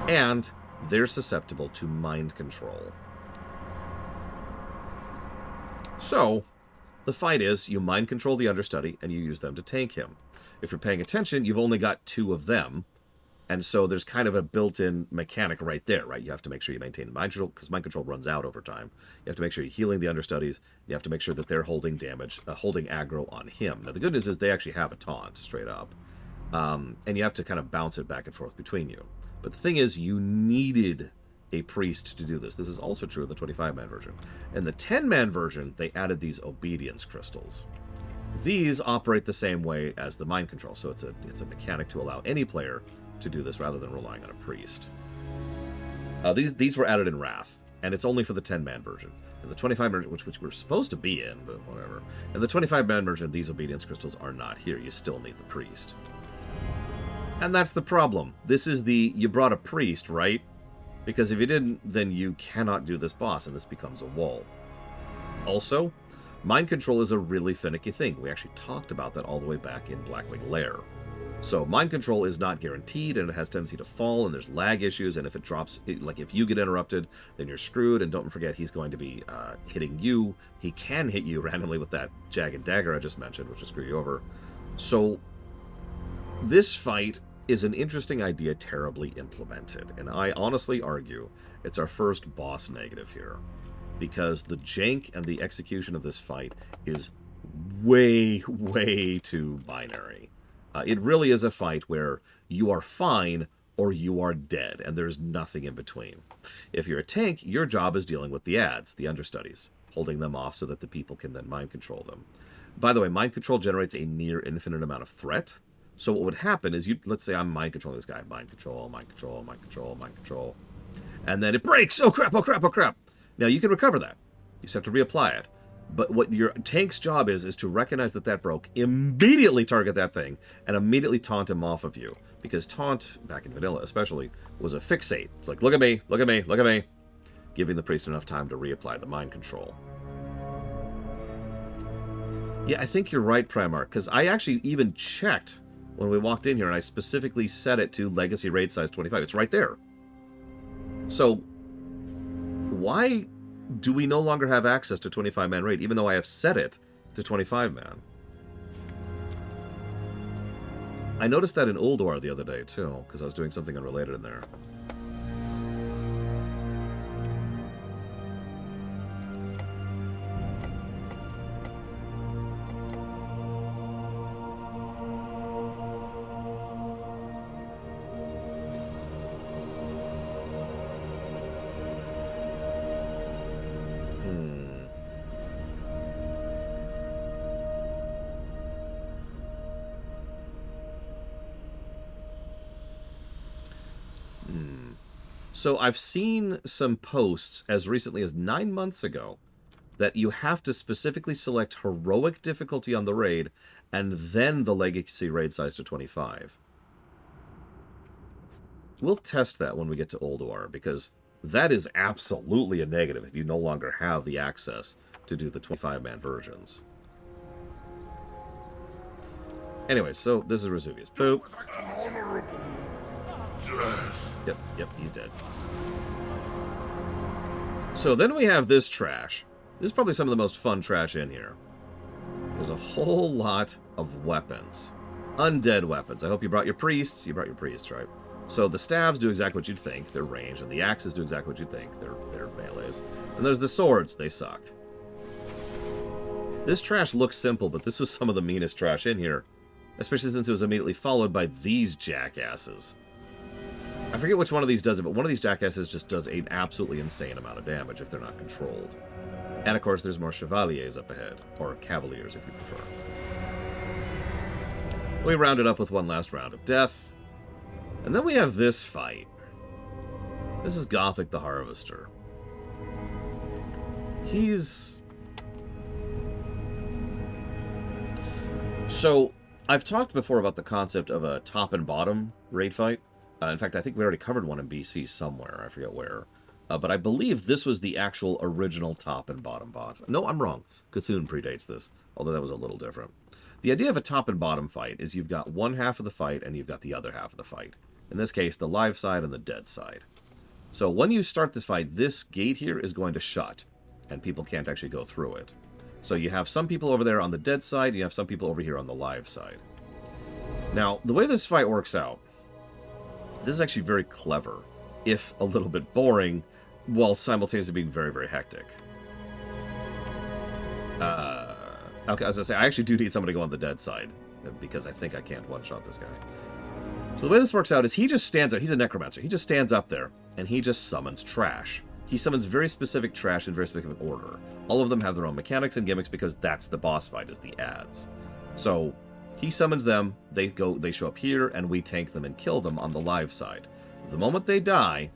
And they're susceptible to mind control. So, the fight is, you mind control the understudy, and you use them to tank him. If you're paying attention, you've only got 2 of them, and so there's kind of a built-in mechanic right there, right? You have to make sure you maintain mind control, because mind control runs out over time. You have to make sure you're healing the understudies. You have to make sure that they're holding damage, holding aggro on him. Now, the good news is they actually have a taunt, straight up. And you have to kind of bounce it back and forth between you. But the thing is, you needed a priest to do this. This is also true in the 25-man version. In the 10-man version, they added these obedience crystals. These operate the same way as the mind control, so it's a mechanic to allow any player to do this rather than relying on a priest. These were added in Wrath, and it's only for the 10-man version. In the 25-man version, which we're supposed to be in, but whatever. In the 25-man version, these obedience crystals are not here. You still need the priest. And that's the problem. This is you brought a priest, right? Because if you didn't, then you cannot do this boss, and this becomes a wall. Also, mind control is a really finicky thing. We actually talked about that all the way back in Blackwing Lair. So mind control is not guaranteed, and it has tendency to fall, and there's lag issues, and if it drops, like if you get interrupted, then you're screwed, and don't forget he's going to be hitting you. He can hit you randomly with that Jagged Dagger I just mentioned, which will screw you over. So this fight is an interesting idea terribly implemented, and I honestly argue it's our first boss negative here, because the jank and the execution of this fight is way, way too binary. It really is a fight where you are fine or you are dead, and there's nothing in between. If you're a tank, your job is dealing with the ads, the understudies, holding them off so that the people can then mind control them. By the way, mind control generates a near infinite amount of threat. So what would happen is, let's say I'm mind controlling this guy. Mind control, mind control, mind control, mind control. And then it breaks! Oh crap, oh crap, oh crap! Now you can recover that. You just have to reapply it. But what your tank's job is to recognize that broke, immediately target that thing, and immediately taunt him off of you. Because taunt, back in vanilla especially, was a fixate. It's like, look at me, look at me, look at me. Giving the priest enough time to reapply the mind control. Yeah, I think you're right, Primarch, because I actually even checked when we walked in here, and I specifically set it to Legacy Raid Size 25. It's right there. So, why do we no longer have access to 25-man raid, even though I have set it to 25-man? I noticed that in Ulduar the other day, too, because I was doing something unrelated in there. So I've seen some posts as recently as 9 months ago that you have to specifically select heroic difficulty on the raid and then the legacy raid size to 25. We'll test that when we get to Ulduar, because that is absolutely a negative if you no longer have the access to do the 25-man versions. Anyway, so this is Vesuvius. Boop. Yep, he's dead. So then we have this trash. This is probably some of the most fun trash in here. There's a whole lot of weapons. Undead weapons. I hope you brought your priests. You brought your priests, right? So the staves do exactly what you'd think. They're ranged. And the axes do exactly what you'd think. They're melees. And there's the swords. They suck. This trash looks simple, but this was some of the meanest trash in here. Especially since it was immediately followed by these jackasses. I forget which one of these does it, but one of these jackasses just does an absolutely insane amount of damage if they're not controlled. And of course, there's more chevaliers up ahead, or cavaliers if you prefer. We rounded up with one last round of death. And then we have this fight. This is Gothic the Harvester. So, I've talked before about the concept of a top and bottom raid fight. In fact, I think we already covered one in BC somewhere. I forget where. But I believe this was the actual original top and bottom bot. No, I'm wrong. Cthulhu predates this, although that was a little different. The idea of a top and bottom fight is you've got one half of the fight and you've got the other half of the fight. In this case, the live side and the dead side. So when you start this fight, this gate here is going to shut, and people can't actually go through it. So you have some people over there on the dead side, and you have some people over here on the live side. Now, the way this fight works out, this is actually very clever, if a little bit boring, while simultaneously being very, very hectic. Okay, as I say, I actually do need somebody to go on the dead side, because I think I can't one-shot this guy. So the way this works out is he just stands up. He's a necromancer. He just stands up there, and he just summons trash. He summons very specific trash in very specific order. All of them have their own mechanics and gimmicks because that's the boss fight, is the ads. So he summons them, they show up here, and we tank them and kill them on the live side. The moment they die,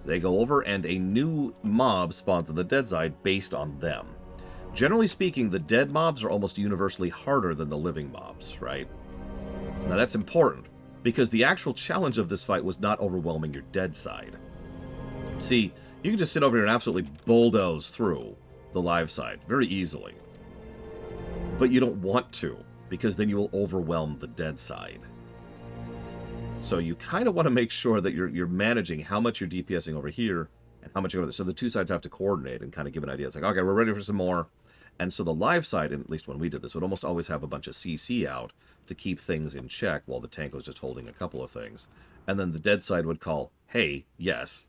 they go over and a new mob spawns on the dead side based on them. Generally speaking, the dead mobs are almost universally harder than the living mobs, right? Now that's important, because the actual challenge of this fight was not overwhelming your dead side. See, you can just sit over here and absolutely bulldoze through the live side very easily. But you don't want to, because then you will overwhelm the dead side. So you kind of want to make sure that you're managing how much you're DPSing over here and how much you're over there. So the two sides have to coordinate and kind of give an idea. It's like, okay, we're ready for some more. And so the live side, at least when we did this, would almost always have a bunch of CC out to keep things in check while the tank was just holding a couple of things. And then the dead side would call, hey, yes.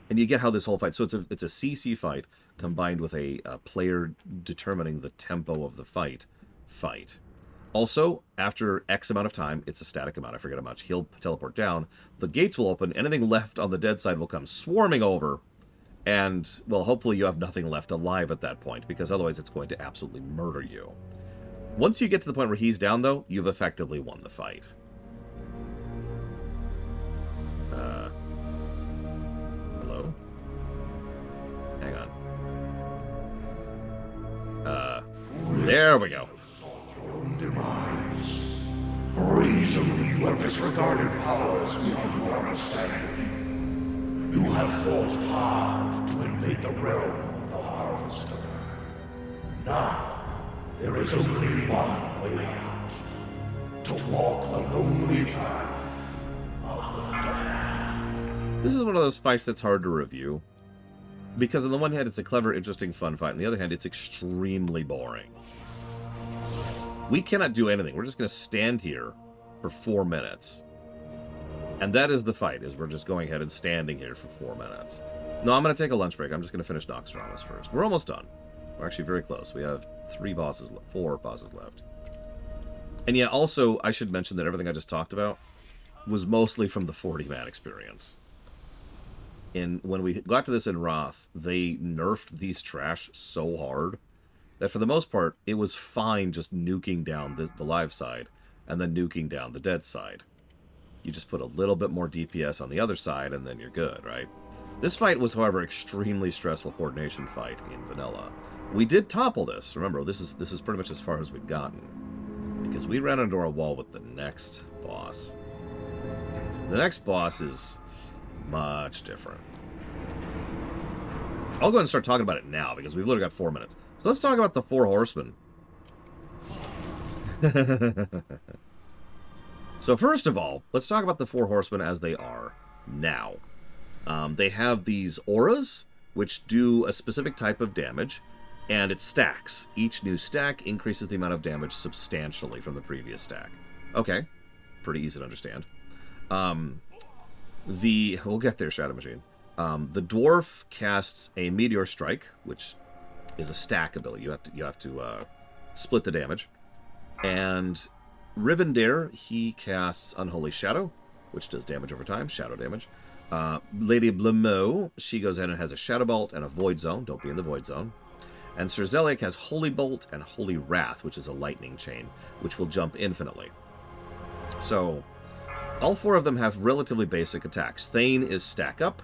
And you get how this whole fight... So it's a CC fight combined with a player determining the tempo of the fight. Also, after X amount of time, it's a static amount, I forget how much, he'll teleport down, the gates will open, anything left on the dead side will come swarming over, and, well, hopefully you have nothing left alive at that point, because otherwise it's going to absolutely murder you. Once you get to the point where he's down, though, you've effectively won the fight. Hello? Hang on. There we go. Demise. Brazenly you have disregarded powers beyond your understanding. You have fought hard to invade the realm of the Harvester. Now, there is only one way out. To walk the lonely path of the damned. This is one of those fights that's hard to review. Because on the one hand, it's a clever, interesting, fun fight. On the other hand, it's extremely boring. We cannot do anything. We're just going to stand here for 4 minutes. And that is the fight, is we're just going ahead and standing here for 4 minutes. No, I'm going to take a lunch break. I'm just going to finish Naxxramas first. We're almost done. We're actually very close. We have 4 bosses left. And yeah, also, I should mention that everything I just talked about was mostly from the 40-man experience. When we got to this in Wrath, they nerfed these trash so hard that for the most part, it was fine just nuking down the live side and then nuking down the dead side. You just put a little bit more DPS on the other side, and then you're good, right? This fight was, however, extremely stressful coordination fight in vanilla. We did topple this. Remember, this is pretty much as far as we'd gotten, because we ran into our wall with the next boss. The next boss is much different. I'll go ahead and start talking about it now, because we've literally got 4 minutes. So let's talk about the Four Horsemen. So first of all, let's talk about the Four Horsemen as they are now. They have these auras, which do a specific type of damage, and it stacks. Each new stack increases the amount of damage substantially from the previous stack. Okay, pretty easy to understand. We'll get there, Shadow Machine. The dwarf casts a meteor strike, which is a stack ability. You have to split the damage. And Rivendare, he casts Unholy Shadow, which does damage over time, shadow damage. Lady Blameau, she goes in and has a Shadow Bolt and a Void Zone. Don't be in the Void Zone. And Sir Zeliek has Holy Bolt and Holy Wrath, which is a lightning chain, which will jump infinitely. So, all 4 of them have relatively basic attacks. Thane is Stack Up.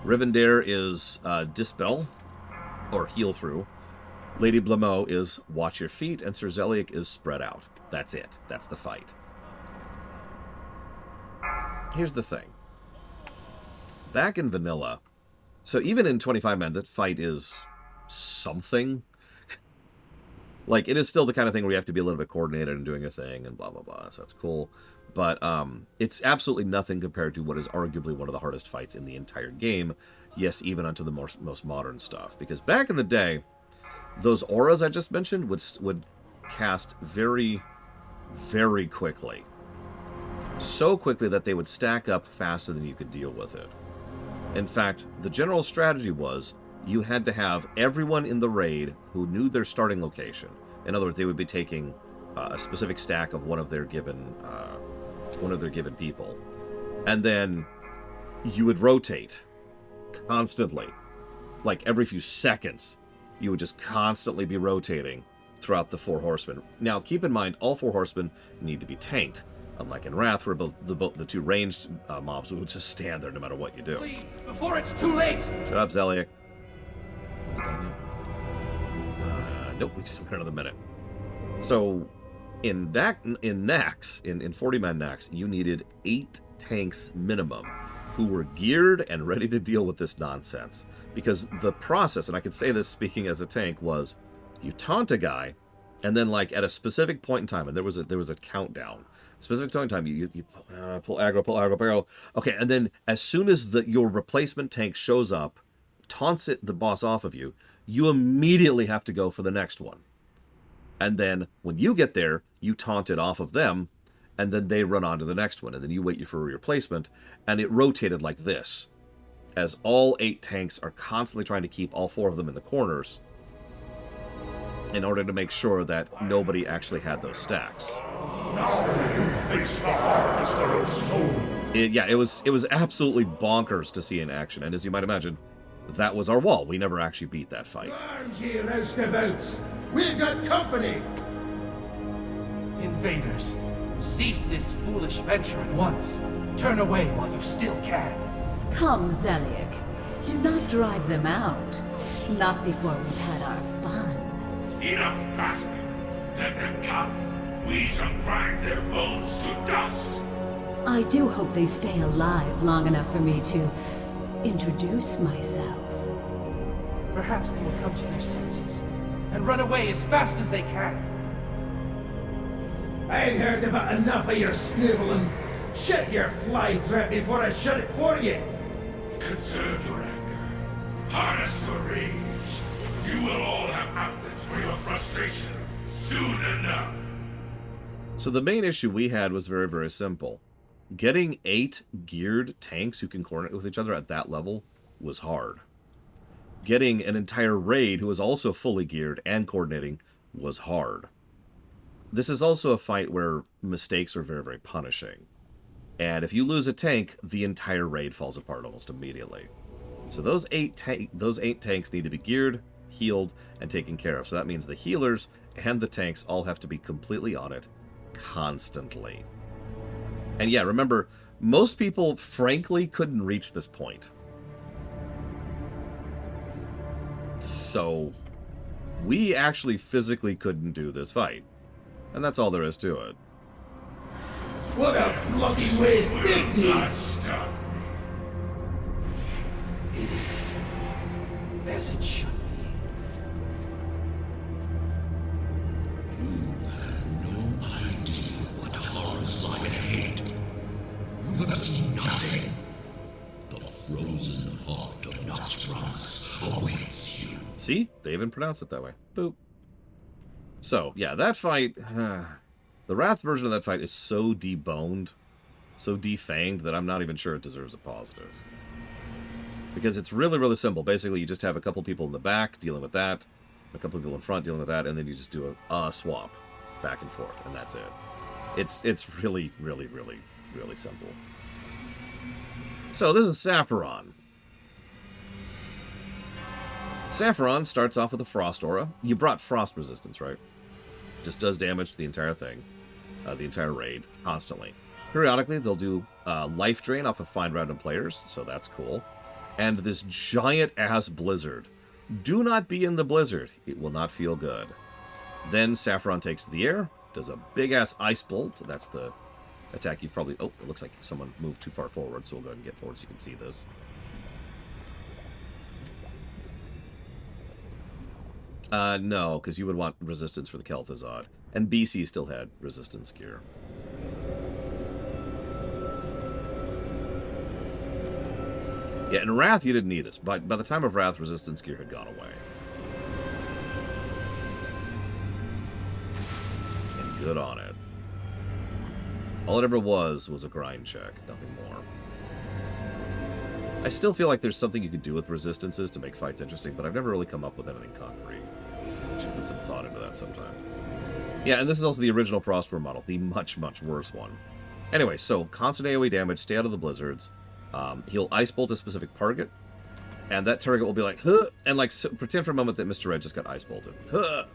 Rivendare is Dispel, or Heal Through. Lady Blameau is Watch Your Feet, and Sir Zeliek is Spread Out. That's it. That's the fight. Here's the thing. Back in vanilla, so even in 25 men, that fight is something. Like, it is still the kind of thing where you have to be a little bit coordinated and doing a thing and blah, blah, blah, so that's cool. But it's absolutely nothing compared to what is arguably one of the hardest fights in the entire game. Yes, even onto the most modern stuff. Because back in the day, those auras I just mentioned would cast very, very quickly. So quickly that they would stack up faster than you could deal with it. In fact, the general strategy was you had to have everyone in the raid who knew their starting location. In other words, they would be taking a specific stack of one of their given people, and then you would rotate constantly, like every few seconds. You would just constantly be rotating throughout the Four Horsemen. Now, keep in mind, all Four Horsemen need to be tanked. Unlike in Wrath, where the 2 ranged mobs would just stand there no matter what you do. Before it's too late! Shut up, Zeliek. Nope, we still got another minute. So, in 40-man Naxx, you needed 8 tanks minimum who were geared and ready to deal with this nonsense. Because the process, and I can say this speaking as a tank, was you taunt a guy, and then like at a specific point in time, and there was a countdown. Specific point in time, you pull aggro. Okay, and then as soon as your replacement tank shows up, taunts the boss off of you, you immediately have to go for the next one. And then when you get there, you taunt it off of them, and then they run on to the next one, and then you wait for a replacement, and it rotated like this, as all 8 tanks are constantly trying to keep all 4 of them in the corners in order to make sure that nobody actually had those stacks. Now you face the harvester of souls. It was absolutely bonkers to see in action, and as you might imagine, that was our wall. We never actually beat that fight. Arms, ye roustabouts! We've got company! Invaders, cease this foolish venture at once. Turn away while you still can. Come, Zeliek. Do not drive them out. Not before we've had our fun. Enough battling. Let them come. We shall grind their bones to dust. I do hope they stay alive long enough for me to introduce myself. Perhaps they will come to their senses and run away as fast as they can. I've heard about enough of your sniveling. Shut your fly trap before I shut it for you. Conserve your anger. Harness your rage. You will all have outlets for your frustration soon enough. So the main issue we had was very, very simple. Getting 8 geared tanks who can coordinate with each other at that level was hard. Getting an entire raid who was also fully geared and coordinating was hard. This is also a fight where mistakes are very, very punishing. And if you lose a tank, the entire raid falls apart almost immediately. So those 8 tanks need to be geared, healed, and taken care of. So that means the healers and the tanks all have to be completely on it constantly. And yeah, remember, Most people, frankly, couldn't reach this point. So, we actually physically couldn't do this fight. And that's all there is to it. What a bloody waste this is! It is as it should be. You have no idea what horrors lie ahead. You have seen nothing. The frozen heart of Naxxramas awaits you. See? They even pronounce it that way. Boop. So, yeah, that fight... the Wrath version of that fight is so deboned, so defanged, that I'm not even sure it deserves a positive. Because it's really, really simple. Basically, you just have a couple people in the back dealing with that, a couple people in front dealing with that, and then you just do a swap back and forth, and that's it. It's really, really, really, really simple. So, this is Sapphiron. Sapphiron starts off with a Frost Aura. You brought Frost Resistance, right? Just does damage to the entire thing. The entire raid, constantly. Periodically, they'll do Life Drain off of Find Random Players, so that's cool. And this giant-ass Blizzard. Do not be in the Blizzard. It will not feel good. Then Sapphiron takes to the air, does a big-ass Ice Bolt. That's the attack you've probably... Oh, it looks like someone moved too far forward, so we'll go ahead and get forward so you can see this. No, because you would want resistance for the Kel'Thuzad. And BC still had resistance gear. Yeah, in Wrath, you didn't need this. By the time of Wrath, resistance gear had gone away. And good on it. All it ever was a grind check, nothing more. I still feel like there's something you could do with resistances to make fights interesting, but I've never really come up with anything concrete. Should put some thought into that sometime. Yeah, and this is also the original Frostworm model, the much, much worse one. Anyway, so constant AoE damage, stay out of the blizzards. He'll Ice Bolt a specific target, and that target will be like, huh, and like, so, pretend for a moment that Mr. Red just got Ice Bolted. Huh.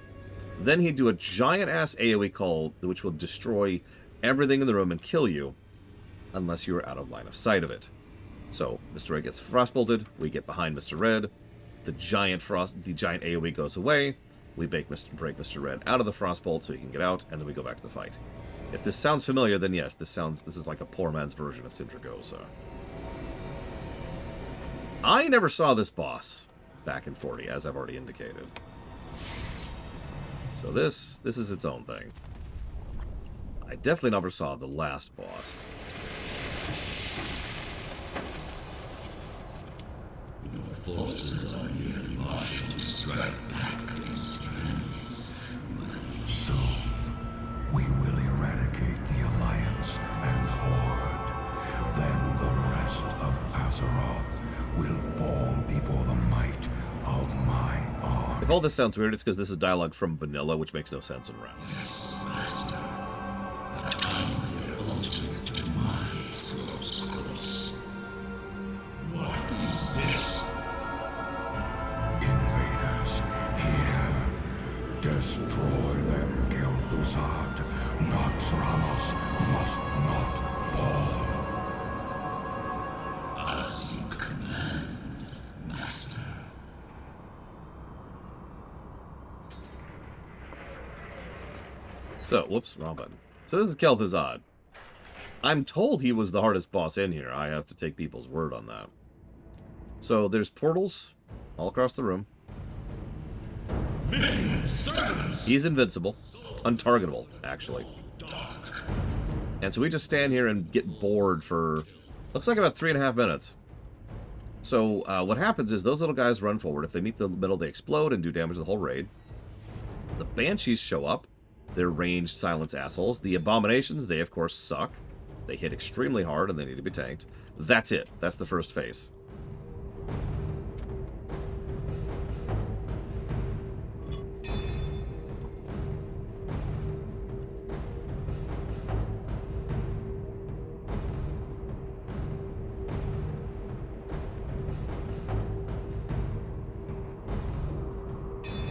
Then he'd do a giant-ass AoE call, which will destroy everything in the room and kill you, unless you are out of line of sight of it. So, Mr. Red gets Frost Bolted, we get behind Mr. Red, the giant AoE goes away, we break Mr. Red out of the Frostbolt so he can get out, and then we go back to the fight. If this sounds familiar, then yes, this is like a poor man's version of Sindragosa. I never saw this boss back in 40, as I've already indicated. So this is its own thing. I definitely never saw the last boss. The forces are nearly marshaled to strike back against your enemies. So, we will eradicate the Alliance and Horde. Then the rest of Azeroth will fall before the might of my arm. If all this sounds weird, it's because this is dialogue from Vanilla, which makes no sense in Wrath. Yes, Master. The time of their ultimate demise grows close. What is this? Invaders, here. Destroy them, Kel'Thuzad. Naxxramas must not fall. As you command, Master. So, whoops, wrong button. So this is Kel'Thuzad. I'm told he was the hardest boss in here. I have to take people's word on that. So there's portals all across the room. He's invincible. Untargetable, actually. And so we just stand here and get bored for, looks like about 3.5 minutes. So what happens is those little guys run forward. If they meet the middle, they explode and do damage to the whole raid. The Banshees show up. They're ranged silence assholes. The Abominations, they of course suck. They hit extremely hard and they need to be tanked. That's it. That's the first phase.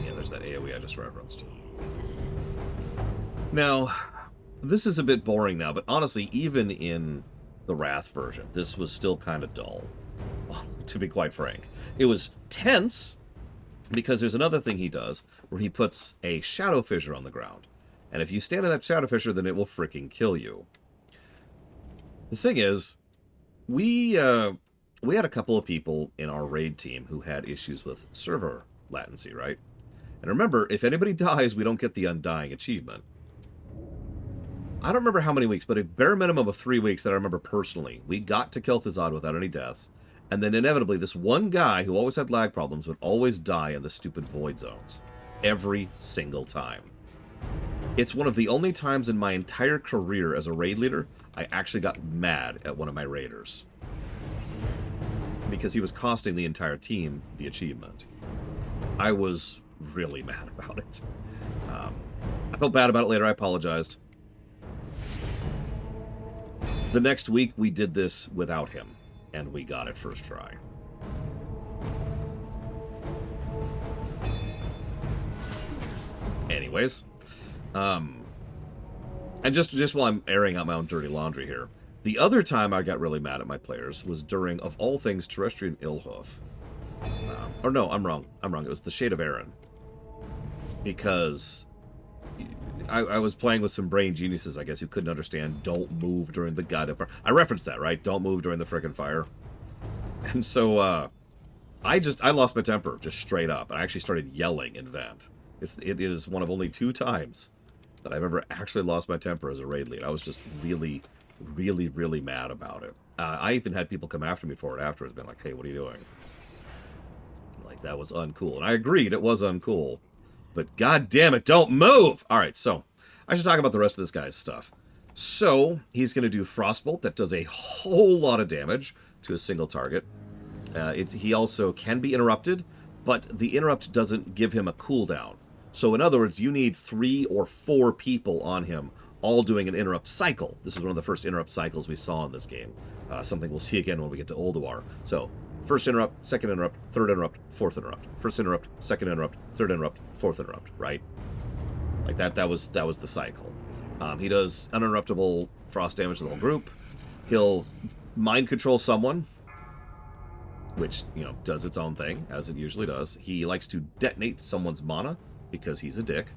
Yeah, there's that AoE I just referenced. Now, this is a bit boring now, but honestly, even in the Wrath version. This was still kind of dull, to be quite frank. It was tense, because there's another thing he does, where he puts a shadow fissure on the ground. And if you stand in that shadow fissure, then it will freaking kill you. The thing is, we had a couple of people in our raid team who had issues with server latency, right? And remember, if anybody dies, we don't get the Undying achievement. I don't remember how many weeks, but a bare minimum of 3 weeks that I remember personally. We got to Kel'Thuzad without any deaths, and then inevitably this one guy who always had lag problems would always die in the stupid void zones. Every single time. It's one of the only times in my entire career as a raid leader I actually got mad at one of my raiders. Because he was costing the entire team the achievement. I was really mad about it. I felt bad about it later. I apologized. The next week, we did this without him, and we got it first try. Anyways, and just while I'm airing out my own dirty laundry here, the other time I got really mad at my players was during, of all things, Terrestrian Illhoof. Or no, I'm wrong. It was the Shade of Aaron. Because I was playing with some brain geniuses, I guess, who couldn't understand don't move during the goddamn fire. I referenced that, right? Don't move during the frickin' fire. And so, I lost my temper, just straight up. And I actually started yelling in Vent. It is one of only 2 times that I've ever actually lost my temper as a raid lead. I was just really, really, really mad about it. I even had people come after me for it afterwards, being like, hey, what are you doing? Like, that was uncool. And I agreed, it was uncool. But god damn it, don't move! Alright, so, I should talk about the rest of this guy's stuff. So, he's going to do Frostbolt. That does a whole lot of damage to a single target. He also can be interrupted, but the interrupt doesn't give him a cooldown. So, in other words, you need 3 or 4 people on him, all doing an interrupt cycle. This is one of the first interrupt cycles we saw in this game. Something we'll see again when we get to Ulduar. So, first interrupt, second interrupt, third interrupt, fourth interrupt. First interrupt, second interrupt, third interrupt, fourth interrupt, right? Like that was the cycle. He does uninterruptible frost damage to the whole group. He'll mind control someone, which, you know, does its own thing, as it usually does. He likes to detonate someone's mana, because he's a dick.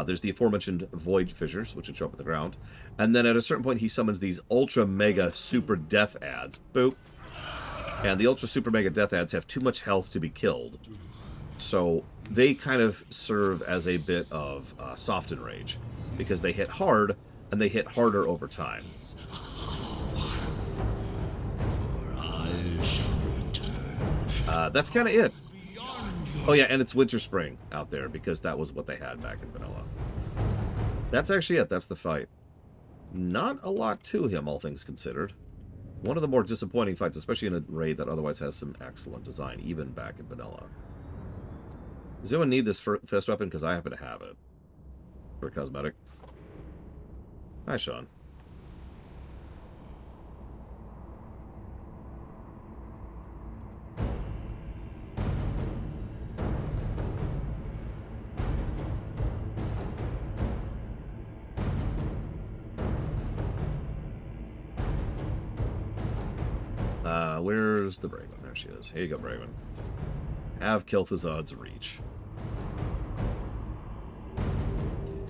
There's the aforementioned void fissures, which would show up at the ground. And then at a certain point, he summons these ultra mega super death adds. Boop. And the ultra super mega death adds have too much health to be killed. So they kind of serve as a bit of soft enrage, because they hit hard, and they hit harder over time. That's kind of it. Oh yeah, and it's Winter Spring out there, because that was what they had back in Vanilla. That's actually it. That's the fight. Not a lot to him, all things considered. One of the more disappointing fights, especially in a raid that otherwise has some excellent design, even back in Vanilla. Does anyone need this fist weapon? Because I happen to have it. For a cosmetic. Hi, Sean. Where's the Braven? There she is. Here you go, Braven. Have Kel'Thuzad's reach.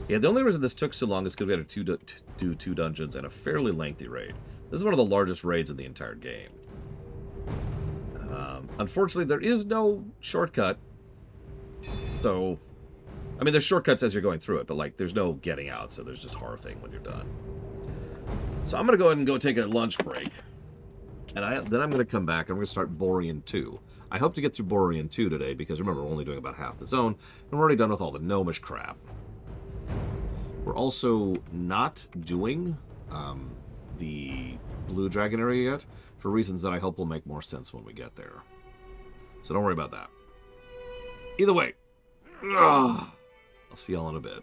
Yeah, the only reason this took so long is because we had to do 2 dungeons and a fairly lengthy raid. This is one of the largest raids in the entire game. Unfortunately, there is no shortcut. So, I mean, there's shortcuts as you're going through it, but, like, there's no getting out, so there's just horror thing when you're done. So I'm going to go ahead and go take a lunch break. And then I'm going to come back and we're going to start Borean 2. I hope to get through Borean 2 today, because remember, we're only doing about half the zone, and we're already done with all the gnomish crap. We're also not doing the Blue Dragon area yet, for reasons that I hope will make more sense when we get there. So don't worry about that. Either way, I'll see y'all in a bit.